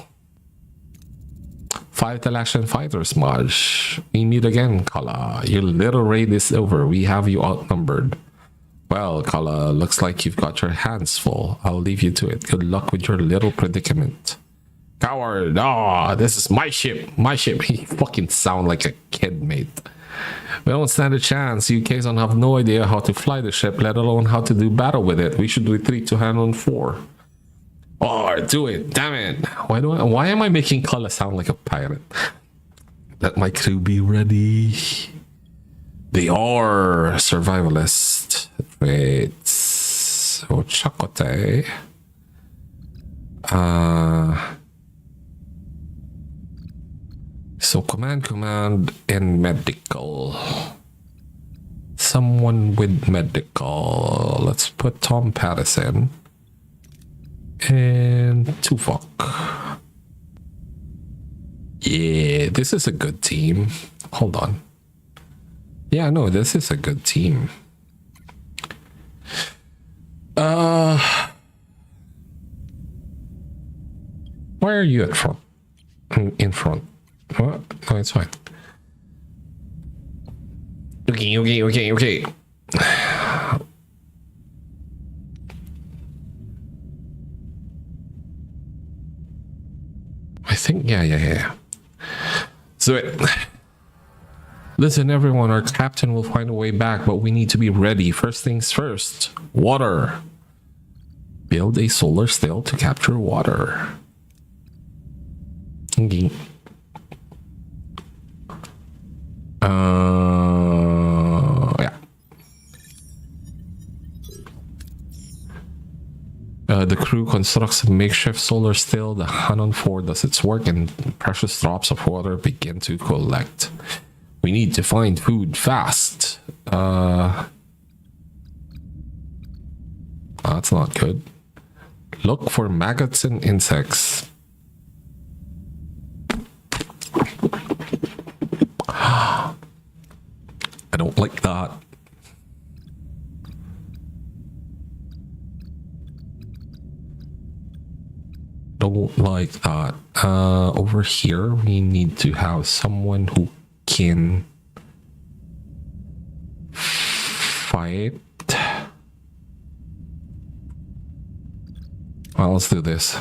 5 Talaxian fighters, Maj. We meet again, Kala. Your little raid is over. We have you outnumbered. Well, Kala, looks like you've got your hands full. I'll leave you to it. Good luck with your little predicament. Coward! Ah, this is my ship. My ship. You fucking sound like a kid, mate. We don't stand a chance. You Kazon have no idea how to fly the ship, let alone how to do battle with it. We should retreat to Hanon 4. Or do it, damn it. Why am I making Kala sound like a pirate? Let my crew be ready. They are survivalist. Wait. So Chakote. So command, and medical. Someone with medical. Let's put Tom Patterson. And Tuvok. Yeah, this is a good team. Hold on. Yeah, no, this is a good team. Why are you at front? In front. What? No, it's fine. Okay. I think, yeah. So listen, everyone, our captain will find a way back, but we need to be ready. First things first, water. Build a solar sail to capture water. Okay. Yeah. The crew constructs a makeshift solar sail. The Hanon 4 does its work, and precious drops of water begin to collect. We need to find food fast. That's not good. Look for maggots and insects. I don't like that. Don't like that. Over here, we need to have someone who can fight. Well, let's do this.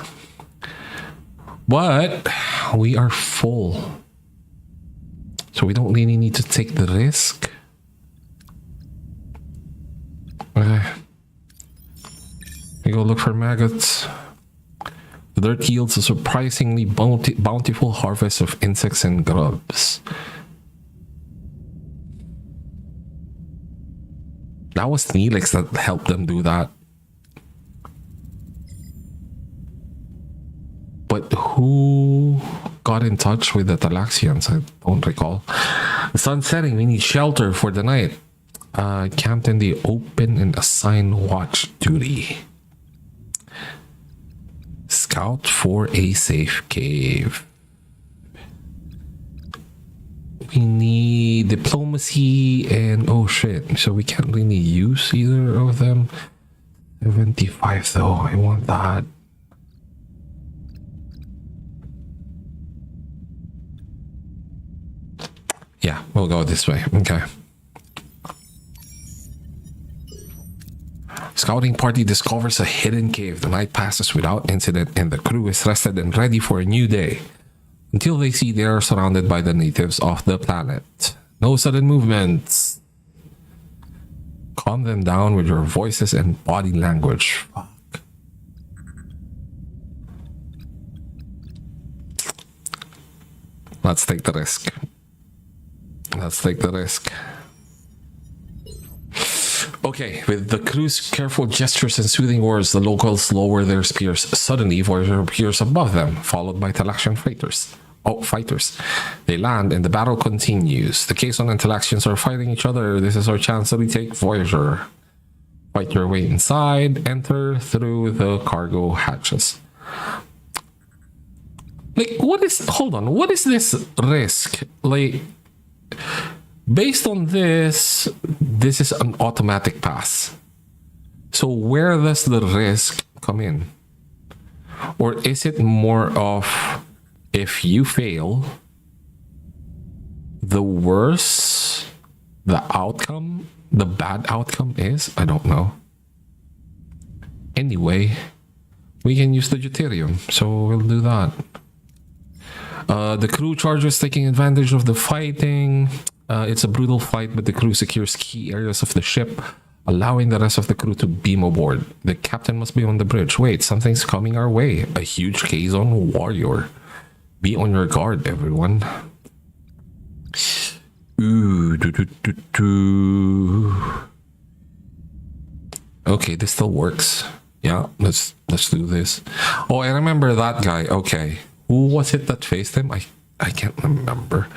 But we are full, so we don't really need to take the risk. Okay. We go look for maggots. The dirt yields a surprisingly bountiful harvest of insects and grubs. That was Neelix that helped them do that. But who got in touch with the Talaxians? I don't recall. The sun's setting. We need shelter for the night. Camped in the open and assigned watch duty. Scout for a safe cave. We need diplomacy and oh shit. So we can't really use either of them. 75 though. I want that. Yeah, we'll go this way. Okay. Scouting party discovers a hidden cave. The night passes without incident and the crew is rested and ready for a new day. Until they see they are surrounded by the natives of the planet. No sudden movements. Calm them down with your voices and body language. Fuck. Let's take the risk. Let's take the risk. Okay, with the crew's careful gestures and soothing words, the locals lower their spears. Suddenly, Voyager appears above them, followed by Talaxian fighters. They land and the battle continues. The Cason and Talaxians are fighting each other. This is our chance to retake Voyager. Fight your way inside. Enter through the cargo hatches. Like, hold on, what is this risk? Like, based on this is an automatic pass. So where does the risk come in? Or is it more of, if you fail, the worse the outcome, the bad outcome is? I don't know. Anyway, we can use the deuterium, so we'll do that. The crew charges, taking advantage of the fighting. It's a brutal fight, but the crew secures key areas of the ship, allowing the rest of the crew to beam aboard. The captain must be on the bridge. Wait, something's coming our way. A huge Cason warrior. Be on your guard, everyone. Ooh, Okay, this still works. Yeah, let's do this. Oh, I remember that guy. Okay. Who was it that faced him? I can't remember.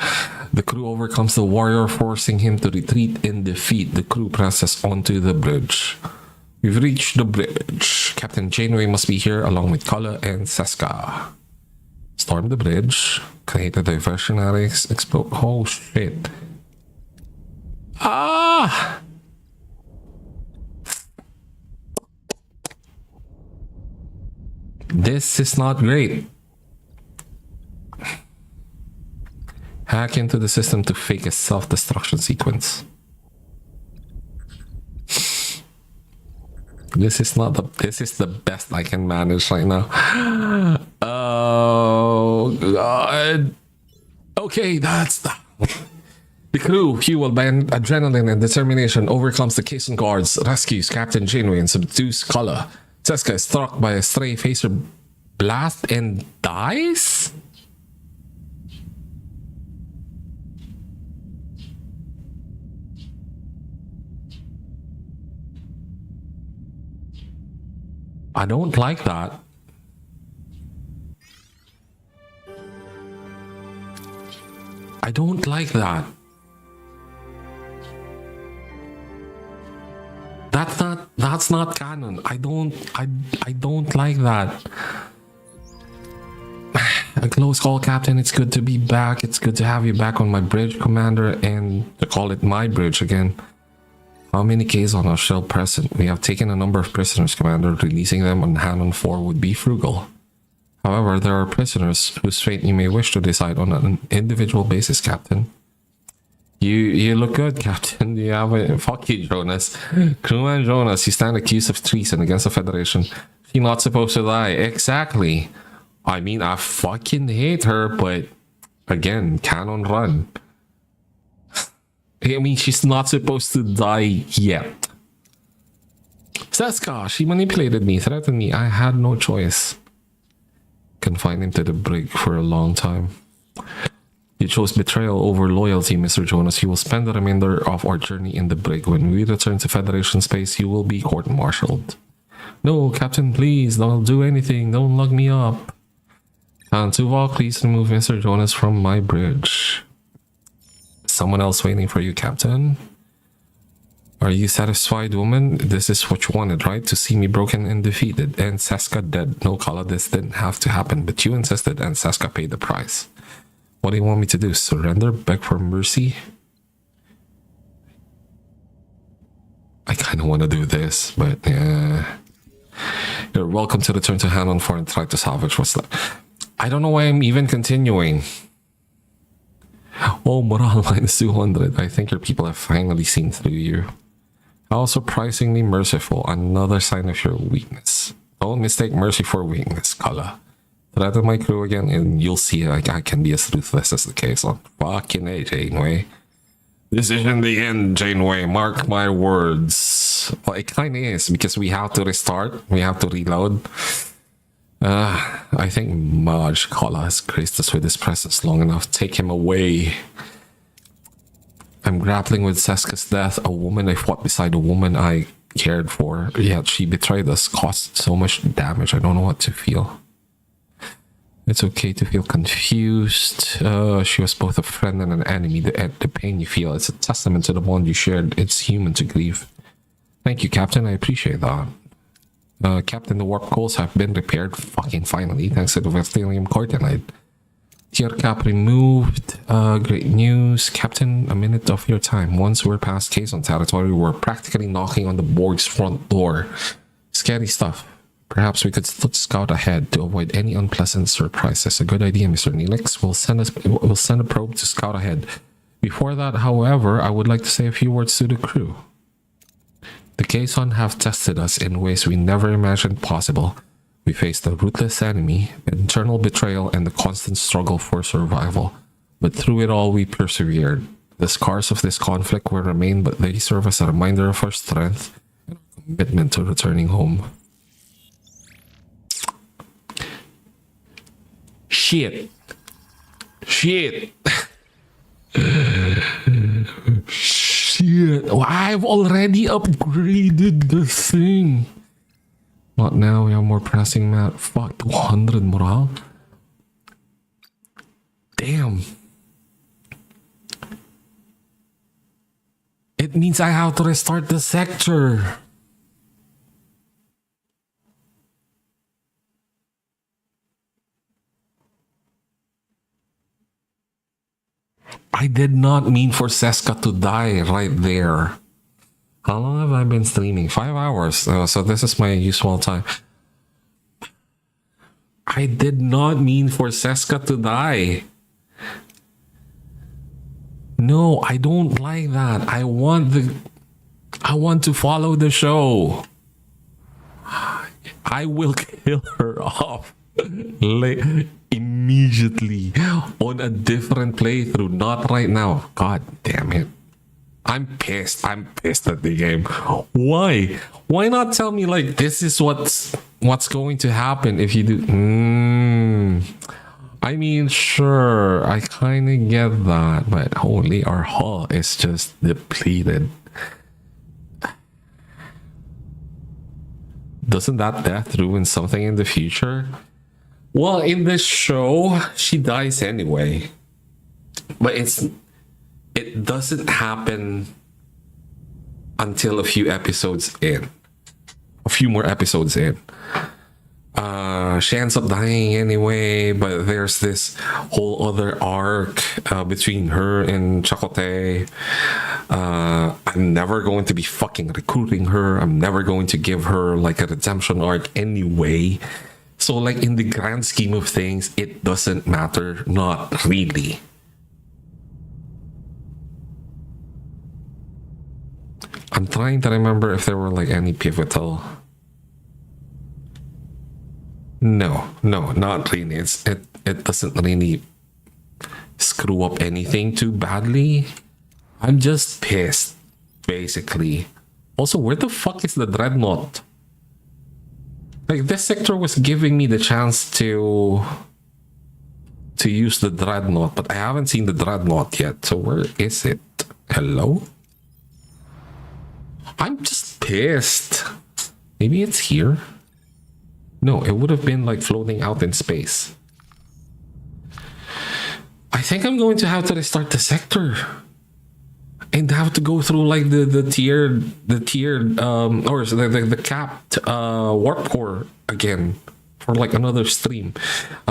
The crew overcomes the warrior, forcing him to retreat in defeat. The crew presses onto the bridge. We've reached the bridge. Captain Janeway must be here along with Kala and Seska. Storm the bridge. Create a diversionary explode. Oh shit. Ah! This is not great. Hack into the system to fake a self-destruction sequence. This is the best I can manage right now. Oh god. Okay, that's the crew, fueled by adrenaline and determination, overcomes the Cason guards, rescues Captain Janeway, and subdues Kala. Seska is struck by a stray phaser blast and dies? I don't like that. I don't like that. That's not canon. I don't like that. A close call, Captain. It's good to be back. It's good to have you back on my bridge, Commander, and to call it my bridge again. How many Cason are still present? We have taken a number of prisoners, Commander. Releasing them on Hanon 4 would be frugal. However, there are prisoners whose fate you may wish to decide on an individual basis, Captain. You look good, Captain. You have a fuck you, Jonas. Crewman Jonas, you stand accused of treason against the Federation. She's not supposed to die. Exactly. I mean, I fucking hate her, but again, Canon run. I mean, she's not supposed to die yet. Seska, she manipulated me, threatened me. I had no choice. Confined him to the brig for a long time. You chose betrayal over loyalty, Mr. Jonas. You will spend the remainder of our journey in the brig. When we return to Federation space, you will be court-martialed. No, Captain, please, don't do anything. Don't lock me up. And Tuvok, please remove Mr. Jonas from my bridge. Someone else waiting for you, Captain. Are you satisfied, woman? This is what you wanted, right? To see me broken and defeated, and Seska dead. No, Kala, this didn't have to happen, but you insisted, and Seska paid the price. What do you want me to do? Surrender? Beg for mercy? I kind of want to do this, but yeah. You're welcome to return to Hanon for and try to salvage what's left. I don't know why I'm even continuing. Oh, morale minus 200. I think your people have finally seen through you. How surprisingly merciful. Another sign of your weakness. Don't mistake mercy for weakness, Kala. Threaten my crew again and you'll see like I can be as ruthless as the case on. Fucking A, Janeway. This isn't the end, Janeway. Mark my words. Well, it kind of is because we have to restart. We have to reload. I think Maj Kala has graced us with his presence long enough. Take him away. I'm grappling with Seska's death. A woman I fought beside a woman I cared for. Yet she betrayed us. Caused so much damage. I don't know what to feel. It's okay to feel confused. She was both a friend and an enemy. The pain you feel, it's a testament to the bond you shared. It's human to grieve. Thank you, Captain. I appreciate that. Captain, the warp coals have been repaired fucking finally, thanks to the Vestalium Cortinite. Tier cap removed. Great news. Captain, a minute of your time. Once we're past Kazon territory, we're practically knocking on the Borg's front door. Scary stuff. Perhaps we could scout ahead to avoid any unpleasant surprises. A good idea, Mr. Neelix. We'll send a probe to scout ahead. Before that, however, I would like to say a few words to the crew. The Kazon have tested us in ways we never imagined possible. We faced a ruthless enemy, internal betrayal, and the constant struggle for survival. But through it all, we persevered. The scars of this conflict will remain, but they serve as a reminder of our strength and our commitment to returning home. Shit. Shit. Shit. Oh, I've already upgraded the thing. Not now, we have more pressing mat. Fuck, 200 morale. Damn. It means I have to restart the sector. I did not mean for Seska to die right there. How long have I been streaming? 5 hours. So this is my usual time. I did not mean for Seska to die. No, I don't like that. I want to follow the show. I will kill her off. Immediately on a different playthrough, not right now. God damn it. I'm pissed at the game. Why not tell me like this is what's going to happen if you do? I mean, sure, I kind of get that, but holy, our hull is just depleted. Doesn't that death ruin something in the future? Well, in this show, she dies anyway. But it doesn't happen until a few episodes in. A few more episodes in. She ends up dying anyway, but there's this whole other arc between her and Chakotay. I'm never going to be fucking recruiting her. I'm never going to give her like a redemption arc anyway. So like in the grand scheme of things, it doesn't matter. Not really. I'm trying to remember if there were like any pivotal. No, not really. It doesn't really screw up anything too badly. I'm just pissed, basically. Also, where the fuck is the dreadnought? Like, this sector was giving me the chance to use the dreadnought, but I haven't seen the dreadnought yet. So where is it? Hello? I'm just pissed. Maybe it's here? No, it would have been like floating out in space. I think I'm going to have to restart the sector and have to go through like the tiered or the capped warp core again for like another stream,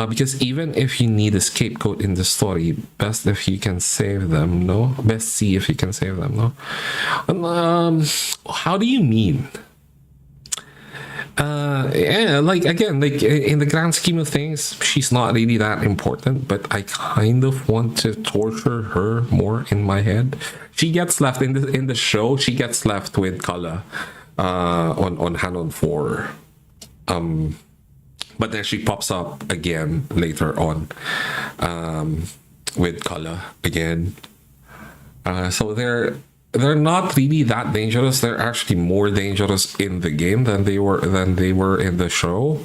because even if you need a scapegoat in the story, best if you can save them. No, best see if you can save them. No, how do you mean? Yeah, like again, like in the grand scheme of things, she's not really that important, but I kind of want to torture her more in my head. She gets left in the show. She gets left with Kala on Canon 4. But then she pops up again later on with Kala again. So they're not really that dangerous. They're actually more dangerous in the game than they were in the show.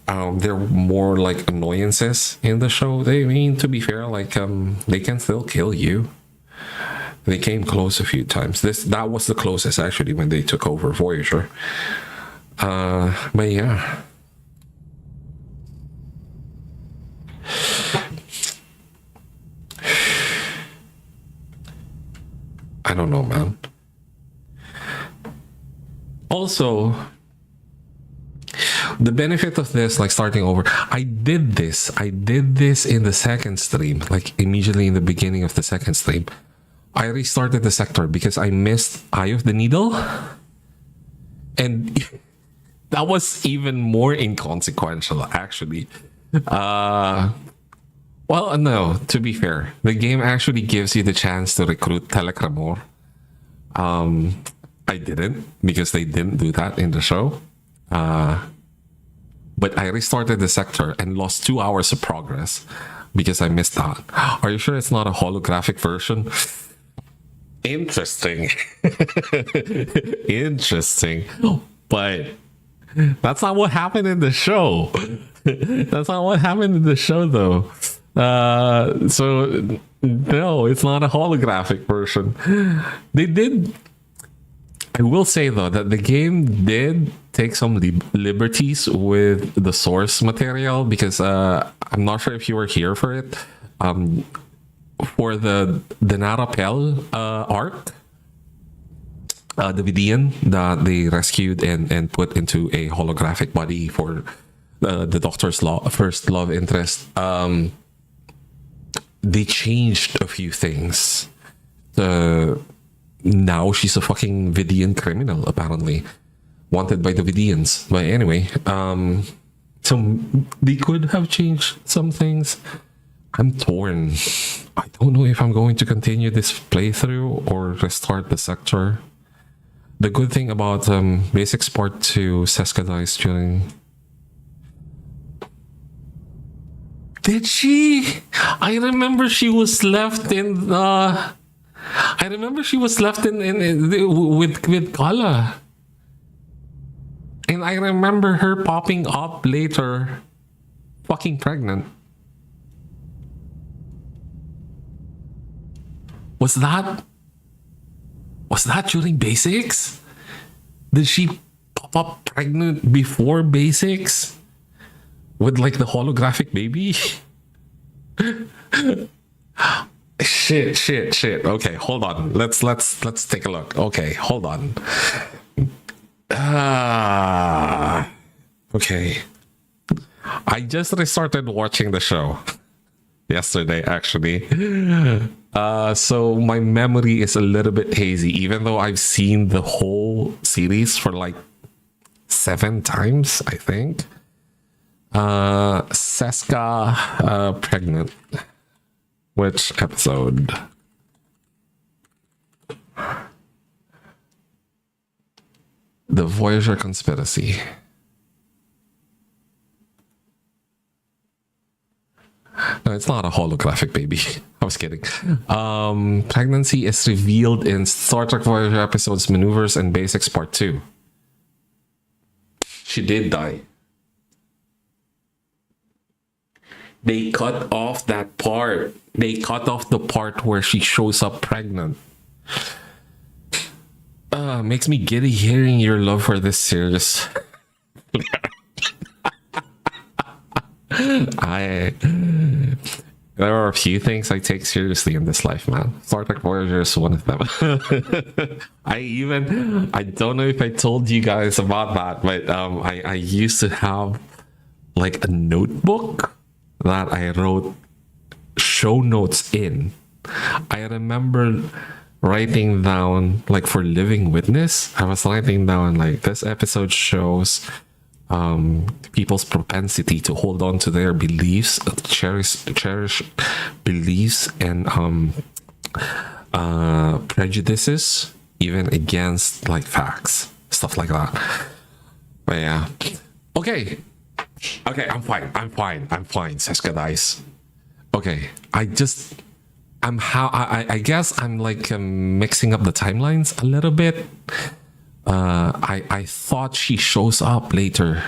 They're more like annoyances in the show. They mean, to be fair, like they can still kill you. They came close a few times. That was the closest actually when they took over Voyager. But yeah. I don't know, man. Also, the benefit of this, like starting over, I did this in the second stream, like immediately in the beginning of the second stream. I restarted the sector because I missed Eye of the Needle. And that was even more inconsequential, actually. Well, no, to be fair, the game actually gives you the chance to recruit Telecramor. I didn't, because they didn't do that in the show. But I restarted the sector and lost 2 hours of progress because I missed that. Are you sure it's not a holographic version? Interesting. Interesting. But that's not what happened in the show. That's not what happened in the show, though. So no, it's not a holographic version. They did. I will say though that the game did take some liberties with the source material, because I'm not sure if you were here for it. For the Narapel arc, the Vidian that they rescued and put into a holographic body for the Doctor's first love interest. They changed a few things. Now she's a fucking Vidian criminal, apparently. Wanted by the Vidians. But anyway, so they could have changed some things. I'm torn. I don't know if I'm going to continue this playthrough or restart the sector. The good thing about Basics Part 2, Seska dies during... Did she? I remember she was left in the... I remember she was left with Kala. And I remember her popping up later, fucking pregnant. Was that during Basics? Did she pop up pregnant before Basics? With like the holographic baby? Shit. Okay, hold on. Let's take a look. Okay, hold on. Okay. I just restarted watching the show yesterday, actually. So my memory is a little bit hazy, even though I've seen the whole series for like 7 times, I think. Seska pregnant. Which episode? The Voyager conspiracy. No, it's not a holographic baby. I was kidding. Pregnancy is revealed in Star Trek Voyager episodes Maneuvers and Basics Part 2. She did die. They cut off that part. They cut off the part where she shows up pregnant. Makes me giddy hearing your love for this series. There are a few things I take seriously in this life, man. Star Trek Voyager is one of them. I don't know if I told you guys about that, but I used to have like a notebook that I wrote show notes in. I remember writing down, like for Living Witness, I was writing down like this episode shows people's propensity to hold on to their beliefs, cherish beliefs and prejudices, even against like facts, stuff like that. But yeah, okay, I'm fine, Seska Dice. Okay, I guess I'm like mixing up the timelines a little bit. I thought she shows up later.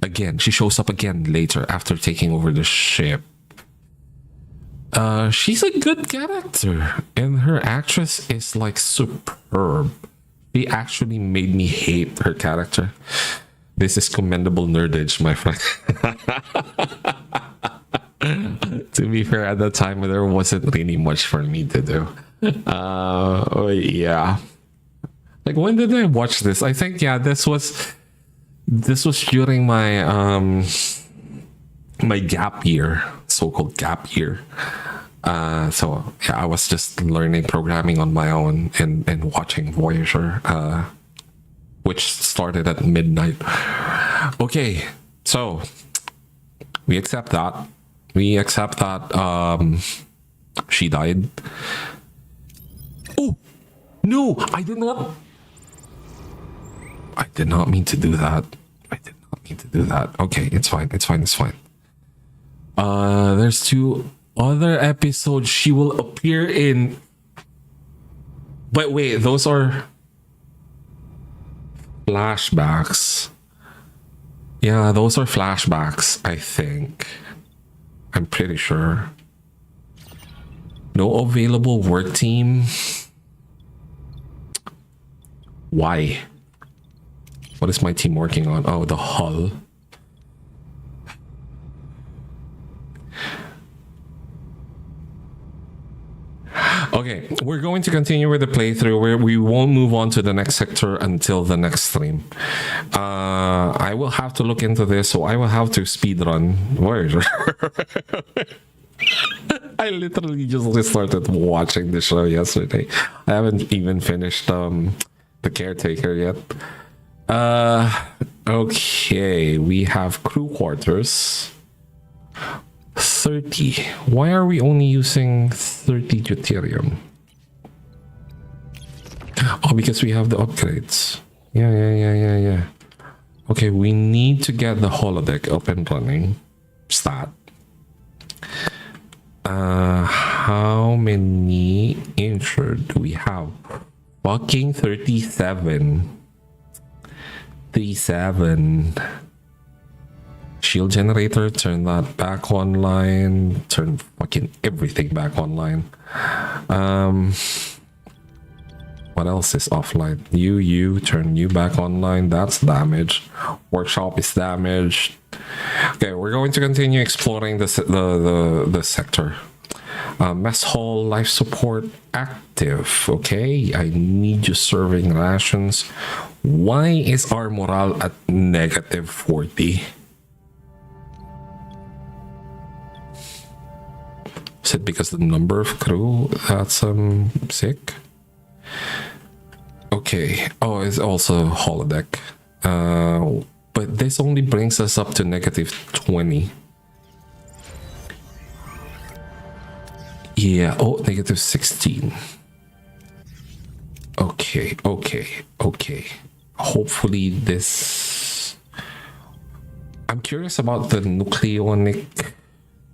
Again, she shows up again later after taking over the ship. She's a good character, and her actress is like superb. She actually made me hate her character. This is commendable nerdage, my friend. To be fair, at the time there wasn't really much for me to do. Yeah. Like, when did I watch this? I think, yeah, this was during my my gap year, so-called gap year. So yeah, I was just learning programming on my own and watching Voyager, which started at midnight. Okay, so we accept that. We accept that she died. Oh no, I did not mean to do that. Okay, it's fine. There's 2 other episodes she will appear in. But wait, those are flashbacks. Yeah, those are flashbacks, I think. I'm pretty sure. No available work team. Why? What is my team working on? Oh, the hull. Okay, we're going to continue with the playthrough where we won't move on to the next sector until the next stream. I will have to look into this, so I will have to speedrun Voyager. I literally just started watching the show yesterday. I haven't even finished The Caretaker yet. Okay, we have crew quarters. 30. Why are we only using 30 deuterium? Oh, because we have the upgrades. Yeah. Okay, we need to get the holodeck up and running. Stat. How many injured do we have? Fucking 37. 37. Shield generator, turn that back online. Turn fucking everything back online. What else is offline? You turn you back online. That's damaged. Workshop is damaged. Okay, we're going to continue exploring the sector. Mess hall life support active. Okay, I need you serving rations. Why is our morale at negative 40? Is it because the number of crew that's sick? Okay. Oh, it's also holodeck. But this only brings us up to negative 20. Yeah. Oh, negative 16. Okay. hopefully this. I'm curious about the nucleonic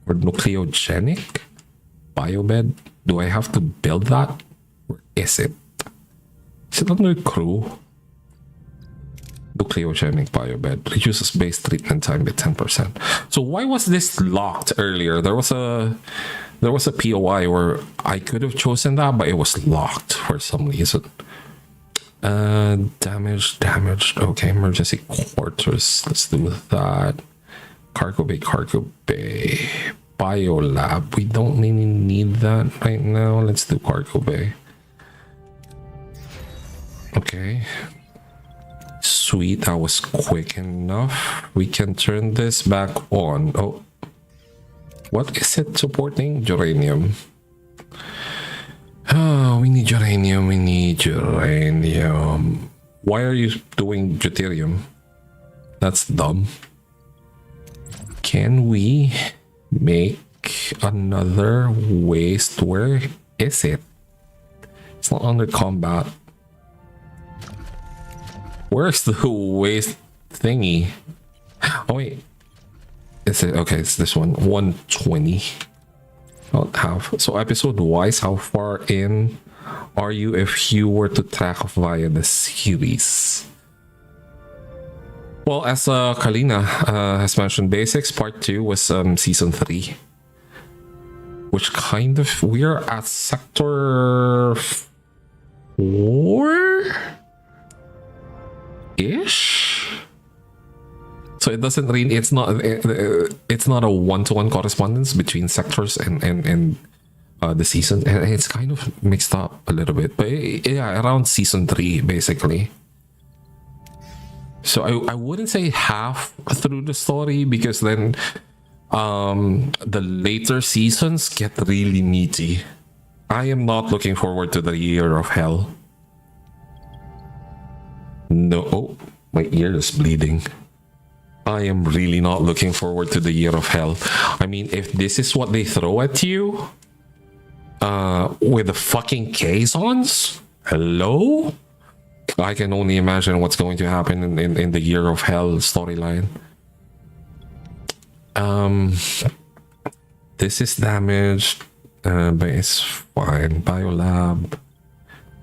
or nucleogenic biobed. Do I have to build that, or is it? Is it under crew? Nucleogenic biobed reduces base treatment time by 10%. So why was this locked earlier? There was a POI where I could have chosen that, but it was locked for some reason. Damaged. Okay, emergency quarters. Let's do that. Cargo bay. Biolab. We don't really need that right now. Let's do cargo bay. Okay. Sweet, that was quick enough. We can turn this back on. Oh, what is it supporting? Uranium. Oh, we need uranium. Why are you doing deuterium? That's dumb. Can we make another waste? Where is it? It's not under combat. Where's the waste thingy? Oh wait, is it okay? It's this one. 120. Don't have. So episode wise, how far in are you if you were to track via the series? Well, as Kalina has mentioned, basics part 2 was season 3, which kind of we're at sector 4 ish. So it doesn't really, it's not a one-to-one correspondence between sectors and the season, and it's kind of mixed up a little bit, but yeah, around season 3 basically. So I wouldn't say half through the story, because then the later seasons get really meaty. I am not looking forward to the Year of Hell. No, oh, my ear is bleeding. I am really not looking forward to the Year of Hell. I mean, if this is what they throw at you, with the fucking Kazons, hello? I can only imagine what's going to happen in the Year of Hell storyline. This is damaged, but it's fine. Biolab,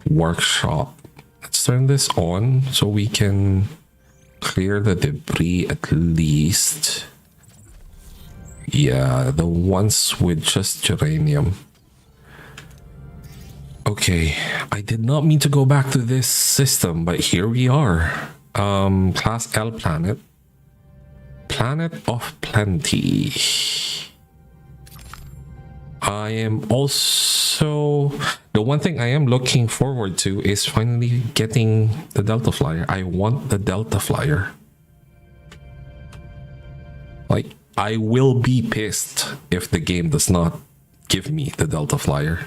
workshop. Let's turn this on so we can clear the debris at least. Yeah, the ones with just uranium. Okay, I did not mean to go back to this system, but here we are. Class L planet. Planet of Plenty. I am also... The one thing I am looking forward to is finally getting the Delta Flyer. I want the Delta Flyer. Like, I will be pissed if the game does not give me the Delta Flyer.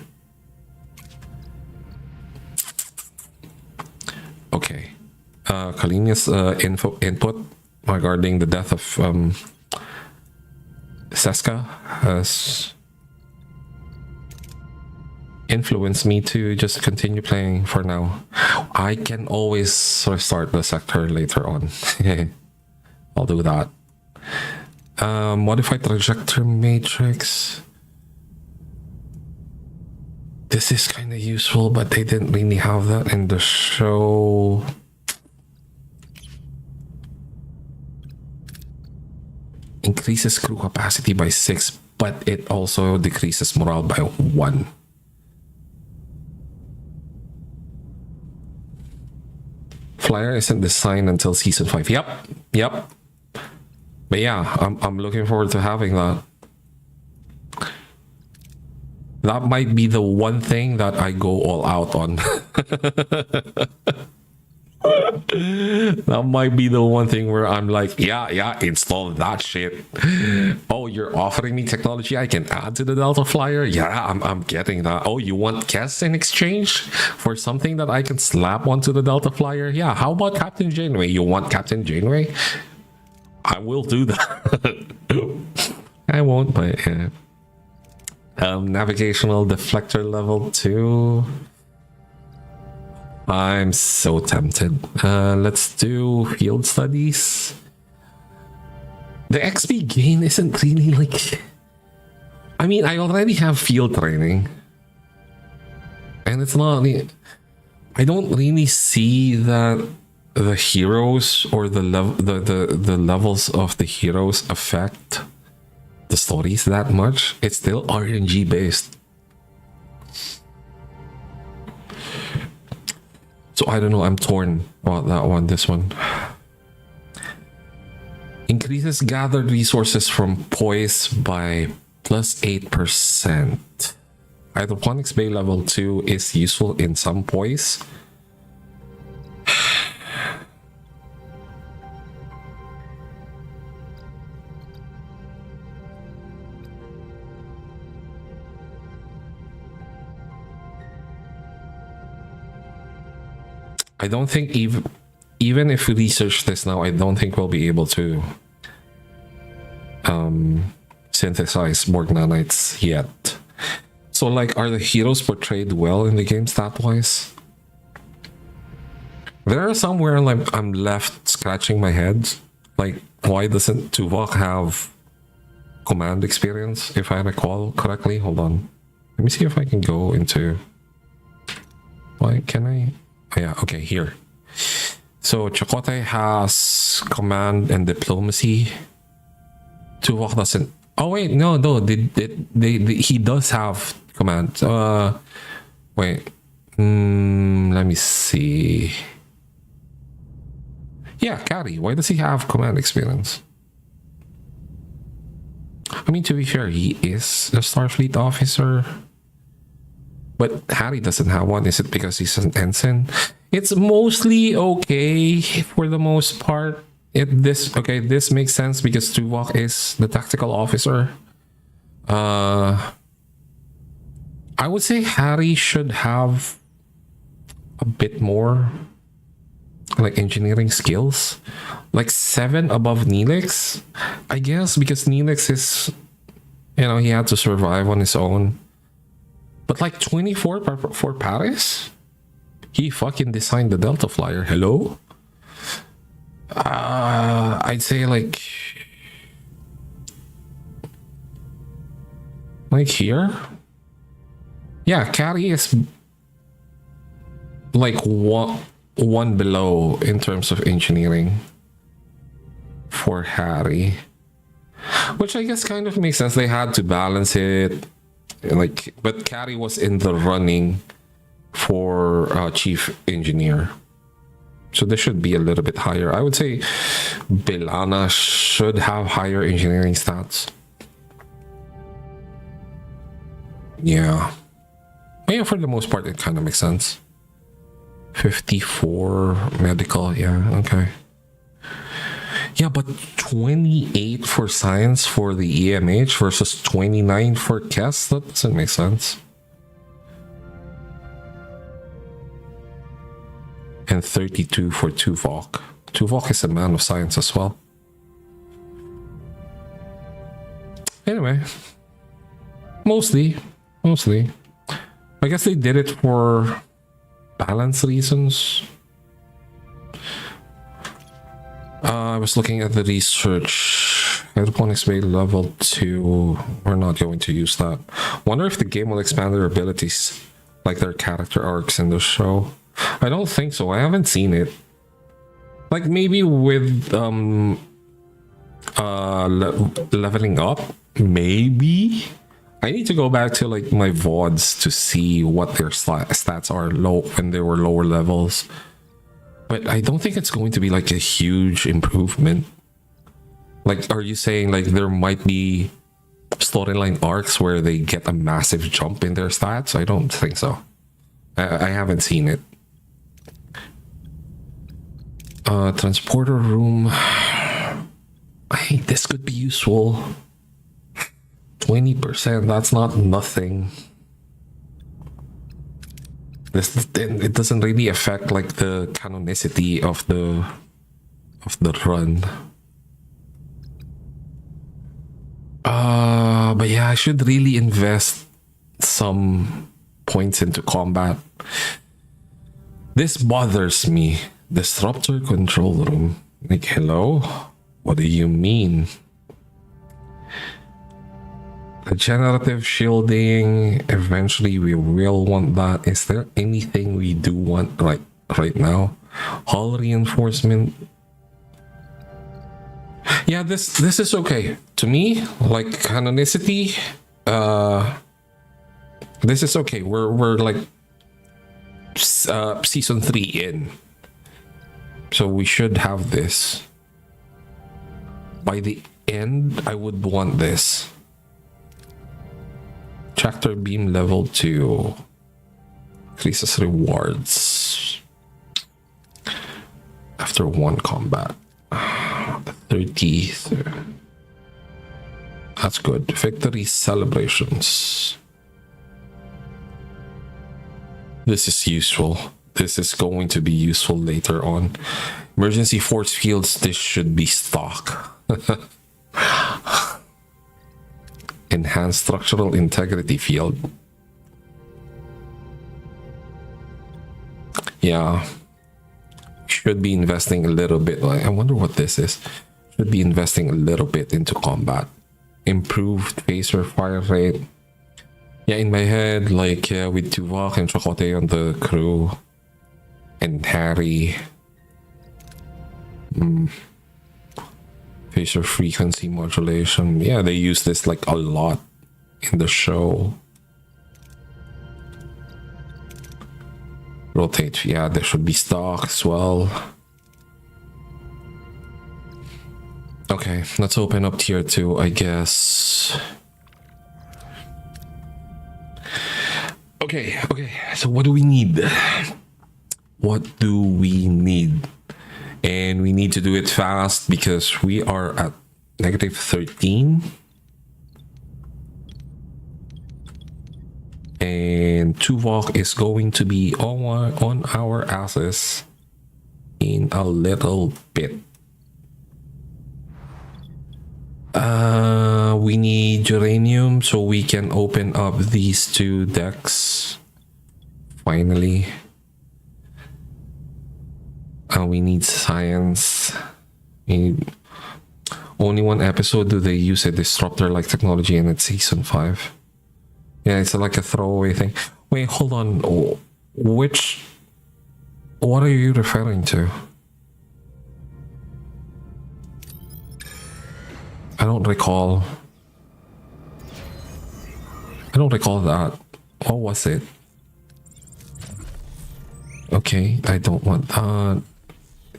Okay. Kalini's input regarding the death of Seska has influenced me to just continue playing for now. I can always restart the sector later on. I'll do that. Modified trajectory matrix. This is kind of useful, but they didn't really have that in the show. Increases crew capacity by 6, but it also decreases morale by 1. Flyer isn't designed until season 5. Yep. But yeah, I'm looking forward to having that. That might be the one thing that I go all out on. That might be the one thing where I'm like, yeah, install that shit. Oh, you're offering me technology I can add to the Delta Flyer? Yeah, I'm getting that. Oh, you want Kess in exchange for something that I can slap onto the Delta Flyer? Yeah, how about Captain Janeway? You want Captain Janeway? I will do that. I won't, but yeah. Navigational deflector level 2. I'm so tempted. Let's do field studies. The XP gain isn't really like... I mean, I already have field training. And it's not... I don't really see that the heroes or the levels of the heroes affect the stories that much. It's still RNG based. So I don't know, I'm torn about that one, this one. Increases gathered resources from poise by plus 8%. Hydroponics Bay level 2 is useful in some poise. I don't think even if we research this now, I don't think we'll be able to synthesize Borg nanites yet. So like, are the heroes portrayed well in the game stat-wise? There are some where like I'm left scratching my head. Like, why doesn't Tuvok have command experience, if I recall correctly? Hold on. Let me see if I can go into... Why can I... Oh, yeah, okay, here. So Chakotay has command and diplomacy. Tuvok doesn't. Oh wait, no, he does have command. Wait. Let me see. Yeah, Carrie. Why does he have command experience? I mean, to be fair, he is a Starfleet officer. But Harry doesn't have one. Is it because he's an ensign? It's mostly okay for the most part. This makes sense because Tuvok is the tactical officer. I would say Harry should have a bit more like engineering skills, like 7 above Neelix, I guess, because Neelix is, he had to survive on his own. But like 24 for Paris? He fucking designed the Delta Flyer. Hello? I'd say like here? Yeah, Carrie is like one below in terms of engineering for Harry. Which I guess kind of makes sense. They had to balance it. But Carrie was in the running for chief engineer, so this should be a little bit higher. I would say Belana should have higher engineering stats. Yeah, for the most part it kind of makes sense. 54 medical, yeah, okay. Yeah, but 28 for science for the EMH versus 29 for Kess? That doesn't make sense. And 32 for Tuvok. Tuvok is a man of science as well. Anyway. Mostly. I guess they did it for balance reasons. I was looking at the research. Hydroponics Bay level 2. We're not going to use that. Wonder if the game will expand their abilities like their character arcs in the show. I don't think so. I haven't seen it. Like maybe with leveling up, maybe. I need to go back to like my VODs to see what their stats are low when they were lower levels. But I don't think it's going to be like a huge improvement. Like, are you saying like there might be storyline arcs where they get a massive jump in their stats? I don't think so. I haven't seen it. Transporter room. I think this could be useful. 20%, that's not nothing. It doesn't really affect like the canonicity of the run. But yeah, I should really invest some points into combat. This bothers me. Disruptor control room. Like, hello? What do you mean? Regenerative shielding. Eventually we will want that. Is there anything we do want right now? Hull reinforcement. Yeah, this is okay. To me, like canonicity, this is okay. We're like season 3 in. So we should have this. By the end, I would want this. Tractor beam level 2. Increases rewards. After 1 combat. 30. That's good. Victory celebrations. This is useful. This is going to be useful later on. Emergency force fields. This should be stock. Enhanced structural integrity field. Yeah. Should be investing a little bit. I wonder what this is. Should be investing a little bit into combat. Improved phaser fire rate. Yeah, in my head, like with Tuvok and Chakotay on the crew. And Harry. Phaser frequency modulation. Yeah, they use this like a lot in the show. Rotate. Yeah, there should be stock as well. Okay, let's open up tier 2, I guess. Okay, so what do we need? What do we need? And we need to do it fast because we are at negative 13. And Tuvok is going to be on our asses in a little bit. We need uranium so we can open up these 2 decks. Finally. We need science. We need... Only 1 episode do they use a disruptor-like technology, and it's season 5. Yeah, it's like a throwaway thing. Wait, hold on. Which... What are you referring to? I don't recall. I don't recall that. What was it? Okay, I don't want that.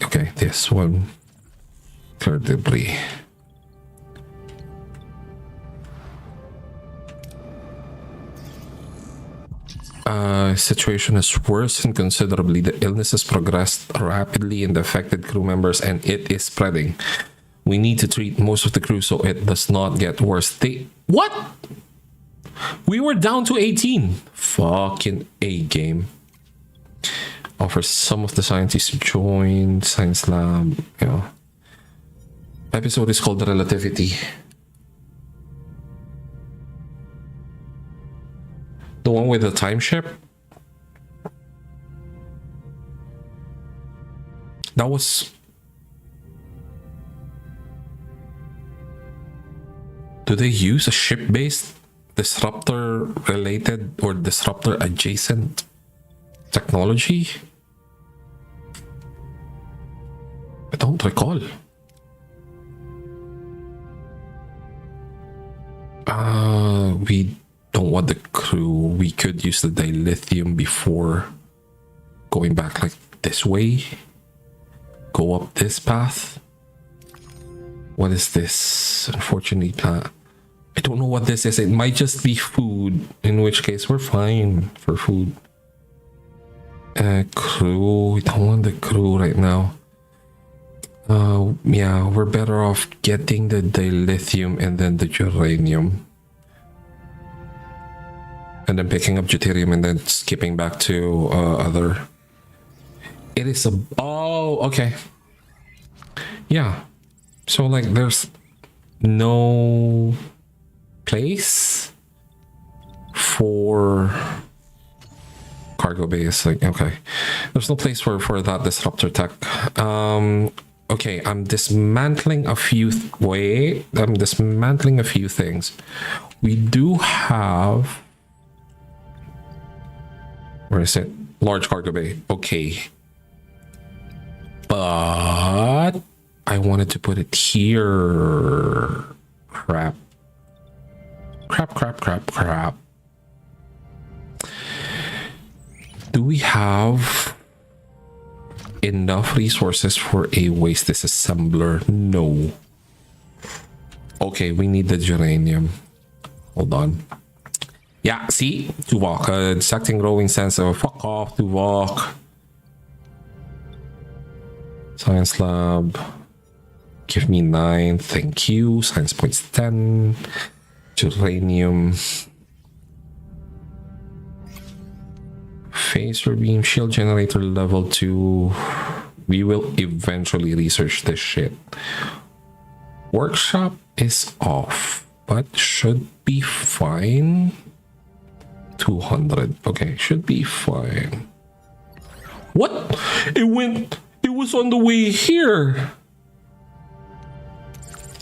Okay, this one. Clear debris. Situation has worsened considerably. The illness has progressed rapidly in the affected crew members, and it is spreading. We need to treat most of the crew so it does not get worse. What? We were down to 18. Fucking A game. Offers some of the scientists to join science lab. You know. Episode is called Relativity. The one with the time ship? That was... Do they use a ship-based disruptor related or disruptor adjacent technology? I don't recall. We don't want the crew. We could use the dilithium before going back like this way. Go up this path. What is this? Unfortunately, I don't know what this is. It might just be food, in which case we're fine for food. Crew. We don't want the crew right now. Yeah, we're better off getting the dilithium and then the uranium. And then picking up deuterium and then skipping back to other. It is a... Oh, okay. Yeah. So, like, there's no place for cargo bay is like, okay. There's no place for that disruptor tech. Okay, I'm dismantling a few I'm dismantling a few things. We do have, where is it? Large cargo bay. Okay. But I wanted to put it here. Crap. Do we have enough resources for a waste disassembler? No. Okay, we need the geranium. Hold on. Yeah, see? Tuvok. Detecting growing sense of fuck off, Tuvok. Science lab. Give me 9. Thank you. Science points 10. Geranium. Phaser beam shield generator level 2. We will eventually research this shit. Workshop is off, but should be fine. 200. Okay, should be fine. What? It was on the way here.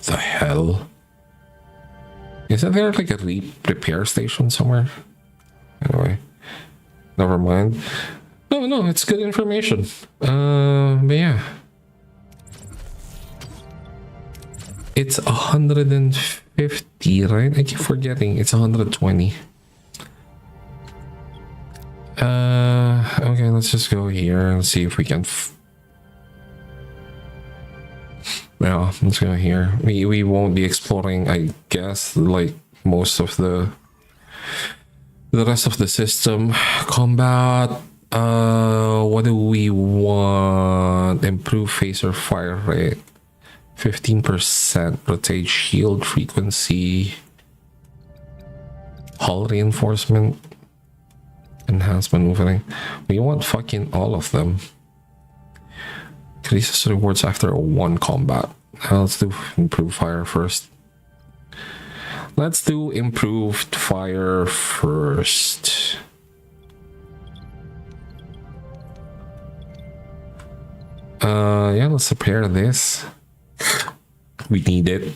The hell? Isn't there like a repair station somewhere? Anyway, never mind. No, it's good information. But yeah. It's 150, right? I keep forgetting. It's 120. Okay, let's just go here and see if we can. Yeah, let's go here. We won't be exploring, I guess, like most of the rest of the system. Combat. What do we want? Improve phaser fire rate. 15%. Rotate shield frequency. Hull reinforcement. Enhanced maneuvering. We want fucking all of them. Increases rewards after one combat. Let's do improved fire first. Let's do improved fire first. Yeah, let's repair this. We need it.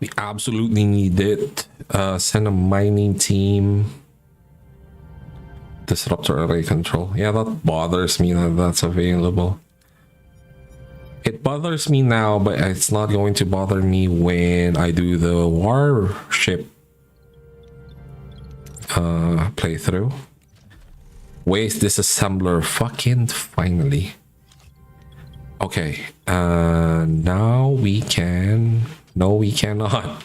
We absolutely need it. Send a mining team. Disruptor array control. Yeah, that bothers me that that's available. It bothers me now, but it's not going to bother me when I do the warship playthrough. Waste disassembler. Fucking finally. Okay. Now we can. No, we cannot.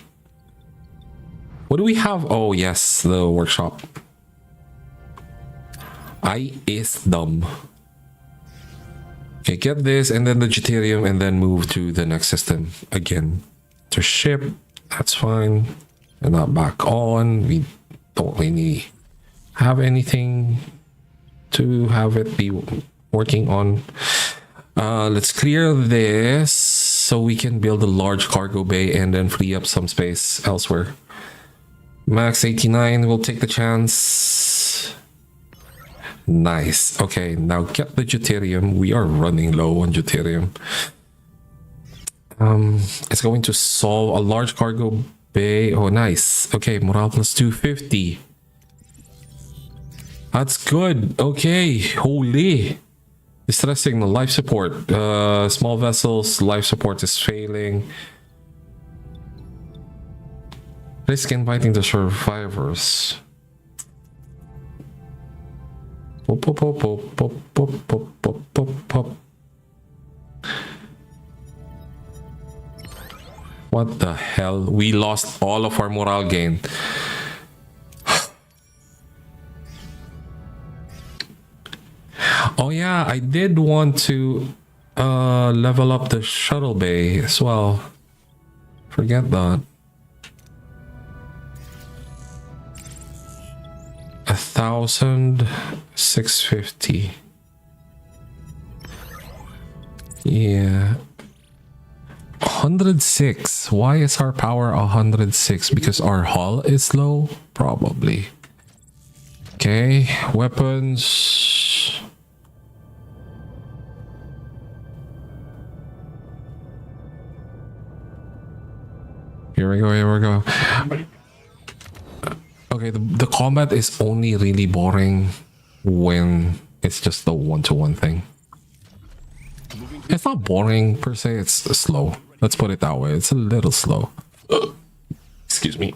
What do we have? Oh, yes, the workshop. I is dumb. Okay, get this and then the deuterium and then move to the next system again. To ship, that's fine. And not back on. We don't really have anything to have it be working on. Let's clear this so we can build a large cargo bay and then free up some space elsewhere. Max 89, we'll take the chance. Nice. Okay, now get the deuterium. We are running low on deuterium. It's going to solve a large cargo bay. Oh, nice. Okay, morale plus 250. That's good. Okay, holy. Distress signal, life support. Small vessels, life support is failing. Risk inviting the survivors. Pop, pop, pop, pop, pop, pop, pop, pop, pop, pop. What the hell? We lost all of our morale gain. Oh yeah, I did want to level up the shuttle bay as well. Forget that. 1,650. Yeah. 106. Why is our power 106? Because our hull is low? Probably. Okay, weapons. Here we go, here we go. Okay, the combat is only really boring when it's just the one-to-one thing. It's not boring per se, it's slow. Let's put it that way. It's a little slow. Excuse me.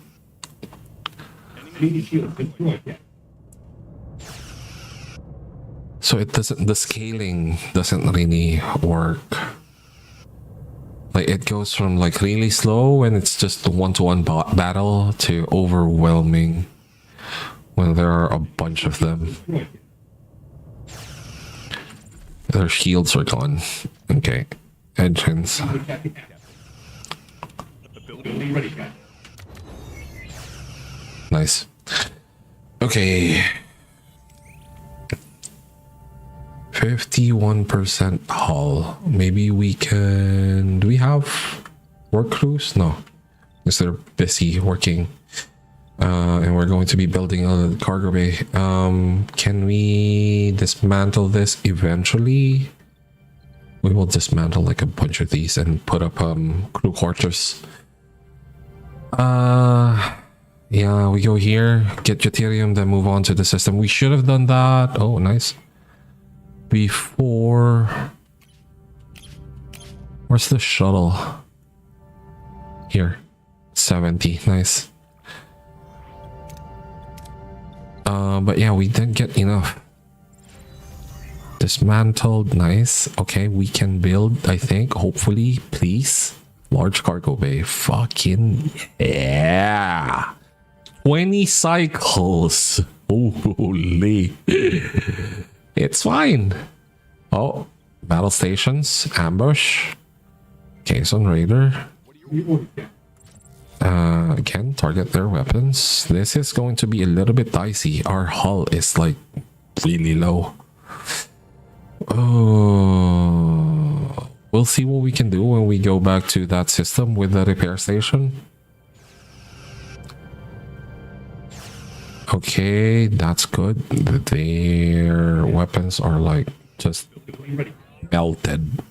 So it doesn't, the scaling doesn't really work. Like it goes from like really slow when it's just a one-to-one battle to overwhelming when there are a bunch of them. Their shields are gone. Okay. Entrance. Nice. Okay. 51% hull. Maybe we can... Do we have work crews? No. Because they're busy working. And we're going to be building a cargo bay. Can we dismantle this eventually? We will dismantle like a bunch of these and put up crew quarters. Yeah, we go here, get deuterium, then move on to the system. We should have done that. Oh, nice. Before... Where's the shuttle? Here. 70. Nice. But yeah, we didn't get enough. Dismantled. Nice. Okay, we can build, I think, hopefully, please. Large cargo bay. Fucking yeah. 20 cycles. Holy. It's fine. Oh, battle stations. Ambush. Cason Raider. Again, target their weapons. This is going to be a little bit dicey. Our hull is like really low. Oh, we'll see what we can do when we go back to that system with the repair station. Okay, that's good. Their weapons are like just melted.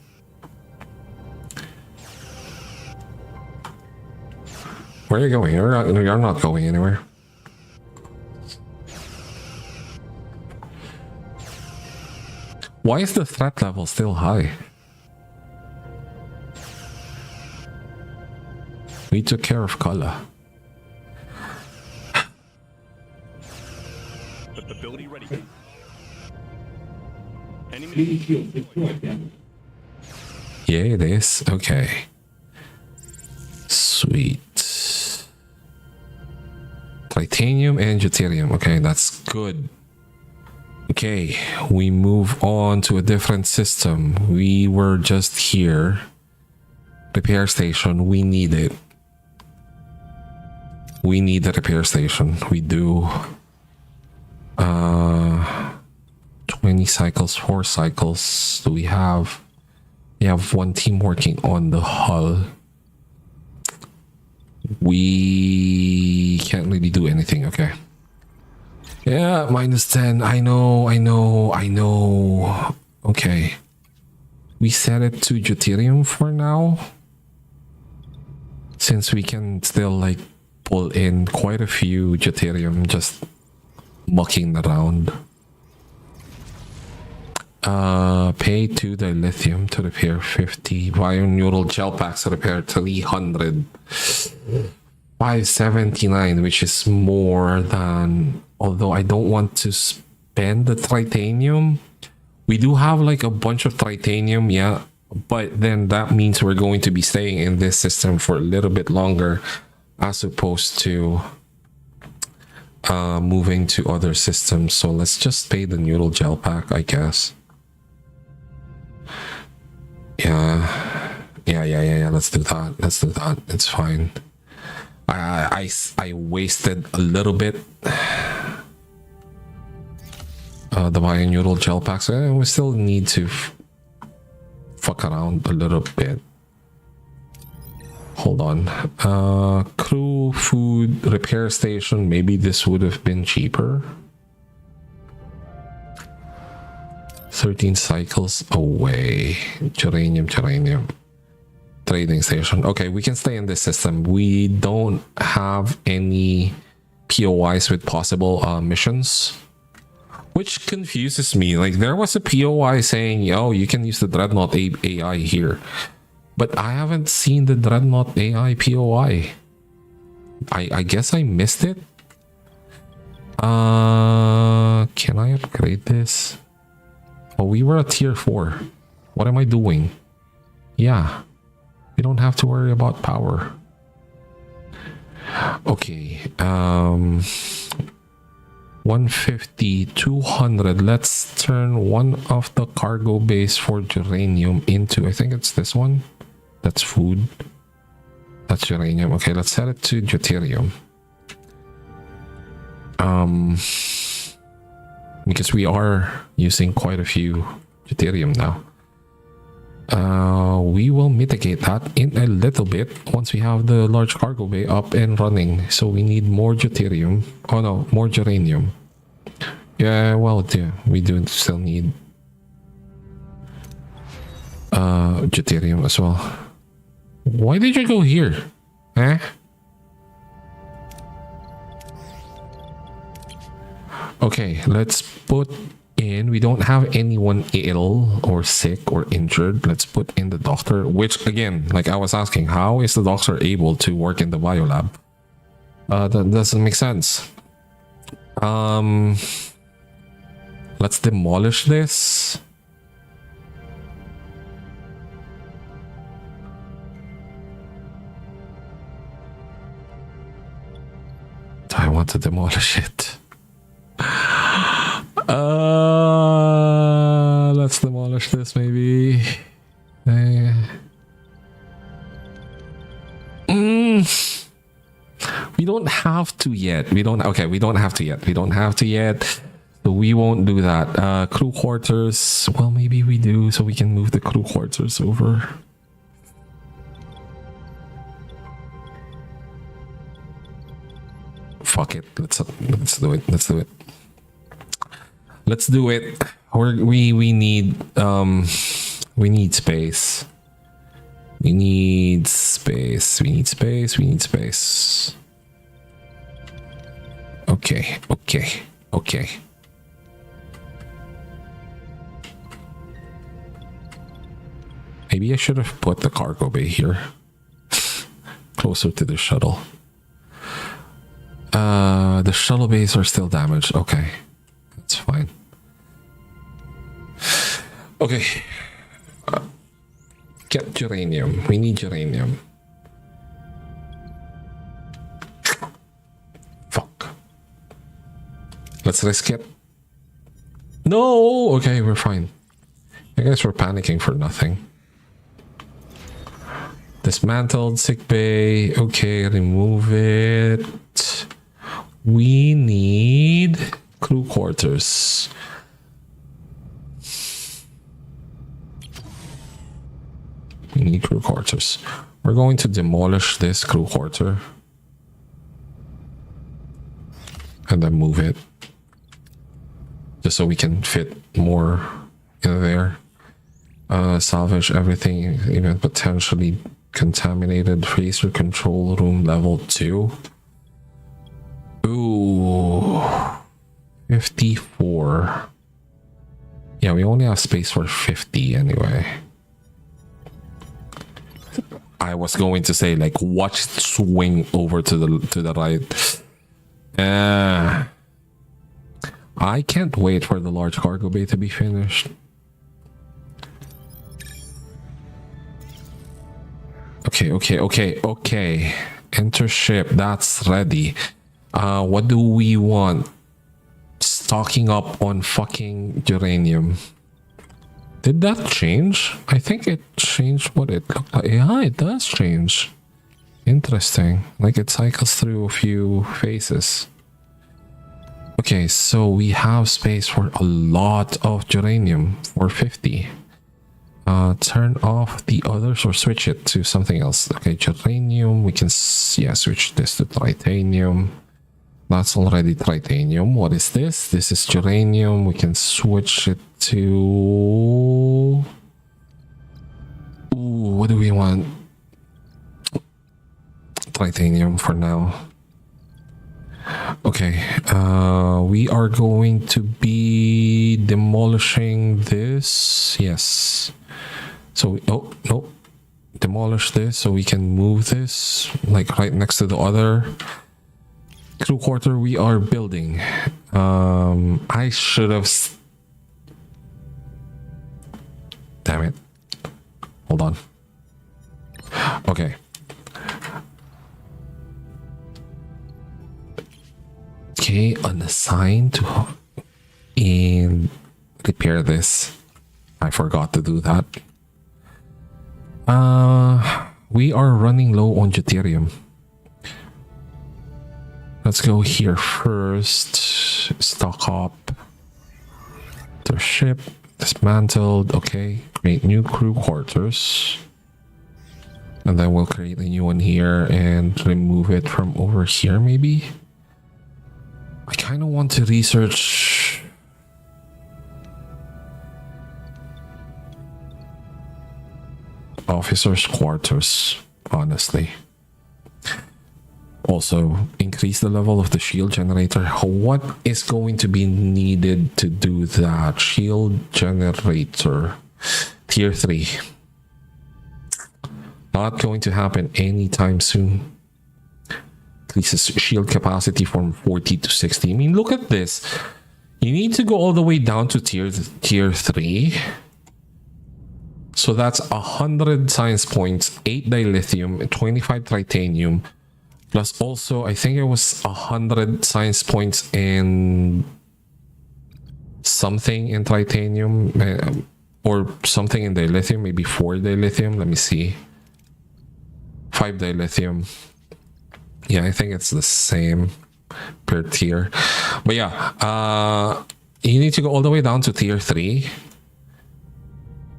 Where are you going? You're not going anywhere. Why is the threat level still high? We took care of Kala. Ability ready. Enemy. Yeah, it is. Okay. Sweet. Titanium and deuterium. Okay, that's good. Okay, we move on to a different system. We were just here. Repair station. We need it. We need the repair station. We do. 20 cycles, 4 cycles. Do we have? We have one team working on the hull. We can't really do anything. Okay. Yeah, -10. I know. Okay. We set it to deuterium for now. Since we can still like pull in quite a few deuterium just mucking around. Pay to the lithium to repair 50. Bioneural gel packs to repair 300. 579, which is more than... Although I don't want to spend the titanium. We do have like a bunch of titanium, yeah. But then that means we're going to be staying in this system for a little bit longer as opposed to moving to other systems. So let's just pay the neural gel pack, I guess. Yeah. Let's do that. It's fine. I wasted a little bit. The bioneural gel packs. We still need to fuck around a little bit. Hold on. Crew, food, repair station. Maybe this would have been cheaper. 13 cycles away. Geranium. Trading station. Okay, we can stay in this system. We don't have any POIs with possible missions, which confuses me. Like, there was a POI saying, yo, you can use the Dreadnought AI here, but I haven't seen the Dreadnought AI POI. I guess I missed it. Can I upgrade this? Oh, we were at tier 4. What am I doing? Yeah, we don't have to worry about power. Okay, 150, 200. Let's turn one of the cargo bays for geranium into, I think it's this one. That's food. That's geranium. Okay, let's set it to deuterium. Because we are using quite a few deuterium now. We will mitigate that in a little bit once we have the large cargo bay up and running. So we need more deuterium. Oh no, more geranium. Yeah, well, yeah, we do still need deuterium as well. Why did you go here? Eh? Okay, let's put in, we don't have anyone ill or sick or injured. Let's put in the doctor, which again, like I was asking, how is the doctor able to work in the biolab? That doesn't make sense. Let's demolish this. I want to demolish it. Let's demolish this maybe. We don't have to yet. We don't have to yet. So we won't do that. Crew quarters. Well, maybe we do, so we can move the crew quarters over. Fuck it. Let's do it. We need space. We need space. Okay. Maybe I should have put the cargo bay here. Closer to the shuttle. The shuttle bays are still damaged. Okay. That's fine. Okay. Get geranium. We need geranium. Fuck. Let's risk it. No! Okay, we're fine. I guess we're panicking for nothing. Dismantled sick bay. Okay, remove it. We need crew quarters. We're going to demolish this crew quarter and then move it just so we can fit more in there. Salvage everything, even potentially contaminated. Freezer control room level 2. Ooh, 54. Yeah, we only have space for 50 anyway. I was going to say, like, watch it swing over to the right. I can't wait for the large cargo bay to be finished. Okay. Enter ship. That's ready. What do we want? Stocking up on fucking geranium. Did that change? I think it changed what it looked like. Yeah, it does change. Interesting. Like, it cycles through a few phases. Okay, so we have space for a lot of geranium for 50. Turn off the others or switch it to something else. Okay, geranium. We can switch this to titanium. That's already titanium. What is this? This is geranium. We can switch it to... Ooh, what do we want? Titanium for now. Okay, we are going to be demolishing this. Yes. So, oh, nope. Demolish this so we can move this like right next to the other crew quarter we are building. I should have... Damn it. Hold on. Okay. Okay, unassign to and repair this. I forgot to do that. We are running low on deuterium. Let's go here first. Stock up. The ship dismantled. Okay, create new crew quarters. And then we'll create a new one here and remove it from over here maybe. I kind of want to research officers' quarters, honestly. Also, increase the level of the shield generator. What is going to be needed to do that? Shield generator, tier 3. Not going to happen anytime soon. Increases shield capacity from 40 to 60. I mean, look at this. You need to go all the way down to tier 3. So that's 100 science points, 8 dilithium, 25 titanium, plus also I think it was 100 science points and something in titanium, or something in dilithium, maybe 4 dilithium. Let me see. 5 dilithium. Yeah, I think it's the same per tier. But yeah, you need to go all the way down to tier 3.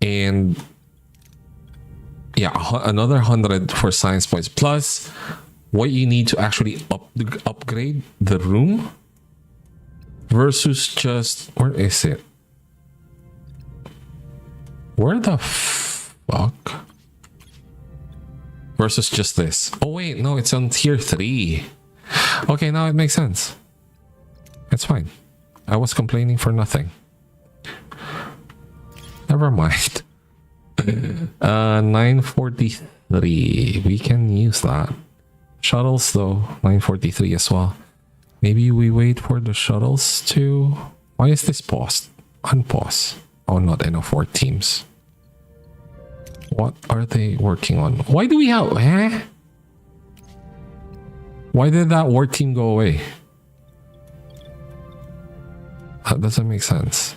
And yeah, another 100 for science points. Plus, what you need to actually upgrade the room versus just... Where is it? Where the fuck? Versus just this. Oh wait, no, it's on tier 3. Okay, now it makes sense. It's fine. I was complaining for nothing. Never mind. 943. We can use that. Shuttles though, 943 as well. Maybe we wait for the shuttles to... Why is this paused? Unpause. Oh, not enough 4 teams. What are they working on? Why do we have... Why did that war team go away? That doesn't make sense.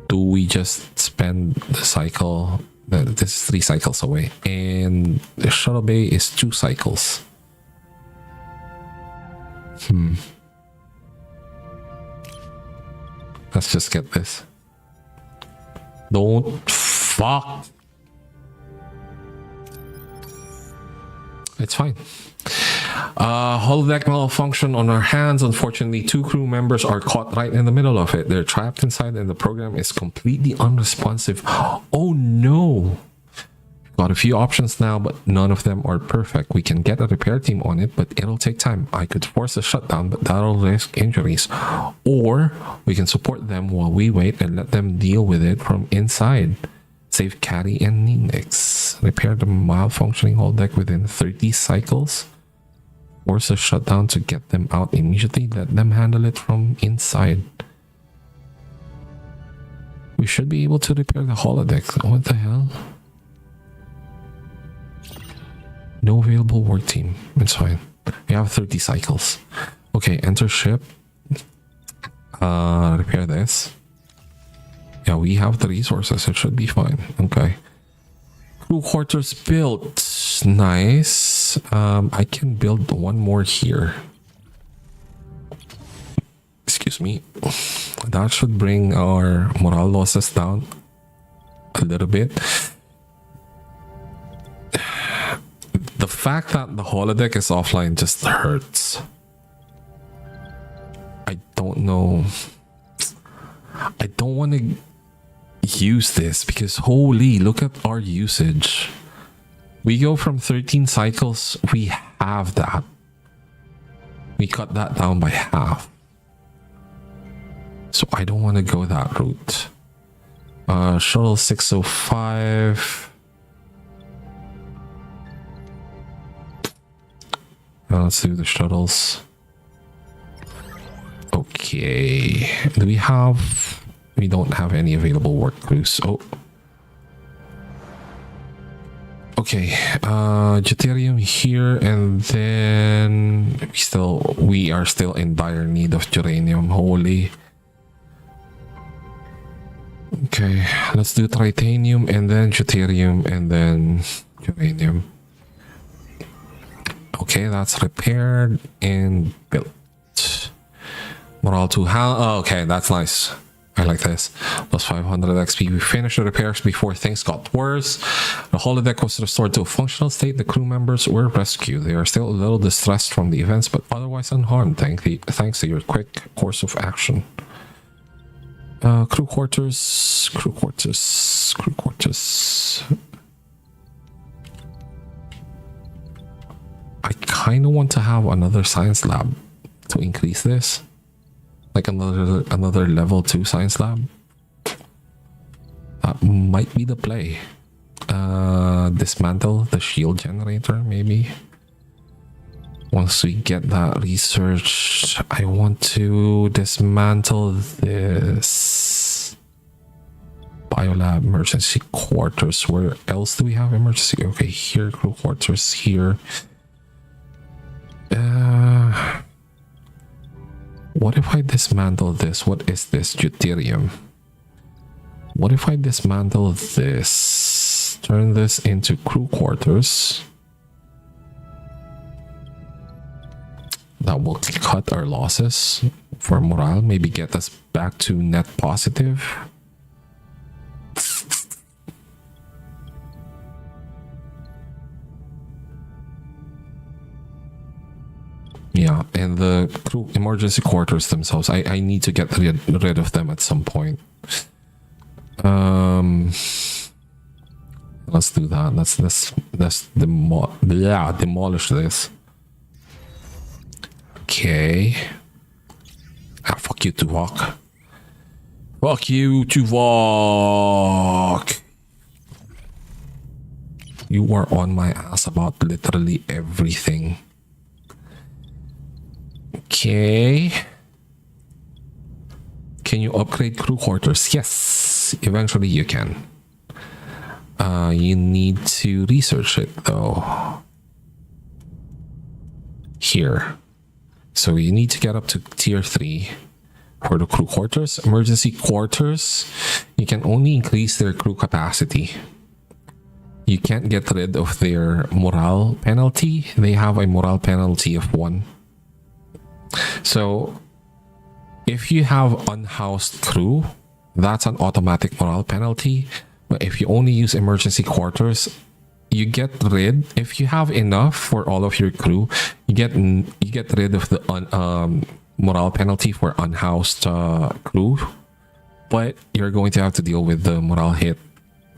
Do we just spend the cycle? This is 3 cycles away. And the shuttle bay is 2 cycles. Let's just get this. Don't fuck. It's fine. Holodeck malfunction on our hands. Unfortunately, 2 crew members are caught right in the middle of it. They're trapped inside and the program is completely unresponsive. Oh no. Got a few options now, but none of them are perfect. We can get a repair team on it, but it'll take time. I could force a shutdown, but that'll risk injuries. Or we can support them while we wait and let them deal with it from inside. Save Caddy and Nenix. Repair the malfunctioning holodeck within 30 cycles. Force a shutdown to get them out immediately. Let them handle it from inside. We should be able to repair the holodeck. What the hell? No available work team. It's fine. We have 30 cycles. Okay, enter ship. Repair this. Yeah, we have the resources. It should be fine. Okay. Crew quarters built. Nice. I can build one more here. Excuse me. That should bring our morale losses down a little bit. The fact that the holodeck is offline just hurts. I don't know. I don't want to use this because holy, look at our usage. We go from 13 cycles. We have that. We cut that down by half. So I don't want to go that route. Shuttle 605. Let's do the shuttles. Okay. Do we have... We don't have any available work crews. Oh. Okay. Deuterium here, and then we are still in dire need of uranium. Holy. Okay, let's do titanium and then deuterium and then uranium. Okay, that's repaired and built. Morale 2. Oh, okay, that's nice. I like this. Plus 500 XP. We finished the repairs before things got worse. The holodeck was restored to a functional state. The crew members were rescued. They are still a little distressed from the events, but otherwise unharmed thanks to your quick course of action. Crew quarters. I kind of want to have another science lab to increase this. Like another level 2 science lab. That might be the play. Dismantle the shield generator, maybe. Once we get that researched, I want to dismantle this biolab emergency quarters. Where else do we have emergency? Okay, here, crew quarters, here. What if I dismantle this? What is this? Deuterium. What if I dismantle this? Turn this into crew quarters. That will cut our losses for morale. Maybe get us back to net positive. Yeah, and the crew emergency quarters themselves, I need to get rid of them at some point. Let's do that. Let's demolish this. Okay. Fuck you, Tuvok. Fuck you, Tuvok. You are on my ass about literally everything. Okay. Can you upgrade crew quarters? Yes, eventually you can. You need to research it though. Here. So you need to get up to tier 3 for the crew quarters. Emergency quarters, you can only increase their crew capacity. You can't get rid of their morale penalty. They have a morale penalty of 1. So if you have unhoused crew, that's an automatic morale penalty. But if you only use emergency quarters, you get rid, if you have enough for all of your crew, you get rid of the morale penalty for unhoused crew, but you're going to have to deal with the morale hit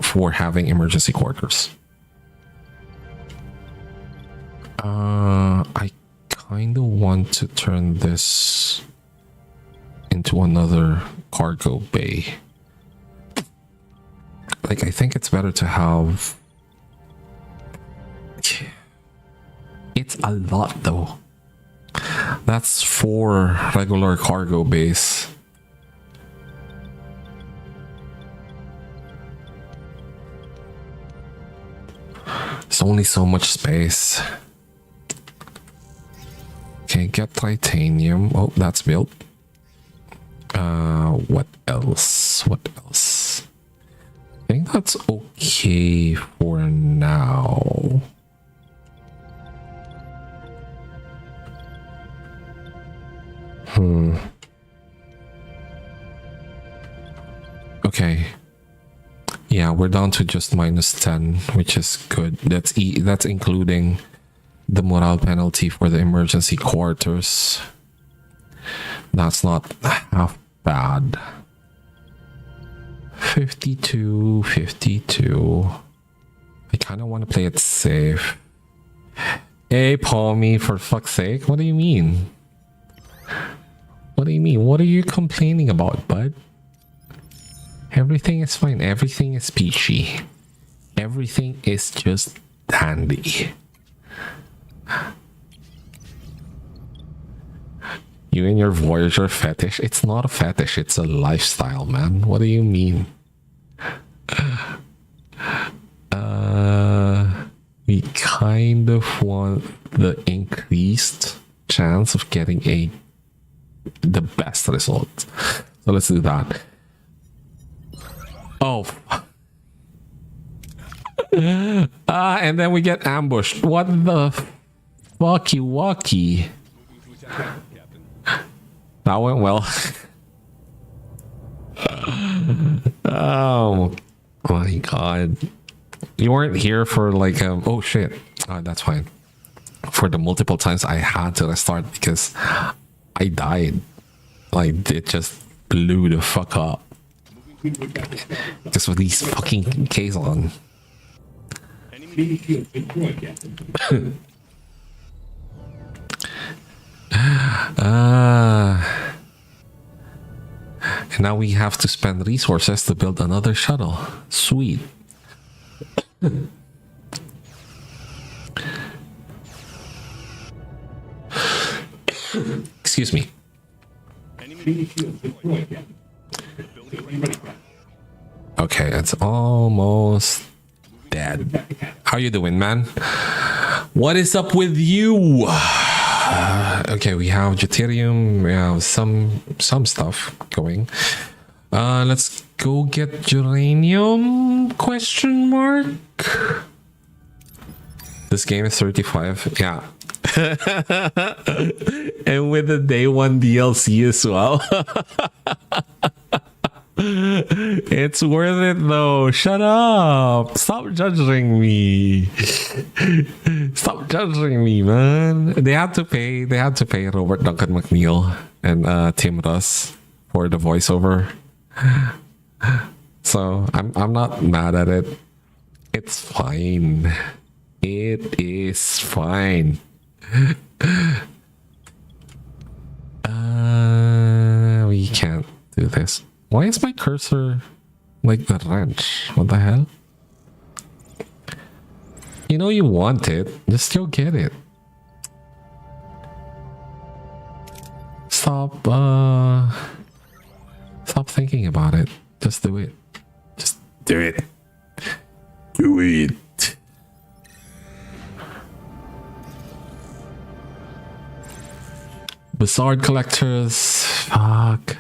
for having emergency quarters. I kind of want to turn this into another cargo bay. Like, I think it's better to have... It's a lot though. That's 4 regular cargo bays. There's only so much space. Okay, get titanium. Oh, that's built. What else? What else? I think that's okay for now. Okay. Yeah, we're down to just -10, which is good. That's including the morale penalty for the emergency quarters. That's not half bad. 52, 52. I kind of want to play it safe. Hey, Palmy, for fuck's sake. What do you mean? What do you mean? What are you complaining about, bud? Everything is fine. Everything is peachy. Everything is just dandy. You and your Voyager fetish? It's not a fetish, it's a lifestyle, man. What do you mean? We kind of want the increased chance of getting the best result. So let's do that. Oh. And then we get ambushed. What the fucky walkie? That went well. Oh my god. You weren't here for like oh shit. That's fine. For the multiple times I had to restart because I died. Like it just blew the fuck up. Just with these fucking K's on. And now we have to spend resources to build another shuttle. Sweet. Excuse me. Okay, it's almost dead. How you doing, man? What is up with you? Okay, we have deuterium, we have some stuff going. Let's go get uranium, question mark. This game is 35, yeah. And with the day one DLC as well. It's worth it though. Shut up. Stop judging me. Stop judging me, man. They had to pay Robert Duncan McNeil and Tim Russ for the voiceover. So I'm not mad at it. It's fine. It is fine. We can't do this. Why is my cursor like the wrench? What the hell? You know you want it. Just still get it. Stop thinking about it. Just do it. Just do it. Do it. Bizarre collectors. Fuck.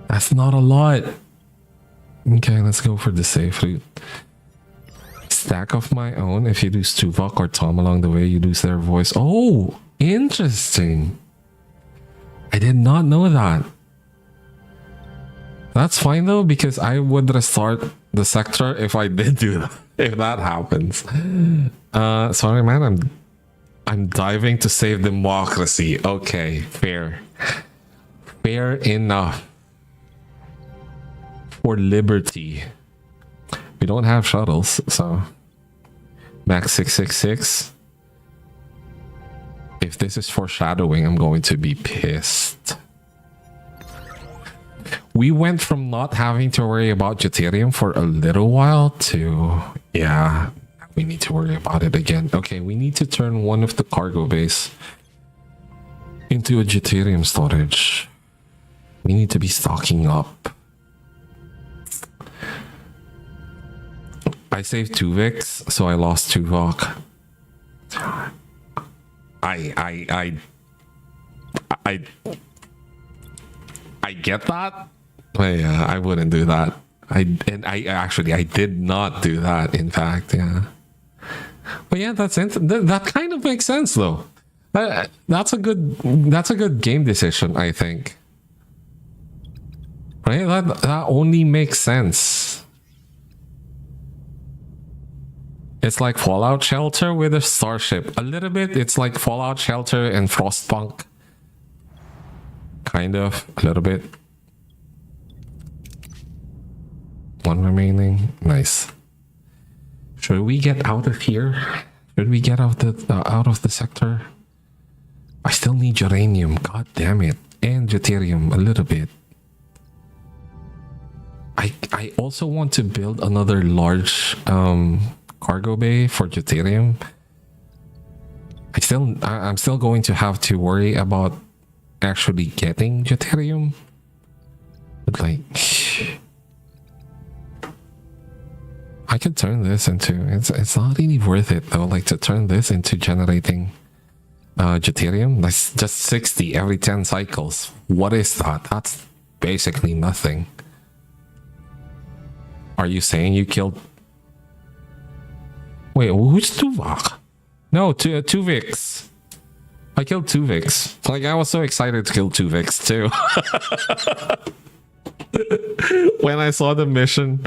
That's not a lot. Okay, let's go for the safe route. Stack of my own. If you lose Tuvok or Tom along the way, you lose their voice. Oh, interesting. I did not know that. That's fine though, because I would restart the sector if I did do that. If that happens. Sorry, man. I'm diving to save democracy. Okay, fair. Fair enough. For liberty. We don't have shuttles, so Max 666. If this is foreshadowing, I'm going to be pissed. We went from not having to worry about deuterium for a little while to, yeah, we need to worry about it again. Okay, we need to turn one of the cargo bays into a deuterium storage. We need to be stocking up. I saved Tuvix, so I lost Tuvok. I get that, but yeah, I wouldn't do that. I did not do that. In fact, yeah. But yeah, that kind of makes sense though. That's a good game decision, I think. Right? That only makes sense. It's like Fallout Shelter with a starship. A little bit. It's like Fallout Shelter and Frostpunk. Kind of. A little bit. One remaining. Nice. Should we get out of here? Should we get out of the sector? I still need uranium. God damn it. And deuterium a little bit. I also want to build another large cargo bay for deuterium. I'm still going to have to worry about actually getting deuterium. But like, I could turn this into, it's not really worth it though, like to turn this into generating deuterium. That's just 60 every 10 cycles. What is that? That's basically nothing. Are you saying you killed... Wait, who's Tuvok? No, Tuvix. I killed Tuvix. Like, I was so excited to kill Tuvix too. When I saw the mission,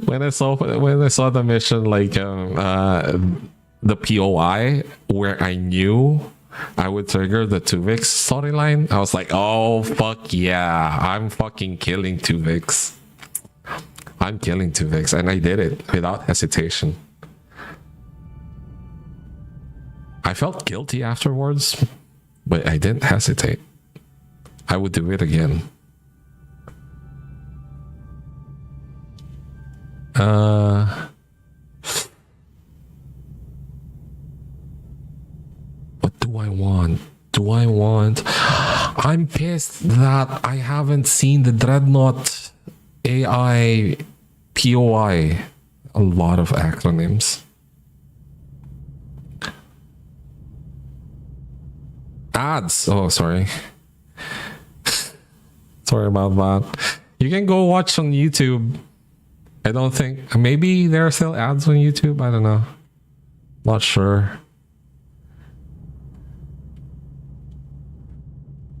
when I saw the mission, like the POI where I knew I would trigger the Tuvix storyline, I was like, oh fuck yeah, I'm fucking killing Tuvix. I'm killing Tuvix, and I did it without hesitation. I felt guilty afterwards, but I didn't hesitate. I would do it again. What do I want? I'm pissed that I haven't seen the Dreadnought AI POI. A lot of acronyms. Ads. Oh, sorry. Sorry about that. You can go watch on YouTube. I don't think... Maybe there are still ads on YouTube. I don't know. Not sure.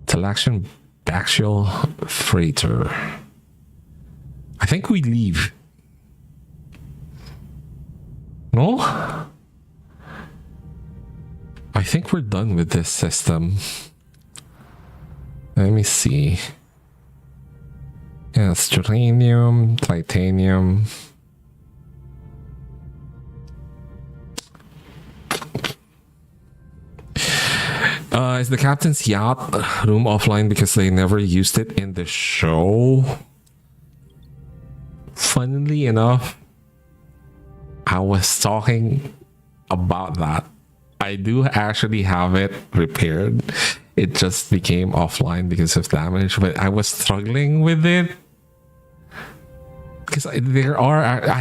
Telection Baxial Freighter. I think we leave. No? I think we're done with this system. Let me see. Yeah, it's uranium, titanium. Is the captain's yacht room offline because they never used it in the show? Funnily enough, I was talking about that. I do actually have it repaired. It just became offline because of damage, but I was struggling with it because I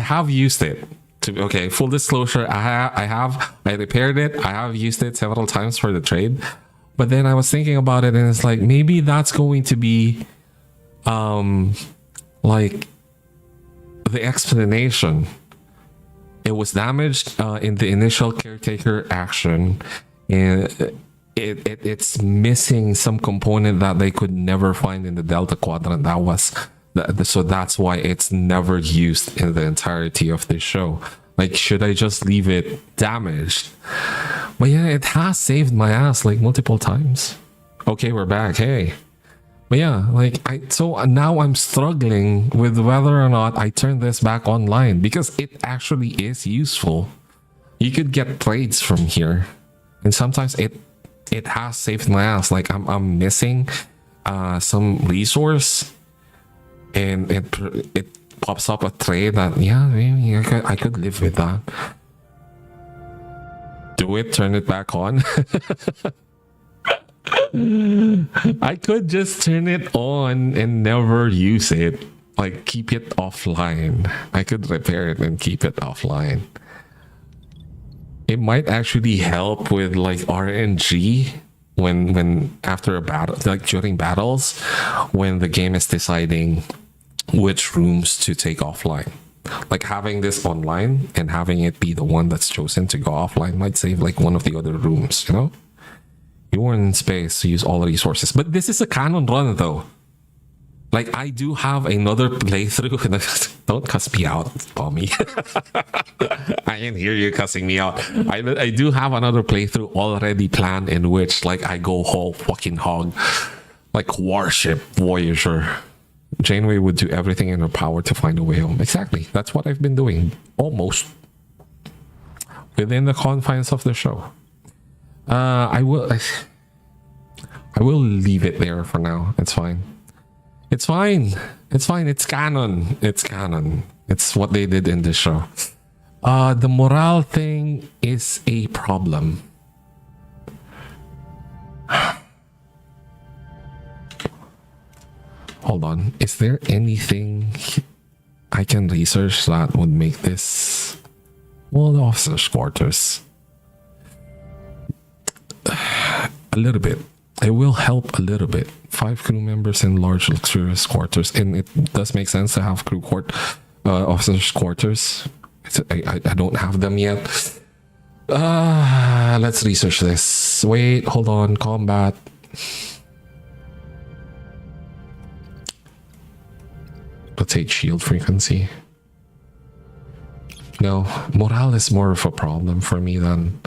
have used it. Okay, full disclosure, I repaired it. I have used it several times for the trade, but then I was thinking about it, and it's like maybe that's going to be like the explanation. It was damaged in the initial caretaker action, and it's missing some component that they could never find in the Delta Quadrant. That was so that's why it's never used in the entirety of this show. Like, should I just leave it damaged? But yeah, it has saved my ass like multiple times. Okay, we're back. Hey. But yeah, like so now I'm struggling with whether or not I turn this back online because it actually is useful. You could get trades from here, and sometimes it has saved my ass. Like I'm missing some resource, and it pops up a trade that maybe I could live with that. Do it, turn it back on. I could just turn it on and never use it. Like, keep it offline. I could repair it and keep it offline. It might actually help with like RNG when after a battle, like during battles, when the game is deciding which rooms to take offline. Like having this online and having it be the one that's chosen to go offline might save like one of the other rooms, you know? You weren't in space to use all the resources. But this is a Canon run though. Like I do have another playthrough Don't cuss me out, Tommy. I can hear you cussing me out. I do have another playthrough already planned in which like I go whole fucking hog, like Warship Voyager. Janeway would do everything in her power to find a way home. Exactly. That's what I've been doing. Almost. Within the confines of the show. I will leave it there for now. It's fine. It's fine. It's fine. It's canon. It's canon. It's what they did in the show. The morale thing is a problem. Hold on. Is there anything I can research that would make this... Well, the officer's quarters. A little bit. It will help a little bit. 5 crew members in large luxurious quarters. And it does make sense to have officers' quarters. I don't have them yet. Let's research this. Wait, hold on. Combat. Rotate shield frequency. No, morale is more of a problem for me than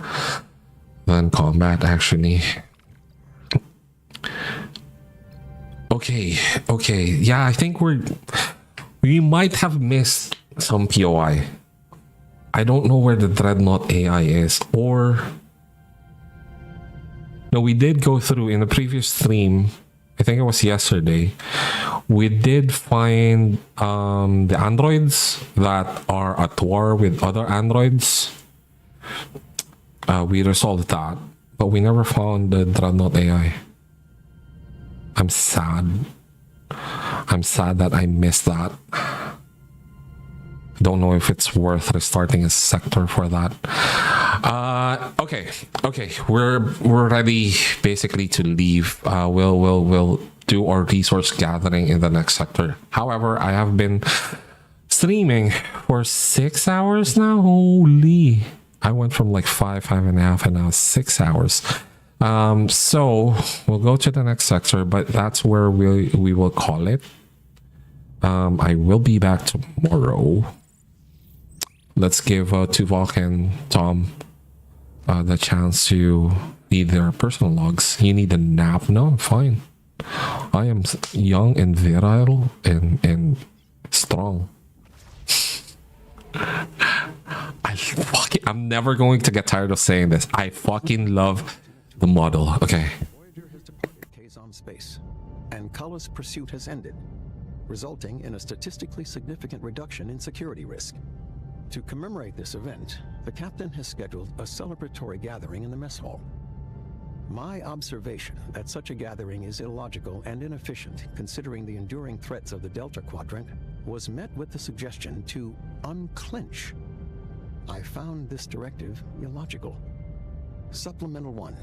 combat, actually. Okay. Yeah, I think we might have missed some POI. I don't know where the Dreadnought AI is, or... No, we did go through in the previous stream, I think it was yesterday, we did find the androids that are at war with other androids. We resolved that, but we never found the Dreadnought AI. I'm sad. I'm sad that I missed that. Don't know if it's worth restarting a sector for that. Okay. We're ready basically to leave. We'll do our resource gathering in the next sector. However, I have been streaming for 6 hours now. Holy! I went from like 5.5, and now 6 hours. So we'll go to the next sector, but that's where we will call it. I will be back tomorrow. Let's give Tuvok and Tom the chance to read their personal logs. You need a nap? No, I'm fine. I am young and virile and strong. I'm never going to get tired of saying this. I fucking love the model. Okay. Voyager has departed Kazon space, and Kulla's pursuit has ended, resulting in a statistically significant reduction in security risk. To commemorate this event, the captain has scheduled a celebratory gathering in the mess hall. My observation that such a gathering is illogical and inefficient, considering the enduring threats of the Delta Quadrant, was met with the suggestion to unclench. I found this directive illogical. Supplemental 1.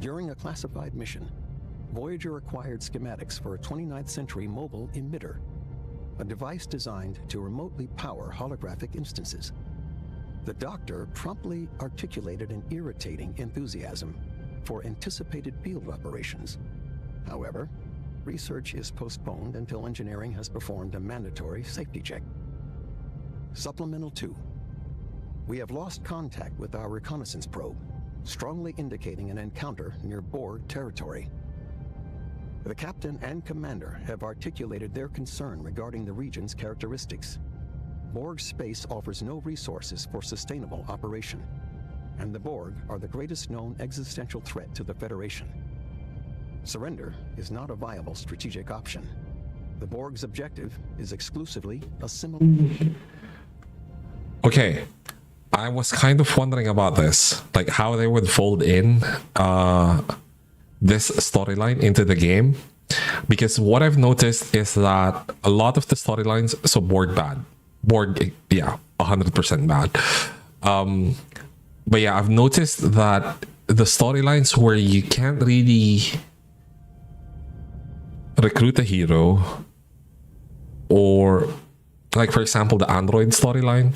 During a classified mission, Voyager acquired schematics for a 29th century mobile emitter, a device designed to remotely power holographic instances. The Doctor promptly articulated an irritating enthusiasm for anticipated field operations. However, research is postponed until engineering has performed a mandatory safety check. Supplemental 2. We have lost contact with our reconnaissance probe, strongly indicating an encounter near Borg territory. The captain and commander have articulated their concern regarding the region's characteristics. Borg space offers no resources for sustainable operation, and the Borg are the greatest known existential threat to the Federation. Surrender is not a viable strategic option. The Borg's objective is exclusively assimilation. Okay. I was kind of wondering about this, like how they would fold in this storyline into the game, because what I've noticed is that a lot of the storylines, so Borg bad, Borg, yeah, 100% bad. But yeah, I've noticed that the storylines where you can't really recruit a hero, or like for example the android storyline,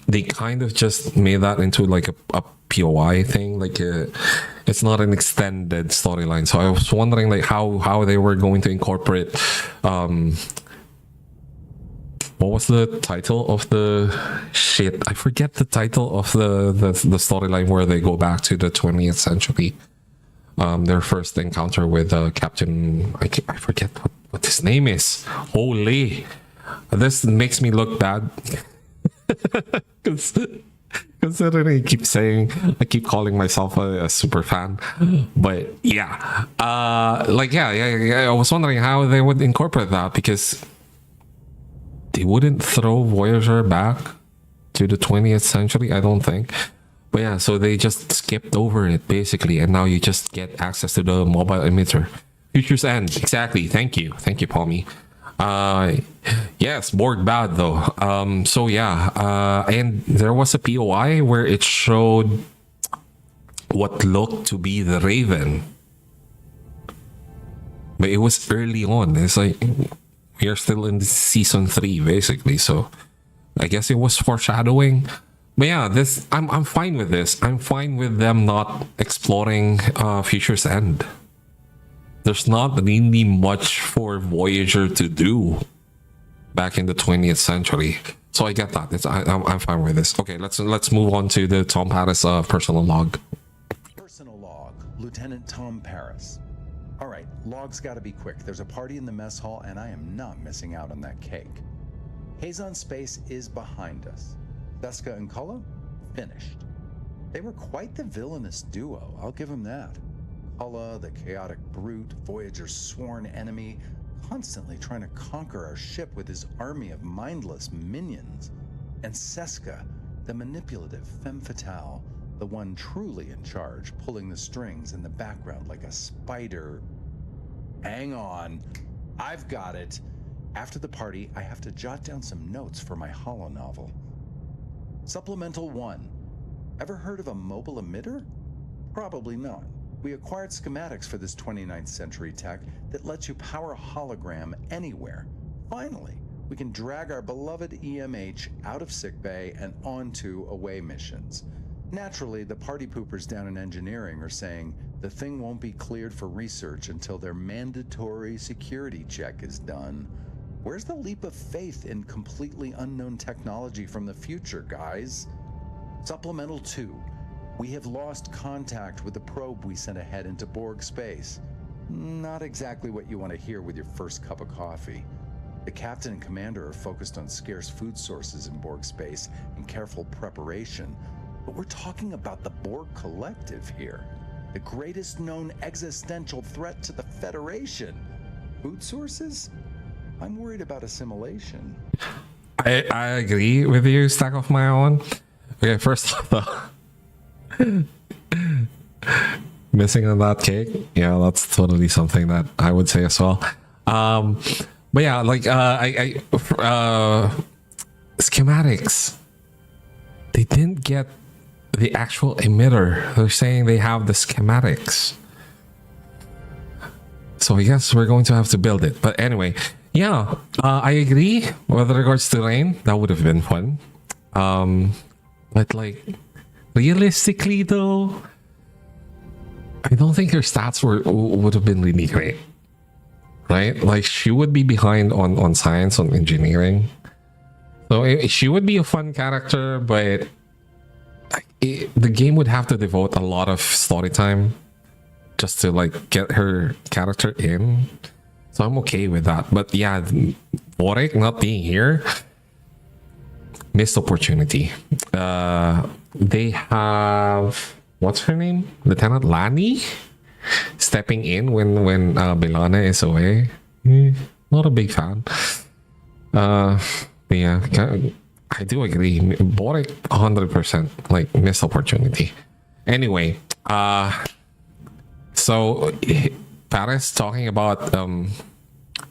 they kind of just made that into like a POI thing, like it's not an extended storyline. So I was wondering like how they were going to incorporate what was the title of the shit? I forget the title of the storyline where they go back to the 20th century. Their first encounter with Captain. I forget what his name is. Holy, this makes me look bad. Considering I keep calling myself a super fan, but yeah, I was wondering how they would incorporate that, because they wouldn't throw Voyager back to the 20th century, I don't think. But yeah, so they just skipped over it basically, and now you just get access to the mobile emitter. Future's End, exactly. Thank you, Palmy. Yes, Borg bad though. So yeah, and there was a POI where it showed what looked to be the Raven, but it was early on. It's like we are still in season 3 basically, so I guess it was foreshadowing. But yeah, this I'm fine with this. I'm fine with them not exploring Future's End. There's not really much for Voyager to do back in the 20th century, so I get that. I'm fine with this. Okay, let's move on to the Tom Paris personal log. Personal log, Lieutenant Tom Paris. All right, log's got to be quick. There's a party in the mess hall, and I am not missing out on that cake. Hazon Space is behind us. Seska and Kulla, finished. They were quite the villainous duo, I'll give them that. Kulla, the chaotic brute, Voyager's sworn enemy, constantly trying to conquer our ship with his army of mindless minions. And Seska, the manipulative femme fatale, the one truly in charge, pulling the strings in the background like a spider. Hang on, I've got it. After the party, I have to jot down some notes for my holonovel. Supplemental 1. Ever heard of a mobile emitter? Probably not. We acquired schematics for this 29th century tech that lets you power a hologram anywhere. Finally, we can drag our beloved EMH out of sickbay and onto away missions. Naturally, the party poopers down in engineering are saying the thing won't be cleared for research until their mandatory security check is done. Where's the leap of faith in completely unknown technology from the future, guys? Supplemental 2. We have lost contact with the probe we sent ahead into Borg space. Not exactly what you want to hear with your first cup of coffee. The captain and commander are focused on scarce food sources in Borg space and careful preparation. But we're talking about the Borg Collective here. The greatest known existential threat to the Federation. Food sources? I'm worried about assimilation. I agree with you, Stack of My Own. Okay, first off though, missing on that cake, yeah, that's totally something that I would say as well. But yeah, like schematics, they didn't get the actual emitter. They're saying they have the schematics, so I guess we're going to have to build it. But anyway, yeah, I agree with regards to Rain. That would have been fun. But like, realistically though, I don't think her stats would have been really great, right? Like, she would be behind on science, on engineering, so she would be a fun character, but the game would have to devote a lot of story time just to like get her character in. So I'm okay with that. But yeah, Warwick not being here, missed opportunity. They have, what's her name? Lieutenant Lani stepping in when Belana is away. Not a big fan. But yeah, I do agree. Boric 100%, like, missed opportunity. Anyway, so Paris talking about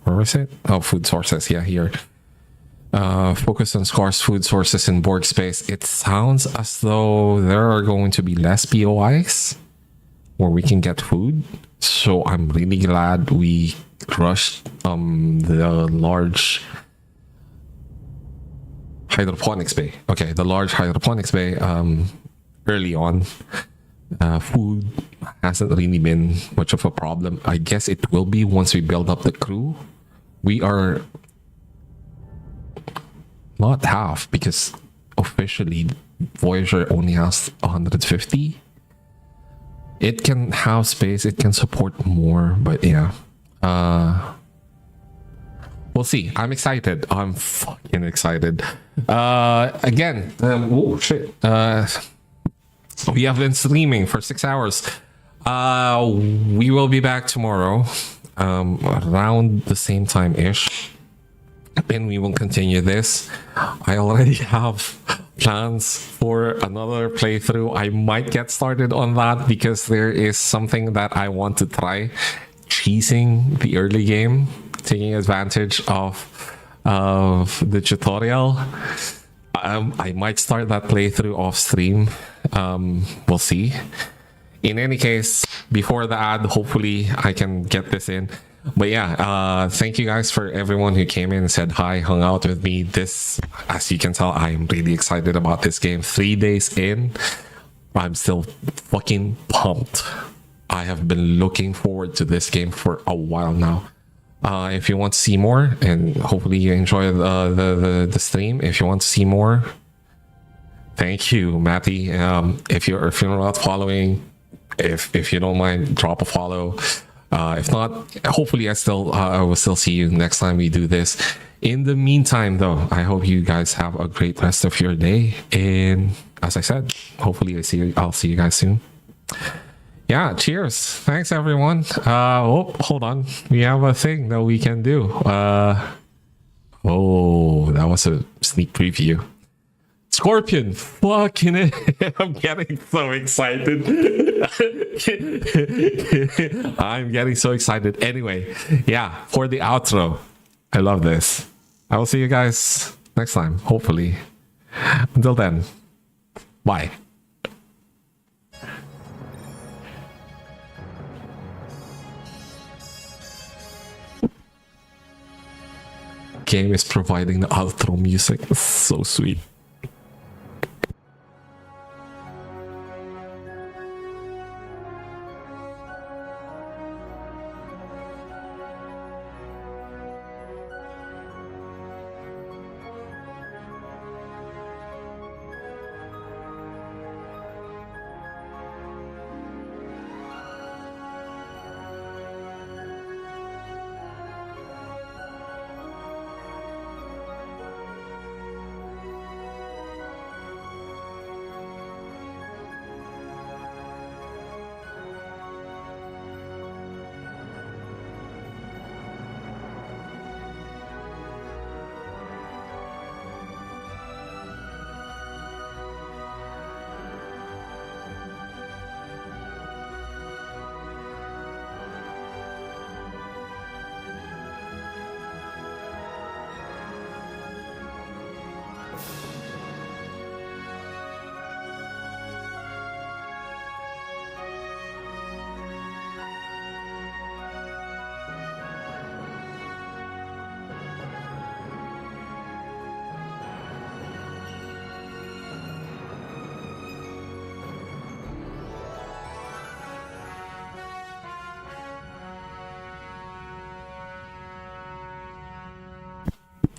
where was it? Oh, food sources. Yeah, here. Focus on scarce food sources in Borg space. It sounds as though there are going to be less POIs where we can get food. So I'm really glad we crushed the large hydroponics bay. Okay, the large hydroponics bay early on. Food hasn't really been much of a problem. I guess it will be once we build up the crew. We are not half, because officially Voyager only has 150. It can have space, it can support more, but yeah. We'll see. I'm excited. I'm fucking excited. Again, oh shit. We have been streaming for 6 hours. We will be back tomorrow, around the same time ish. And we will continue this. I already have plans for another playthrough. I might get started on that because there is something that I want to try. Cheesing the early game, taking advantage of the tutorial. I might start that playthrough off stream. We'll see. In any case, before the ad, hopefully I can get this in. But yeah, thank you guys for everyone who came in and said hi, hung out with me. This, as you can tell, I'm really excited about this game. 3 days in, I'm still fucking pumped. I have been looking forward to this game for a while now. If you want to see more, and hopefully you enjoy the stream, if you want to see more, thank you, Matty. If you're not following, if you don't mind, drop a follow. If not, hopefully I will still see you next time we do this. In the meantime, though, I hope you guys have a great rest of your day. And as I said, hopefully I'll see you guys soon. Yeah, cheers. Thanks, everyone. Oh, hold on. We have a thing that we can do. Oh, that was a sneak preview. Scorpion, fucking it. I'm getting so excited. I'm getting so excited. Anyway, yeah, for the outro. I love this. I will see you guys next time, hopefully. Until then, bye. Game is providing the outro music. It's so sweet.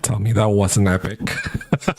Tell me that wasn't epic.